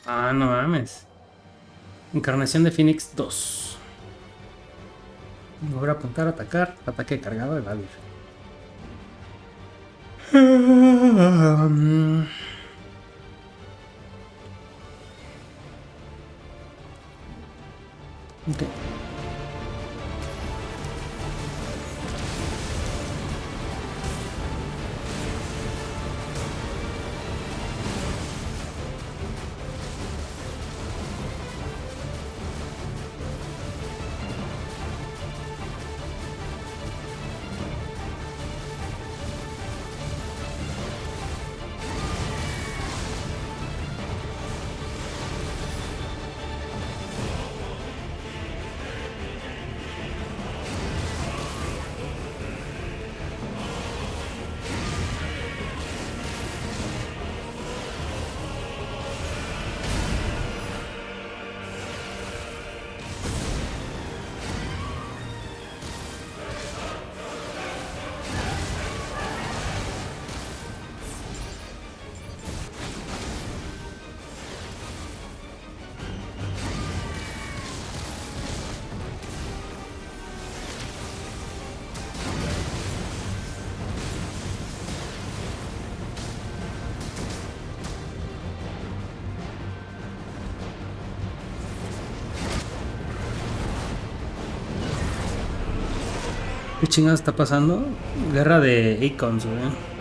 Ah, no mames. Encarnación de Phoenix 2. Volver a apuntar, atacar. Ataque cargado, evadir. Ok. ¿Qué chingada está pasando? Guerra de icons, güey.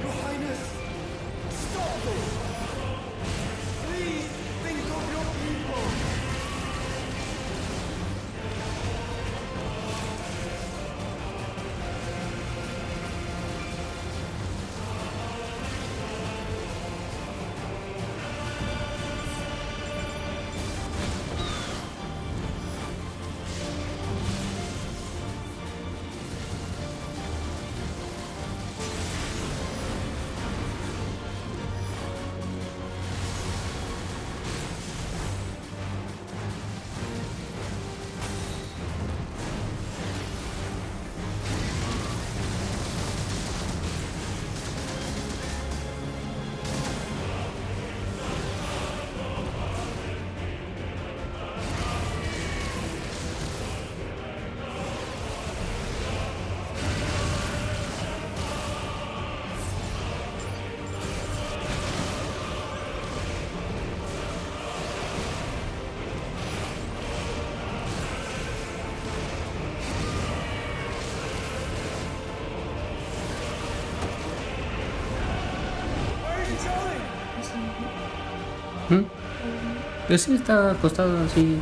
Pues sí, está acostado así.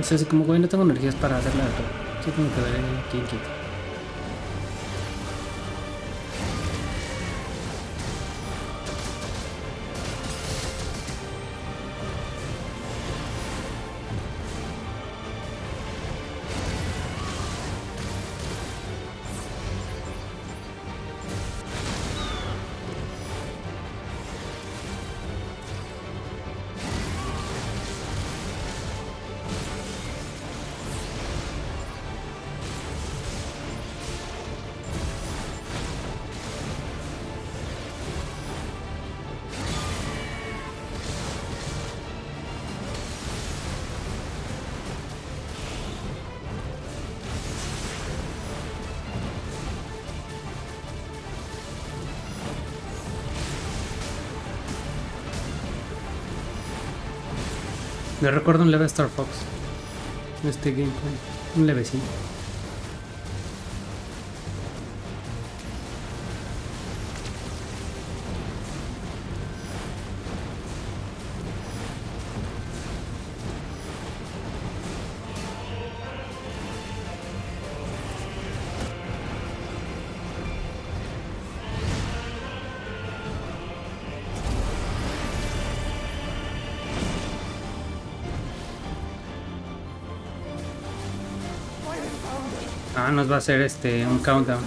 Es así como, güey, no tengo energías para hacerla de todo. Sí, como que veré quién quita. Me recuerdo un leve Star Fox. Este gameplay. Un levecito. Ah, nos va a hacer un countdown.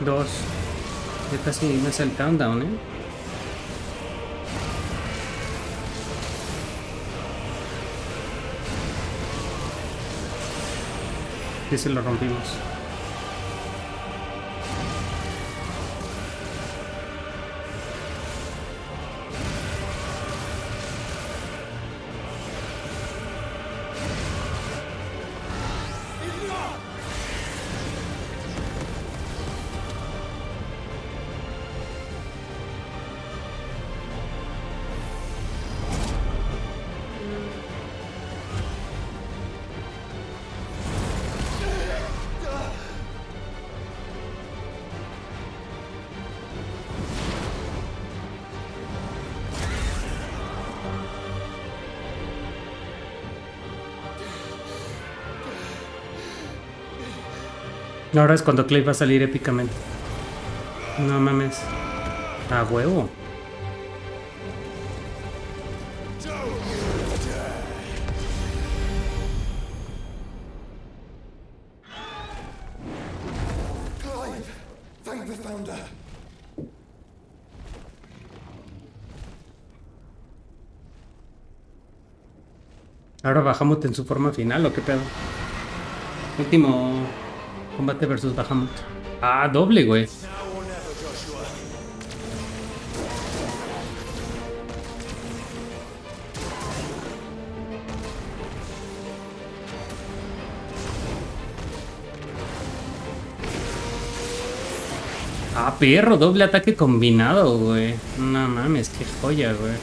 2. Ya casi me hace el countdown, ¿eh? Sí, se lo rompimos. Ahora es cuando Clive va a salir épicamente. No mames. A huevo.
Clive, thank the founder.
Ahora Bahamut en su forma final, ¿o qué pedo? Último combate versus Bahamut. Ah, doble, güey. Ah, perro, doble ataque combinado, güey. No mames, qué joya, güey.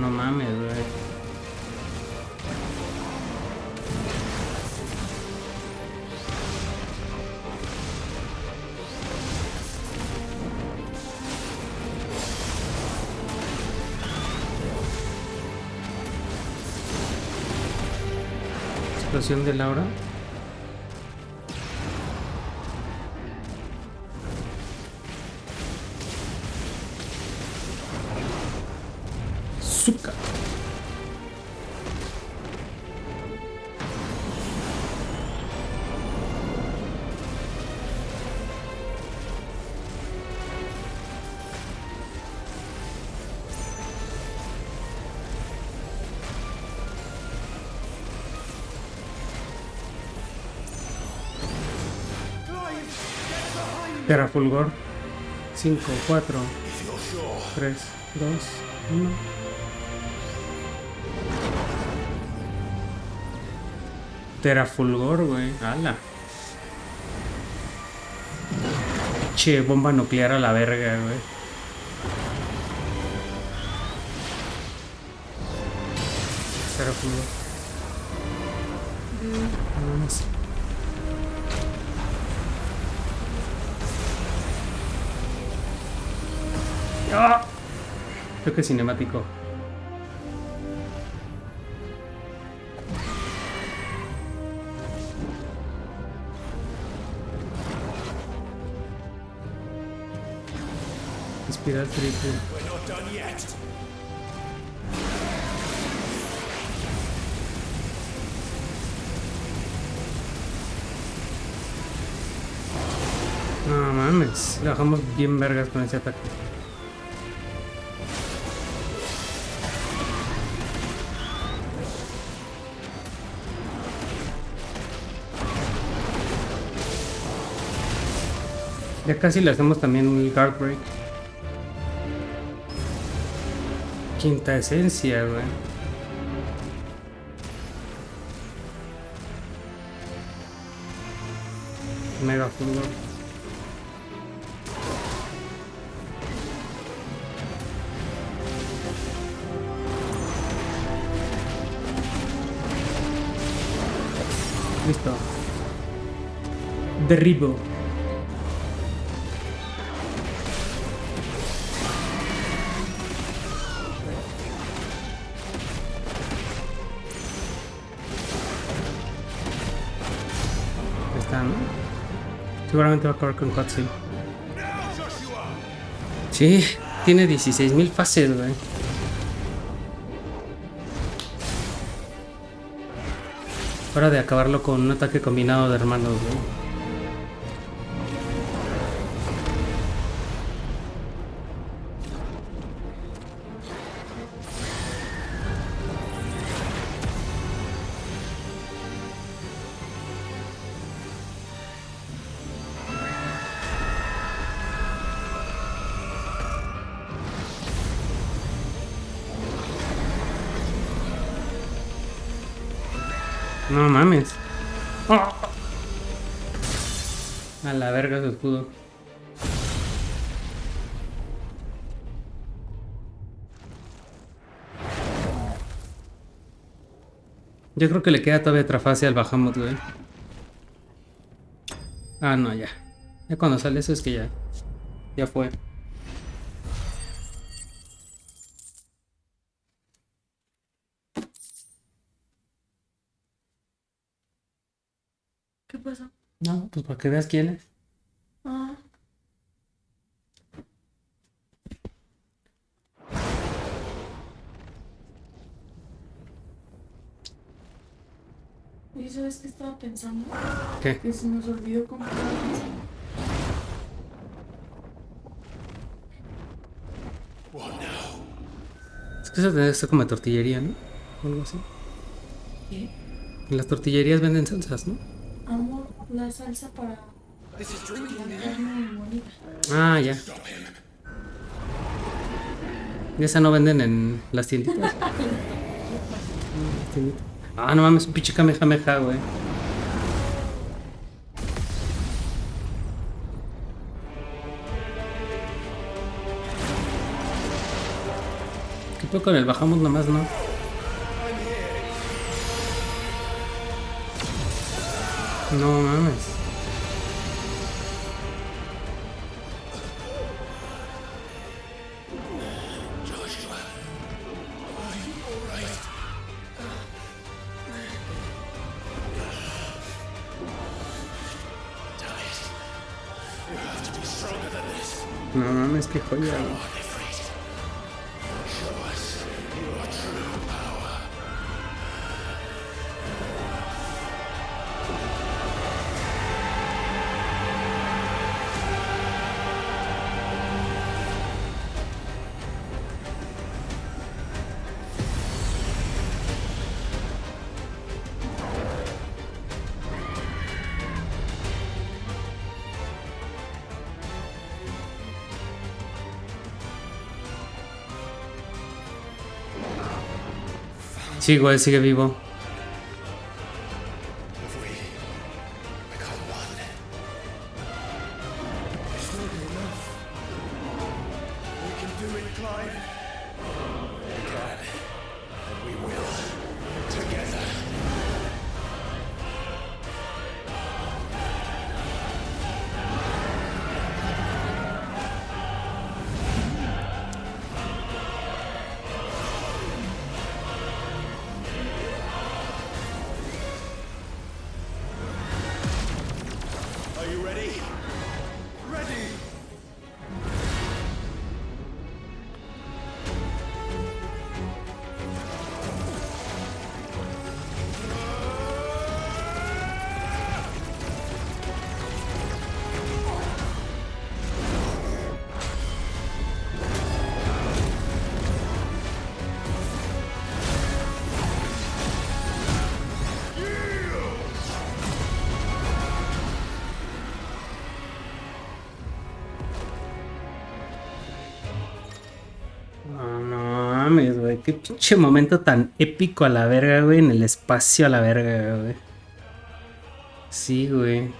No mames, güey. Explosión de Laura. Zuka. Terafulgor. 5, 4, 3, 2, 1. Terafulgor, güey. ¡Hala! Che, bomba nuclear a la verga, güey. Terafulgor. Vamos. ¡Ah! Creo que es cinemático. Espiral triple. No mames, le bajamos bien vergas con ese ataque. Ya casi le hacemos también un guard break. Quinta esencia, güey. Mega fulgor. Listo. Derribo. Seguramente va a acabar con cutscene. Sí, tiene 16.000 fases, güey. Hora de acabarlo con un ataque combinado de hermanos, güey. No mames. Oh. A la verga su escudo. Yo creo que le queda todavía otra fase al Bahamut, güey. Ah, no, ya. Ya cuando sale eso es que ya. Ya fue.
¿Qué pasó?
No, pues para que veas quién es.
Ah. ¿Y sabes qué estaba pensando?
¿Qué?
Que se nos olvidó comprar.
Es que eso tendría que ser como tortillería, ¿no? O algo así.
¿Qué?
En las tortillerías venden salsas, ¿no?
Amo la salsa para la carne molida.
Ah, ya. ¿Y esa no venden en las tienditas? Ah, no mames, un pinche kamehameha, güey. ¿Qué pedo con el Bahamut nomás, no? No mames. No mames, qué joya, güey. Sí, güey, sigue vivo. Qué pinche momento tan épico a la verga, güey. En el espacio a la verga, güey. Sí, güey.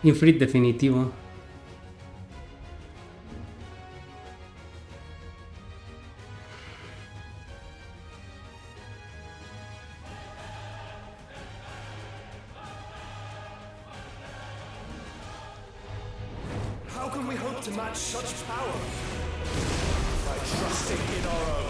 Ifrit definitivo.
How can we hope to match such power? By trusting in our own.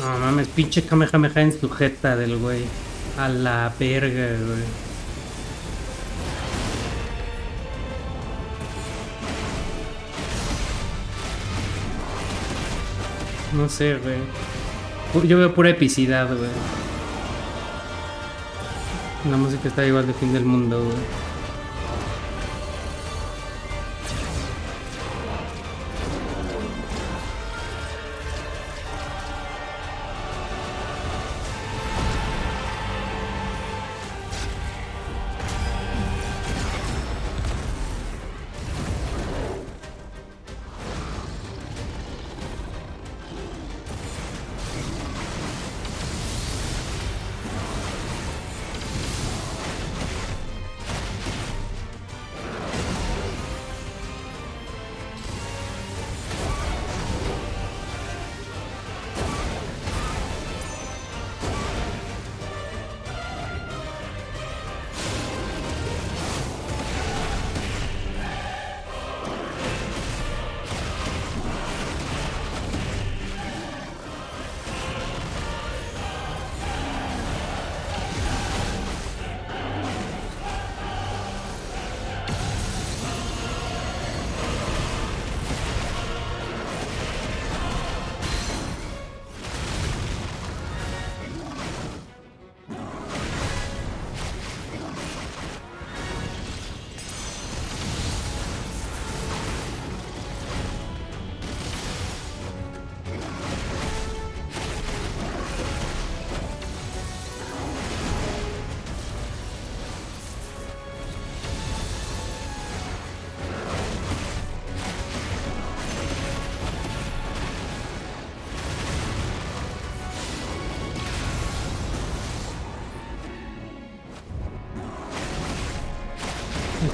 No mames, pinche Kamehameha en su jeta del güey. A la verga, güey. No sé, güey. Yo veo pura epicidad, güey. La música está igual de fin del mundo, güey.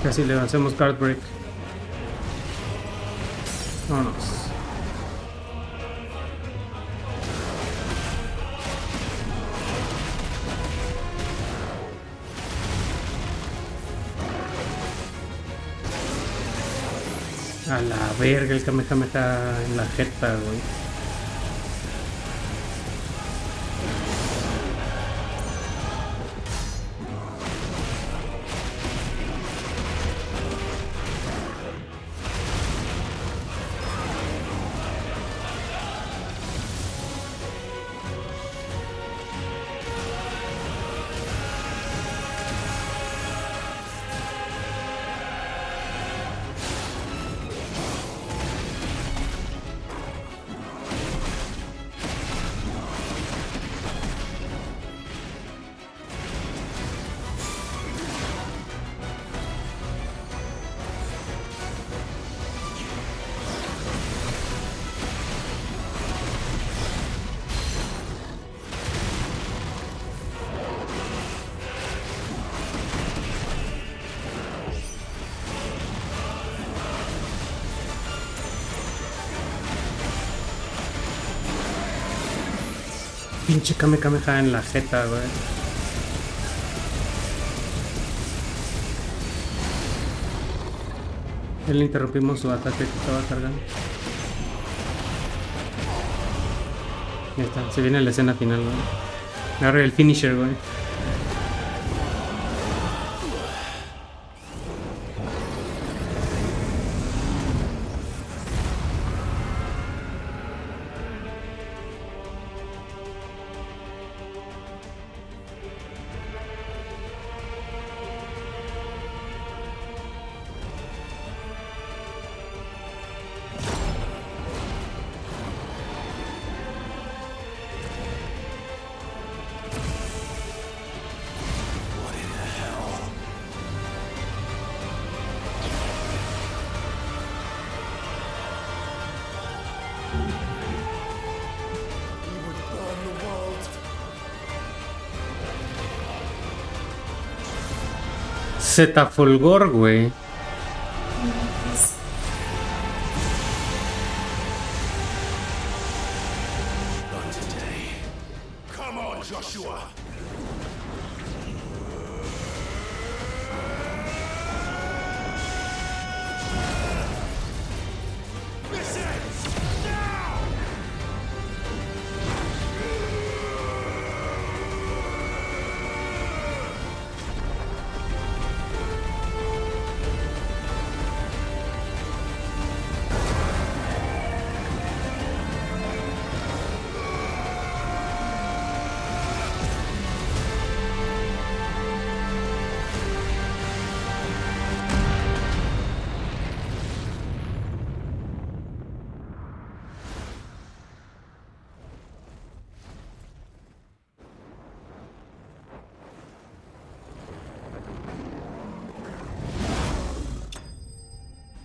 Casi le hacemos card break. Vámonos. A la verga, el Kamehameha en la jeta, güey. Pinche Kamehameha en la jeta, güey. Ya le interrumpimos su ataque que estaba cargando. Ya está, se viene la escena final, güey. Agarra el finisher, güey. Z Fulgor, güey.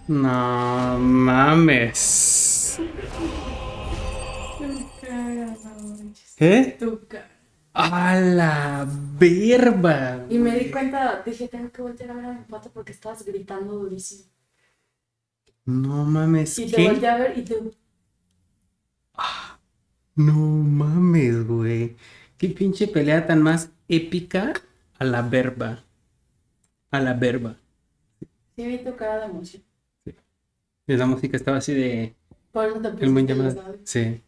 No mames.
Tu cara, no manches.
¿Qué?
Tu cara.
A la verba.
Y me di cuenta, dije, tengo que voltear a ver a mi pato porque estabas gritando durísimo.
No mames,
Y
¿qué?
te volteé a ver y te...
No mames, güey. Qué pinche pelea tan más épica a la verba. A la verba.
Sí vi tu cara de emoción.
Y la música estaba así de...
Por eso te
el buen
pusiste los
llamado.
audios.
Sí.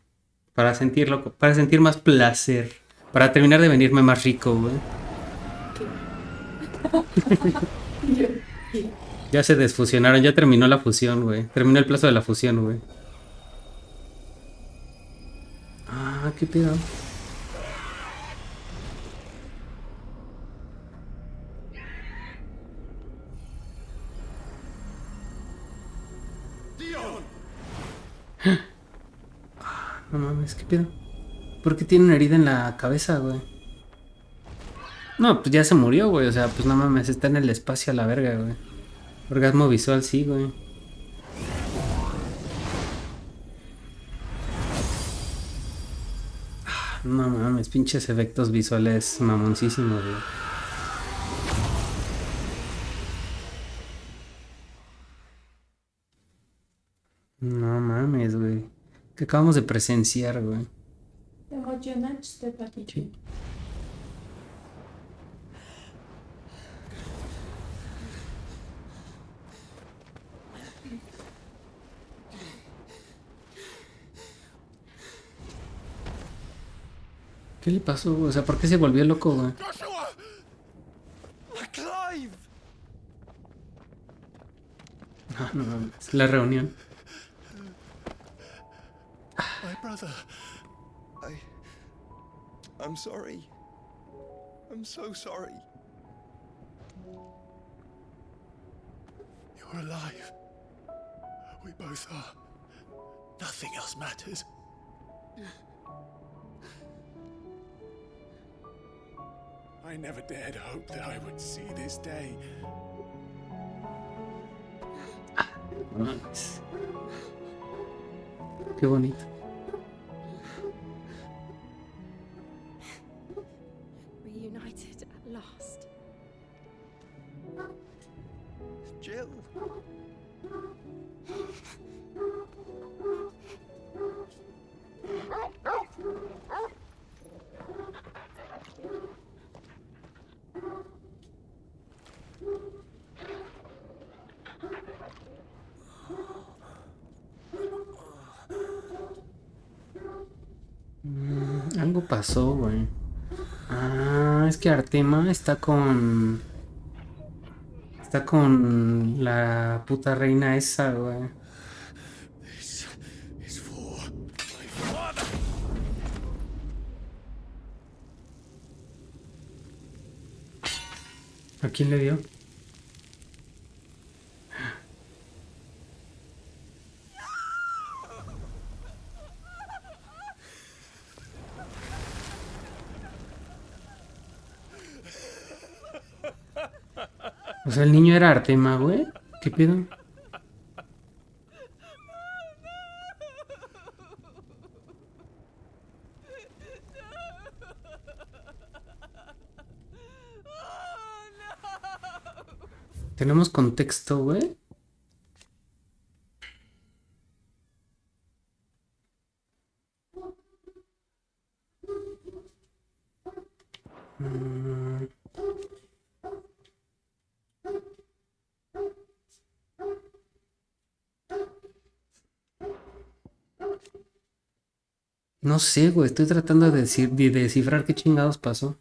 Para sentirlo, para sentir más placer. Para terminar de venirme más rico, güey. Ya se desfusionaron, ya terminó la fusión, güey. Terminó el plazo de la fusión, güey. Ah, qué pedo. No mames, qué pedo. ¿Por qué tiene una herida en la cabeza, güey? No, pues ya se murió, güey. O sea, pues no mames, está en el espacio a la verga, güey. Orgasmo visual, sí, güey. No mames, pinches efectos visuales mamoncísimos, güey. No mames, güey. ¿Qué acabamos de presenciar, güey?
Te emocionaste, patito.
Sí. ¿Qué le pasó, güey? O sea, ¿por qué se volvió loco, güey?
Clive!
Ah, no mames. La reunión.
My brother. I'm sorry. I'm so sorry.
You're alive. We both are. Nothing else matters. I never dared hope that I would see this day.
No mames. Qué bonito.
Reunited at last.
Jill.
Algo pasó, güey. Ah, es que Artema está con... Está con la puta reina esa, güey.
This is for my father.
¿A quién le dio? O sea, el niño era Artema, güey. ¿Qué pedo? ¿Tenemos contexto, güey? No sé, güey. Estoy tratando de descifrar qué chingados pasó.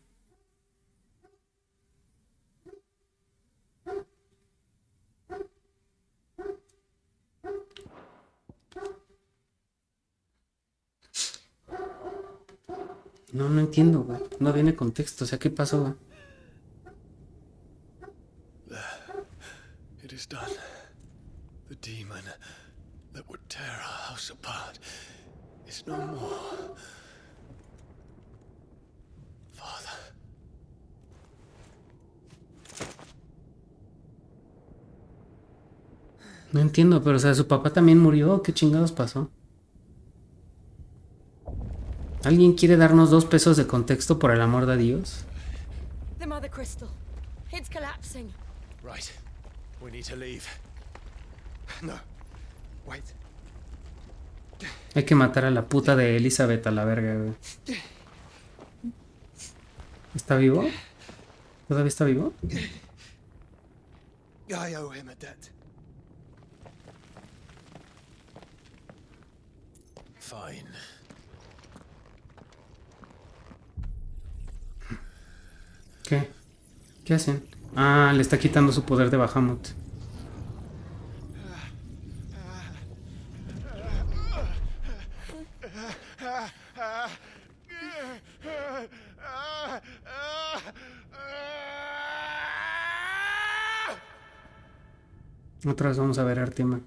No entiendo, güey. No viene contexto. O sea, ¿qué pasó, güey?
It is done. The demon that would tear our house apart is no more. Father.
No entiendo, pero o sea, su papá también murió. ¿Qué chingados pasó? ¿Alguien quiere darnos 2 pesos de contexto por el amor de Dios?
The mother crystal. It's collapsing.
Right. We need to leave. No. Wait.
Hay que matar a la puta de Elizabeth a la verga, güey. ¿Está vivo? ¿Todavía está vivo?
I owe him a debt. Fine.
¿Qué? ¿Qué hacen? Ah, le está quitando su poder de Bahamut. Otra vez vamos a ver a Artima.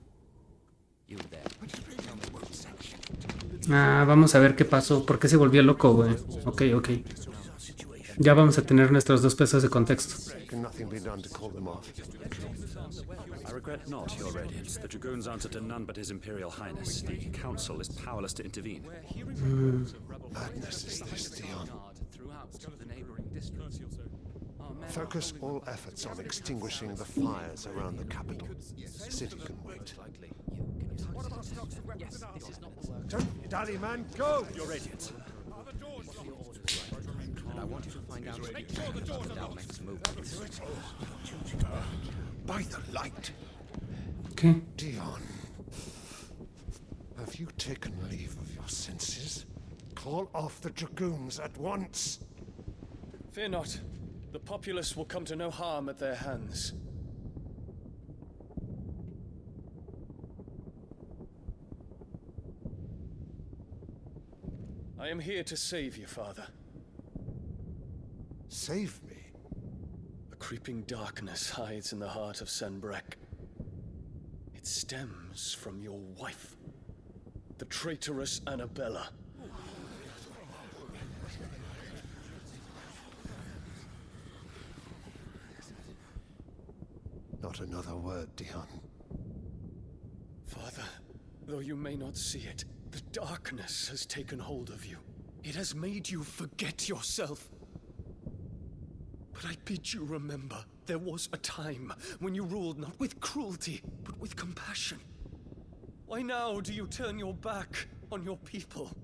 Ah, vamos a ver qué pasó. ¿Por qué se volvió loco, güey? Ok. Ya vamos a tener nuestros 2 pesos de contexto.
I regret not, Your Radiance. The Dragoon's answer to none but His Imperial Highness. The Council is powerless to intervene.
Madness is this, Dion. Focus all efforts on extinguishing the fires around the capital. The city can wait. Don't dally, man. Go!
Your Radiance. And I want you to find out the next move.
By the light.
Okay.
Dion, have you taken leave of your senses? Call off the Dragoons at once.
Fear not. The populace will come to no harm at their hands. I am here to save you, Father.
Save me?
A creeping darkness hides in the heart of Sanbreque. It stems from your wife, the traitorous Annabella.
Not another word, Dion.
Father, though you may not see it, the darkness has taken hold of you. It has made you forget yourself. But I bid you remember, there was a time when you ruled not with cruelty, but with compassion. Why now do you turn your back on your people?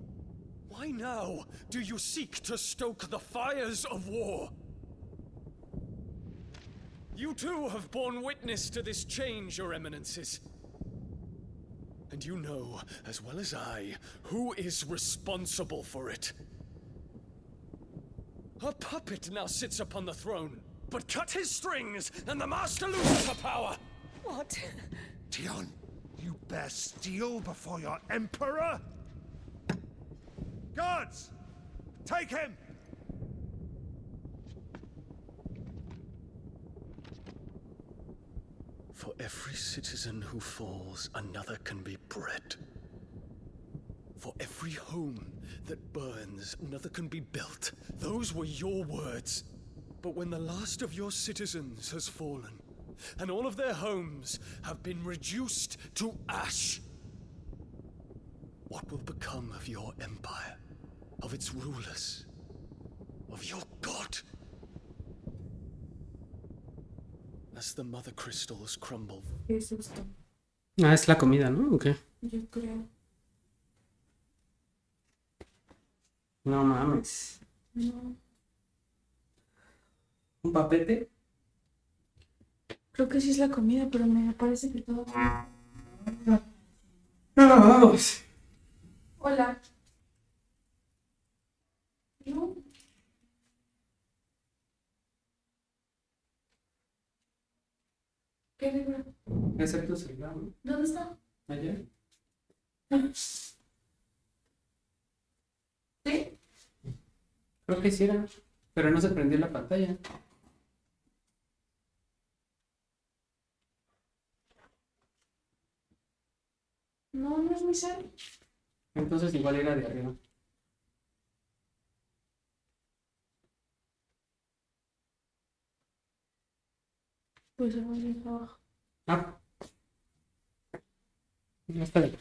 Why now do you seek to stoke the fires of war? You too have borne witness to this change, Your Eminences. And you know, as well as I, who is responsible for it. A puppet now sits upon the throne, but cut his strings, and the master loses the power!
What?
Dion, you bear steel before your emperor? Guards! Take him!
For every citizen who falls, another can be bred. For every home that burns, another can be built. Those were your words. But when the last of your citizens has fallen, and all of their homes have been reduced to ash, what will become of your empire, of its rulers, of your god? As the mother crystals crumble.
¿Qué es esto?
Ah, es la comida, ¿no? ¿O qué?
Yo creo.
No mames.
No.
¿Un papete?
Creo que sí es la comida, pero me parece que todo.
Vamos.
Hola. No. ¿Qué libro?
Ese es tu celular, ¿no?
¿Dónde está?
Ayer.
¿Sí?
Creo que sí era, pero no se prendió la pantalla.
No, no es mi cel.
Entonces igual era de arriba.
Pues se va a ir abajo.
Ah. No está bien.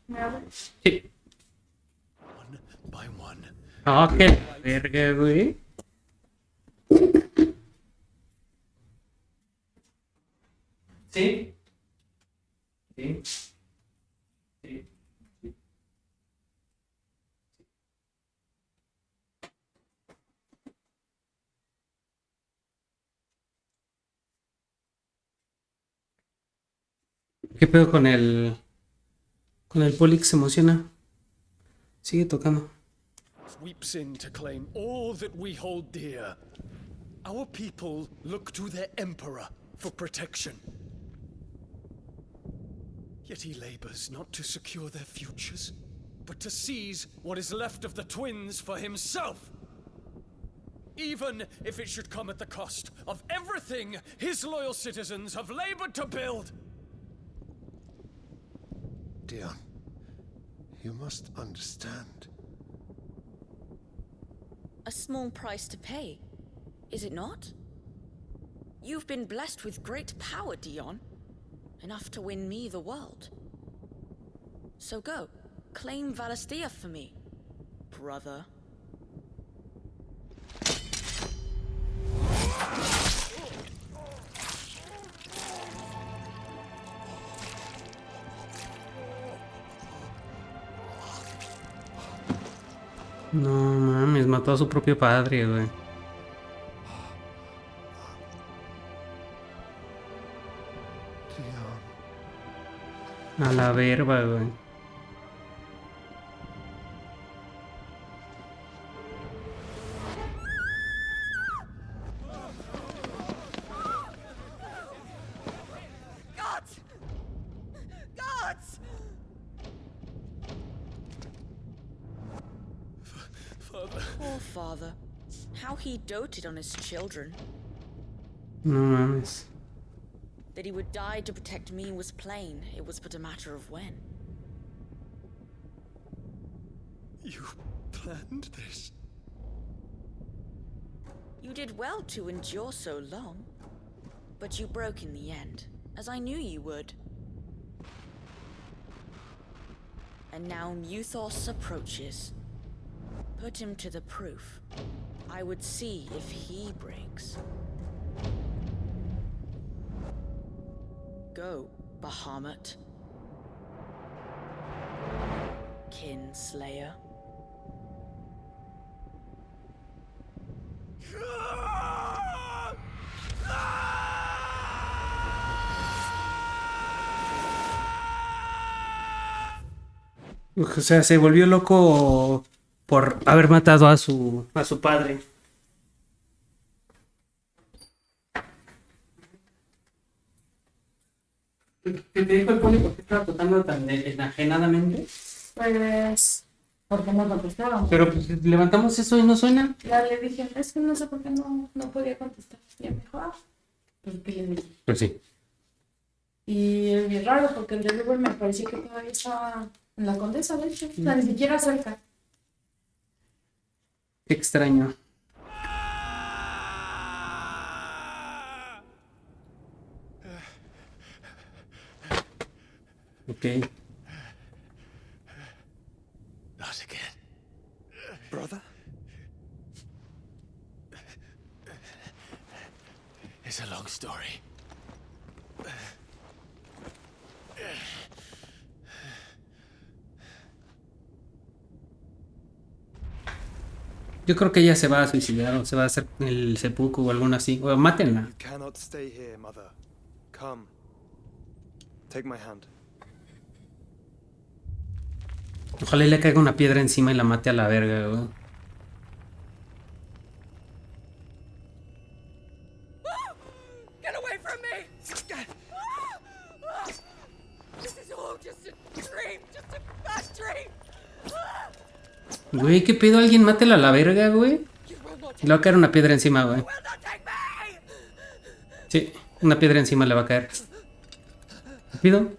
¿Me abre?
Sí.
One by one.
Ah, qué verga, güey. Sí. Sí. Sí. ¿Qué pedo con el poli que se emociona? Sigue tocando.
Sweeps in to claim all that we hold dear. Our people look to their emperor for protection. Yet he labors not to secure their futures, but to seize what is left of the twins for himself. Even if it should come at the cost of everything his loyal citizens have labored to build.
Dion, you must understand.
A small price to pay, is it not? You've been blessed with great power, Dion. Enough to win me the world. So go, claim Valisthea for me, brother.
No mames, mató a su propio padre, güey. A la verga, güey.
Gods! Gods!
Father.
Poor father. How he doted on his children.
No mames.
That he would die to protect me was plain. It was but a matter of when.
You planned this?
You did well to endure so long. But you broke in the end, as I knew you would. And now Muthos approaches. Put him to the proof. I would see if he breaks. Go, Bahamut. Kinslayer.
O sea, se volvió loco por haber matado a su padre. ¿Qué te dijo el poli por qué estaba tocando tan enajenadamente?
Pues, porque no contestaban.
Pero pues levantamos eso y no suena.
Ya le dije, es que no sé por qué no podía contestar. Y me dijo, pues ¿qué le dije?
Pues sí.
Y es bien raro porque el delivery me parecía que todavía estaba en la Condesa, de hecho. O sea, ni siquiera cerca.
Qué extraño. Ok.
Not again. Brother? It's a long story.
Yo creo que ella se va a suicidar o se va a hacer el seppuku o algo así. O mátenla.
You cannot stay here, mother. Come. Take my hand.
Ojalá le caiga una piedra encima y la mate a la verga, güey.
Get away from me! This is all just a dream, just a bad dream.
Güey, ¿qué pedo? Alguien mátela a la verga, güey. Le va a caer una piedra encima, güey. Sí, una piedra encima le va a caer. ¿Qué pido?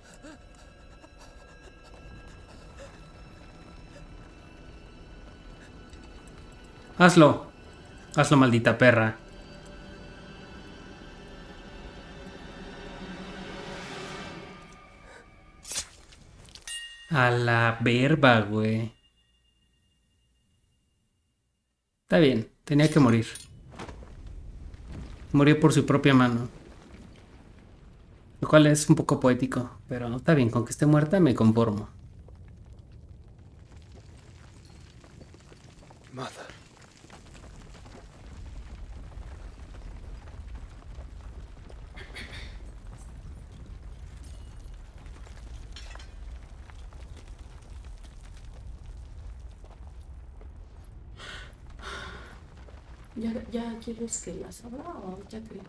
Hazlo. Hazlo, maldita perra. A la verba, güey. Está bien, tenía que morir. Murió por su propia mano. Lo cual es un poco poético, pero está bien, con que esté muerta me conformo.
Mother.
¿Ya quieres que las abra o ya te digo?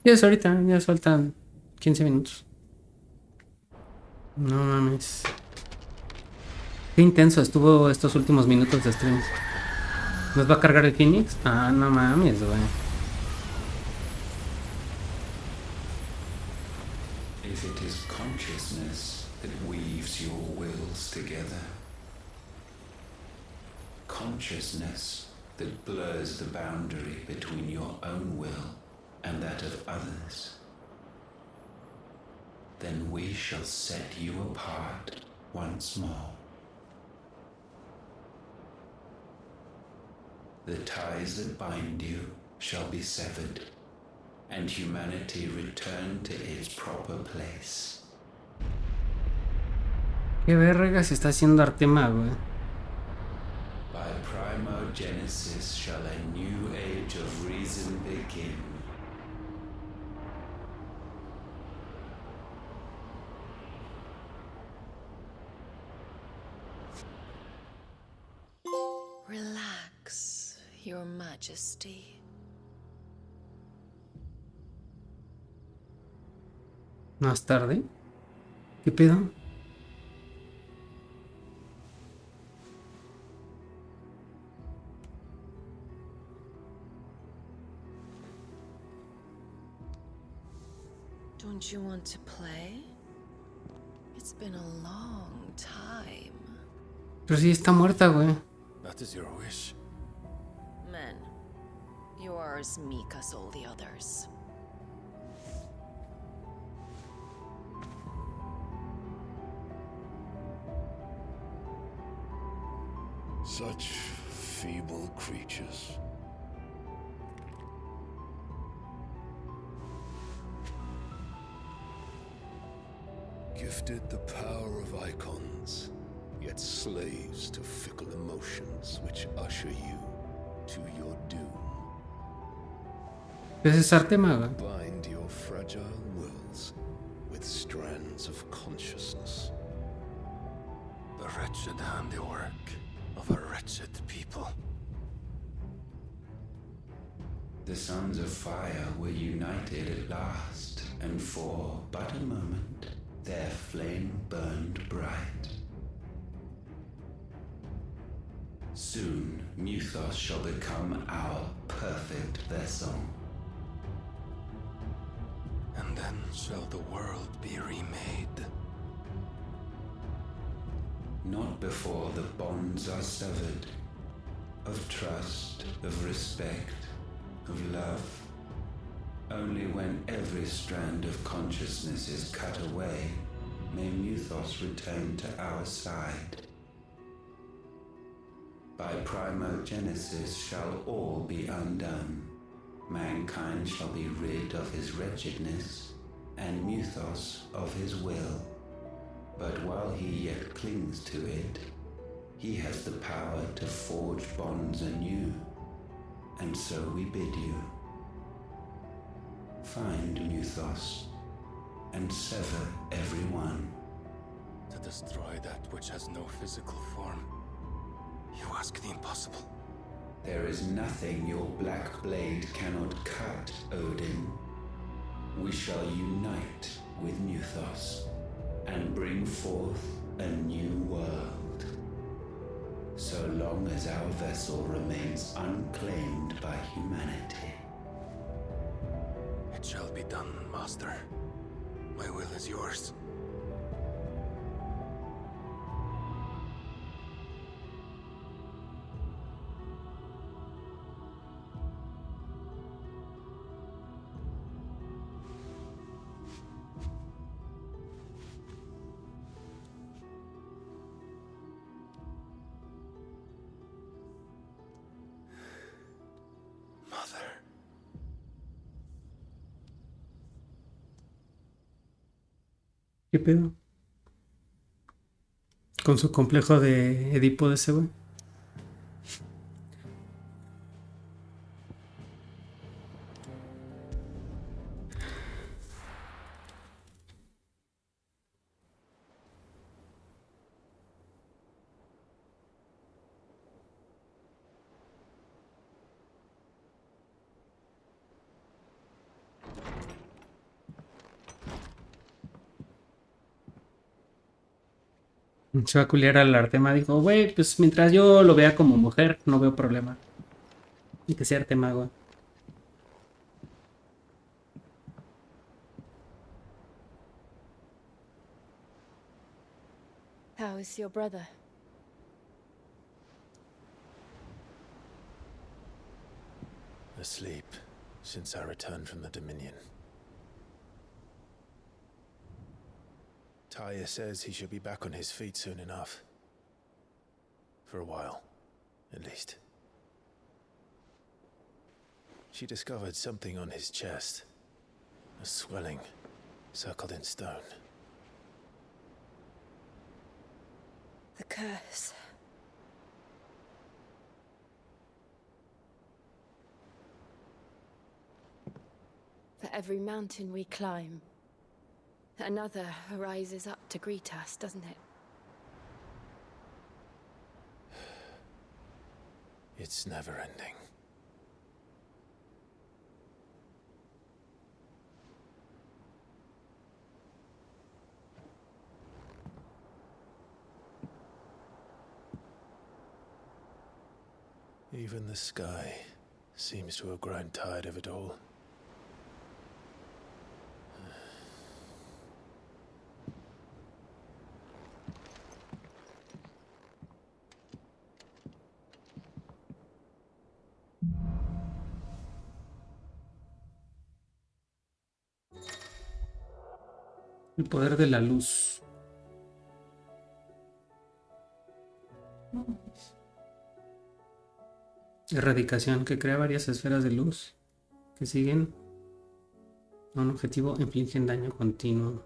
Ya es ahorita, ya faltan 15 minutos. No mames. Qué intenso estuvo estos últimos minutos de stream. ¿Nos va a cargar el Phoenix? Ah, no mames, güey.
If it is consciousness that weaves your wills together, consciousness that blurs the boundary between your own will and that of others, then we shall set you apart once more. The ties that bind you shall be severed, and humanity return to its proper place.
Qué verga se está haciendo Artema, güey.
By primogenesis shall a new age of reason begin.
Relax, Your Majesty.
Más tarde. ¿Qué pedo?
Don't you want to play? It's been a long time.
Pero sí está muerta, güey.
That is your wish.
Men, you are as meek as all the others.
Such feeble creatures. Gifted the power of icons, yet slaves to fickle emotions which usher you to your doom.
Ese es Artema, güey.
Bind your fragile wills with strands of consciousness. The wretched handiwork of a wretched people.
The sons of fire were united at last, and for but a moment their flame burned bright. Soon Muthos shall become our perfect vessel.
And then shall the world be remade.
Not before the bonds are severed, of trust, of respect, of love. Only when every strand of consciousness is cut away, may Muthos return to our side. By primogenesis shall all be undone. Mankind shall be rid of his wretchedness, and Muthos of his will. But while he yet clings to it, he has the power to forge bonds anew, and so we bid you. Find Muthos, and sever everyone.
To destroy that which has no physical form, you ask the impossible.
There is nothing your black blade cannot cut, Odin. We shall unite with Muthos, and bring forth a new world. So long as our vessel remains unclaimed by humanity.
It shall be done, Master. My will is yours.
¿Qué pedo? Con su complejo de Edipo de ese güey. Se va a culiar al Artema. Dijo, güey, pues mientras yo lo vea como mujer, no veo problema. Y que sea Artema, güey.
How is your brother?
Asleep since I returned from the Dominion. Taya says he should be back on his feet soon enough. For a while, at least. She discovered something on his chest. A swelling, circled in stone.
The curse. For every mountain we climb, another rises up to greet us, doesn't it?
It's never ending. Even the sky seems to have grown tired of it all.
El poder de la luz. Erradicación, que crea varias esferas de luz que siguen a un objetivo e infligen daño continuo.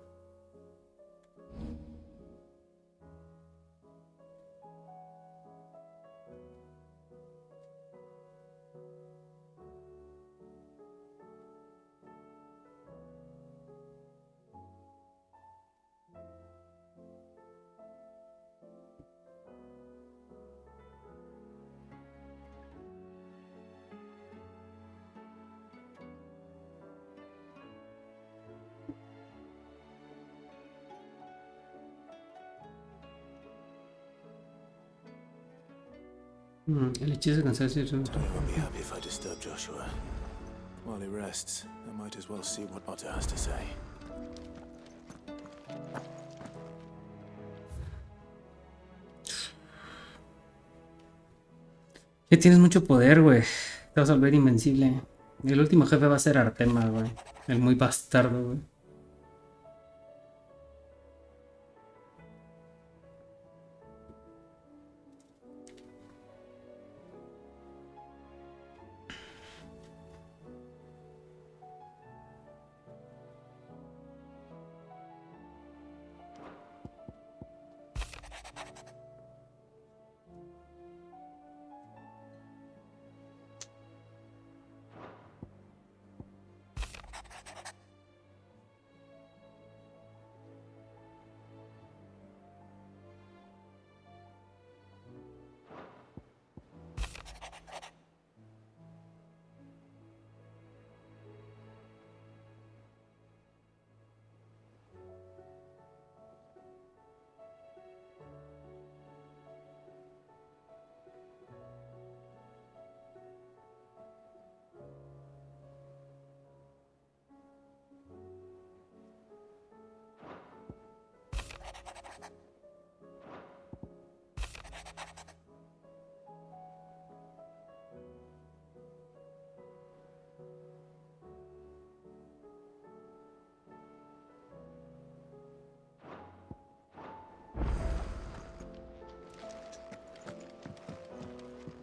El hechizo de cansancio.
I won't be happy if I disturb Joshua. While he rests, I might as well see what Otter has to say.
Que tienes mucho poder, güey. Te vas a volver invencible. El último jefe va a ser Artema, güey. El muy bastardo, güey.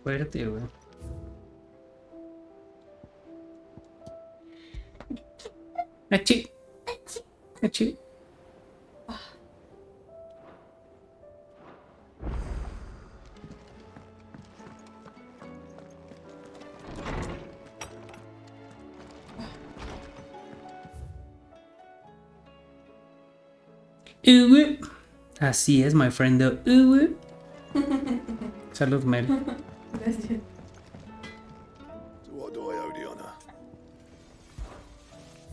Fuerte, güey. Achi. Achi. Así es, my friend. Salud, Mel.
Gracias.
So what do I owe the honor?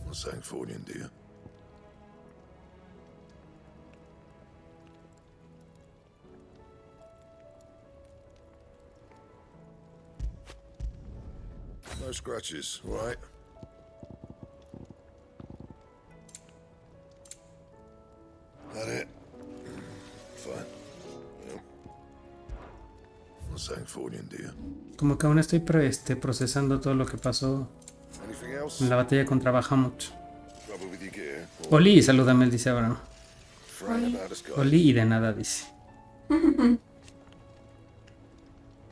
I'm saying fortune, dear. No scratches, right? That it? Fine. Yeah. I'm saying fortune, dear.
Como que aún estoy procesando todo lo que pasó
Anything else?
en la batalla contra Bahamut.
Trouble with your gear? Or
Oli, salúdame, dice Abraham.
fretting about us guys?
Oli y de nada, dice.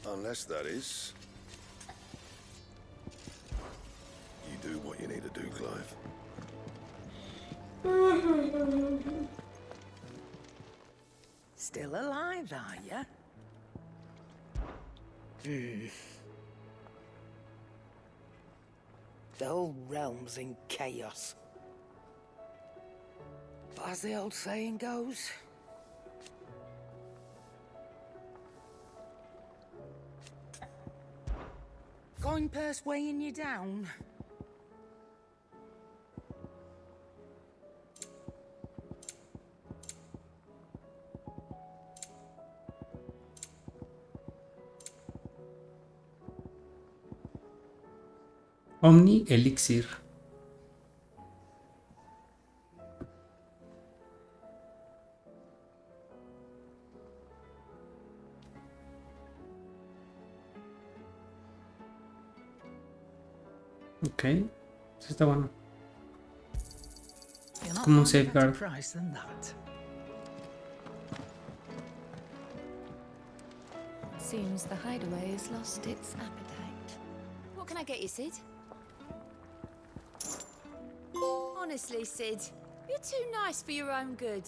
Unless that is, you do what you need to do, Clive.
Still alive, are ya? The whole realm's in chaos. But as the old saying goes, coin purse weighing you down.
Omni Elixir. Ok, eso está bueno. Es como un safeguard.
Price than that.
Seems the hideaway has lost its appetite. What can I get you, Sid? Honestly, Sid, you're too nice for your own good.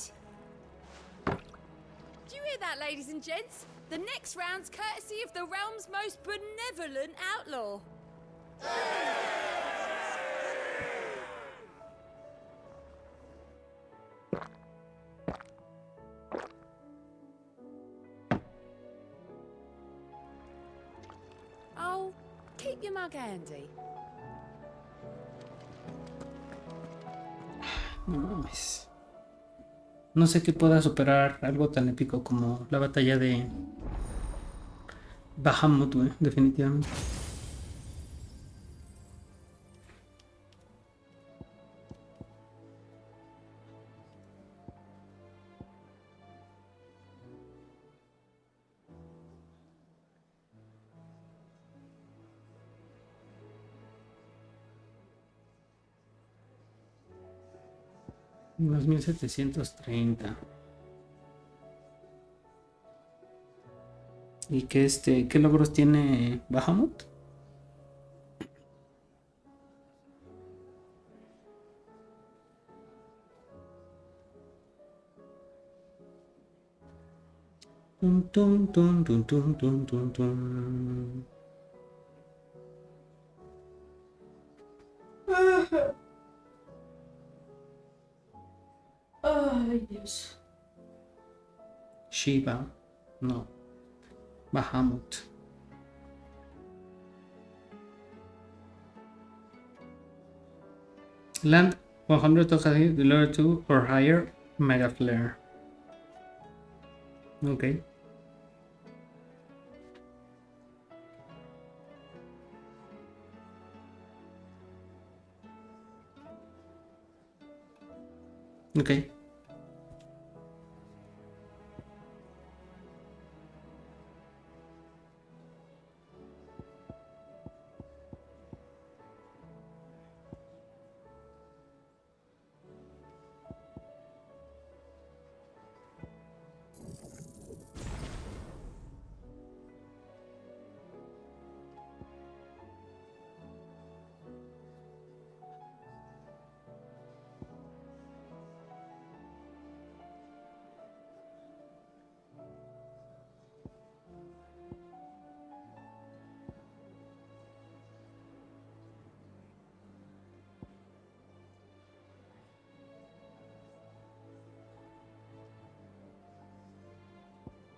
Do you hear that, ladies and gents? The next round's courtesy of the realm's most benevolent outlaw.
Oh, keep your mug handy.
No mames. No sé qué pueda superar algo tan épico como la batalla de Bahamut, güey, definitivamente. Unos 1730. ¿Y qué logros tiene Bahamut? Tum, tum, tum, tum, tum, tum, tum, tum.
Ay, Dios.
Shiva. No. Bahamut. Land 100 token the lower 2 or higher mega flare. Okay. Okay.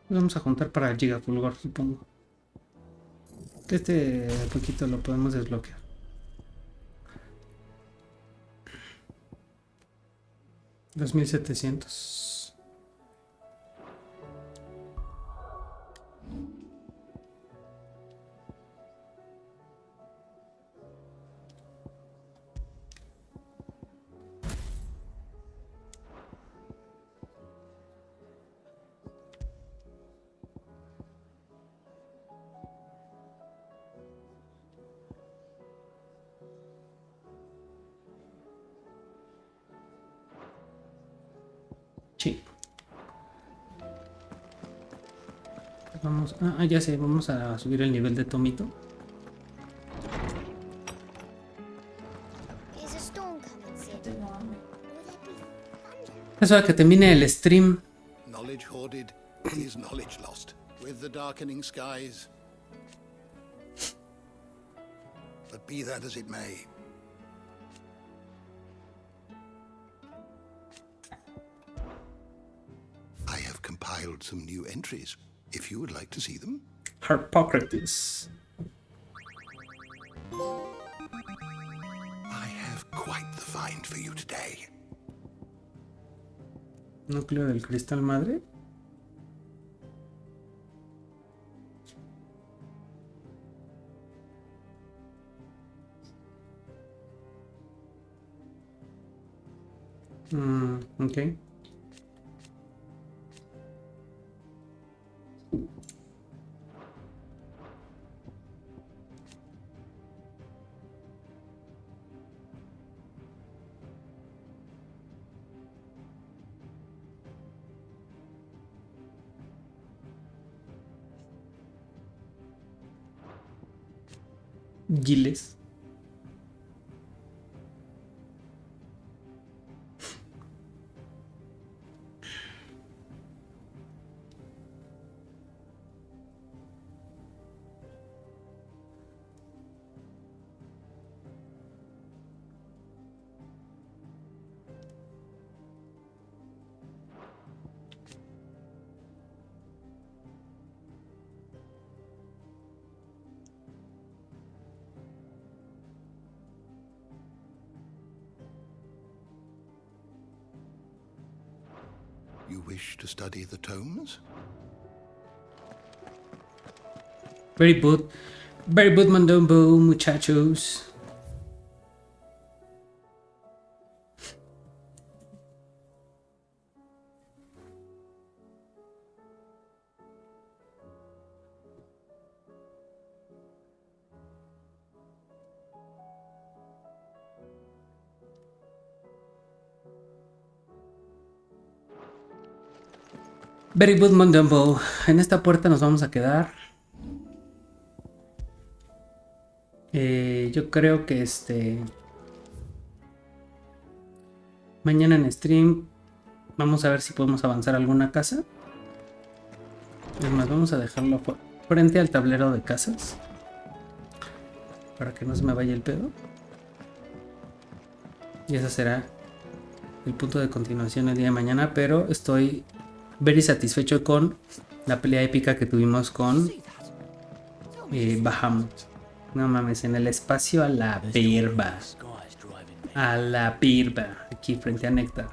Vamos a juntar para el Gigafulgor, supongo. Este poquito lo podemos desbloquear. $2,700. Sí. Vamos, ya sé, vamos a subir el nivel de Tomito. Eso que termine el stream.
Knowledge hoarded is knowledge lost. With the darkening skies. But be that as it may. I have compiled some new entries, if you would like to see them.
Harpocrates.
I have quite the find for you today.
Núcleo del cristal madre. Ok. Giles.
You wish to study the tomes?
Very good Mandombo, muchachos. Very good Mandombo. En esta puerta nos vamos a quedar. Yo creo que mañana en stream vamos a ver si podemos avanzar alguna casa. Es más, vamos a dejarlo frente al tablero de casas para que no se me vaya el pedo. Y ese será el punto de continuación el día de mañana, pero estoy very satisfecho con la pelea épica que tuvimos con Bahamut. No mames, en el espacio a la birba. A la birba. Aquí frente a Néctar.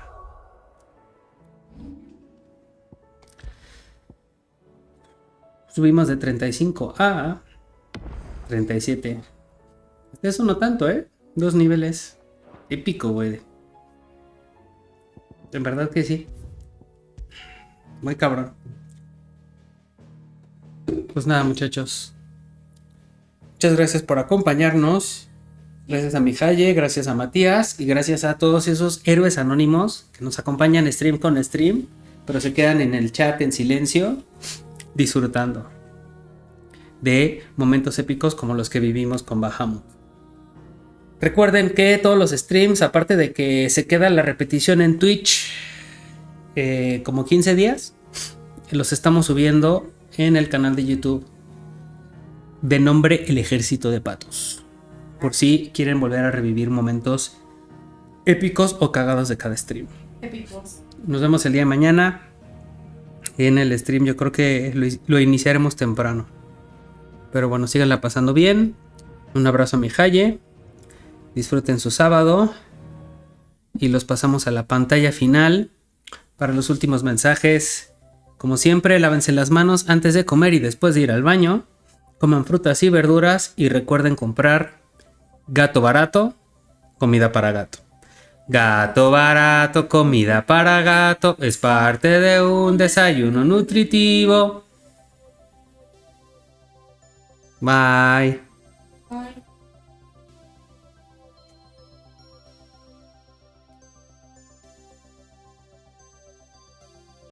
Subimos de 35 a 37. Eso no tanto, 2 niveles. Épico, güey. En verdad que sí. Muy cabrón. Pues nada, muchachos. Muchas gracias por acompañarnos. Gracias a Mijaye, gracias a Matías y gracias a todos esos héroes anónimos que nos acompañan stream con stream, pero se quedan en el chat en silencio, disfrutando de momentos épicos como los que vivimos con Bahamut. Recuerden que todos los streams, aparte de que se queda la repetición en Twitch como 15 días, los estamos subiendo en el canal de YouTube de nombre El Ejército de Patos, por si quieren volver a revivir momentos épicos o cagados de cada stream.
Épicos.
Nos vemos el día de mañana. en el stream. Yo creo que lo iniciaremos temprano. Pero bueno, síganla pasando bien. Un abrazo a mi Jaye. Disfruten su sábado. Y los pasamos a la pantalla final para los últimos mensajes. Como siempre, lávense las manos antes de comer y después de ir al baño. Coman frutas y verduras y recuerden comprar gato barato, comida para gato. Gato barato, comida para gato, es parte de un desayuno nutritivo. Bye.